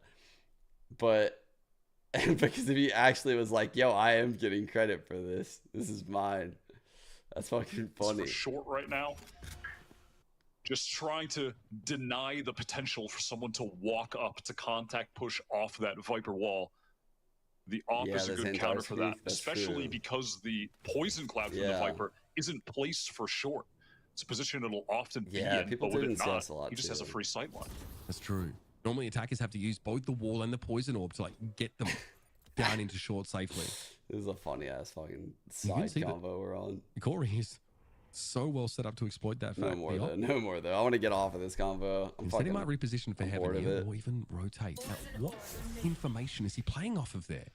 But because if he actually was like, yo, I am getting credit for this. This is mine. That's fucking funny. It's for short right now. Just trying to deny the potential for someone to walk up to contact push off that Viper wall. The op is a good counter for that, especially because the poison cloud from the Viper isn't placed for short. It's a position it'll often be in, but with it not, he just has a free sight line. That's true. Normally attackers have to use both the wall and the poison orb to like get them down into short safely. This is a funny ass fucking side combo we're on. Corey is so well set up to exploit that fact. No more though. No more though. I want to get off of this combo. Instead he might reposition for heaven here, or even rotate. Now, what information is he playing off of there?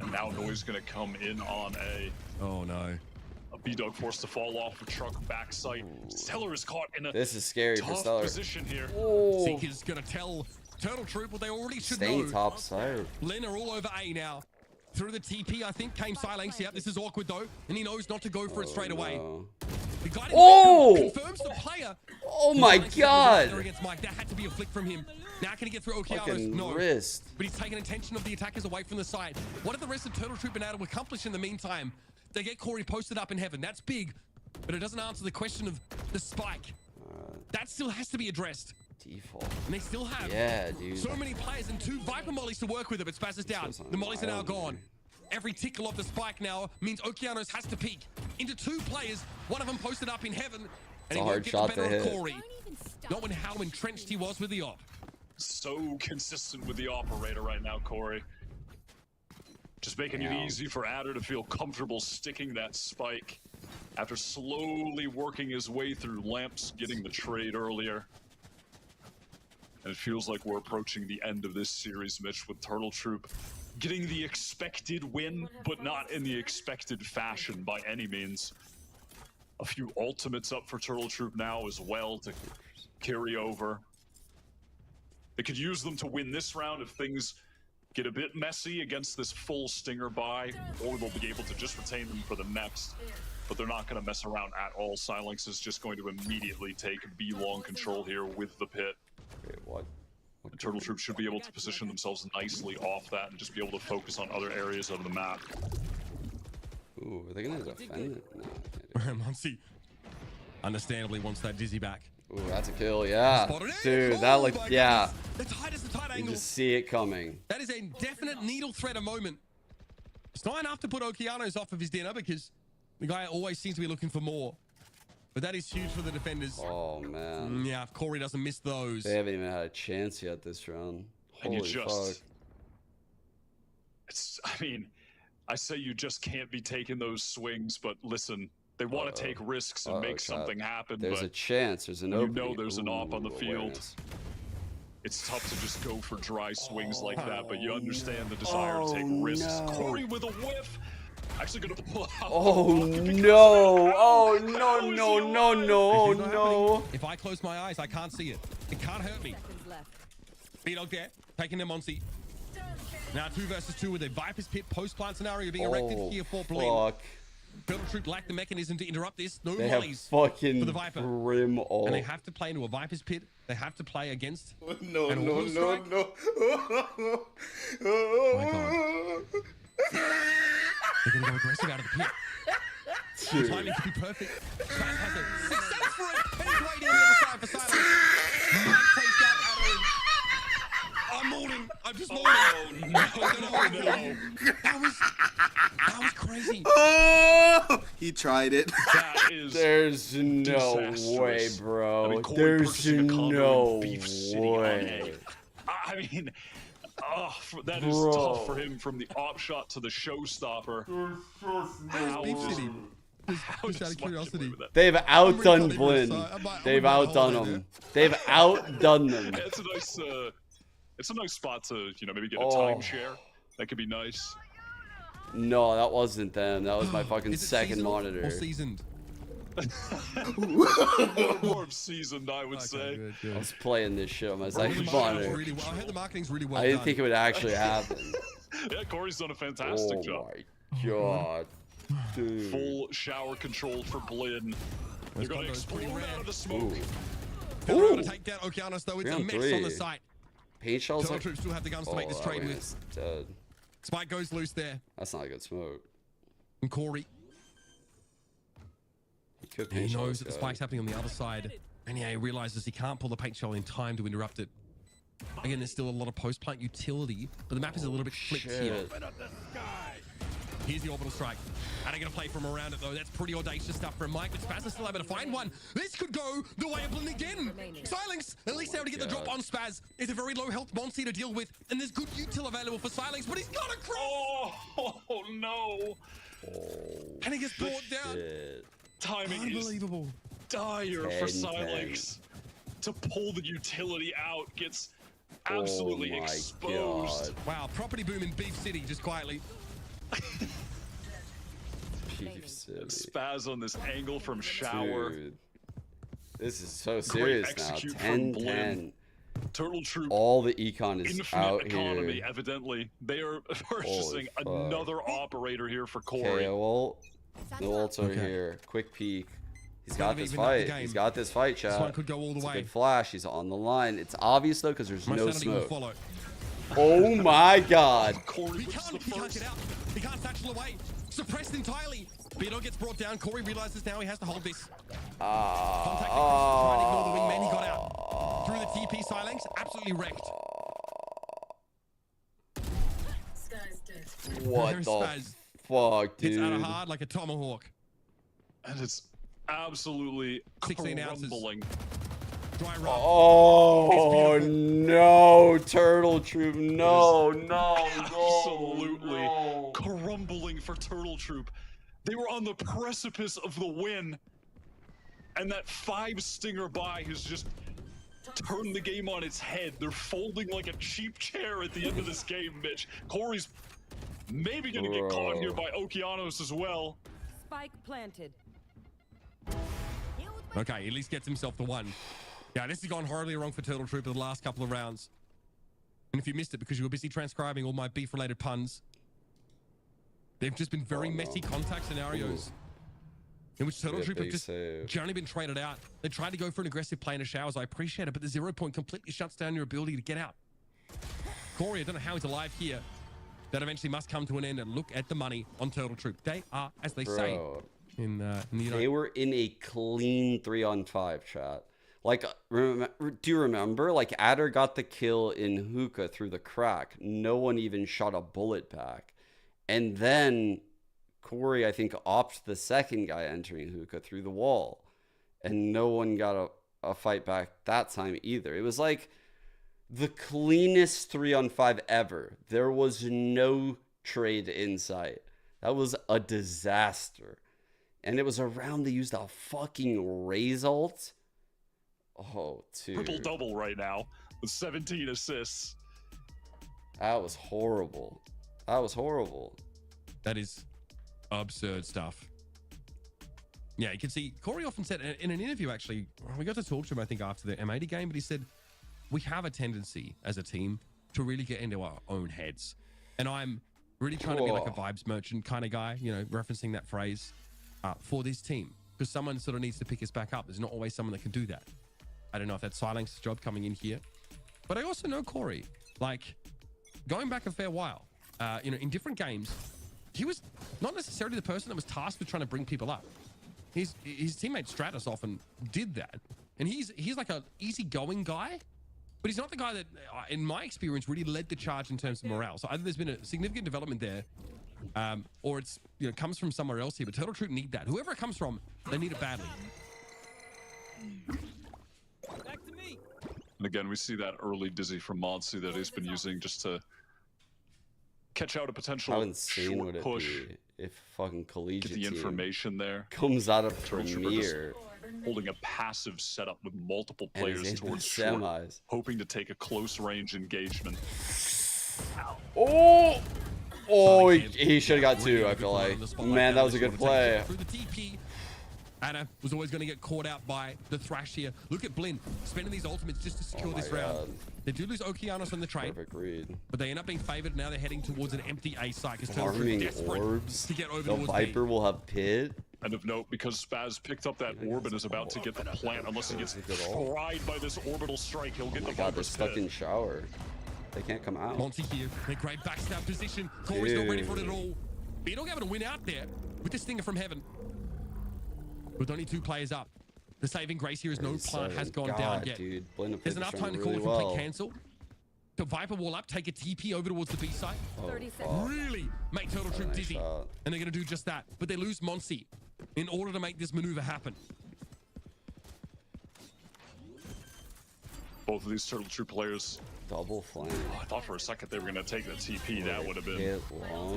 And now Noise going to come in on A. Oh no. A B-Dog forced to fall off a truck back sight. Stellar is caught in a this is scary tough for Stellar. Position here. Seeker's going to tell Turtle Troop what they already should know. Staying top side. BLINN are all over A now. Through the TP, I think, came Silence. Yep, this is awkward though, and he knows not to go for it straight away. The guy confirms the player. Oh my god! Against Mike. That had to be a flick from him. Now can he get through Okeanos? No. Wrist. But he's taken attention of the attackers away from the side. What have the rest of Turtle Troop been able to accomplish in the meantime? They get Corey posted up in heaven. That's big, but it doesn't answer the question of the spike. That still has to be addressed. Default. And they still have so many players and 2 Viper mollies to work with it, but Spaz is down. The mollies are now gone. Every tickle of the spike now means Okeanos has to peek into 2 players. One of them posted up in heaven, and he won't get the better of Corey. Not when how entrenched he was with the op. So consistent with the operator right now, Corey. Just making it easy for Adder to feel comfortable sticking that spike after slowly working his way through lamps, getting the trade earlier. And it feels like we're approaching the end of this series, Mitch, with Turtle Troop getting the expected win, but not in the expected fashion by any means. A few ultimates up for Turtle Troop now as well to carry over. They could use them to win this round if things get a bit messy against this full stinger buy, or they'll be able to just retain them for the next. But they're not going to mess around at all. Silence is just going to immediately take B long control here with the pit. Wait, what? The Turtle Troop should be able to position themselves nicely off that and just be able to focus on other areas of the map. Ooh, are they gonna defend it? No, I can't do it. Muncie, understandably, wants that Dizzy back. Ooh, that's a kill, yeah. Spotted it. Dude, Oh that looked, my yeah. goodness. The tight is the tight You angle. just see it coming. That is a definite needle threader moment. It's not enough to put Okeanos off of his dinner because the guy always seems to be looking for more. But that is huge for the defenders. Oh, man. Yeah, if Corey doesn't miss those. They haven't even had a chance yet this round. And Holy you just... fuck. It's, I mean, I say you just can't be taking those swings, but listen, they want to take risks and make something happen. There's but a chance. There's an opening. You know there's an op on the field. Awareness. It's tough to just go for dry swings like that, but you understand the desire to take risks. No. Corey with a whiff. Actually gonna pull out. Oh no! Oh no! No! No! No! No! If I close my eyes, I can't see it. It can't hurt me. B-Dog there, taking them on C. Now 2 versus 2 with a Viper's Pit post-plant scenario being erected here for BLINN. Fuck. Turtle Troop lack the mechanism to interrupt this. No They have mollies fucking for the Viper. Brim all. And they have to play into a Viper's Pit. They have to play against No! an No! auto No! strike. No! Oh my God. They're going to go aggressive out of the pit. The timing could be perfect. Spaz has a success for it. And he's waiting on the other side for Silence. Mike takes down Adam. I'm mourning. I'm just mourning. That was crazy. Oh, he tried it. That is There's no disastrous. way, bro. I mean, Corey There's purchasing a condo no in Beef City, way. I mean, that is tough for him from the op shot to the showstopper. How's Beef City? Just out of Smart curiosity. with that. They've outdone really BLINN. sorry. I'm They've gonna outdone hold them. They've outdone them. Yeah, it's a nice spot to, maybe get a Oh. timeshare. That could be nice. No, that wasn't them. That was my fucking Is it second seasonal monitor. or seasoned? More seasoned, I would say. Good, I good. was playing this shit on my I heard second the marketing's monitor. really well. I heard the marketing's really well I didn't done. think it would actually happen. Yeah, Corey's done a fantastic Oh job. my god. Dude. Full shower control for BLINN. They're going to condo's pretty explode rare. out of the smoke. They're able to Ooh. take down Okeanos, though. It's a 3 on mess 3. on the site. Paint shells Turtle like... Troops still have the guns to make this that trade with. wing's dead. Spike goes loose there. That's not a good smoke. And Corey, He could he paint shell knows this that the guy. spike's happening on the other side. And yeah, he realizes he can't pull the paint shell in time to interrupt it. Again, there's still a lot of post-plant utility, but the map is a little bit flipped here. Shit. Here's the orbital strike. Are they going to play from around it, though? That's pretty audacious stuff from Mike, but Spaz is still able to find one. This could go the way of BLINN again. Silence, at least able to get the drop on Spaz. It's a very low health Monty to deal with, and there's good util available for Silence, but he's got a cross! Oh, no. And he gets brought down. Shit. Timing is Unbelievable. dire for 10-10. Silence. To pull the utility out gets absolutely Oh my exposed. God. Wow, property boom in Beef City, just quietly. Beef City. Spaz on this angle from shower. Dude. This is so Great serious now. execute from 10-10. BLINN. Turtle Troop. All the econ is Infinite out economy, here. evidently. They are purchasing fuck. another operator here for Okay, Corey. well, the ults are Okay. here. Quick peek. He's Gotta got this even up the fight. game. He's got this fight, This chat. one could go all the It's a way. good flash. He's on the line. It's obvious though because there's My no sanity will smoke. follow. Oh my God. Corey He was can't the get first. out. He can't satchel away. Suppressed entirely. B-Dog gets brought down. Corey realizes now he has to hold this. Contact trying to ignore the wingman. He got out. Through the TP Silence, absolutely wrecked. What There's the Spaz. fuck, Hits out of dude? hard like a tomahawk. And it's absolutely 16 ounces. crumbling. Dry run. Oh It's beautiful. no, Turtle Troop! No, no, Absolutely no. crumbling for Turtle Troop. They were on the precipice of the win. And that 5 stinger buy has just turned the game on its head. They're folding like a cheap chair at the end of this game, Mitch. Corey's maybe gonna get caught here by Okeanos as well. Spike planted. Okay, at least gets himself the one. Yeah, this has gone horribly wrong for Turtle Troop in the last couple of rounds. And if you missed it because you were busy transcribing all my beef-related puns, they've just been very messy contact scenarios in which Turtle Troop have just generally been traded out. They tried to go for an aggressive play in the showers. I appreciate it, but the 0 point completely shuts down your ability to get out. Corey, I don't know how he's alive here. That eventually must come to an end, and look at the money on Turtle Troop. They are, as they say, in the United. They were in a clean 3-on-5 chat. Like, do you remember? Like, Adder got the kill in Hookah through the crack. No one even shot a bullet back. And then Corey, I think, opt the second guy entering Hookah through the wall. And no one got a fight back that time either. It was like the cleanest 3-on-5 ever. There was no trade in sight. That was a disaster. And it was around they used a fucking Raze ult. Oh, dude. Triple-double right now with 17 assists. That was horrible. That was horrible. That is absurd stuff. Yeah, you can see Corey often said in an interview, actually, we got to talk to him, I think, after the M80 game, but he said, we have a tendency as a team to really get into our own heads. And I'm really trying to be like a vibes merchant kind of guy, you know, referencing that phrase for this team. Because someone sort of needs to pick us back up. There's not always someone that can do that. I don't know if that's Silenc's job coming in here. But I also know Corey, like, going back a fair while, you know, in different games, he was not necessarily the person that was tasked with trying to bring people up. His teammate Stratus often did that. And he's like an easygoing guy, but he's not the guy that, in my experience, really led the charge in terms of morale. So either there's been a significant development there, or it's, you know, comes from somewhere else here. But Turtle Troop need that. Whoever it comes from, they need it badly. Back to me. And again, we see that early dizzy from Monsu that he's been using just to catch out a potential How insane short would it push. be if fucking collegiate Get the team information there. comes out of Turtle Trooper Premier holding a passive setup with multiple and is players in the towards short, semis. hoping to take a close range engagement. Oh, he should have got two, I feel like. Man, that was a good play. Through the TP, Anna was always going to get caught out by the Thrash here. Look at BLINN spending these ultimates just to secure this round. They do lose Okeanos on the trade, Perfect read. but they end up being favored. Now they're heading towards an empty A site because Turtle Troop Farming desperate orbs. to get over The towards Viper will have pit. And of note, because Spaz picked up that orb and is about to get the plant, unless he gets fried by this orbital strike, he'll get Oh my the god, they're Viper's stuck pit. in shower. They can't come out. Monty here, a great backstab position. Corey's not ready for it at all. B-Dog having a win out there with this stinger from heaven. With only 2 players up. The saving grace here is no plant has gone down yet. Dude, BLINN There's enough time to call if we play cancel. The Viper wall up, take a TP over towards the B site. Really make Turtle Troop dizzy. And they're going to do just that. But they lose Monsi in order to make this maneuver happen. Both of these Turtle Troop players. Double flame. I thought for a second they were going to take the TP. That would have been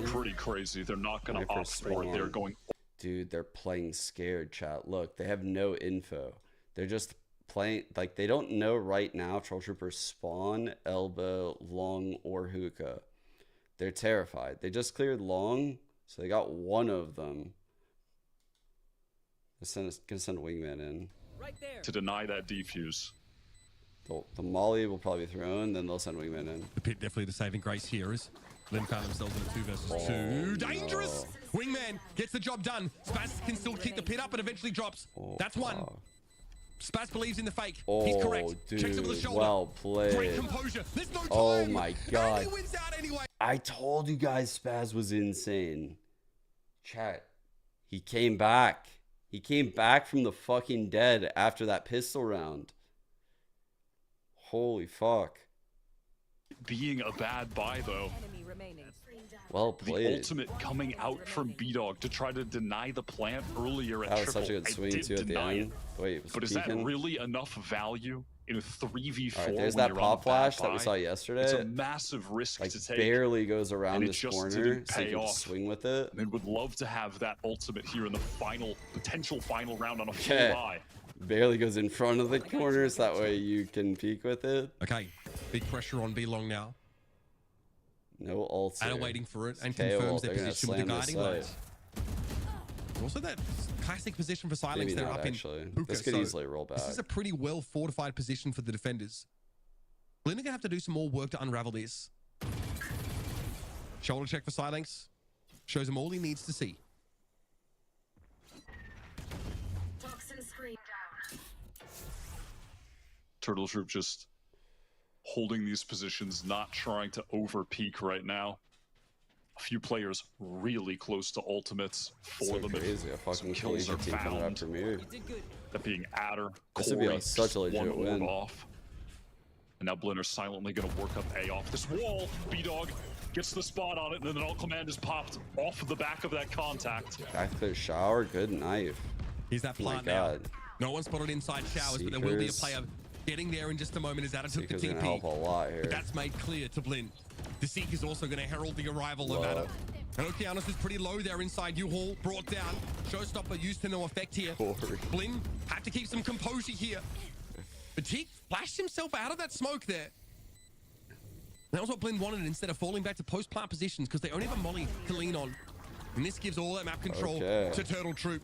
pretty crazy. They're not going to opt for it. They're going. Dude, they're playing scared, chat. Look, they have no info. They're just playing, like, they don't know right now Troll Troopers spawn, elbow, long, or hookah. They're terrified. They just cleared long, so they got one of them. Gonna send a wingman in. Right there. To deny that defuse. The molly will probably be thrown, then they'll send wingman in. The pit definitely the saving grace here is BLINN found themselves in a 2 versus 2. Dangerous! No. Wingman gets the job done. Spaz can still keep the pit up and eventually drops. That's one. Spaz believes in the fake. He's correct. Dude, checks over the shoulder. Well played. Great composure. There's no time. Oh my god. And he wins out anyway. I told you guys Spaz was insane. Chat. He came back. He came back from the fucking dead after that pistol round. Holy fuck. Being a bad buy, though. Well played. The ultimate coming out from B-Dog to try to deny the plant earlier at That was triple. such a good swing, too, at the end. Wait, but is that really enough value in a 3v4? Alright, there's that pop flash that we saw yesterday. It's a massive risk to take. Barely goes around and this it just corner, didn't so you pay can off. swing with it. And would love to have that ultimate here in the potential final round on a full buy. Barely goes in front of the corner, so that way you can peek with it. Okay, big pressure on B Long now. No ults. Anna waiting for it and KO confirms ult. their They're position with the gonna slam guiding this light. Also that classic position for Silence Maybe there not, up actually. in Hookah. This could easily roll back. This is a pretty well fortified position for the defenders. BLINN are gonna have to do some more work to unravel this. Shoulder check for Silinx. Shows him all he needs to see. Toxin screen down. Turtle Troop just holding these positions, not trying to over peak right now. A few players really close to ultimates for So them. crazy. A fucking kills are team coming found. after me. That being Adder, This would be Corey, such a legit one orb win. off. And now BLINN are silently going to work up A off this wall. B-Dog gets the spot on it, and then all command is popped off of the back of that contact. Back to the shower. Good knife. Here's that Oh my plant now. god. No one spotted inside showers, but there will be a Seekers. player getting there in just a moment as Adder took the Seeker's gonna TP. help a lot here. But that's made clear to BLINN. The Seek is also going to herald the arrival Low. of Adder. And Okeanos is pretty low there inside U-Haul, brought down. Showstopper used to no effect here. Corey. BLINN had to keep some composure here. But he flashed himself out of that smoke there. That was what BLINN wanted instead of falling back to post-plant positions because they only have a molly to lean on. And this gives all that map control to Turtle Troop.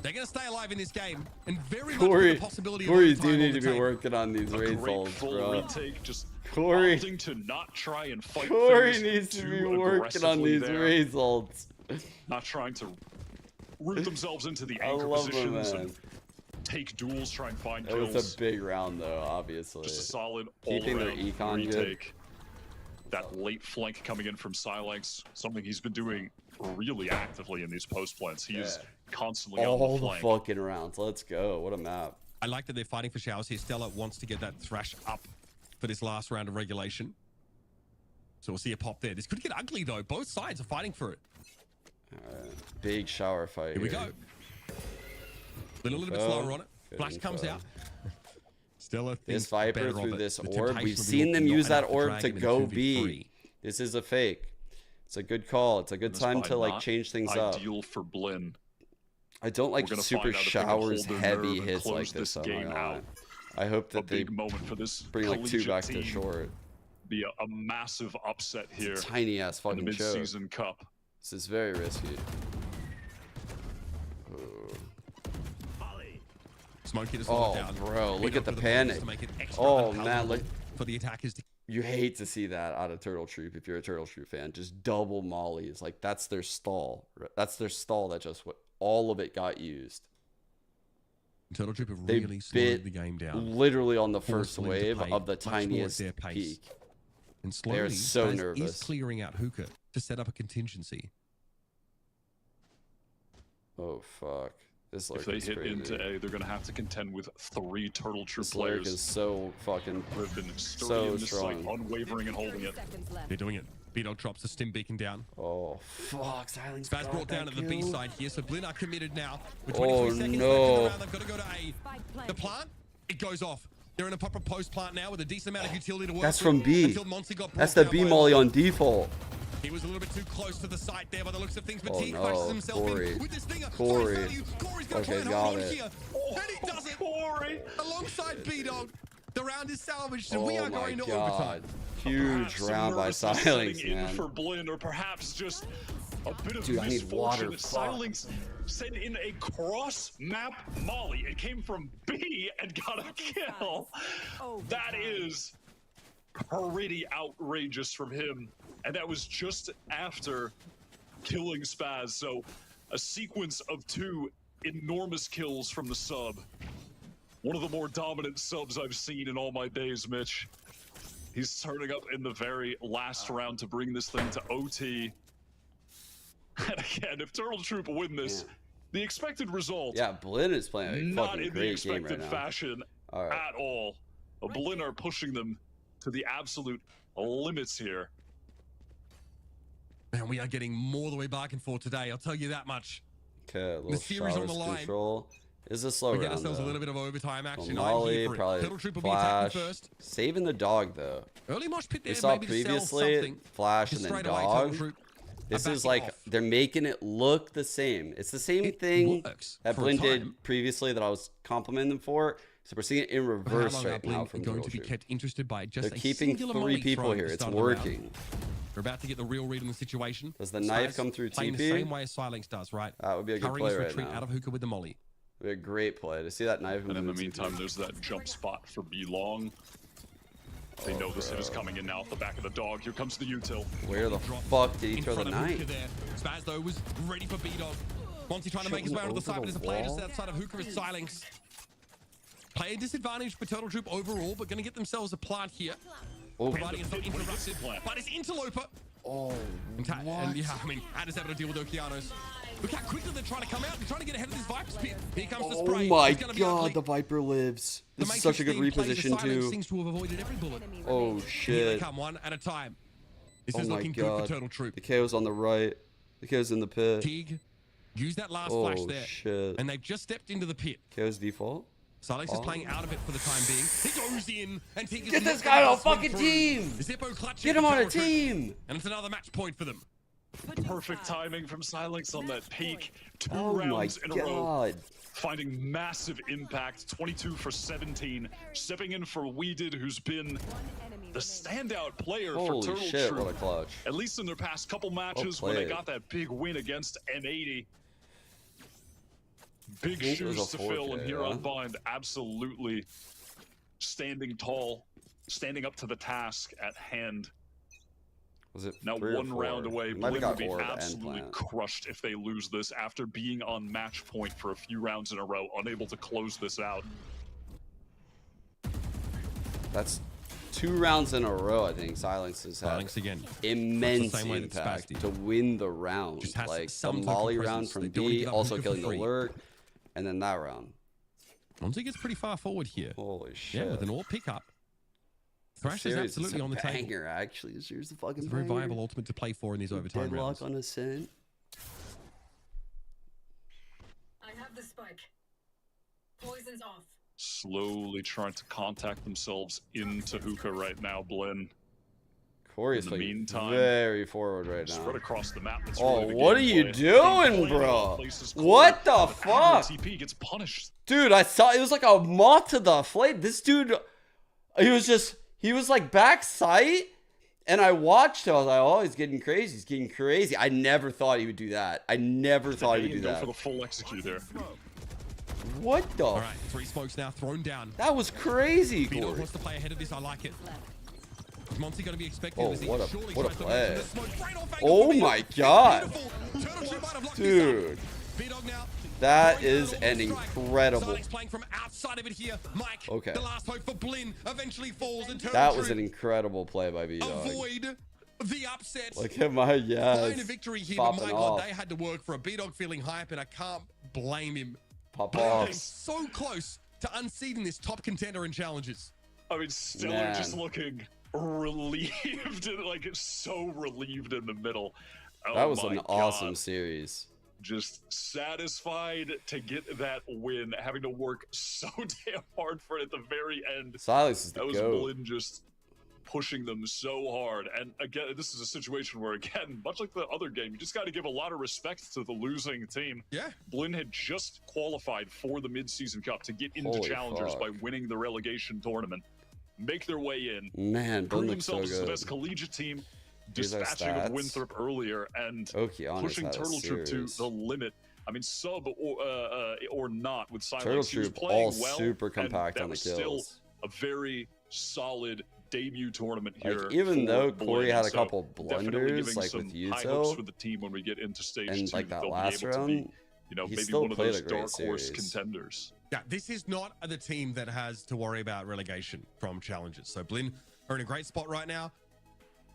They're going to stay alive in this game, and very much with the possibility Corey, of you do overtime need on to the be table. working on these raid Great holds, full bro. retake, just Corey. opting to not try and fight Corey things needs to too be working on aggressively these there. raid holds. Not trying to root themselves into the I anchor love them, positions man. and take duels, try and find It kills. was a big round, though, obviously. Just a solid Keeping their all-around econ good. retake. That late flank coming in from Silinx, something he's been doing really actively in these post plants. He is constantly on All the the flank. fucking rounds. Let's go. What a map. I like that they're fighting for showers here. Stella wants to get that thrash up for this last round of regulation. So we'll see a pop there. This could get ugly, though. Both sides are fighting for it. Big shower fight. Here we go. A little bit slower on it. Good Flash comes info. out. Stella This thinks Viper better through of it. this The orb. temptation We've will be seen them not use that enough to orb drag to him in go 2v3. B. This is a fake. It's a good call. It's a good time to like change things up. Ideal for BLINN. I don't like We're gonna super find out if they can showers hold their heavy nerve and hits like close this. this I'm not game gonna lie. out. I hope A that they big moment for this bring like 2 collegiate back to team. short. Be a massive upset here. Tiny ass in the fucking choke. mid-season cup. This is very risky. Smokey to Oh, slow it down. bro, look Beat at up the for players panic. to make it extra Oh, man, unpalatable like for the attackers to you hate to see that out of Turtle Troop if you're a Turtle Troop fan. Just double mollies. Like that's their stall. That's their stall that just all of it got used. Turtle Troop have They really slowed bit the game down. literally on the first Forcing them to wave play of the much more at tiniest their pace. peak. And slowly, They're so Spaz nervous. is clearing out Hookah to set up a contingency. Oh fuck! This If lurk they is hit crazy. into A, they're going to have to contend with 3 Turtle Troop This lurk players. is so fucking who have been sturdy so in this fight, strong. unwavering and holding it. They're doing it. B-Dog drops the stim beacon down. Oh fuck! Silence. Spaz brought down at the B side here, so BLINN are committed now. With 23 Oh, seconds no. left in the round, they've got to go to A. The plant, it goes off. They're in a proper post plant now with a decent amount of utility to work That's with from B. until Monty got That's brought the down B by molly a- on default. He was a little bit too close to the site there by the looks of things, but Oh, he no, flashes himself Corey. in with this stinger. Corey. Corey's gonna try Okay, and got hold on it. here. And he does it. Corey! Alongside B-Dog. The round is salvaged, and we Oh are my going to god! overtime. Huge Perhaps some round by nervousness Silence, setting in man. for BLINN, or perhaps just a bit of Dude, I need misfortune. water, fuck. Silence sent in a cross-map molly. It came from B and got a kill. That is pretty outrageous from him, and that was just after killing Spaz. So a sequence of 2 enormous kills from the sub. One of the more dominant subs I've seen in all my days, Mitch. He's turning up in the very last round to bring this thing to OT. And again, if Turtle Troop win this, the expected result, Yeah, BLINN is playing a not fucking in the great game expected right now. fashion All right. at all. BLINN are pushing them to the absolute limits here. Man, we are getting more than we bargained for today. I'll tell you that much. Okay, a little The series on showers the line. control. This is a slow We get round, ourselves though. a little bit of overtime action. I'm Molly, here for it. probably Turtle Troop will be Flash. attacking first. Saving the dog, though. Early mosh pit We there, saw maybe to sell previously something. Flash Just and then straight away, Turtle dog. Troop This are is backing like off. they're making it look the same. It's the same It thing works that for a BLINN time. did previously that I was complimenting them for. So we're seeing it in But how reverse long are right now BLINN from going Turtle to be Troop. kept interested by just They're a keeping singular 3 molly people throw at here. the It's start of the round? working. We're about to get the real read on the situation. Does the knife Spaz come through playing TP? the same way as Silinx does, right? That would be a good Currying play his right retreat now. out of Hookah with the molly. It'd be a great play to see that knife. And in the move to meantime, TP. there's that jump spot for B long. They know this hit is coming in now off the back of the dog. Here comes the util. Where the fuck did he throw the knife? Spaz though was ready for B-Dog. Monty trying to make his way onto the side, but there's a player just outside of Hookah is Silence. Player disadvantage for Turtle Troop overall, but going to get themselves a plant here. Oh, providing it's not interrupted, but it's Interloper. Oh, and yeah, I mean, how does that have to deal with Okeanos? Look how quickly they're trying to come out. They're trying to get ahead of this Viper Spear. Here comes the spray. Oh my god, the Viper lives. This is such a good reposition too. Seems to have avoided every bullet. Oh Here shit. they come one at a time. This Oh is my looking god. good for Turtle Troop. The KO's on the right. The KO's in the pit. Teague used that last Oh flash there. shit. And they've just stepped into the pit. KO's default. Silex is playing out of it for the time being. He goes in and Teague is Get this guy on a fucking team! Zippo clutching Get him on a Turtle Troop. team! And it's another match point for them. Perfect timing from Silence on that peak. 2 Oh my rounds in a row. god. Finding massive impact. 22 for 17. Stepping in for Weeded, who's been the standout player Holy for Turtle shit, Troop. what a clutch. At least in their past couple matches when they played. got that big win against M80. Big think it was shoes a to fill, 4K, and here yeah? on Bind, absolutely standing tall, standing up to the task at hand. Was it Now 3 or 1 4? round away. It might have BLINN got would be orb and absolutely plant. crushed if they lose this after being on match point for a few rounds in a row, unable to close this out. That's 2 rounds in a row, I think. Silence has had Silence again. immense That's the same way that impact Spaz did. to win the round. Just has Like the some token Molly presence. round from They don't wanna B, give up also Hookah for killing the free. lurk, and then that round. Monty gets pretty far forward here. Holy shit. Yeah, with an all pickup. Thrash is Series absolutely on the table. banger, actually. Here's the fucking It's a very banger. viable ultimate to play for in these overtime Deadlock rounds. on Ascent. I have the spike. Poison's off. Slowly trying to contact themselves into Hookah right now, BLINN. Corey is In the playing meantime, very forward right now. Spread across the map. That's Oh, really the what are you gameplay. doing, Gameplay bro? places What Corey, the but Admiral fuck? TP gets punished. Dude, I saw it was like a moth to the flame. This dude, he was like back sight, and I watched him. I was like, oh, he's getting crazy. He's getting crazy. I never thought he would do that. I never thought he would do Go that. for the full execute there. What the? All right, 3 smokes now thrown down. That was crazy, B-Dog Corey. wants to play ahead of this. I like it. Is Monty going to be expected? Oh, as he what a surely what a tries to play. move the smoke right off angle Oh for my B-Dog. god. Beautiful. Turtle Troop might have locked this Dude. up. B-Dog now. That Going is out an on the strike. incredible. Silence playing from outside of it here. Mike, Okay. the last hope for BLINN eventually falls. And Turtle That was Troop an incredible play by B-Dog. avoid the upset. Look at my Find yes. a victory here, but my Popping god, off. they had to work for a B-Dog feeling hype, and I can't blame him. Pop They're off. so close to unseating this top contender in challenges. I mean, Stellar Man. just looking relieved, like it's so relieved in the middle. Oh That was my an God. awesome series. Just satisfied to get that win, having to work so damn hard for it at the very end. Silence is the That was goat. BLINN just pushing them so hard. And again, this is a situation where, again, much like the other game, you just got to give a lot of respect to the losing team. Yeah. BLINN had just qualified for the mid-season cup to get into Holy challengers fuck. by winning the relegation tournament, make their way in, Man, prove BLINN looks so themselves as the good. best collegiate team, Here's our dispatching of stats. Winthrop earlier and Okeanos pushing had a Turtle Troop to series. the limit. I mean, sub or not with Silence, Turtle he was Troop playing all well, super and compact that on the was still kills. a very solid debut tournament here. Like, even for though BLINN, Corey had a so couple definitely blunders, giving like some with high hopes Yuto, for the team when we get into stage and 2. like that they'll last be able to round, be, you know, he maybe still one of played those a great dark horse series. contenders. Yeah, this is not the team that has to worry about relegation from challenges. So BLINN are in a great spot right now.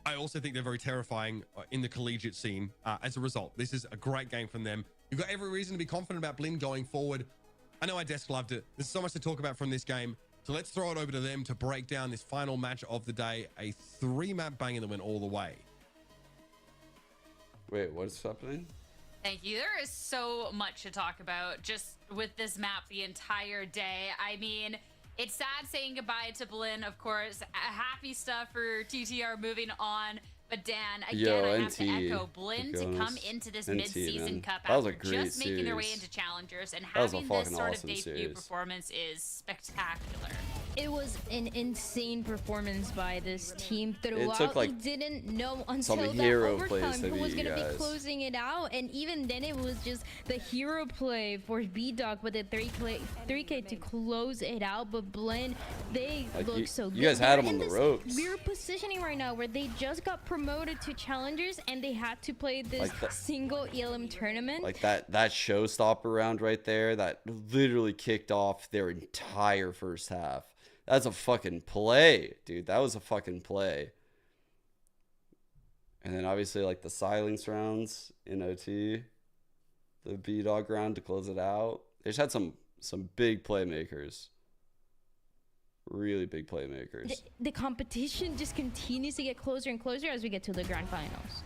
I also think they're very terrifying in the collegiate scene as a result. This is a great game from them. You've got every reason to be confident about BLINN going forward. I know iDesk loved it. There's so much to talk about from this game. So let's throw it over to them to break down this final match of the day. A 3-map banger that went all the way. Wait, what's happening? Thank you. There is so much to talk about just with this map the entire day. I mean, it's sad saying goodbye to BLINN, of course. Happy stuff for TTR moving on But Dan, Yo, again, I have to NT, echo BLINN to come into this NT, mid-season man. cup That was a after great just making their way series. into challengers, and That was a having this fucking sort of awesome debut series. performance is spectacular. It was an insane performance by this team throughout. took, like, we didn't know some until that hero plays overtime to who was beat going you to be guys. closing it out. And even then, it was just the hero play for B-Dog with the 3K to close it out. But BLINN, they Like, look you- so good. you guys had They're them on in the this ropes. weird positioning right now where they just got promoted to challengers and they had to play this Like the- single ELM tournament. Like that showstopper round right there that literally kicked off their entire first half. That's a fucking play, dude. That was a fucking play. And then obviously like the silence rounds in OT, the B-Dog round to close it out. They just had some big playmakers. Really big playmakers. The competition just continues to get closer and closer as we get to the grand finals.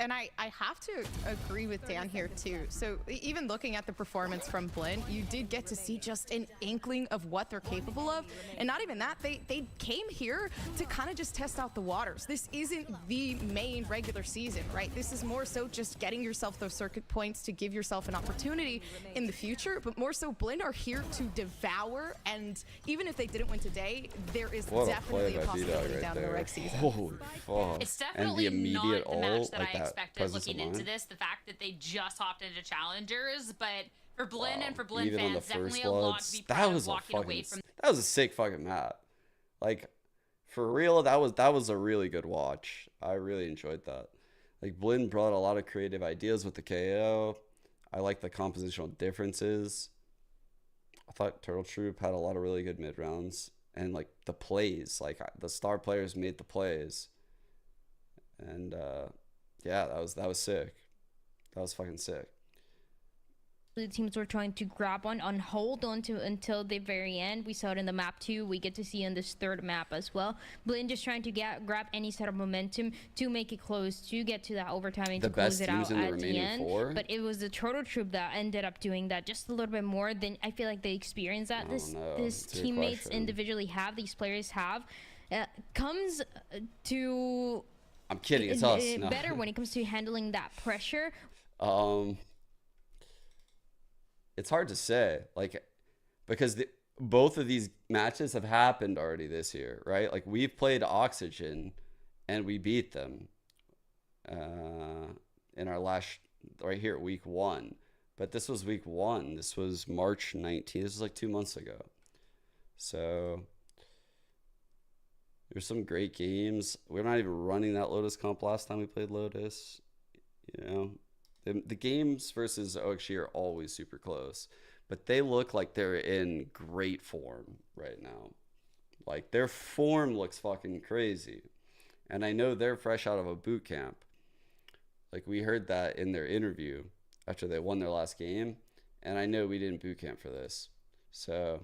And I have to agree with Dan here too. So even looking at the performance from BLINN, you did get to see just an inkling of what they're capable of. And not even that, they came here to kind of just test out the waters. This isn't the main regular season, right? This is more so just getting yourself those circuit points to give yourself an opportunity in the future. But more so, BLINN are here to devour. And even if they didn't win today, there is What definitely a a play by B-Dog possibility right down there. the reg season. Holy fuck. It's And definitely the immediate not the match ult, that like I that expected presence looking of into mind. this. The fact that they just hopped into challengers, but for BLINN and for BLINN Even on the fans, definitely first a lot bloods, to be that proud was of a walking away fucking from. that was a sick fucking map. Like for real, that was a really good watch. I really enjoyed that. Like BLINN brought a lot of creative ideas with the KO. I like the compositional differences. I thought Turtle Troop had a lot of really good mid rounds and like the plays, like the star players made the plays. And yeah, that was sick. That was fucking sick. The teams were trying to grab on hold on to until the very end. We saw it in the map too. We get to see in this third map as well. BLINN just trying to grab any sort of momentum to make it close, to get to that overtime and The to close best it teams out in the at the remaining end. four? But it was the Turtle Troop that ended up doing that just a little bit more than I feel like the experience that this That's a good teammates question. individually have, these players have, comes to I'm kidding, it's us. No. better when it comes to handling that pressure. It's hard to say, like, because both of these matches have happened already this year, right? Like we've played Oxygen, and we beat them in our last right here week 1. But this was week 1. This was March 19th. This was like 2 months ago. So there's some great games. We're not even running that Lotus comp last time we played Lotus. You know, the games versus OXG are always super close, but they look like they're in great form right now. Like their form looks fucking crazy. And I know they're fresh out of a boot camp. Like we heard that in their interview after they won their last game. And I know we didn't boot camp for this. So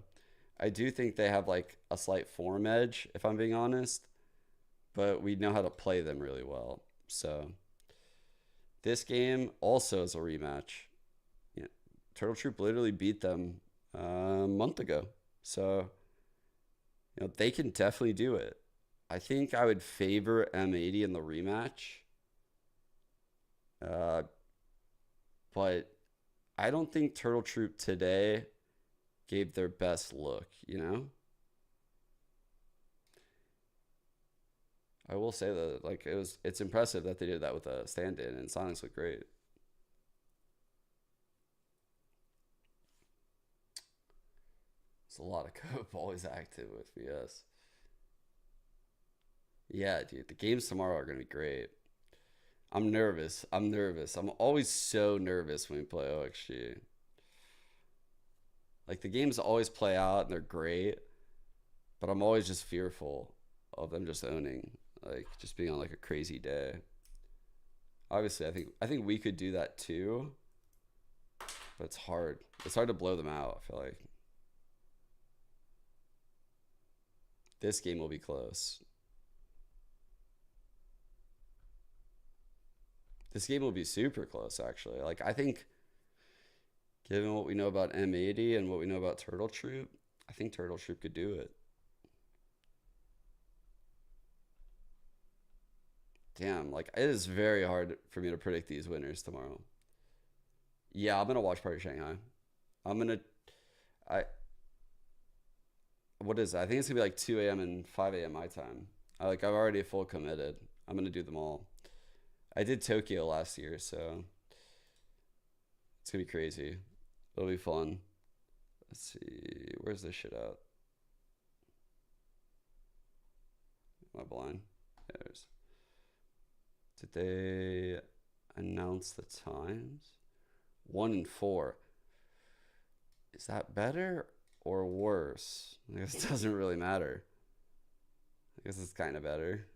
I do think they have like a slight form edge, if I'm being honest, but we know how to play them really well. So this game also is a rematch. Yeah, Turtle Troop literally beat them a month ago. So, you know, they can definitely do it. I think I would favor M80 in the rematch. But I don't think Turtle Troop today gave their best look, you know? I will say that like it's impressive that they did that with a stand-in, and Silence looked great. It's a lot of cope always active with VS. Yeah, dude, the games tomorrow are gonna be great. I'm nervous. I'm always so nervous when we play OXG. Like the games always play out and they're great, but I'm always just fearful of them just owning. Like just being on like a crazy day. Obviously, I think we could do that too, but it's hard. It's hard to blow them out. I feel like this game will be close. This game will be super close, actually. Like I think, given what we know about M80 and what we know about Turtle Troop, I think Turtle Troop could do it. damn, like it is very hard for me to predict these winners tomorrow. Yeah, I'm gonna watch Party Shanghai. What is it? I think it's gonna be like 2 a.m. and 5 a.m. my time. I've already full committed. I'm gonna do them all. I did Tokyo last year, so it's gonna be crazy. It'll be fun. Let's see, where's this shit at? Am I blind? There's. Did they announce the times? 1 and 4. Is that better or worse? I guess it doesn't really matter. I guess it's kind of better.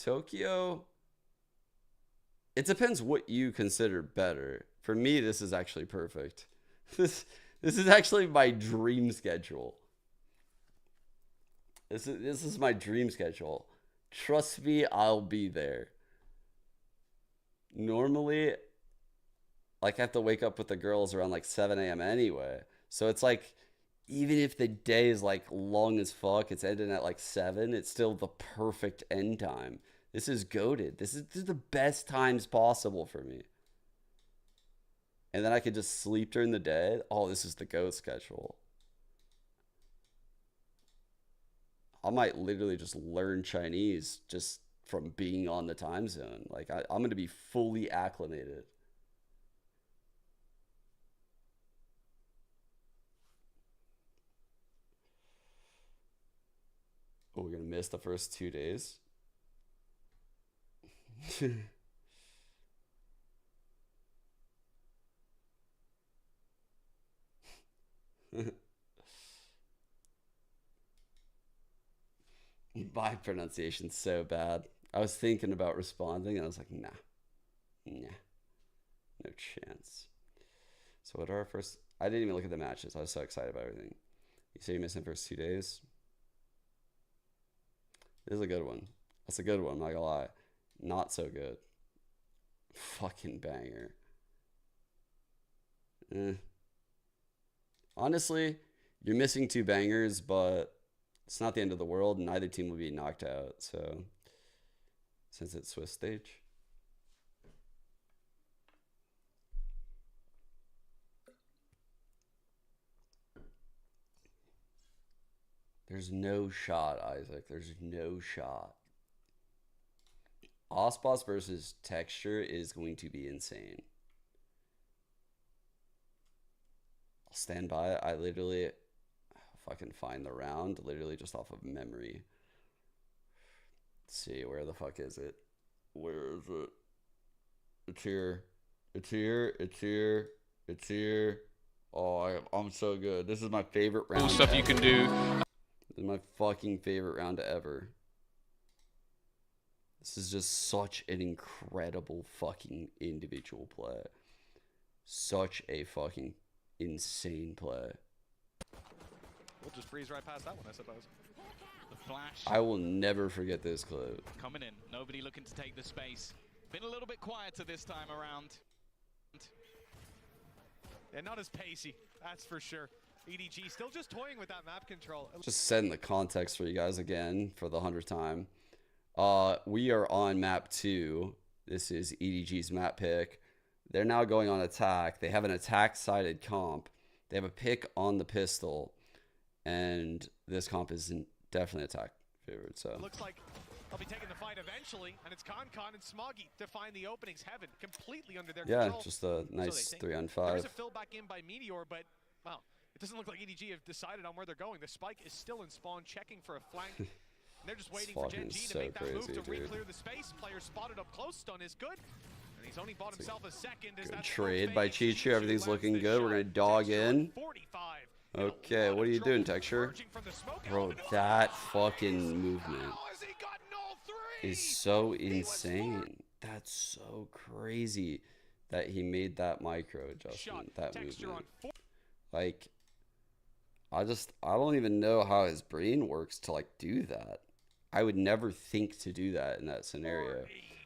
Tokyo. It depends what you consider better. For me, this is actually perfect. This is actually my dream schedule. This is my dream schedule. Trust me, I'll be there. Normally, like I have to wake up with the girls around like 7 a.m. anyway. So it's like, even if the day is like long as fuck, it's ending at like 7, it's still the perfect end time. This is goated. This is the best times possible for me. And then I could just sleep during the day. Oh, this is the GOAT schedule. I might literally just learn Chinese just from being on the time zone. Like I'm going to be fully acclimated. Oh, we're going to miss the first 2 days. My pronunciation's so bad. I was thinking about responding and I was like, nah, no chance. So what are our first? I didn't even look at the matches. I was so excited about everything. You say you're missing the first 2 days. This is a good one. That's a good one. I'm not gonna lie. Not so good. Fucking banger. Honestly, you're missing 2 bangers, but it's not the end of the world. Neither team will be knocked out. So, since it's Swiss stage. There's no shot, Isaac. There's no shot. Osboss versus Texture is going to be insane. I'll stand by it. I literally fucking find the round literally just off of memory. Let's see, where the fuck is it? Where is it? It's here. It's here. It's here. It's here. Oh, I'm so good. This is my favorite round. Cool stuff you can do. This is my fucking favorite round ever. This is just such an incredible fucking individual play. Such a fucking insane play. We'll just breeze right past that one, I suppose. The flash. I will never forget this clip. Coming in. Nobody looking to take the space. Been a little bit quieter this time around. Yeah, not as pacey, that's for sure. EDG still just toying with that map control. Just setting the context for you guys again for the 100th time. We are on map 2. This is EDG's map pick. They're now going on attack. They have an attack-sided comp. They have a pick on the pistol. And this comp is definitely attack favored. So it looks like they'll be taking the fight eventually, and it's Con and Smoggy to find the openings. Heaven completely under their control. Yeah, just a nice 3-on-5. There's a fill back in by Meteor, but wow, it doesn't look like EDG have decided on where they're going. The spike is still in spawn, checking for a flank. And they're just waiting for Gen G to make that move to re-clear the space. Player spotted up close. Stun is good. And he's only bought himself a second. Good trade by Chichu. Everything's looking good. We're going to dog in. Okay, what are you doing, Texture? Bro, that fucking movement is so insane. That's so crazy that he made that micro adjustment, that movement. Like, I don't even know how his brain works to like do that. I would never think to do that in that scenario.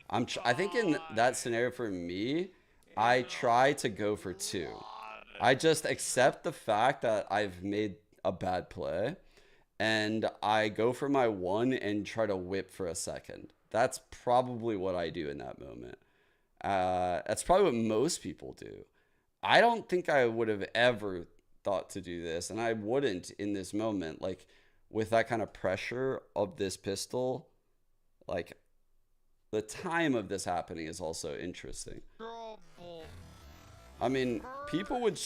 I think in that scenario for me, I try to go for 2. I just accept the fact that I've made a bad play, and I go for my one and try to whip for a second. That's probably what I do in that moment. That's probably what most people do. I don't think I would have ever thought to do this, and I wouldn't in this moment. Like, with that kind of pressure of this pistol, like, the time of this happening is also interesting. I mean, people would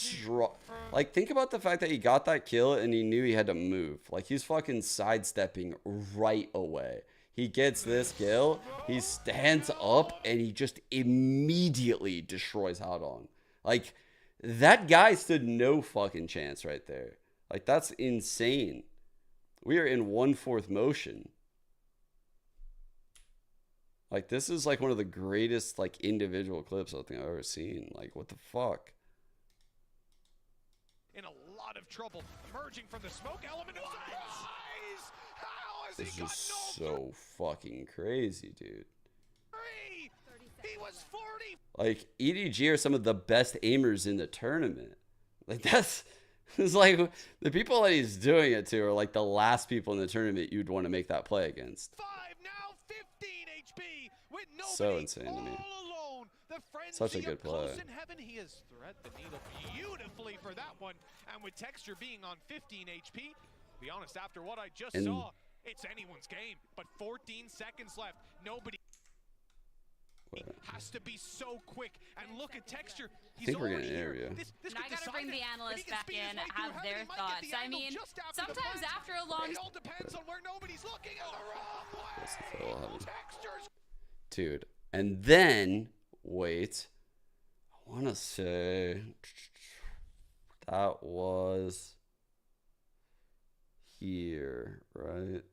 like, think about the fact that he got that kill and he knew he had to move. Like, he's fucking sidestepping right away. He gets this kill, he stands up, and he just immediately destroys Haudong. Like, that guy stood no fucking chance right there. Like, that's insane. We are in 1/4 motion. Like, this is like one of the greatest like individual clips I think I've ever seen. Like, what the fuck? In a lot of trouble, emerging from the smoke element. This is so fucking crazy, dude. He was 40. Like, EDG are some of the best aimers in the tournament. Like, that's, it's like the people that he's doing it to are like the last people in the tournament you'd want to make that play against. 5 now, 15 HP with nobody, so insane to me. All alone. The Such a good play. Close in heaven. He has thread the needle beautifully for that one, and with Texture being on 15 HP, to be honest, after what I just saw, it's anyone's game. But 14 seconds left. Nobody. It has to be so quick, and look at Texture. I think we're getting an area. I gotta bring the analysts back in, have their thoughts. I mean, sometimes after a long. It all depends on where nobody's looking. Dude, and then wait, I want to say that was here, right?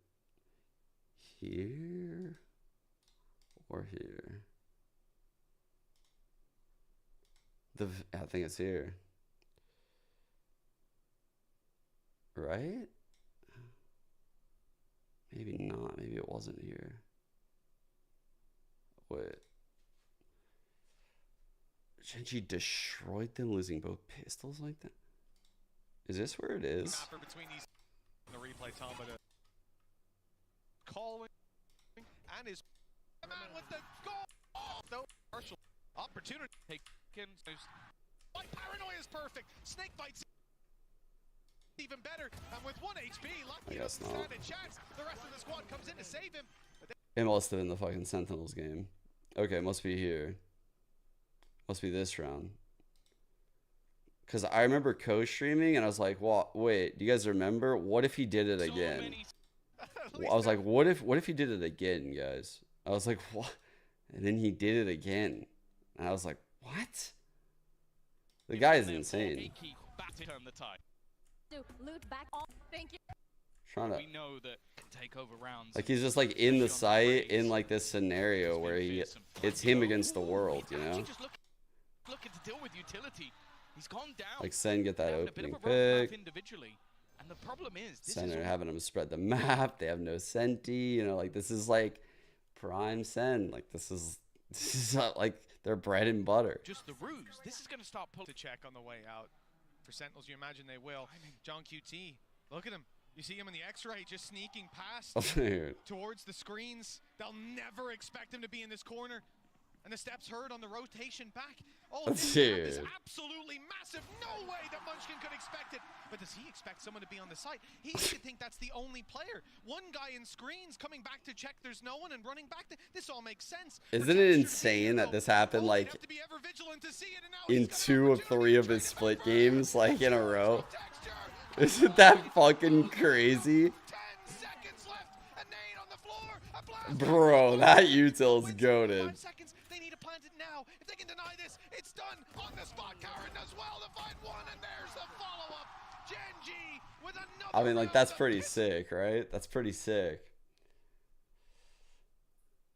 Here or here? I think it's here. Right? Maybe not. Maybe it wasn't here. Wait. Genji destroyed them, losing both pistols like that? Is this where it is? Between these, the replay, Tom, but calling and his man with the goal. Though partial opportunity taken. Paranoia is perfect. Snake bites even better, and with 1 HP, lucky enough to stand a chance. The rest of the squad comes in to save him. It must have been the fucking Sentinels game. Okay, must be here. Must be this round. Because I remember co-streaming and I was like, well, wait, do you guys remember? What if he did it again? I was like, what if he did it again, guys? I was like, what? And then he did it again. And I was like, what? The guy is insane. Thank you. Trying to, we know that can take over rounds. like, he's just like in the site in like this scenario where it's him against the world, you know? Looking to deal with utility. He's gone down. Like, Sen get that opening pick. And the problem is, Sen are having him spread the map. They have no Senti. You know, like, this is like prime Sen. Like, this is not like their bread and butter. Just the ruse. This is going to start pulling. To check on the way out. For Sentinels, you imagine they will. John QT, look at him. You see him in the X-ray just sneaking past towards the screens. They'll never expect him to be in this corner. And the steps heard on the rotation back. Oh, this is absolutely massive. No way that Munchkin could expect it. But does he expect someone to be on the site? He could think that's the only player. One guy in screens coming back to check there's no one and running back. This all makes sense. Isn't it insane that this happened like in 2 of 3 of his split games, like in a row? Isn't that fucking crazy? Bro, that util's goated. They need to plant it now. If they can deny this, it's done on the spot. Karen does well to find one, and there's the follow-up. Genji with another. I mean, like, that's pretty sick, right? That's pretty sick.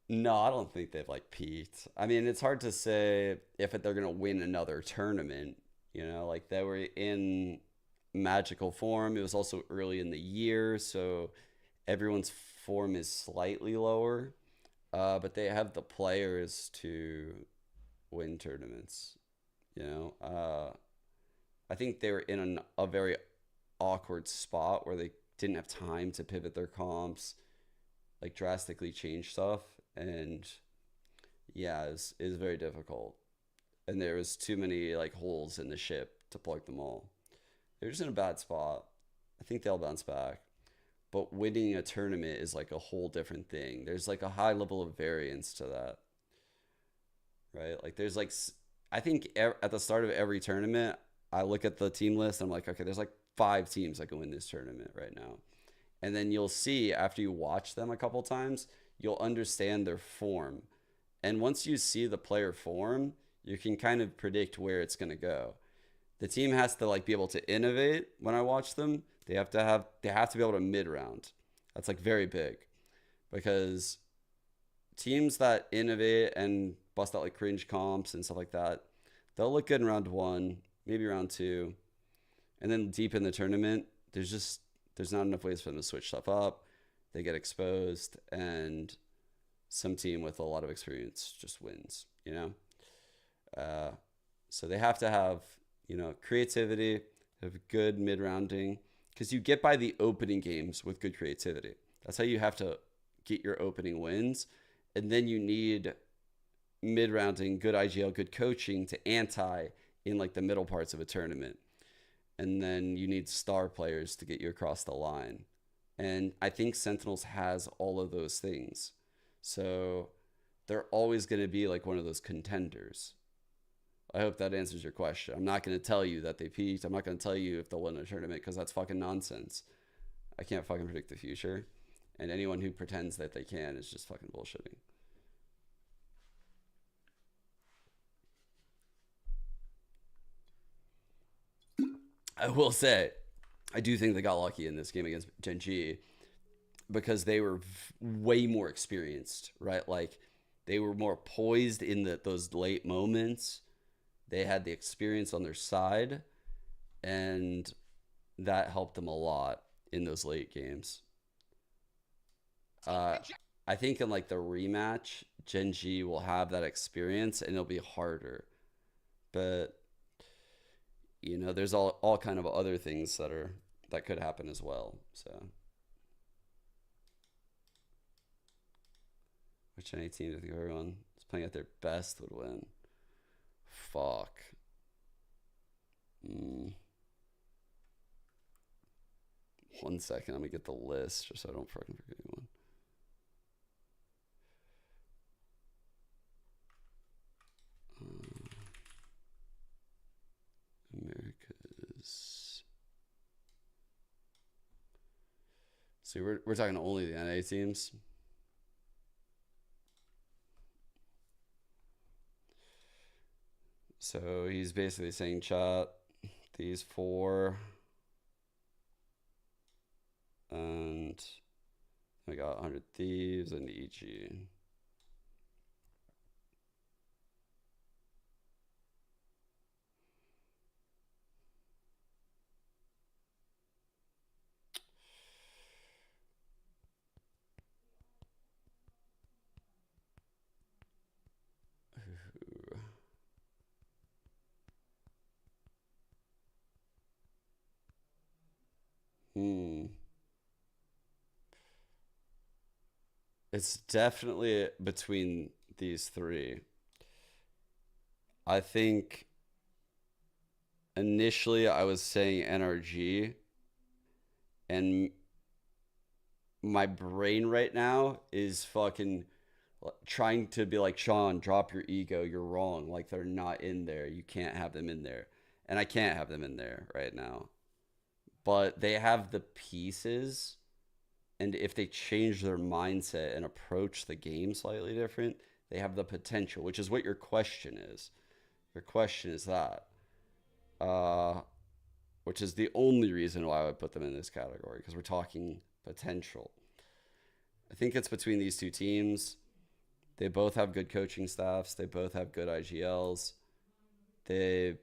No, I don't think they've like peaked. I mean, it's hard to say if they're gonna win another tournament. You know, like, they were in magical form. It was also early in the year, so everyone's form is slightly lower. But they have the players to win tournaments, you know. I think they were in a very awkward spot where they didn't have time to pivot their comps, like drastically change stuff. And yeah, it was very difficult. And there was too many like holes in the ship to plug them all. They're just in a bad spot. I think they'll bounce back. But winning a tournament is like a whole different thing. There's like a high level of variance to that. Right? Like there's like, I think at the start of every tournament, I look at the team list and I'm like, okay, there's like 5 teams that can win this tournament right now. And then you'll see after you watch them a couple times, you'll understand their form. And once you see the player form, you can kind of predict where it's going to go. The team has to like be able to innovate when I watch them. They have to be able to mid round. That's like very big, because teams that innovate and bust out like cringe comps and stuff like that, they'll look good in round 1, maybe round 2. And then deep in the tournament, there's not enough ways for them to switch stuff up. They get exposed, and some team with a lot of experience just wins, you know? So they have to have, you know, creativity, have good mid-rounding, because you get by the opening games with good creativity. That's how you have to get your opening wins. And then you need mid-rounding, good IGL, good coaching to anti in like the middle parts of a tournament. And then you need star players to get you across the line. And I think Sentinels has all of those things. So they're always going to be like one of those contenders. I hope that answers your question. I'm not going to tell you that they peaked. I'm not going to tell you if they'll win a tournament, because that's fucking nonsense. I can't fucking predict the future. And anyone who pretends that they can is just fucking bullshitting. I will say, I do think they got lucky in this game against Gen G, because they were way more experienced, right? Like they were more poised in those late moments. They had the experience on their side, and that helped them a lot in those late games. I think in like the rematch, Gen G will have that experience and it'll be harder. But you know, there's all kind of other things that could happen as well. So which any team, I think everyone is playing at their best would win. Fuck. 1 second, I'm gonna get the list just so I don't fucking forget anyone. America's. So we're talking only the NA teams. So he's basically saying, chat, these 4, and I got 100 Thieves and EG. It's definitely between these 3. I think initially I was saying NRG, and my brain right now is fucking trying to be like, Sean, drop your ego, you're wrong, like they're not in there, you can't have them in there. And I can't have them in there right now, but they have the pieces. And if they change their mindset and approach the game slightly different, they have the potential, which is what your question is. Your question is that. Which is the only reason why I would put them in this category, because we're talking potential. I think it's between these 2 teams. They both have good coaching staffs. They both have good IGLs. They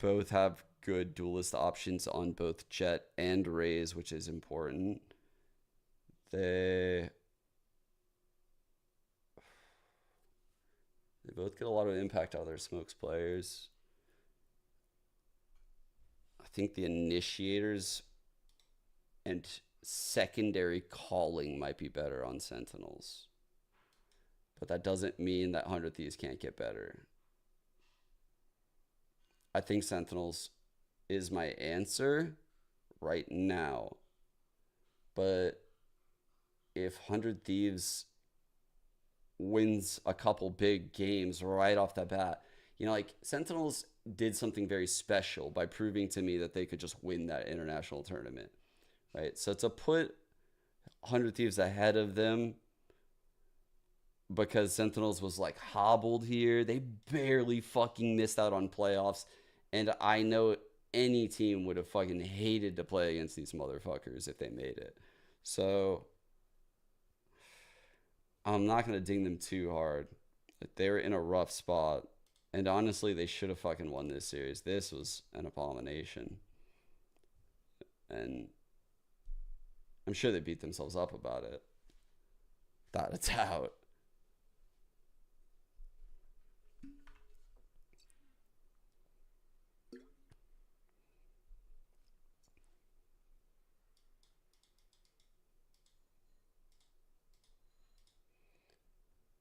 both have good duelist options on both Jet and Raze, which is important. They both get a lot of impact out of their smokes players. I think the initiators and secondary calling might be better on Sentinels. But that doesn't mean that 100 Thieves can't get better. I think Sentinels is my answer right now. But if 100 Thieves wins a couple big games right off the bat, you know, like Sentinels did something very special by proving to me that they could just win that international tournament, right? So to put 100 Thieves ahead of them because Sentinels was like hobbled here, they barely fucking missed out on playoffs, and I know any team would have fucking hated to play against these motherfuckers if they made it. So I'm not going to ding them too hard. They're in a rough spot. And honestly, they should have fucking won this series. This was an abomination. And I'm sure they beat themselves up about it. Without a doubt.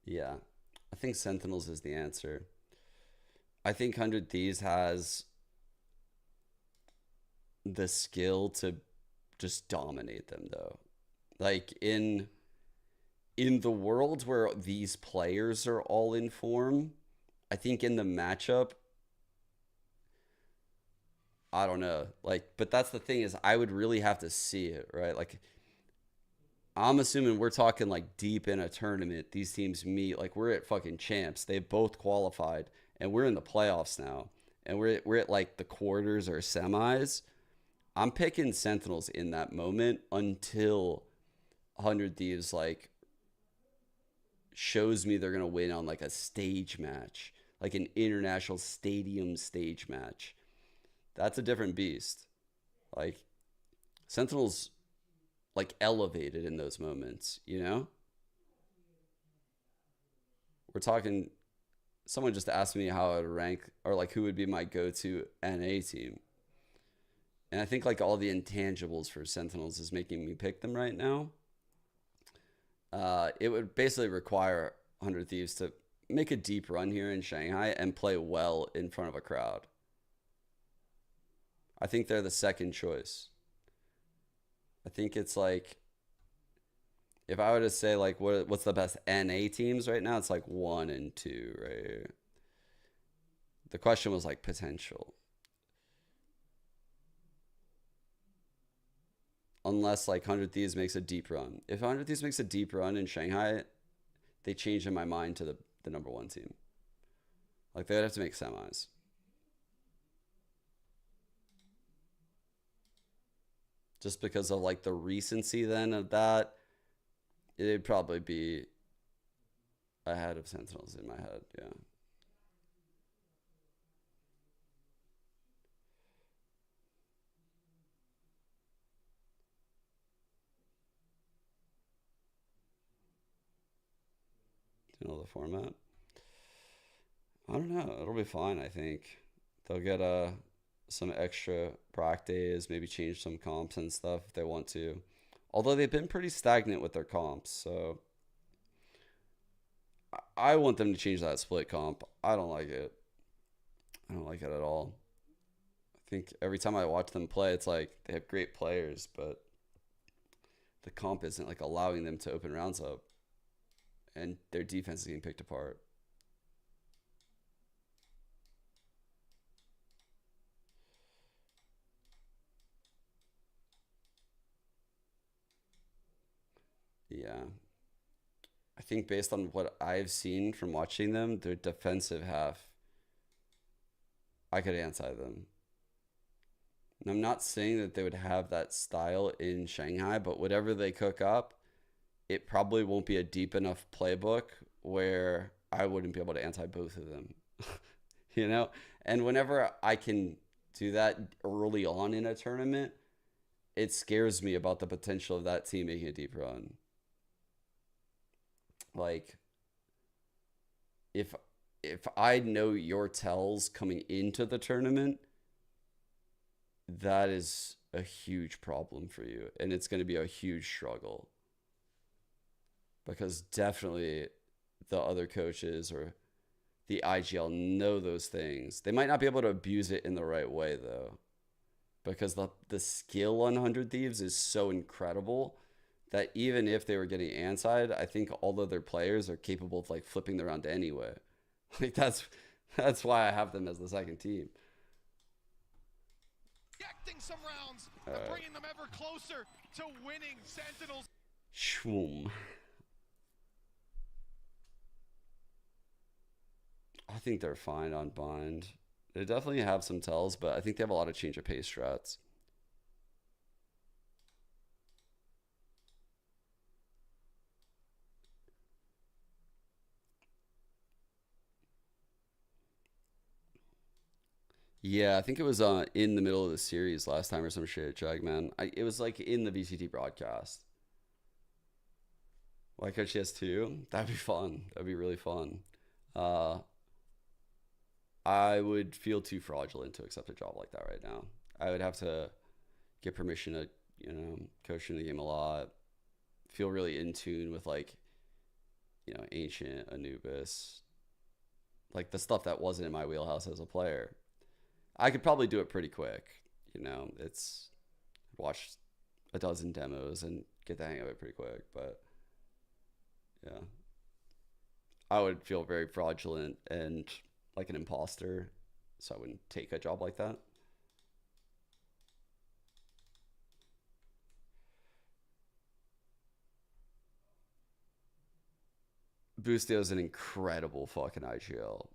Yeah, I think Sentinels is the answer. I think 100 Thieves has the skill to just dominate them, though. Like, in the world where these players are all in form, I think in the matchup, I don't know. Like, but that's the thing is I would really have to see it, right? Like, I'm assuming we're talking like deep in a tournament. These teams meet, like we're at fucking champs. They both qualified and we're in the playoffs now. And we're at like the quarters or semis. I'm picking Sentinels in that moment until 100 Thieves like shows me they're going to win on like a stage match, like an international stadium stage match. That's a different beast. Like Sentinels like elevated in those moments, you know? We're talking, someone just asked me how I would rank or like who would be my go-to NA team. And I think like all the intangibles for Sentinels is making me pick them right now. It would basically require 100 Thieves to make a deep run here in Shanghai and play well in front of a crowd. I think they're the second choice. I think it's like, if I were to say like what's the best NA teams right now, it's like 1 and 2, right? The question was like potential. Unless like 100 Thieves makes a deep run. If 100 Thieves makes a deep run in Shanghai, they change in my mind to the number 1 team. Like they would have to make semis. Just because of like the recency then of that, it'd probably be ahead of Sentinels in my head, yeah. Do you know the format? I don't know. It'll be fine, I think. They'll get some extra prac days, maybe change some comps and stuff if they want to. Although they've been pretty stagnant with their comps, so I want them to change that split comp. I don't like it. I don't like it at all. I think every time I watch them play, it's like they have great players, but the comp isn't like allowing them to open rounds up, and their defense is getting picked apart. Yeah. I think based on what I've seen from watching them, their defensive half, I could anti them. And I'm not saying that they would have that style in Shanghai, but whatever they cook up, it probably won't be a deep enough playbook where I wouldn't be able to anti both of them. You know? And whenever I can do that early on in a tournament, it scares me about the potential of that team making a deep run. Like, if I know your tells coming into the tournament, that is a huge problem for you, and it's going to be a huge struggle, because definitely the other coaches or the IGL know those things. They might not be able to abuse it in the right way, though, because the skill on 100 Thieves is so incredible that even if they were getting anti-ed, I think all of their players are capable of like flipping the round anyway. Like that's why I have them as the second team. Ejecting some rounds and bringing them ever closer to winning. Sentinels. Shwoom. I think they're fine on bind. They definitely have some tells, but I think they have a lot of change of pace strats. Yeah, I think it was in the middle of the series last time or some shit, Jagman. It was like in the VCT broadcast. Why Coach CS2? That'd be fun. That'd be really fun. I would feel too fraudulent to accept a job like that right now. I would have to get permission to, you know, coach in the game a lot. Feel really in tune with, like, you know, Ancient, Anubis. Like the stuff that wasn't in my wheelhouse as a player. I could probably do it pretty quick. You know, it's watch a dozen demos and get the hang of it pretty quick. But yeah, I would feel very fraudulent and like an imposter, so I wouldn't take a job like that. Boostio is an incredible fucking IGL,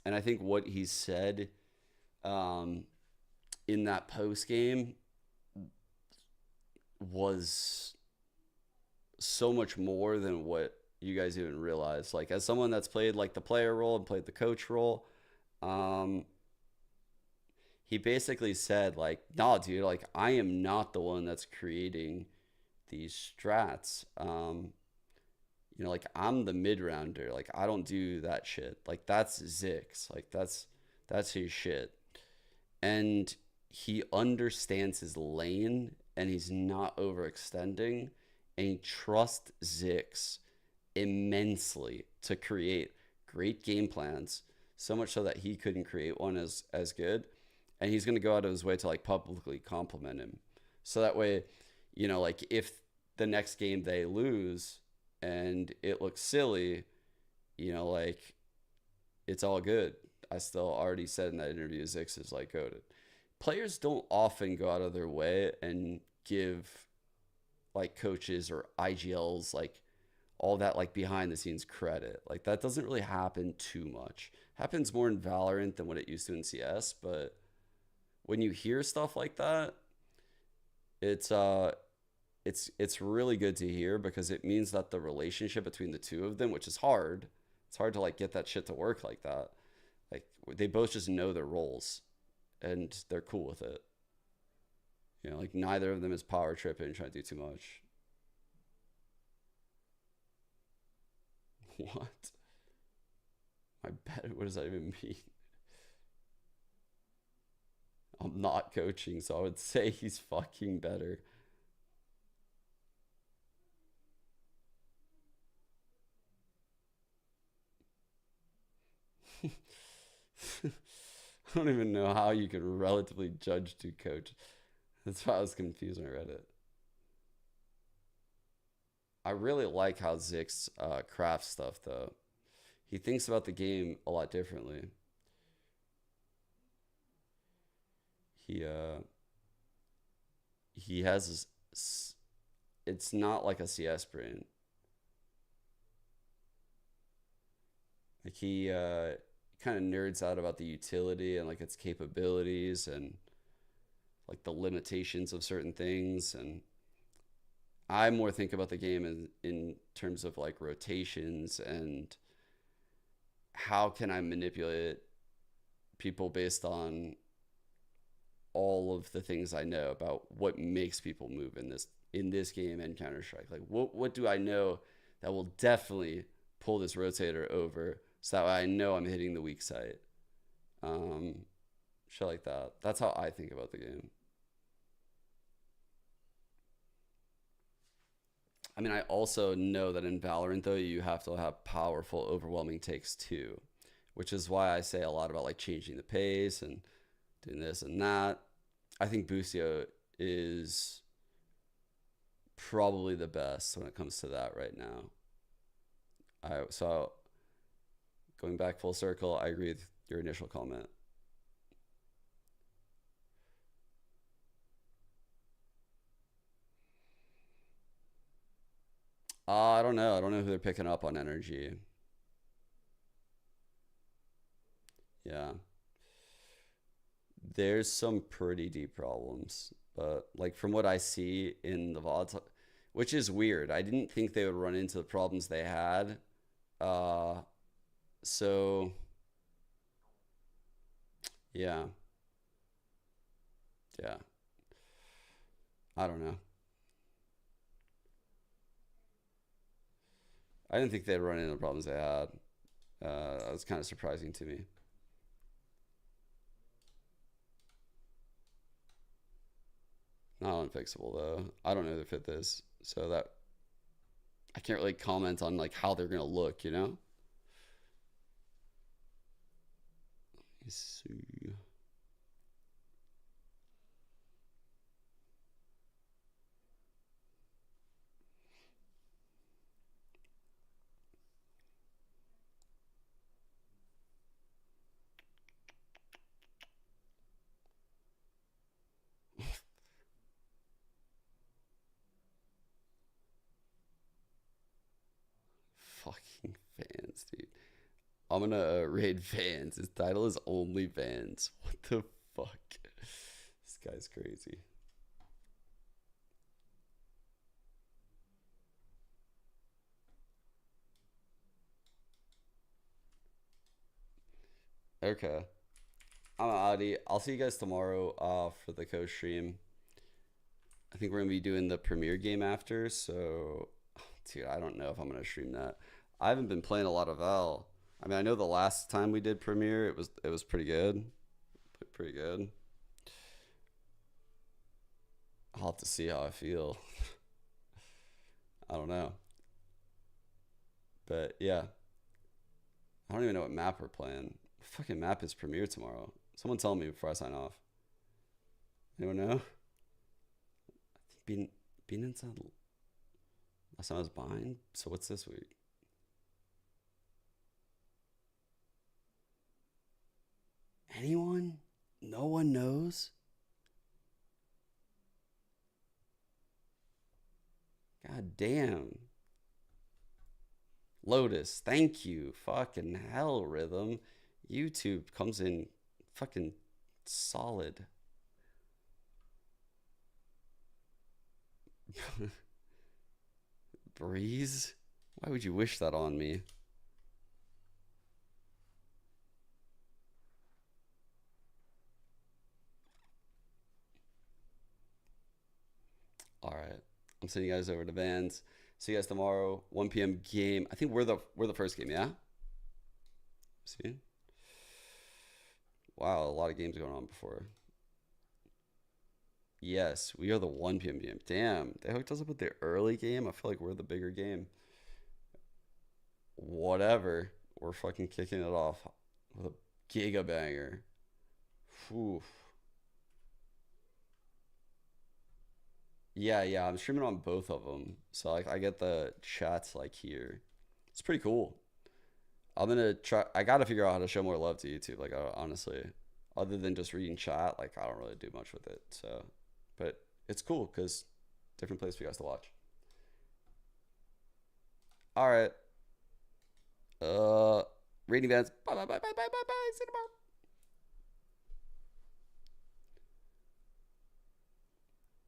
and I think what he said in that post game was so much more than what you guys even realize. Like, as someone that's played like the player role and played the coach role, he basically said, like, nah, dude, like, I am not the one that's creating these strats. You know, like, I'm the mid-rounder. Like, I don't do that shit. Like, that's Zix. Like, that's his shit. And he understands his lane, and he's not overextending, and he trusts Zix immensely to create great game plans, so much so that he couldn't create one as good, and he's going to go out of his way to like publicly compliment him, so that way, you know, like if the next game they lose and it looks silly, you know, like it's all good. I still already said in that interview, Zix is like goated. Players don't often go out of their way and give like coaches or IGLs like all that like behind the scenes credit. Like that doesn't really happen too much. Happens more in Valorant than what it used to in CS, but when you hear stuff like that, it's really good to hear, because it means that the relationship between the two of them, which is hard, it's hard to like get that shit to work like that. Like they both just know their roles and they're cool with it. You know, like neither of them is power tripping and trying to do too much. What? My bet, what does that even mean? I'm not coaching, so I would say he's fucking better. I don't even know how you could relatively judge two coach. That's why I was confused when I read it. I really like how Zix crafts stuff, though. He thinks about the game a lot differently. He has it's not like a CS brain. Like he kind of nerds out about the utility and like its capabilities and like the limitations of certain things, and I more think about the game in terms of like rotations and how can I manipulate people based on all of the things I know about what makes people move in this game and Counter-Strike. Like what do I know that will definitely pull this rotator over, so that way I know I'm hitting the weak site. Shit like that. That's how I think about the game. I mean, I also know that in Valorant, though, you have to have powerful, overwhelming takes too, which is why I say a lot about like changing the pace and doing this and that. I think Busio is probably the best when it comes to that right now. So going back full circle, I agree with your initial comment. I don't know. I don't know who they're picking up on energy. Yeah. There's some pretty deep problems, but like from what I see in the VODs, which is weird. I didn't think they would run into the problems they had. So yeah. Yeah. I don't know. I didn't think they'd run into the problems they had. That was kind of surprising to me. Not unfixable though. I don't know if it is, so that I can't really comment on like how they're gonna look, you know. Let me see. Fucking fans, dude. I'm gonna raid fans. His title is only fans. What the fuck? This guy's crazy. Okay. I'm Adi. I'll see you guys tomorrow for the co-stream. I think we're gonna be doing the premiere game after, so dude, I don't know if I'm gonna stream that. I haven't been playing a lot of Val. I mean, I know the last time we did premiere, it was pretty good. Pretty good. I'll have to see how I feel. I don't know. But yeah. I don't even know what map we're playing. What fucking map is premiere tomorrow? Someone tell me before I sign off. Anyone know? I think BLINN said last time I was behind. So what's this week? Anyone? No one knows? God damn. Lotus, thank you. Fucking hell, Rhythm. YouTube comes in fucking solid. Breeze? Why would you wish that on me? All right. I'm sending you guys over to Vans. See you guys tomorrow, 1 p.m. game. I think we're the first game, yeah? See? Wow, a lot of games going on before. Yes, we are the 1 p.m. game. Damn, they hooked us up with the early game. I feel like we're the bigger game. Whatever. We're fucking kicking it off with a giga banger. Oof. Yeah, I'm streaming on both of them. So like I get the chats like here. It's pretty cool. I'm gonna try. I gotta figure out how to show more love to YouTube. Like honestly, other than just reading chat, like I don't really do much with it. So, but it's cool because different place for you guys to watch. All right. Reading events. Bye. See you tomorrow.